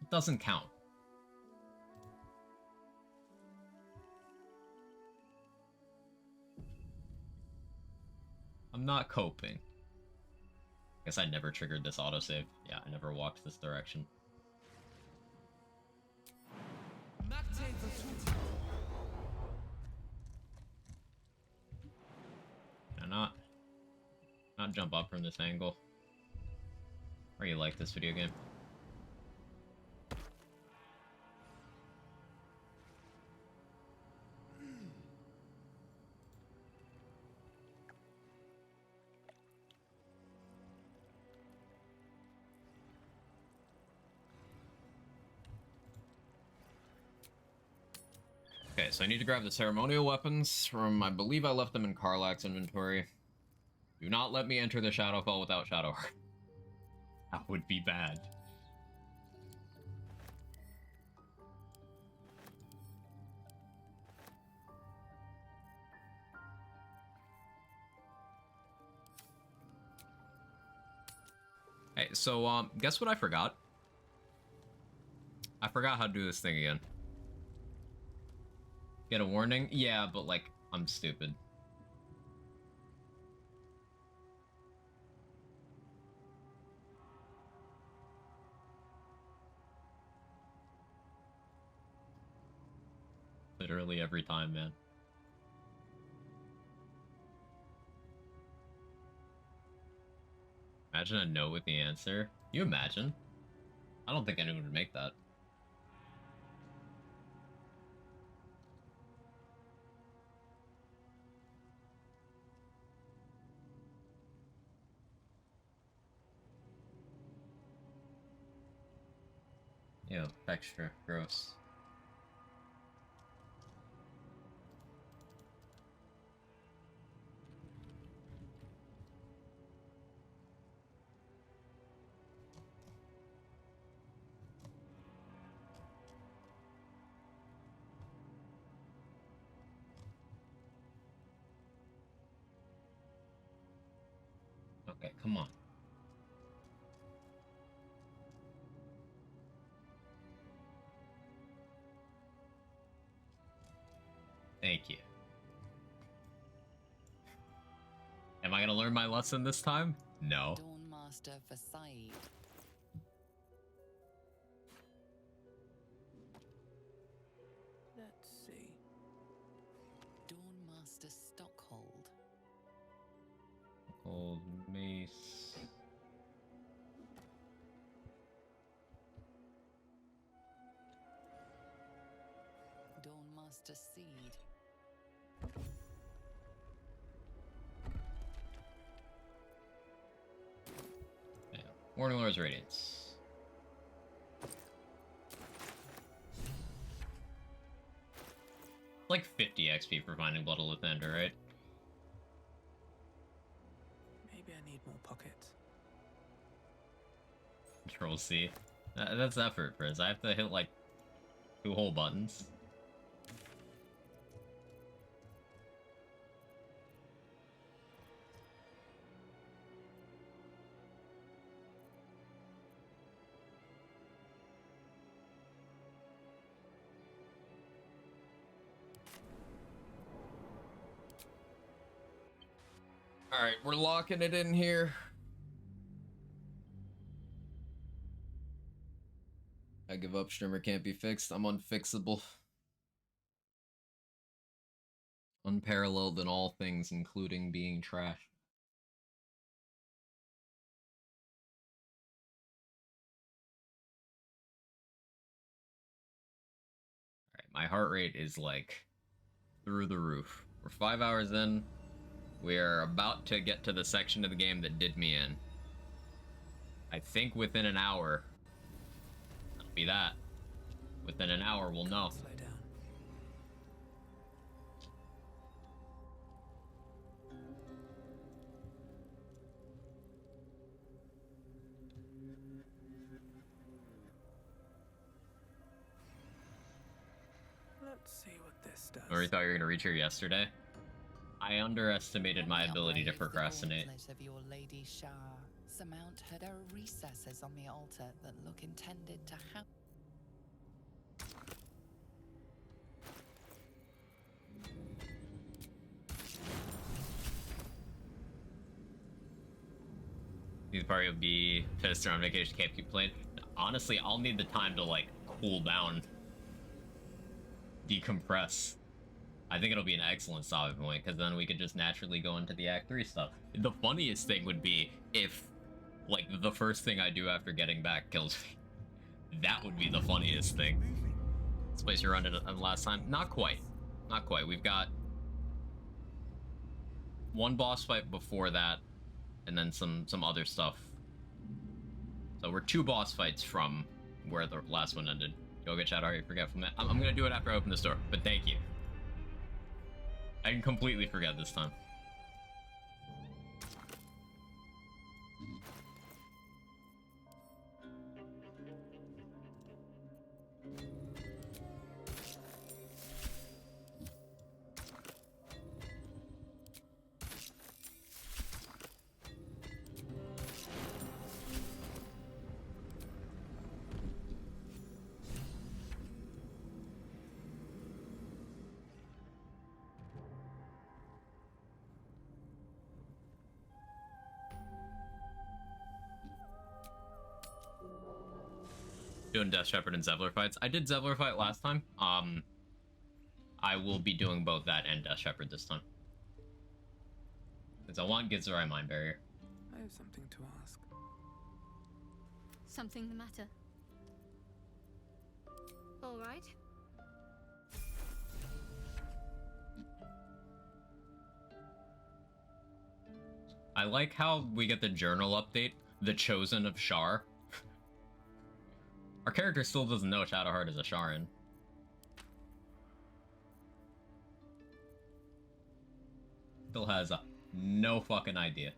It doesn't count. I'm not coping. Guess I never triggered this autosave. Yeah, I never walked this direction. Can I not jump up from this angle? Or you like this video game? Okay, so I need to grab the ceremonial weapons from, I believe I left them in Karlach's inventory. Do not let me enter the Shadowfell without Shadowheart. That would be bad. so guess what I forgot? I forgot how to do this thing again. Get a warning? Yeah, but like, I'm stupid. Literally every time, man. Imagine a no with the answer. You imagine? I don't think anyone would make that. Ew, texture, gross. Okay, come on. Thank you. Am I gonna learn my lesson this time? No. Dawnmaster for Said. Let's see. Dawnmaster Stockhold. Old mace. Dawnmaster Seed. Yeah. Warning Lord's Radiance. Like 50 XP for finding Blood of Lathander, right? Maybe I need more pockets. Control C. That's effort, Frizz. I have to hit like 2 whole buttons. Alright, we're locking it in here. I give up, streamer can't be fixed. I'm unfixable. Unparalleled in all things, including being trash. Alright, my heart rate is like through the roof. We're 5 hours in. We are about to get to the section of the game that did me in. I think within an hour, that'll be that. Within an hour, we'll know. Slow down. Let's see what this does. Or you thought you were gonna reach here yesterday? I underestimated my ability to procrastinate. The gauntlet of your Lady Shah. Surmount her. There are recesses on the altar that look intended to have. These party will be pissed on vacation, can't keep playing. Honestly, I'll need the time to like cool down, decompress. I think it'll be an excellent stopping point, because then we could just naturally go into the Act 3 stuff. The funniest thing would be if, like, the first thing I do after getting back kills me. That would be the funniest thing. This place you run it last time? Not quite. Not quite. We've got one boss fight before that, and then some other stuff. So we're 2 boss fights from where the last one ended. Yoga chat, already forget from that. I'm gonna do it after I open the store, but thank you. I can completely forget this time. doing Death Shepherd and Zevlor fights. I did Zevlor fight last time. I will be doing both that and Death Shepherd this time. Because I want Gitzerai Mind Barrier. I have something to ask. Something the matter? All right. I like how we get the journal update, The Chosen of Shar. Our character still doesn't know Shadowheart is a Sharan. Still has no fucking idea.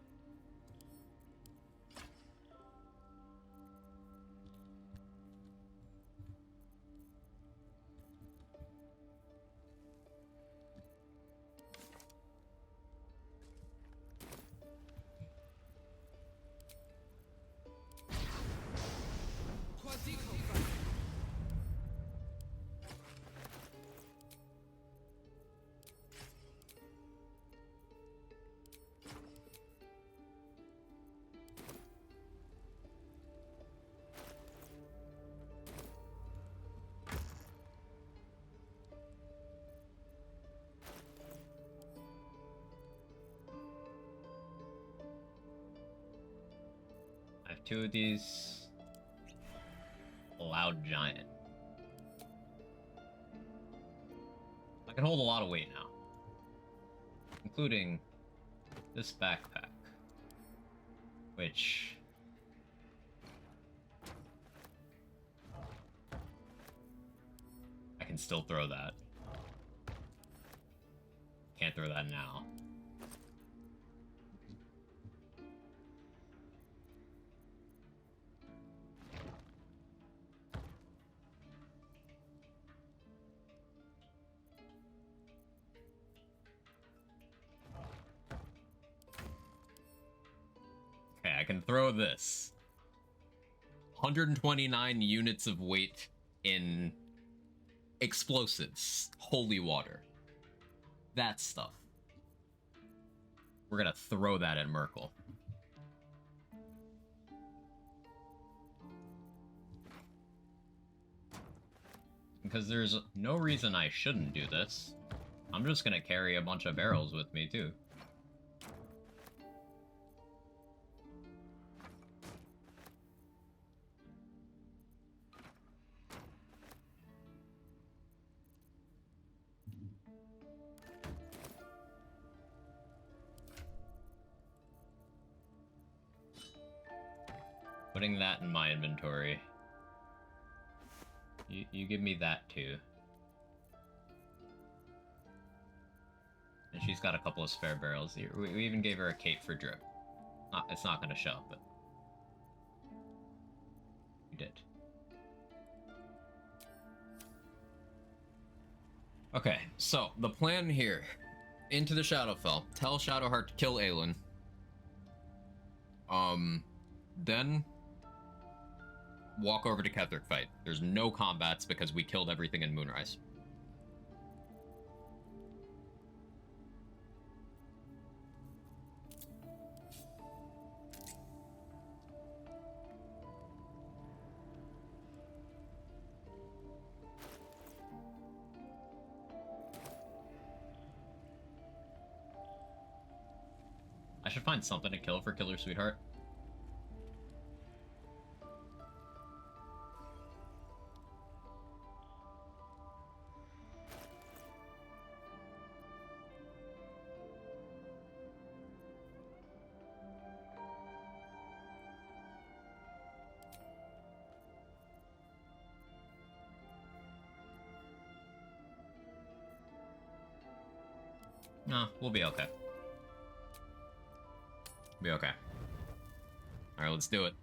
Two of these. Loud Giant. I can hold a lot of weight now. Including this backpack. Which... I can still throw that. Can't throw that now. I can throw this. 129 units of weight in explosives. Holy water. That stuff. We're gonna throw that at Merkel. Because there's no reason I shouldn't do this. I'm just gonna carry a bunch of barrels with me too. Putting that in my inventory. You give me that too. And she's got a couple of spare barrels. We even gave her a cape for drip. It's not gonna show, but we did. Okay, so the plan here. Into the Shadowfell. Tell Shadowheart to kill Aelin. Then walk over to Ketheric fight. There's no combats because we killed everything in Moonrise. I should find something to kill for Killer Sweetheart. No, we'll be okay. Be okay. Alright, let's do it.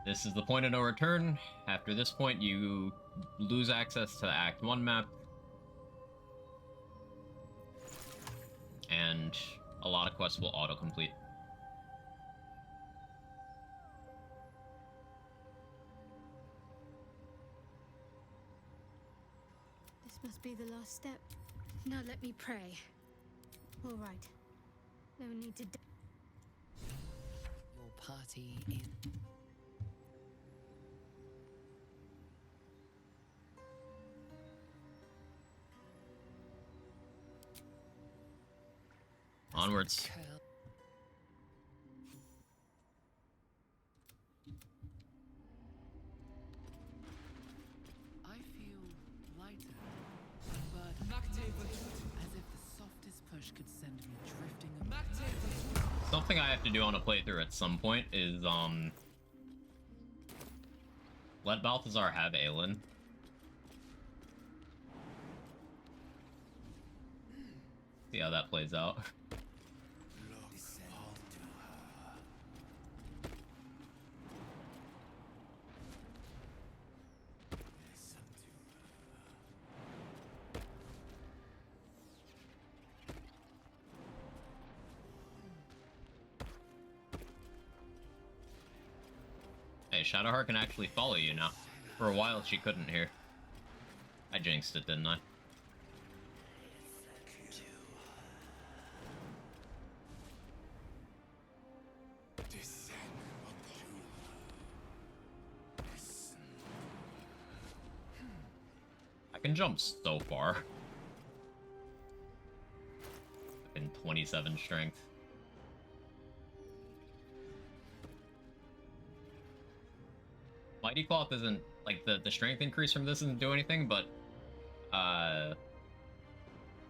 This is the point of no return. After this point, you lose access to the Act 1 map. And a lot of quests will autocomplete. This must be the last step. Now let me pray. All right. No need to... Your party is... Onwards. I feel lighter, but as if the softest push could send me drifting. Something I have to do on a playthrough at some point is let Balthazar have Aelin. See how that plays out. Hey, Shadowheart can actually follow you now. For a while she couldn't here. I jinxed it, didn't I? I can jump so far. In 27 strength. Mighty Cloth isn't, like, the strength increase from this doesn't do anything, but,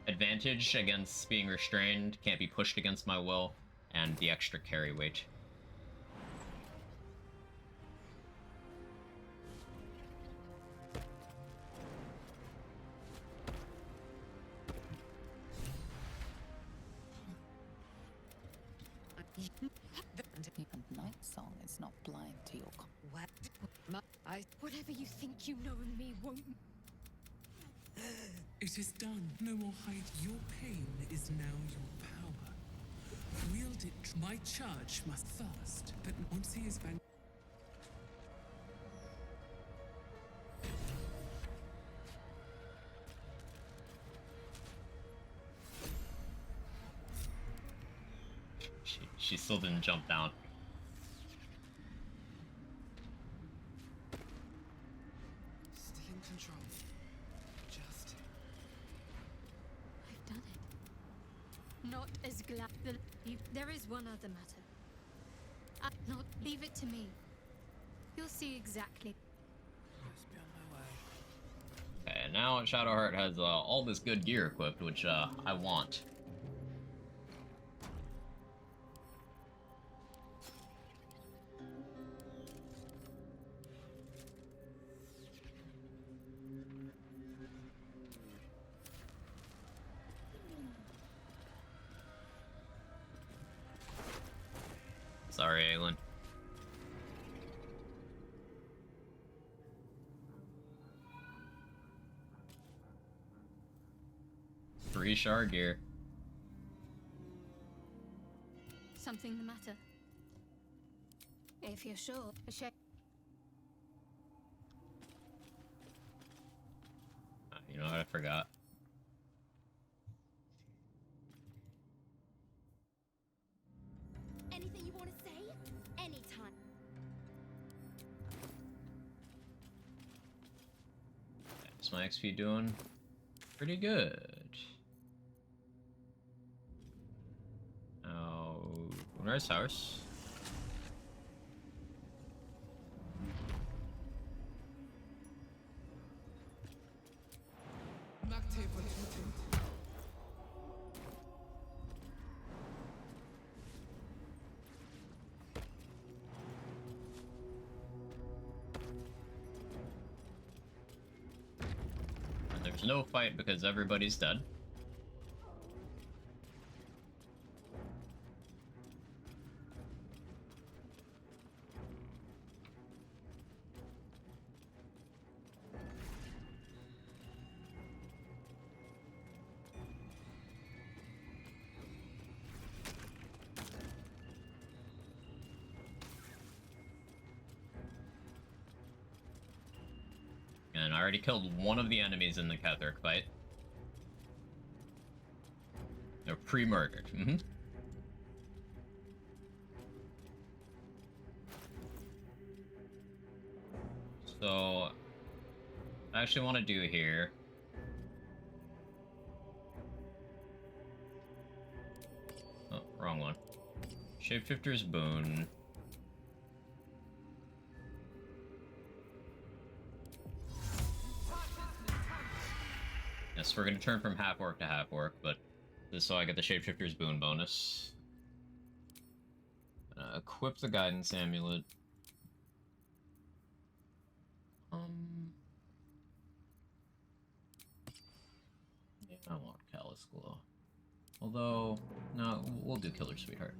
advantage against being restrained, can't be pushed against my will, and the extra carry weight. Night Song is not blind to your Whatever you think you know of me won't. It is done. No more hide. Your pain is now your power. Wield it. My charge must first, but once he is vanquished. She still didn't jump down. Stay in control. Just. I've done it. Not as glad. There is one other matter. Not leave it to me. You'll see exactly. Must be on my way. Okay, now Shadowheart has all this good gear equipped, which I want. Sorry, Aelin. Free shard gear. Something the matter. If you're sure, You know what? I forgot. Anything you want to say? Anytime. What's my XP doing? Pretty good. Oh, Unar's house. And there's no fight because everybody's dead. And I already killed one of the enemies in the Ketheric fight. They're pre-murdered. So, I actually want to do here. wrong one. Shapeshifter's Boon. Yes, we're gonna turn from half orc to half orc, but this is so I get the Shapeshifter's Boon bonus. Equip the Guidance Amulet. Yeah, I want Callous Glow. Although, no, we'll do Killer Sweetheart.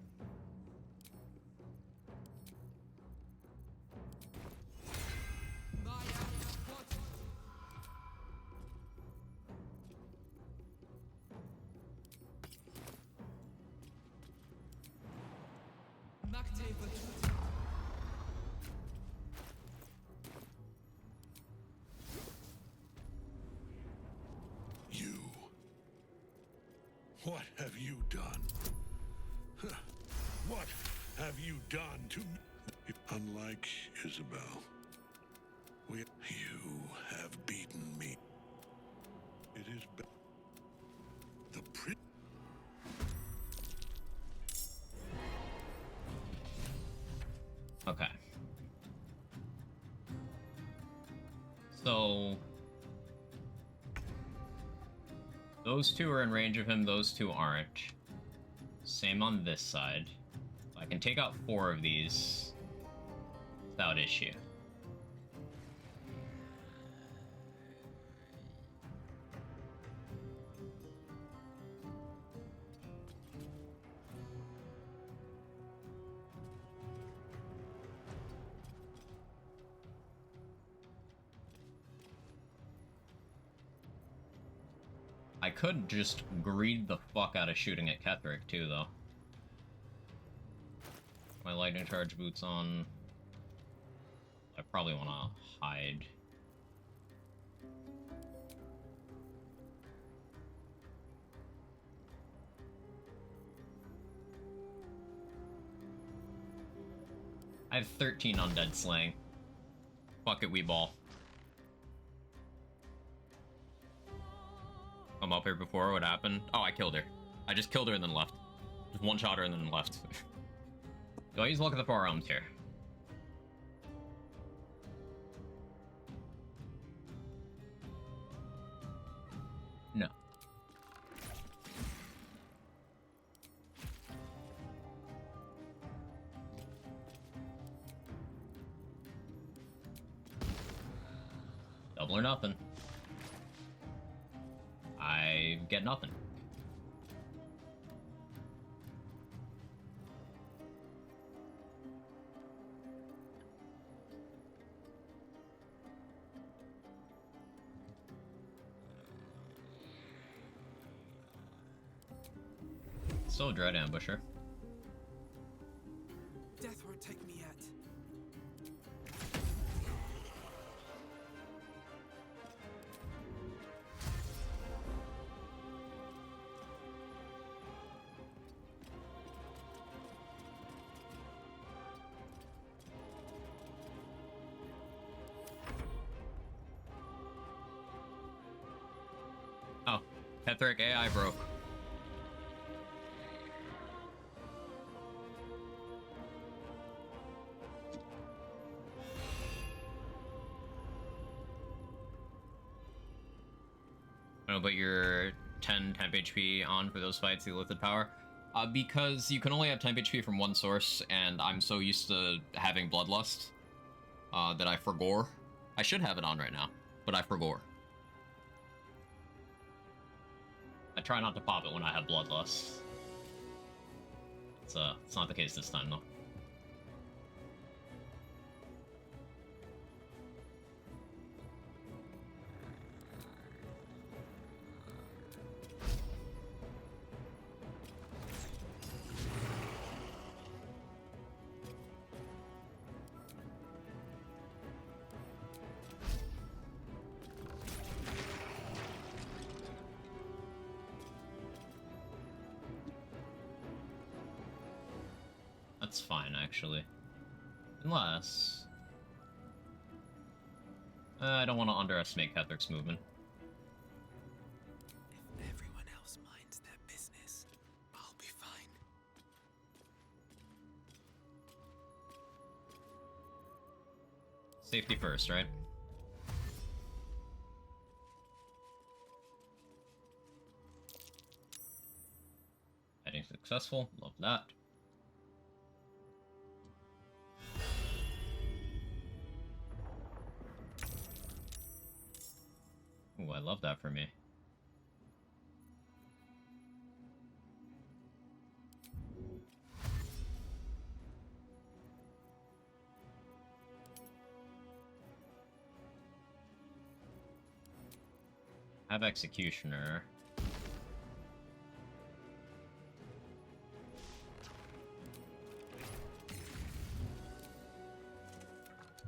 You. What have you done? Huh. What have you done to me? Unlike Isabel, you have beaten me. It is the Okay. So those two are in range of him, those two aren't. Same on this side. I can take out 4 of these without issue. I could just greed the fuck out of shooting at Ketheric too, though. My lightning charge boots on. I probably want to hide. I have 13 undead slaying. Fuck it, Weeball. I'm up here before, what happened? Oh, I killed her. I just killed her and then left. Just one-shot her and then left. Do I use Luck of the Four Realms here? No. Double or nothing. I get nothing. Still a Dread Ambusher. Death won't take me yet. Oh, Ketheric AI broke. I don't know, but you're 10 temp HP on for those fights, the Illithid Power. Because you can only have temp HP from one source, and I'm so used to having Bloodlust that I forgore. I should have it on right now, but I forgore. I try not to pop it when I have Bloodlust. It's not the case this time, though. That's fine, actually. Unless... I don't want to underestimate Ketheric's movement. If everyone else minds their business, I'll be fine. Safety first, right? Heading successful. Love that. Ooh, I love that for me. Have Executioner.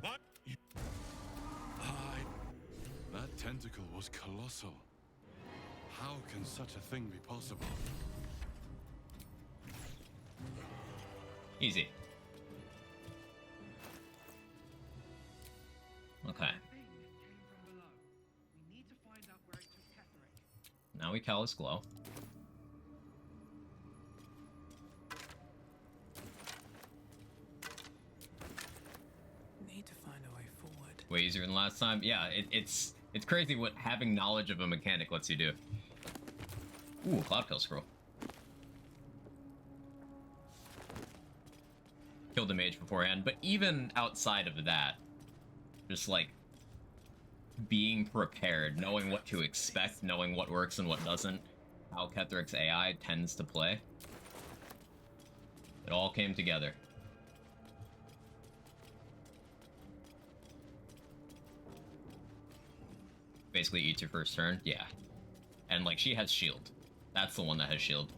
What? That tentacle was colossal. How can such a thing be possible? Easy. Okay. Now we Callous Glow. Need to find a way forward. Way easier than last time. Yeah, it's crazy what having knowledge of a mechanic lets you do. Ooh, Cloudkill Scroll. Killed the mage beforehand, but even outside of that, just like being prepared, knowing what to expect, knowing what works and what doesn't, how Ketheric's AI tends to play. It all came together. Basically eats your first turn, yeah. And like she has shield. That's the one that has shield.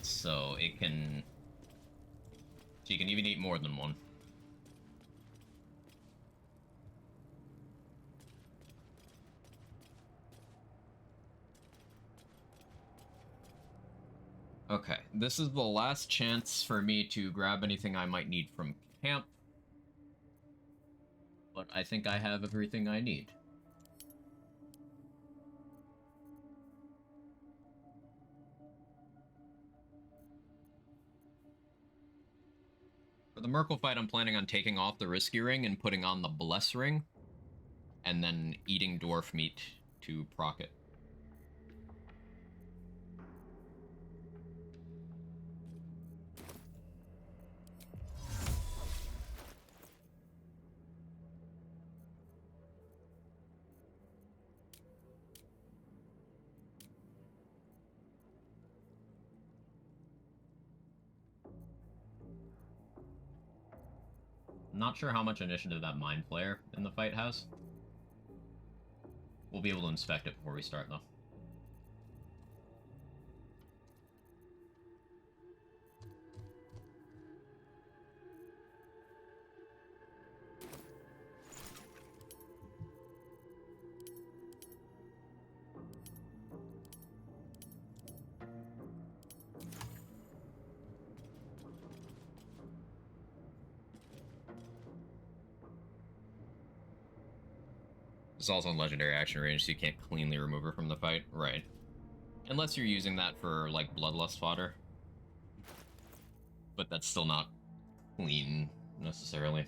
So it can... She can even eat more than one. Okay, this is the last chance for me to grab anything I might need from camp. But I think I have everything I need. For the Merkle fight, I'm planning on taking off the Risky Ring and putting on the Bless Ring, and then eating dwarf meat to proc it. Not sure how much initiative that Mind Flayer in the fight has. We'll be able to inspect it before we start, though. It's also in legendary action range, so you can't cleanly remove her from the fight. Right. Unless you're using that for, like, Bloodlust fodder. But that's still not clean, necessarily.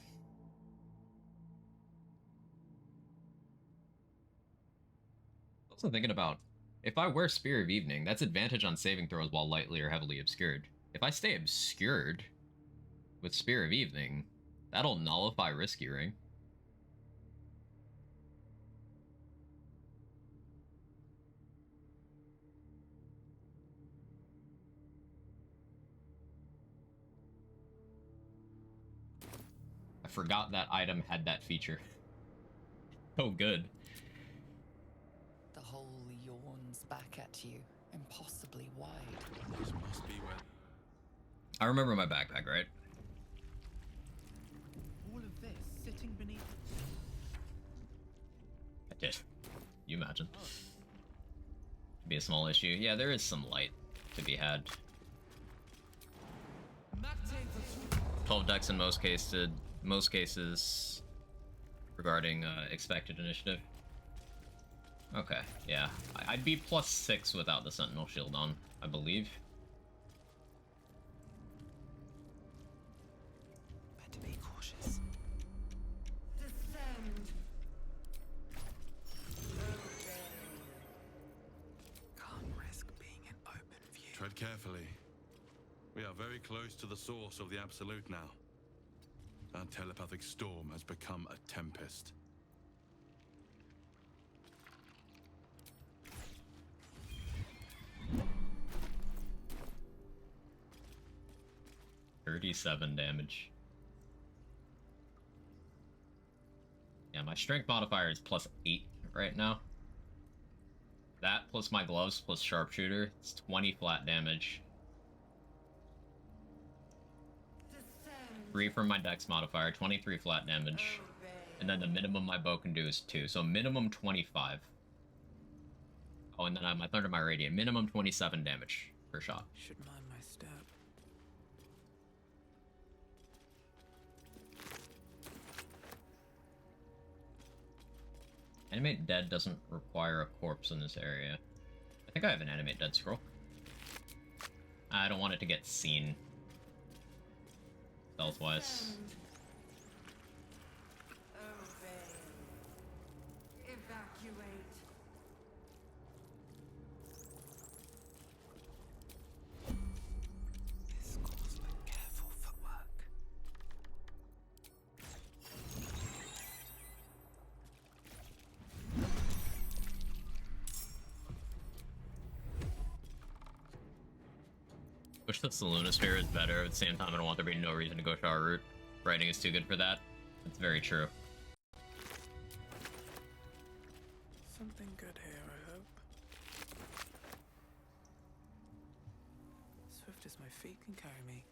Also thinking about, if I wear Spear of Evening, that's advantage on saving throws while lightly or heavily obscured. If I stay obscured with Spear of Evening, that'll nullify Risky Ring. I forgot that item had that feature. Oh, good. The hole yawns back at you, impossibly wide. This must be where... I remember my backpack, right? All of this sitting beneath. I did. You imagine. Could be a small issue. Yeah, there is some light to be had. 12 decks in most cases regarding expected initiative. Okay, yeah. I'd be +6 without the Sentinel Shield on, I believe. Better be cautious. carefully. We are very close to the source of the Absolute now. Our telepathic storm has become a tempest. $37 damage. Yeah, my strength modifier is +8 right now. That plus my gloves plus sharpshooter, it's 20 flat damage. 3 from my dex modifier, 23 flat damage. And then the minimum my bow can do is 2, so minimum 25. Oh, and then I have my thunder, my radiant, minimum 27 damage per shot. Should mind my step. Animate dead doesn't require a corpse in this area. I think I have an animate dead scroll. I don't want it to get seen. Stealth-wise. Evacuate. This calls for careful footwork. Wish the Lunosphere is better. At the same time, I don't want there to be no reason to go shower route. Writing is too good for that. That's very true. Something good here, I hope. Swift as my feet can carry me.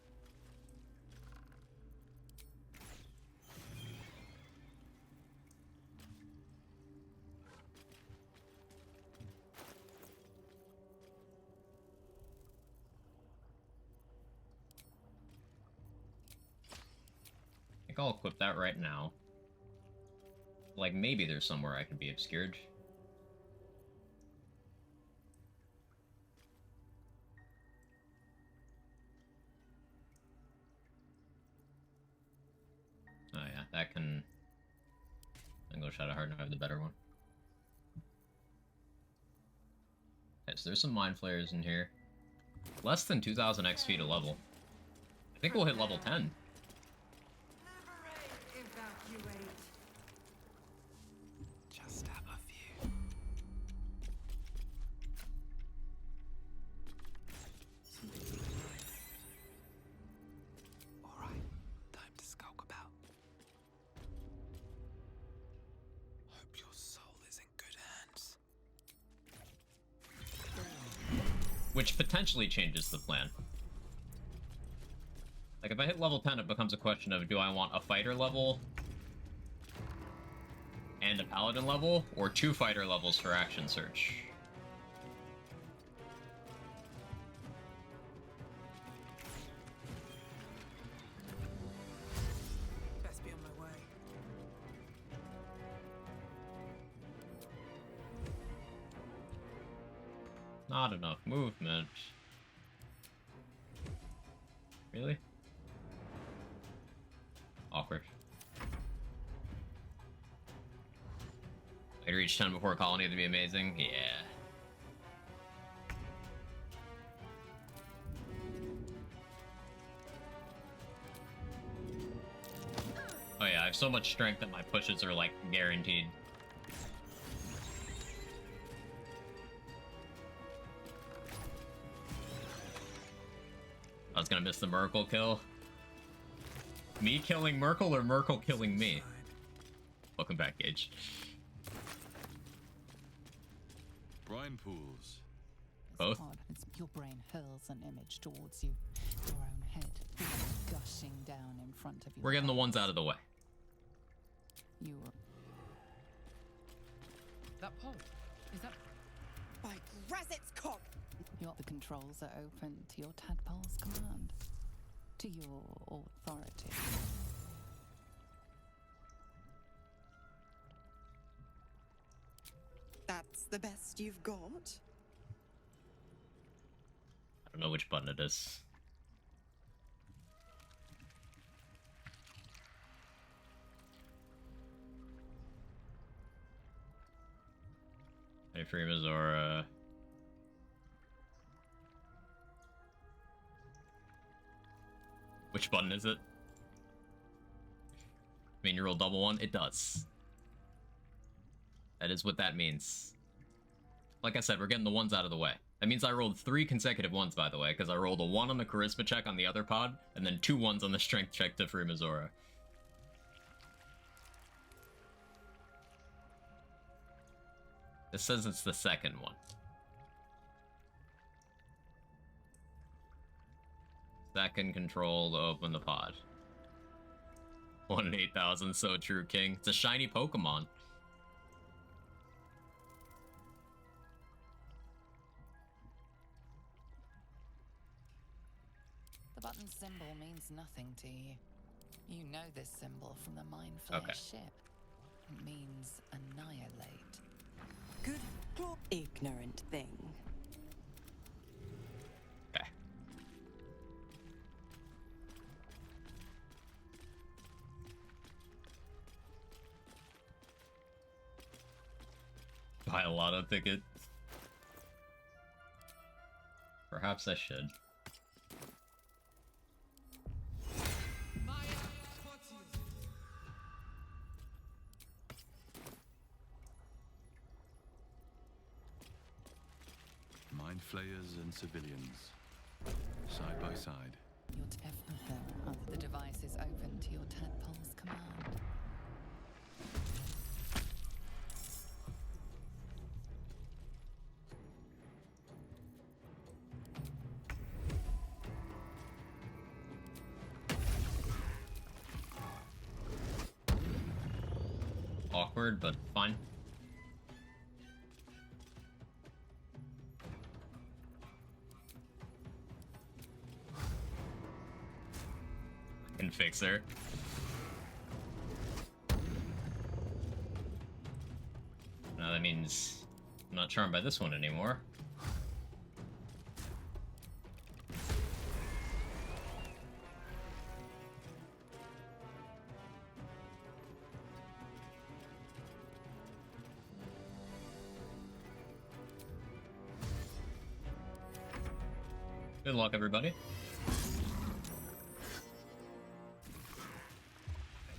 I think I'll equip that right now. Like, maybe there's somewhere I can be obscured. Oh yeah, that can... English Shadowheart, I have the better one. Okay, so there's some Mind Flayers in here. Less than 2,000 XP to level. I think we'll hit level 10. Evacuate. Just have a few. Something's on my mind. Alright, time to skulk about. Hope your soul is in good hands. Which potentially changes the plan. Like, if I hit level 10, it becomes a question of, do I want a fighter level and a paladin level, or 2 fighter levels for action search? Best be on my way. Not enough movement. Really? Awkward. I'd reach 10 before colony, that'd be amazing. Yeah. Oh yeah, I have so much strength that my pushes are like guaranteed. I was gonna miss the Merkel kill. Me killing Merkel or Merkel killing me? Welcome back, Gage. Brine pools. Both? Your brain hurls an image towards you. Your own head gushing down in front of you. We're getting the ones out of the way. You were... That pole, is that... By Grazit's cock! The controls are open to your tadpole's command. To your authority. That's the best you've got? I don't know which button it is. Hey, Freema Zora. Which button is it? Mean you roll double one? It does. That is what that means. Like I said, we're getting the ones out of the way. That means I rolled 3 consecutive ones, by the way, because I rolled a 1 on the charisma check on the other pod, and then 2 ones on the strength check to free Mizora. This says it's the second one. Second control to open the pod. 1 in 8,000, so true, King. It's a shiny Pokemon. The button symbol means nothing to you. You know this symbol from the Mind Flayer ship. It means annihilate. Good, ignorant thing. Okay. Buy a lotto ticket. Perhaps I should. Mind flayers and civilians, side by side. The device is open to your tadpole's command. Awkward, but fine. I can fix her. Now that means I'm not charmed by this one anymore. Good luck, everybody.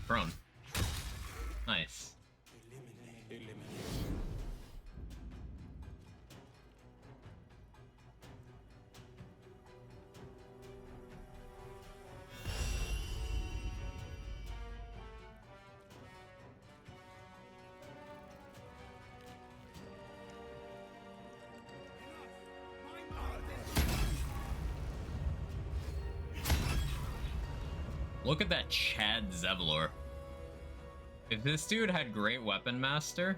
Prone. Nice. Look at that Chad Zevlor. If this dude had great weapon master,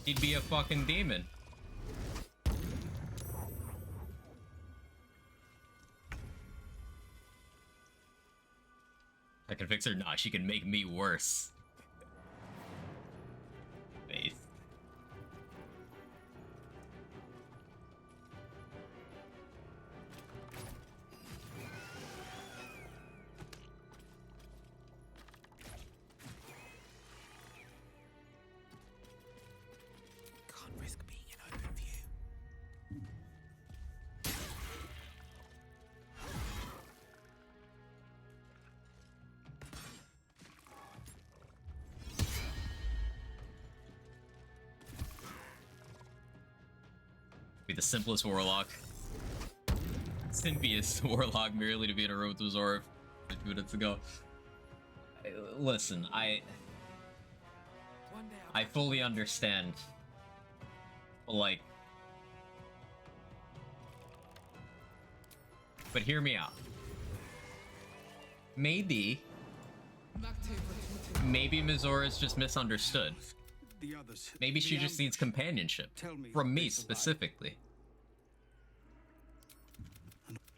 he'd be a fucking demon. I can fix her? Nah, she can make me worse. Faith. Can't risk being in open view. Be the simplest warlock. Simpiest warlock merely to be in a room with Zorf 50 minutes ago. Listen, I fully understand. Like, but hear me out. Maybe Mizora's just misunderstood. The others. Maybe she just needs companionship. From me, specifically.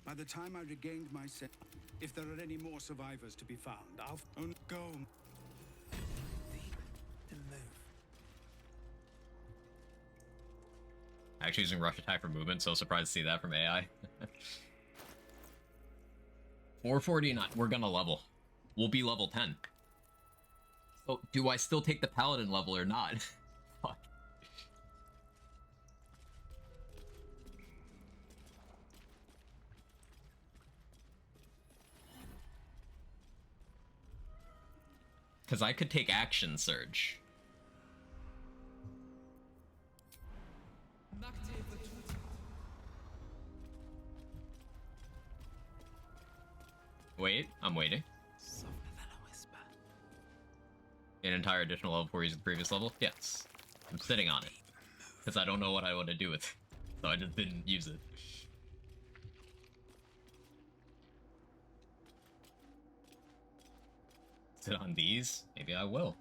By the time I regained my set, if there are any more survivors to be found, I'll go. Didn't move. Actually using rush attack for movement, so surprised to see that from AI. 449, we're gonna level. We'll be level 10. So, do I still take the paladin level or not? Fuck. Because I could take Action Surge. Wait, I'm waiting. An entire additional level 4 using the previous level? Yes. I'm sitting on it. Because I don't know what I want to do with it. So I just didn't use it. Sit on these? Maybe I will.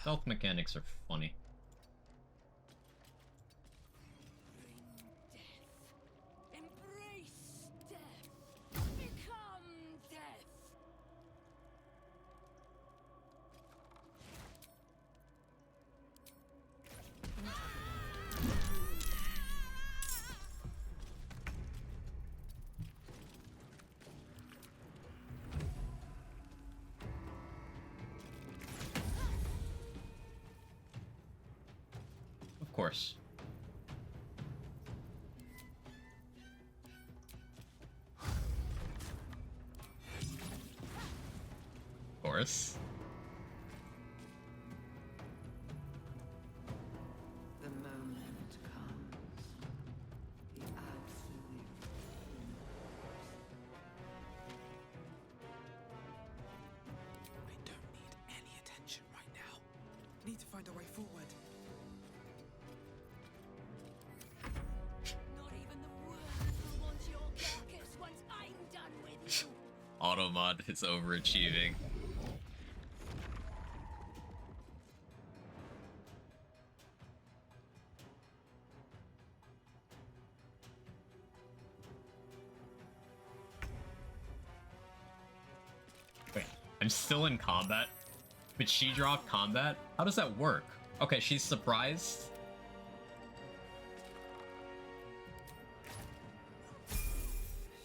Stealth mechanics are funny. Embrace death. Become death. Of course. Of course. The moment comes. The absolute. I don't need any attention right now. Need to find a way forward. Not even the worms will want your carcass once I'm done with you. Automod is overachieving. Wait, I'm still in combat? But she dropped combat? How does that work? Okay, she's surprised.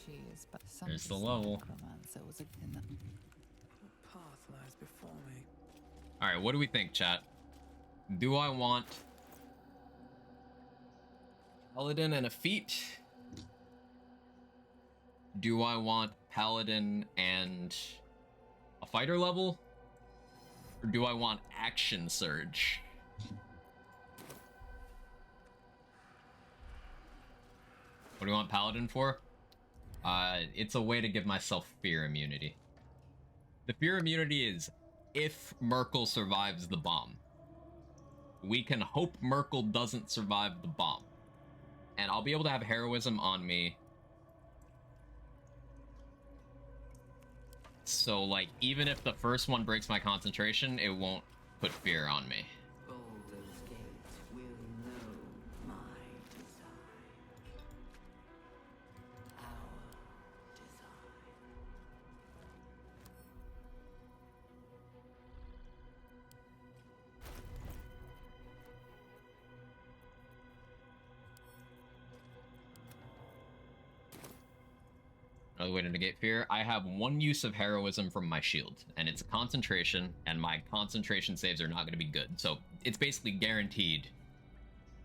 She is but There's the level. necromancer was in that. What path lies before me? Alright, what do we think, chat? Do I want Paladin and a feat? Do I want Paladin and a fighter level? Or do I want Action Surge? What do you want Paladin for? It's a way to give myself fear immunity. The fear immunity is if Merkel survives the bomb. We can hope Merkel doesn't survive the bomb. And I'll be able to have heroism on me. So, like, even if the first one breaks my concentration, it won't put fear on me. Baldur's Gate will know my design. Our design. Another way to negate fear, I have one use of heroism from my shield, and it's a concentration, and my concentration saves are not going to be good. So it's basically guaranteed.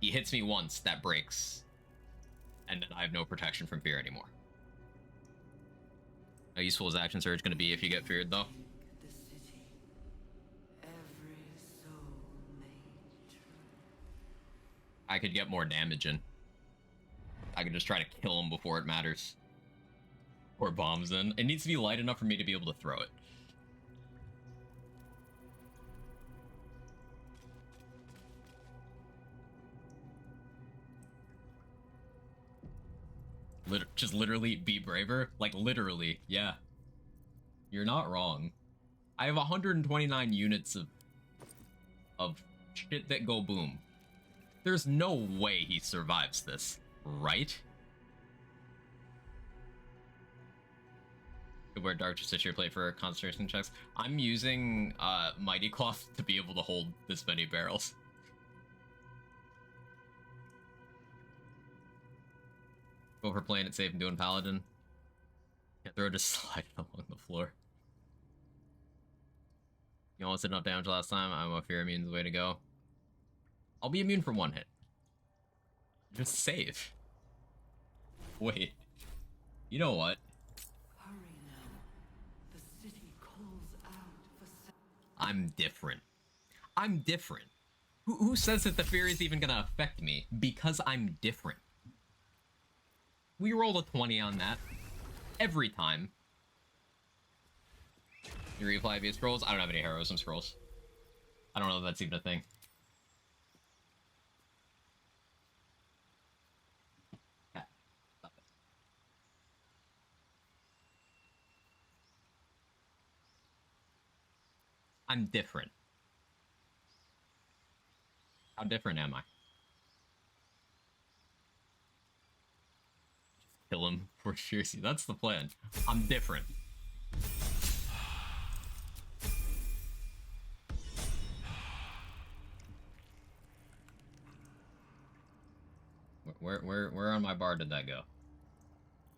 He hits me once, that breaks, and then I have no protection from fear anymore. How useful is Action Surge going to be if you get feared, though? The city. Every soul made true. I could get more damage in. I could just try to kill him before it matters. Or bombs in. It needs to be light enough for me to be able to throw it. Just literally be braver? Like, literally, yeah. You're not wrong. I have 129 units of shit that go boom. There's no way he survives this, right? Where Dark Justiciar play for concentration checks. I'm using Mighty Cloth to be able to hold this many barrels. Go for playing it safe and doing Paladin. Yeah, throw just slide along the floor. You almost did enough damage last time. I'm a fear immune's the way to go. I'll be immune from one hit. Just save. Wait. You know what? Hurry now. The city calls out for I'm different. I'm different. Who says that the fear is even gonna affect me? Because I'm different. We roll a 20 on that. Every time. You reapply via scrolls? I don't have any heroism scrolls. I don't know if that's even a thing. Yeah, stop it. I'm different. How different am I? Just kill him for sure. See, that's the plan. I'm different. Where on my bar did that go?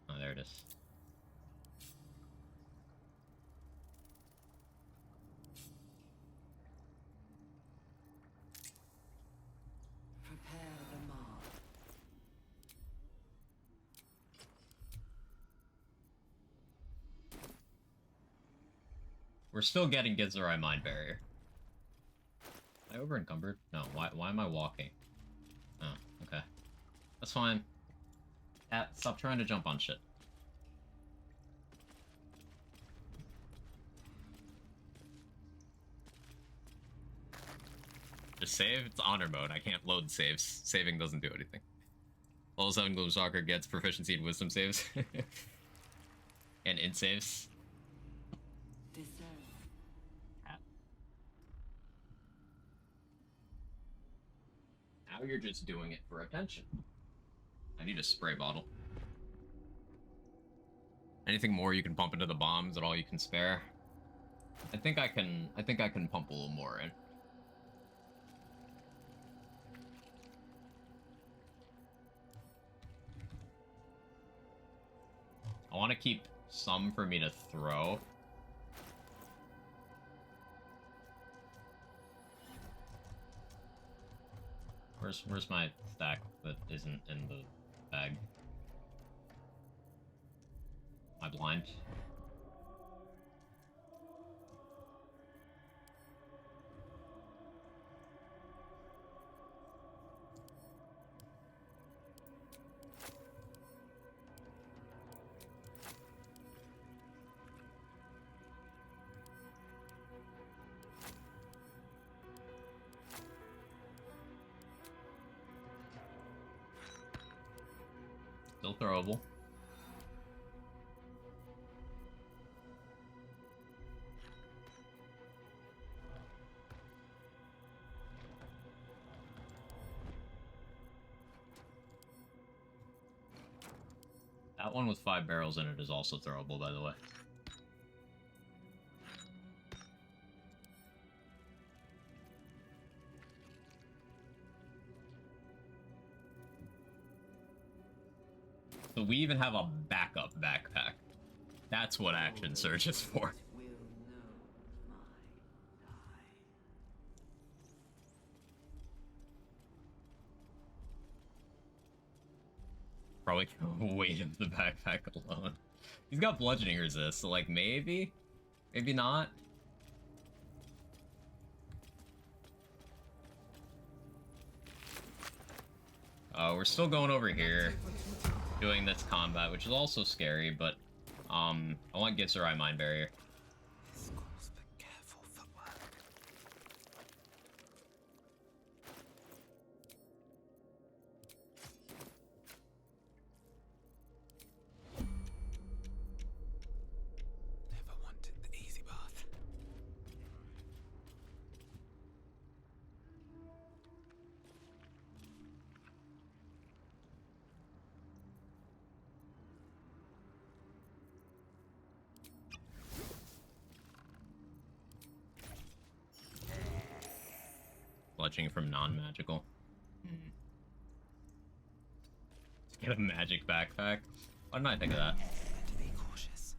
Oh, there it is. prepare the mark. We're still getting Githzerai Mind Barrier. Am I over encumbered? No, why am I walking? Oh, okay. That's fine. Cat, stop trying to jump on shit. Just save? It's honor mode. I can't load saves. Saving doesn't do anything. Level 7 Gloomstalker gets proficiency in wisdom saves. And int saves. Now you're just doing it for attention. I need a spray bottle. Anything more you can pump into the bombs at all you can spare? I think I can pump a little more in. I want to keep some for me to throw. Where's my stack that isn't in the bag? Am I blind? Still throwable. That one with 5 barrels in it is also throwable, by the way. So we even have a backup backpack. That's what Action Surge is for. Probably weight of the backpack alone. He's got bludgeoning resist, so like maybe? Maybe not? We're still going over here, doing this combat, which is also scary, but I want Githzerai Mind Barrier. Never wanted the easy path. Bludgeoning from non-magical. Get a magic backpack. Why didn't I think of that? To be cautious.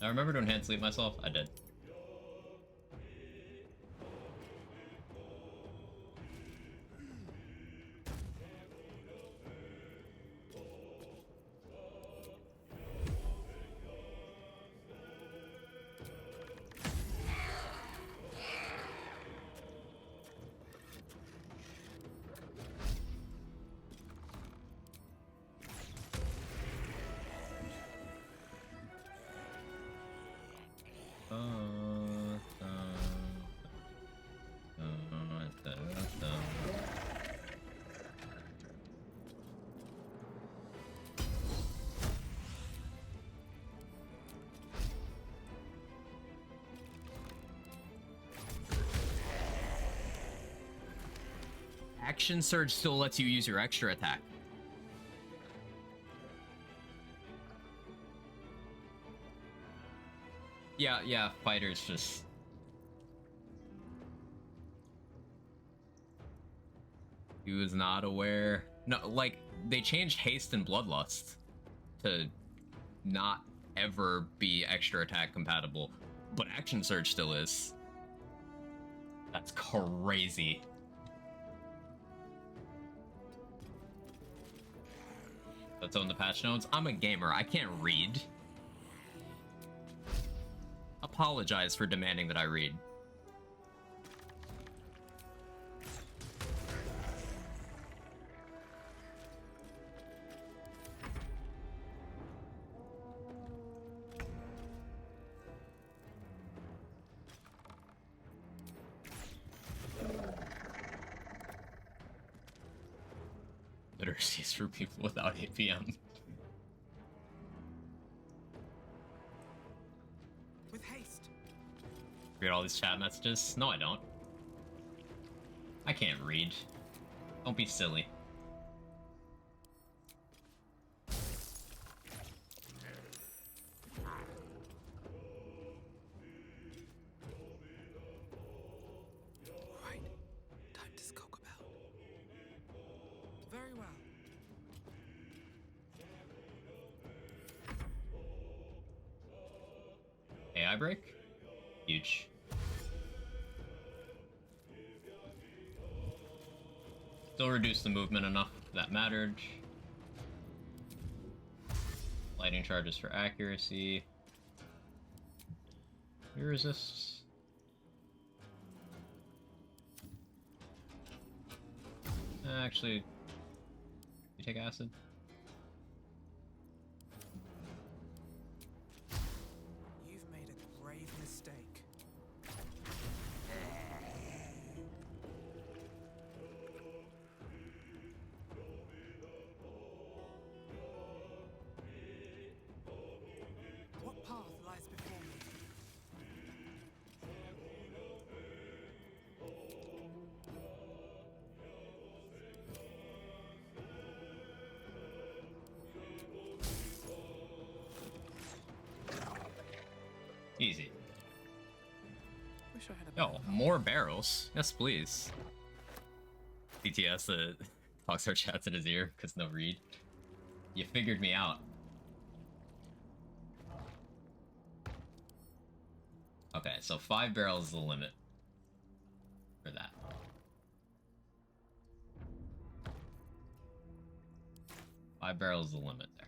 I remember to enhance sleep myself. I did. Action Surge still lets you use your extra attack. Yeah, fighters just... He was not aware. No, like, they changed Haste and Bloodlust to not ever be extra attack compatible, but Action Surge still is. That's crazy. Let's own the patch notes. I'm a gamer. I can't read. Apologize for demanding that I read. Literacies for people without APM. With haste. Read all these chat messages? No, I don't. I can't read. Don't be silly. Right. Time to skulk about. Very well. AI break? Huge. Still reduced the movement enough that mattered. Lightning charges for accuracy. We resist. Actually, you take acid. You've made a grave mistake. What path lies before me? Easy. Wish I had a Yo, more barrels. Yes, please. BTS talks our chats in his ear, because no read. You figured me out. Okay, so 5 barrels is the limit for that. Five barrels is the limit there.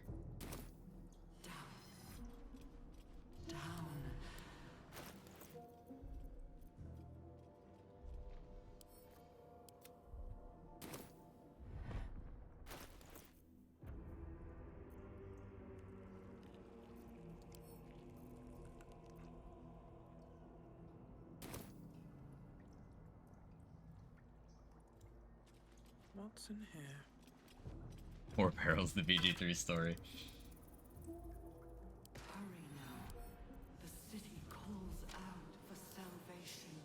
What's in here? 4 barrels, the BG3 story. Hurry now. The city calls out for salvation.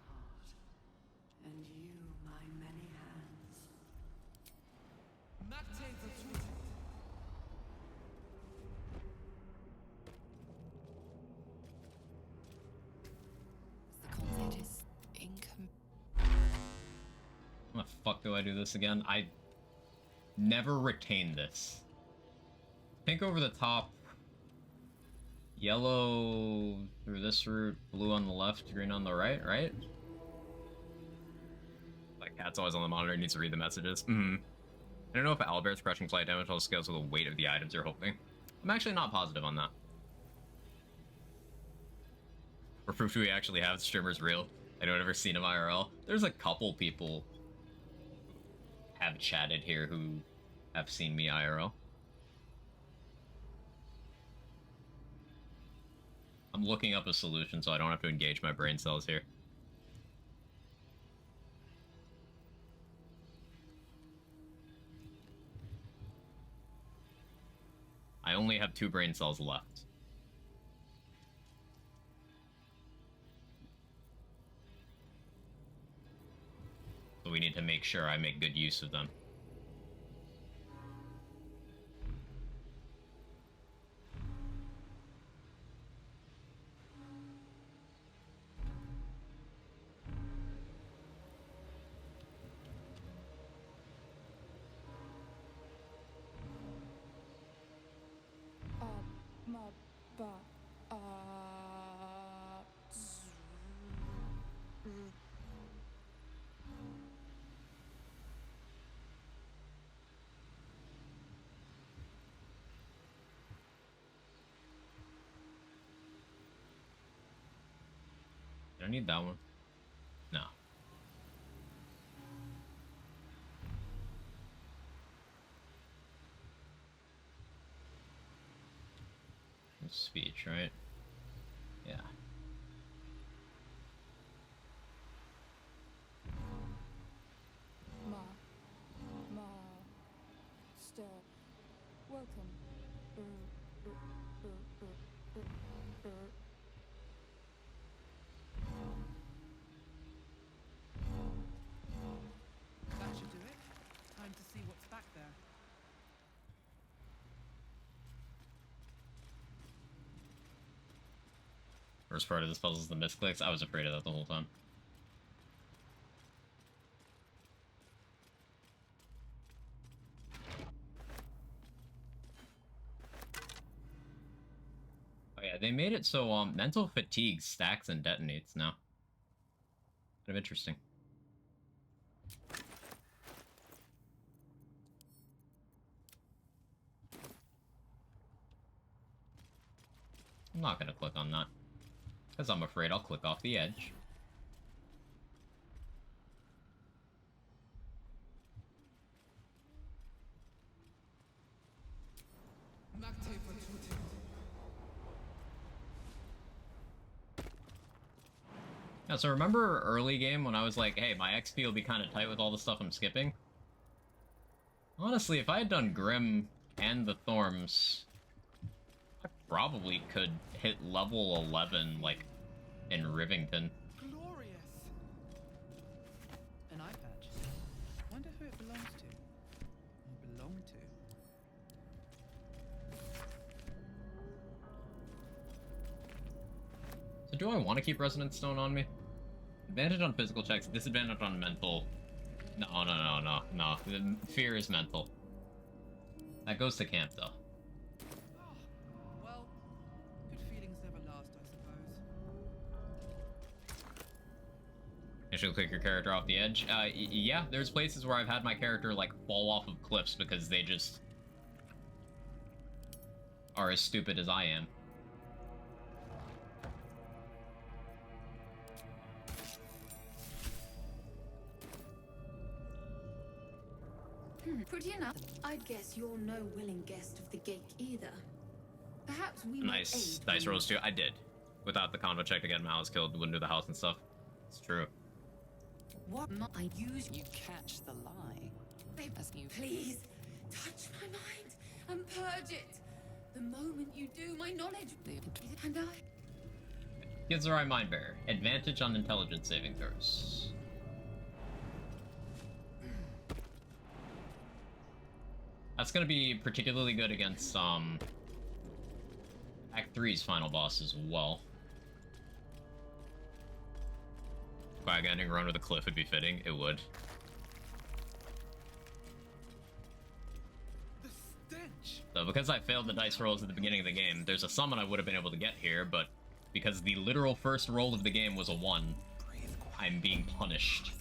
Heart, and you, my many hands. The content is How the fuck do I do this again? never retain this. Pink over the top. Yellow through this route, blue on the left, green on the right, right? Like, cat's always on the monitor, needs to read the messages. I don't know if Owlbear's crushing flight damage all scales with the weight of the items you're holding. I'm actually not positive on that. For proof do we actually have streamers real? I don't ever seen them IRL. There's a couple people who have chatted here who have seen me IRL. I'm looking up a solution so I don't have to engage my brain cells here. I only have 2 brain cells left. So we need to make sure I make good use of them. I need that one. No. Speech, right? Yeah. Welcome. That should do it. Time to see what's back there. First part of this puzzle is the misclicks. I was afraid of that the whole time. Oh yeah, they made it so mental fatigue stacks and detonates now. Kind of interesting. I'm not gonna click on that, because I'm afraid I'll click off the edge. Yeah, so remember early game when I was like, hey, my XP will be kind of tight with all the stuff I'm skipping? Honestly, if I had done Grim and the Thorms, I probably could hit level 11, like, in Rivington. Glorious! An eye patch. Wonder who it belongs to. Or belong to. So do I want to keep Resonance Stone on me? Advantage on physical checks, disadvantage on mental. No. The fear is mental. That goes to camp, though. Well, good feelings never last, I suppose. Initially click your character off the edge. Yeah, there's places where I've had my character, like, fall off of cliffs because they just are as stupid as I am. Pretty enough. I'd guess you're no willing guest of the Gate either. Perhaps we Nice. Dice rolls too. I did. Without the convo check to get Malice killed, wouldn't do the house and stuff. It's true. What I use you catch the lie. As you Please, touch my mind and purge it. The moment you do, my knowledge and I. Gives the right mind bearer. Advantage on intelligence saving throws. That's gonna be particularly good against Act 3's final boss as well. Quag ending run with a cliff would be fitting. It would. So because I failed the dice rolls at the beginning of the game, there's a summon I would have been able to get here, but because the literal first roll of the game was a 1, I'm being punished.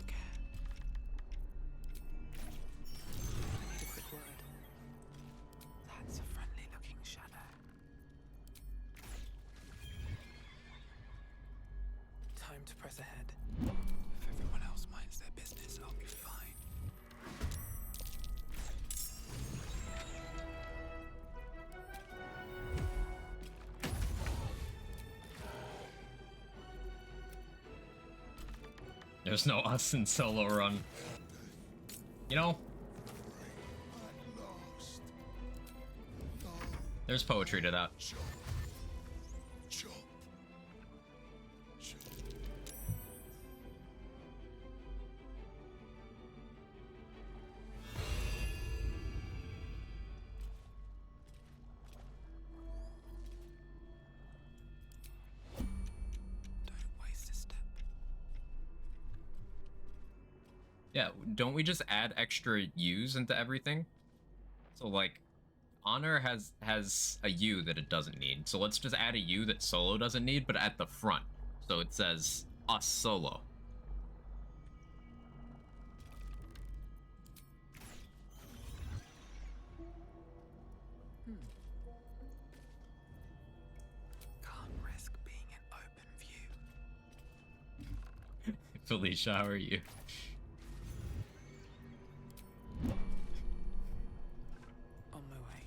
That's a friendly looking shadow. Time to press ahead. If everyone else minds their business, I'll be fine. There's no us in solo run. You know, there's poetry to that. Yeah, don't we just add extra U's into everything? So like, Honor has a U that it doesn't need. So let's just add a U that Solo doesn't need, but at the front. So it says us Solo. Can't risk being in open view. Felicia, how are you? On my way.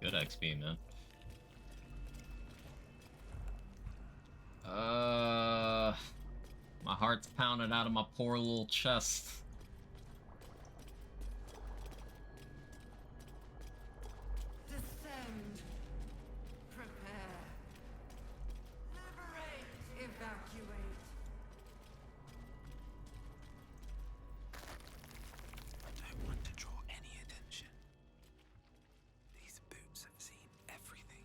Good XP, man. My heart's pounding out of my poor little chest. Descend. Prepare. Liberate. Evacuate. I don't want to draw any attention. These boots have seen everything.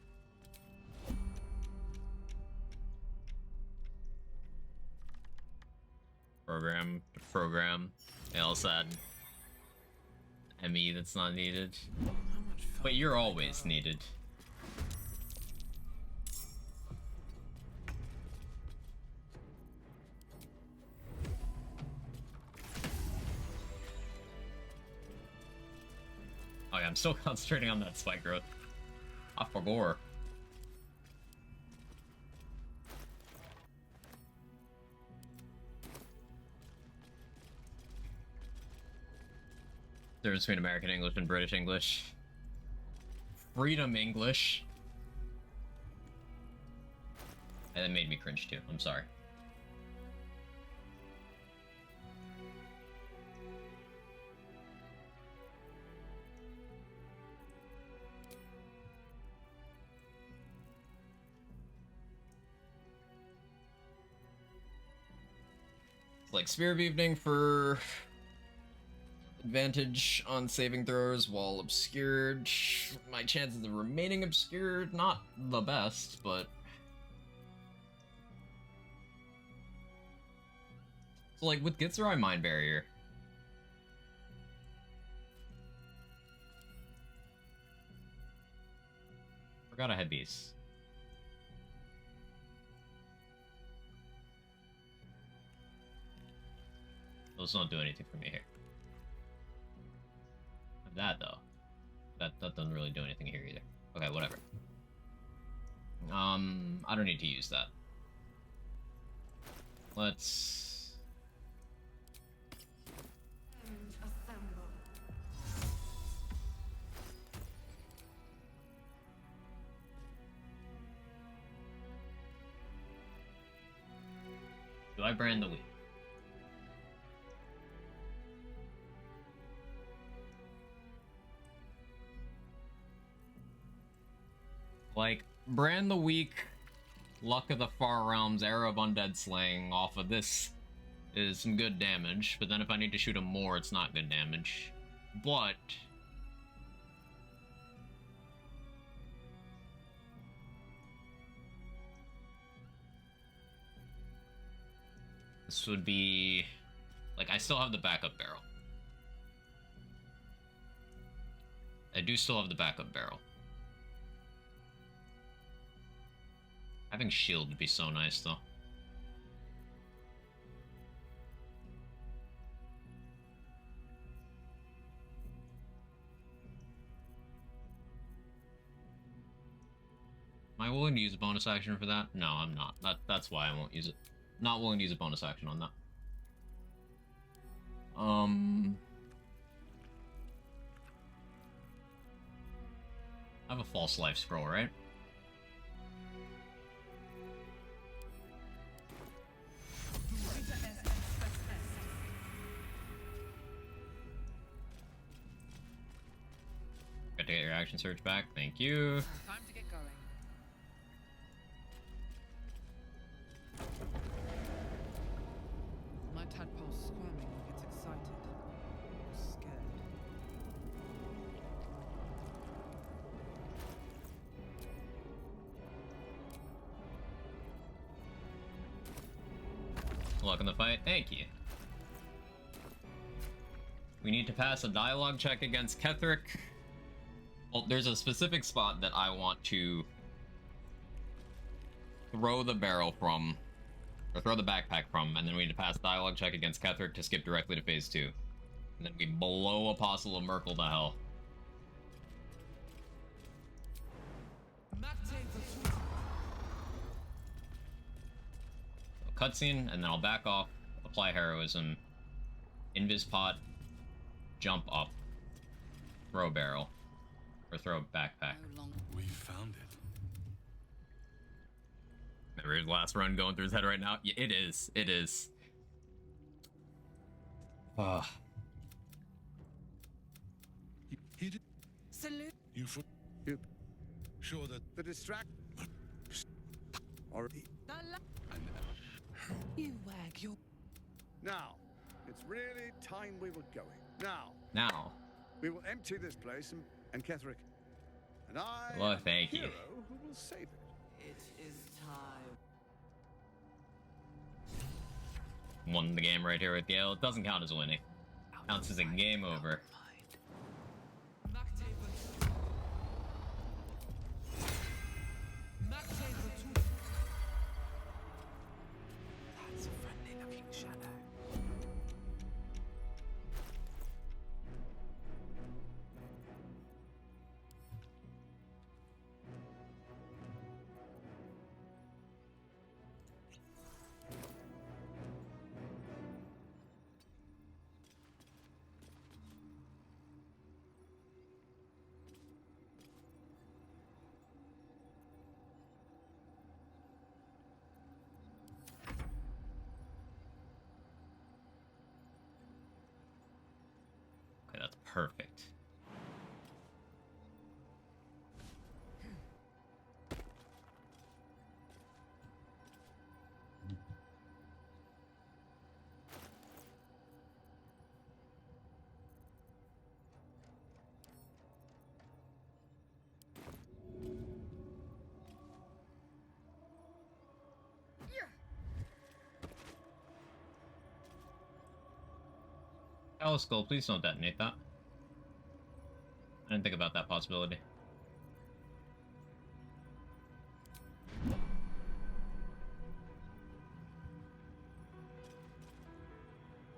Program. LSAD. ME that's not needed. But you're always needed. Oh yeah, I'm still concentrating on that spike growth. I forgot. Difference between American English and British English. Freedom English. And that made me cringe too. I'm sorry. It's like Spear of Evening for advantage on saving throws while obscured. My chances of remaining obscured, not the best, but... So like with Gitzerai Mind Barrier, forgot I had these. Those don't do anything for me here. That though, that doesn't really do anything here either. Okay, whatever. I don't need to use that. Let's... Assemble. Do I brand the weak? Like, brand the weak, Luck of the Far Realms, Era of Undead Slaying off of this is some good damage, but then if I need to shoot him more, it's not good damage. But This would be... Like, I still have the backup barrel. I do still have the backup barrel. Having shield would be so nice, though. Am I willing to use a bonus action for that? No, I'm not. That's why I won't use it. Not willing to use a bonus action on that. I have a false life scroll, right? Got to get your action surge back. Thank you. Time to get going. My tadpole's squirming when he gets excited. Or scared. Good luck in the fight. Thank you. We need to pass a dialogue check against Ketheric. Well, there's a specific spot that I want to throw the barrel from, or throw the backpack from, and then we need to pass a dialogue check against Ketheric to skip directly to phase 2. And then we blow Apostle of Merkel to hell. Cutscene, and then I'll back off, apply heroism, invis pot, jump up, throw barrel, or throw backpack. We found it. Remember his last run going through his head right now? Yeah, it is. It is. He did. Salute. You for. You. Sure that The distract. Or You wag your. now, it's really time we were going. Now. We will empty this place and Ketheric. And I Well, am the thank you. hero who will save it. It is time. Won the game right here with Gale. It doesn't count as winning. Counts as a game over. That's a friendly looking shadow. Okay, that's perfect. Alice Skull, please don't detonate that. I didn't think about that possibility.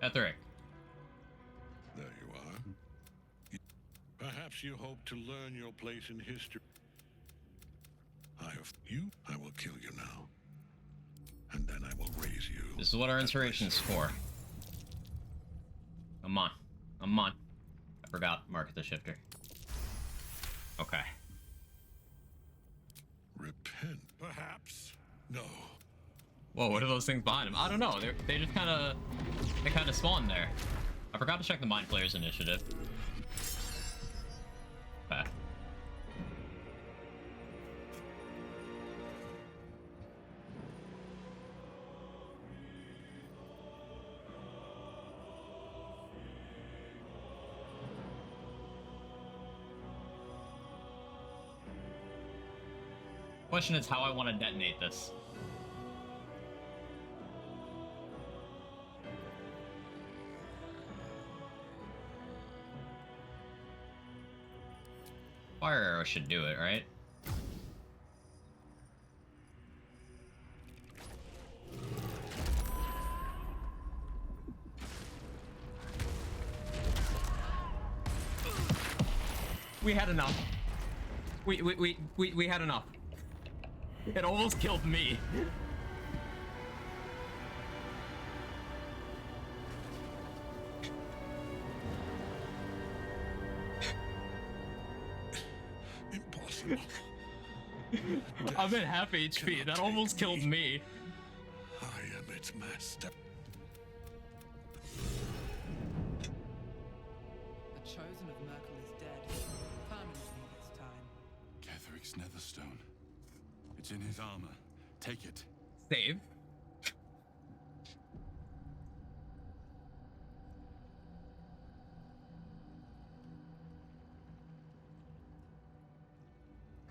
Ketheric. There you are. Perhaps you hope to learn your place in history. I have you. I will kill you now, and then I will raise you. This is what our inspiration is for. Come on. Come on. I forgot Market the Shifter. Okay. Repent, perhaps. No. Whoa, what are those things behind him? I don't know. They just kind of... They kind of spawned there. I forgot to check the Mind Flayer's initiative. Okay. Question is how I want to detonate this. Aura should do it, right? We had enough. We had enough. It almost killed me. Impossible. I'm at half HP. That almost killed me. I am its master. The chosen of Merkel is dead. Permanently this time. Ketheric's Netherstone. It's in his armor. Take it. Save.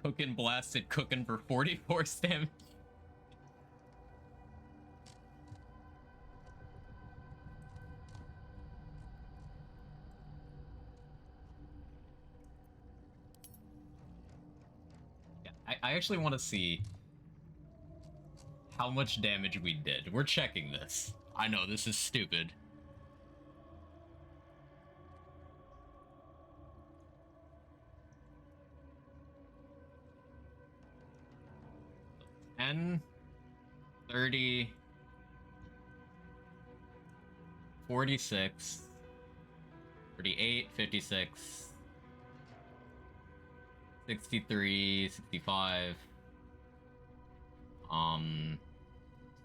Cookin' blasted cooking for 44 damage. Yeah, I actually want to see how much damage we did. We're checking this. I know this is stupid. $10, 30, 46, 38, 56, 63, 65,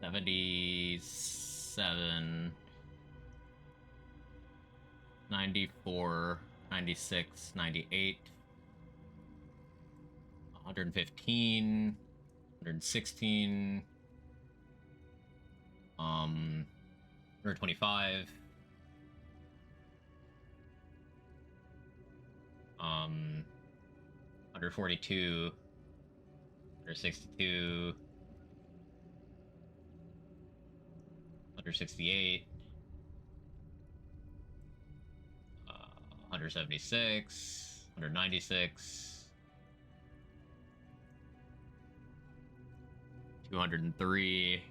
77, 94, 96, 98, 115, 116, 125, 142, 162, 168, 176, 196, 203,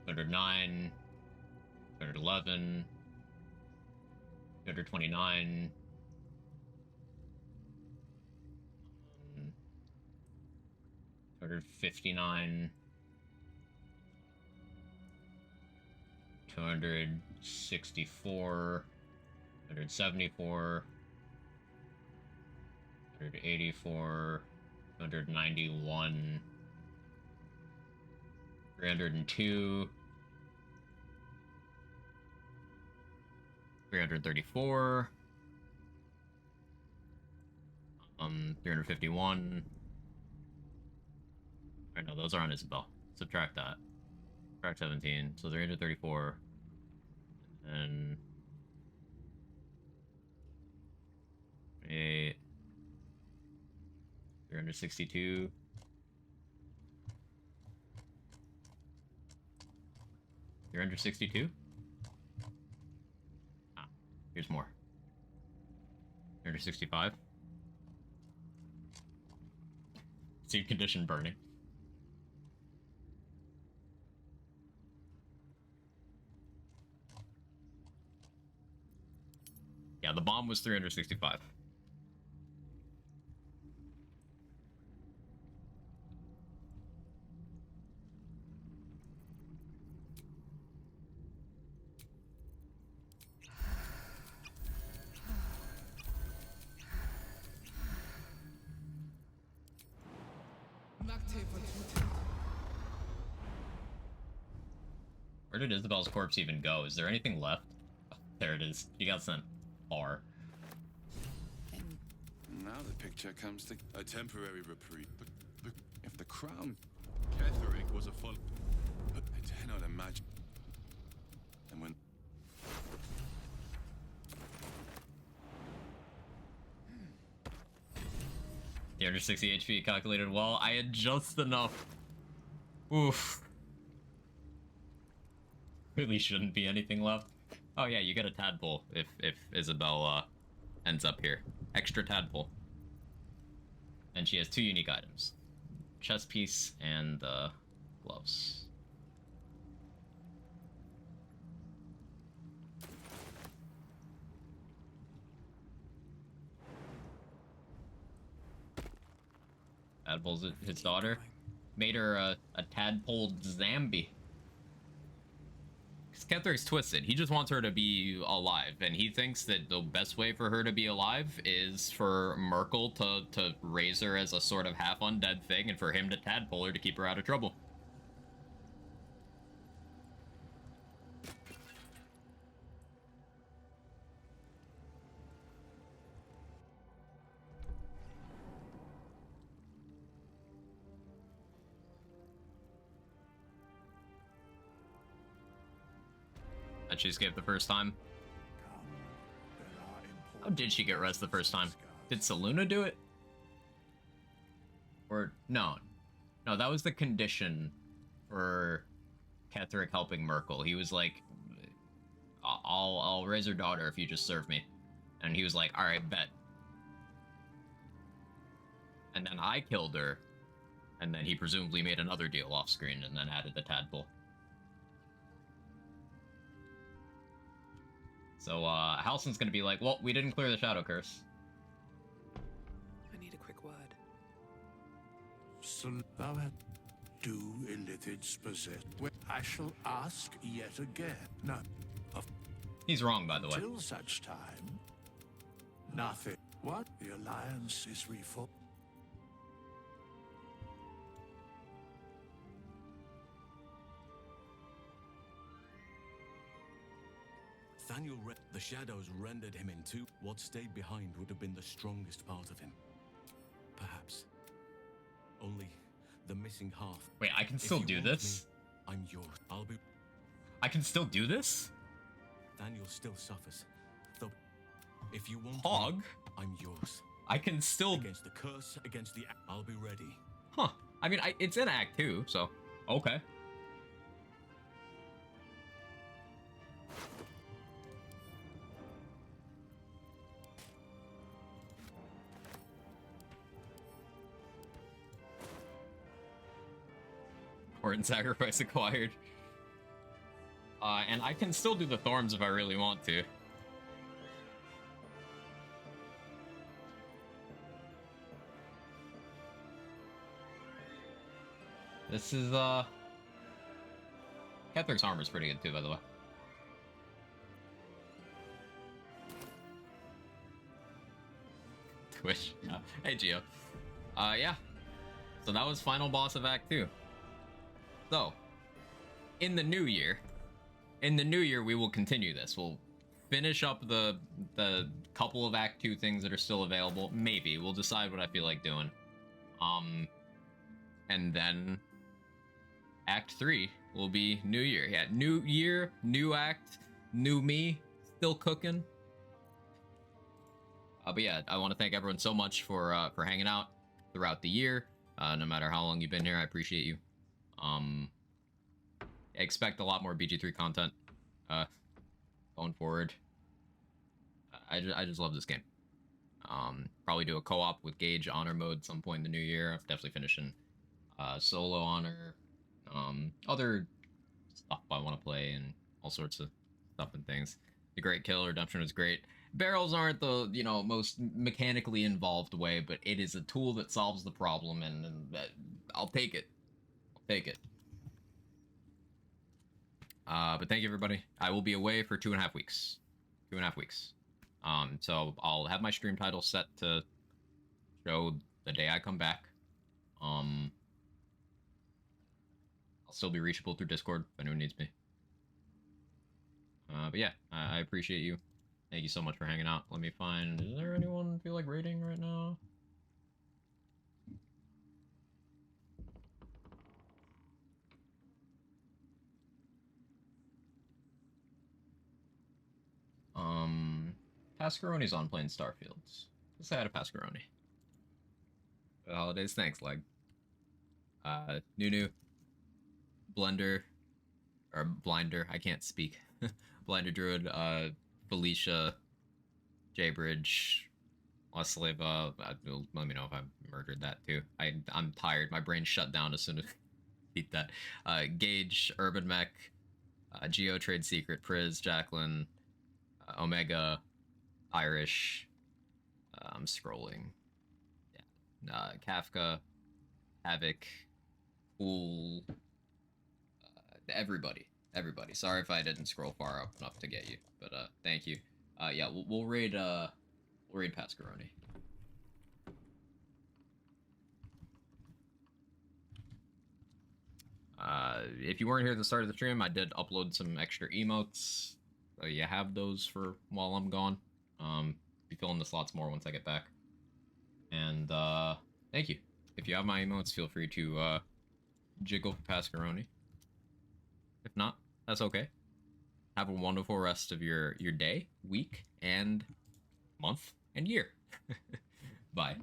209, 211, 229, 259, 264, 274, 284, 291, 302, 334, 351. I know those are on Isabel. Subtract that. Subtract 17. So 334. And 28. 362. You're under 62? Ah, here's more. You're under 65? Seed condition burning. Yeah, the bomb was 365. Where did Isabel's corpse even go? Is there anything left? Oh, there it is. She got sent far. Now the picture comes to a temporary reprieve. But if the crown Ketheric was a full... I dare not imagine. And when... The under 60 HP calculated well. I had just enough. Oof. Really shouldn't be anything left. Oh yeah, you get a tadpole if Isabel ends up here. Extra tadpole. And she has 2 unique items. Chest piece and the gloves. Tadpole's his daughter. Made her a tadpole Zambi. Because Ketheric's twisted. He just wants her to be alive. And he thinks that the best way for her to be alive is for Merkel to raise her as a sort of half undead thing, and for him to tadpole her to keep her out of trouble. And she escaped the first time. How did she get rest the first time? Did Selûne do it? Or no. No, that was the condition for Ketheric helping Merkel. He was like, I'll raise her daughter if you just serve me. And he was like, alright, bet. And then I killed her. And then he presumably made another deal off screen and then added the tadpole. So, Halsin's gonna be like, well, we didn't clear the Shadow Curse. I need a quick word. So thou hast do Illithid's possess. Well, I shall ask yet again. No. He's wrong, by the way. Till such time, nothing. What? The alliance is reformed. Thaniel, the shadows rendered him into what stayed behind would have been the strongest part of him. Perhaps. Only the missing half. Wait, I can still do this? I'm yours. I'll be... I can still do this? Thaniel still suffers. Though, if you want Hog? me, I'm yours. I can still... Against the curse, against the... I'll be ready. Huh. I mean, it's in Act 2, so... Okay. Important sacrifice acquired. And I can still do the Thorns if I really want to. This is, Ketheric's armor is pretty good too, by the way. Twitch. Hey, Geo. Yeah. So that was final boss of Act 2. So, in the new year, we will continue this. We'll finish up the couple of Act 2 things that are still available. Maybe. We'll decide what I feel like doing. And then Act 3 will be New Year. Yeah, New Year, new act, new me, still cooking. But yeah, I want to thank everyone so much for hanging out throughout the year. No matter how long you've been here, I appreciate you. Expect a lot more BG3 content going forward. I just love this game. Probably do a co-op with Gage Honor mode some point in the new year. I'm definitely finishing solo Honor, other stuff I want to play, and all sorts of stuff and things. The Great Kill Redemption was great. Barrels aren't the, most mechanically involved way, but it is a tool that solves the problem, and I'll take it. Take it. But thank you, everybody. I will be away for 2.5 weeks. 2.5 weeks. So I'll have my stream title set to show the day I come back. I'll still be reachable through Discord if anyone needs me. But yeah, I appreciate you. Thank you so much for hanging out. Let me find... Is there anyone feel like raiding right now? Pascaroni's on playing Starfields. Let's say hi to Pascaroni. For the holidays, thanks, Leg. Nunu, Blender, or Blinder, I can't speak. Blinder Druid, Felicia, Jaybridge, Slave, let me know if I murdered that too. I'm tired. My brain shut down as soon as beat that. Gage, Urban Mech, Geo Trade Secret, Priz, Jacqueline, Omega, Irish. I'm scrolling. Yeah. Kafka, Havoc, Fool. Everybody. Sorry if I didn't scroll far up enough to get you, but thank you. Yeah, we'll raid Pascaroni. If you weren't here at the start of the stream, I did upload some extra emotes. You have those for while I'm gone. Be filling the slots more once I get back. And thank you. If you have my emotes, feel free to jiggle for Pascaroni. If not, that's okay. Have a wonderful rest of your day, week, and month, and year. Bye.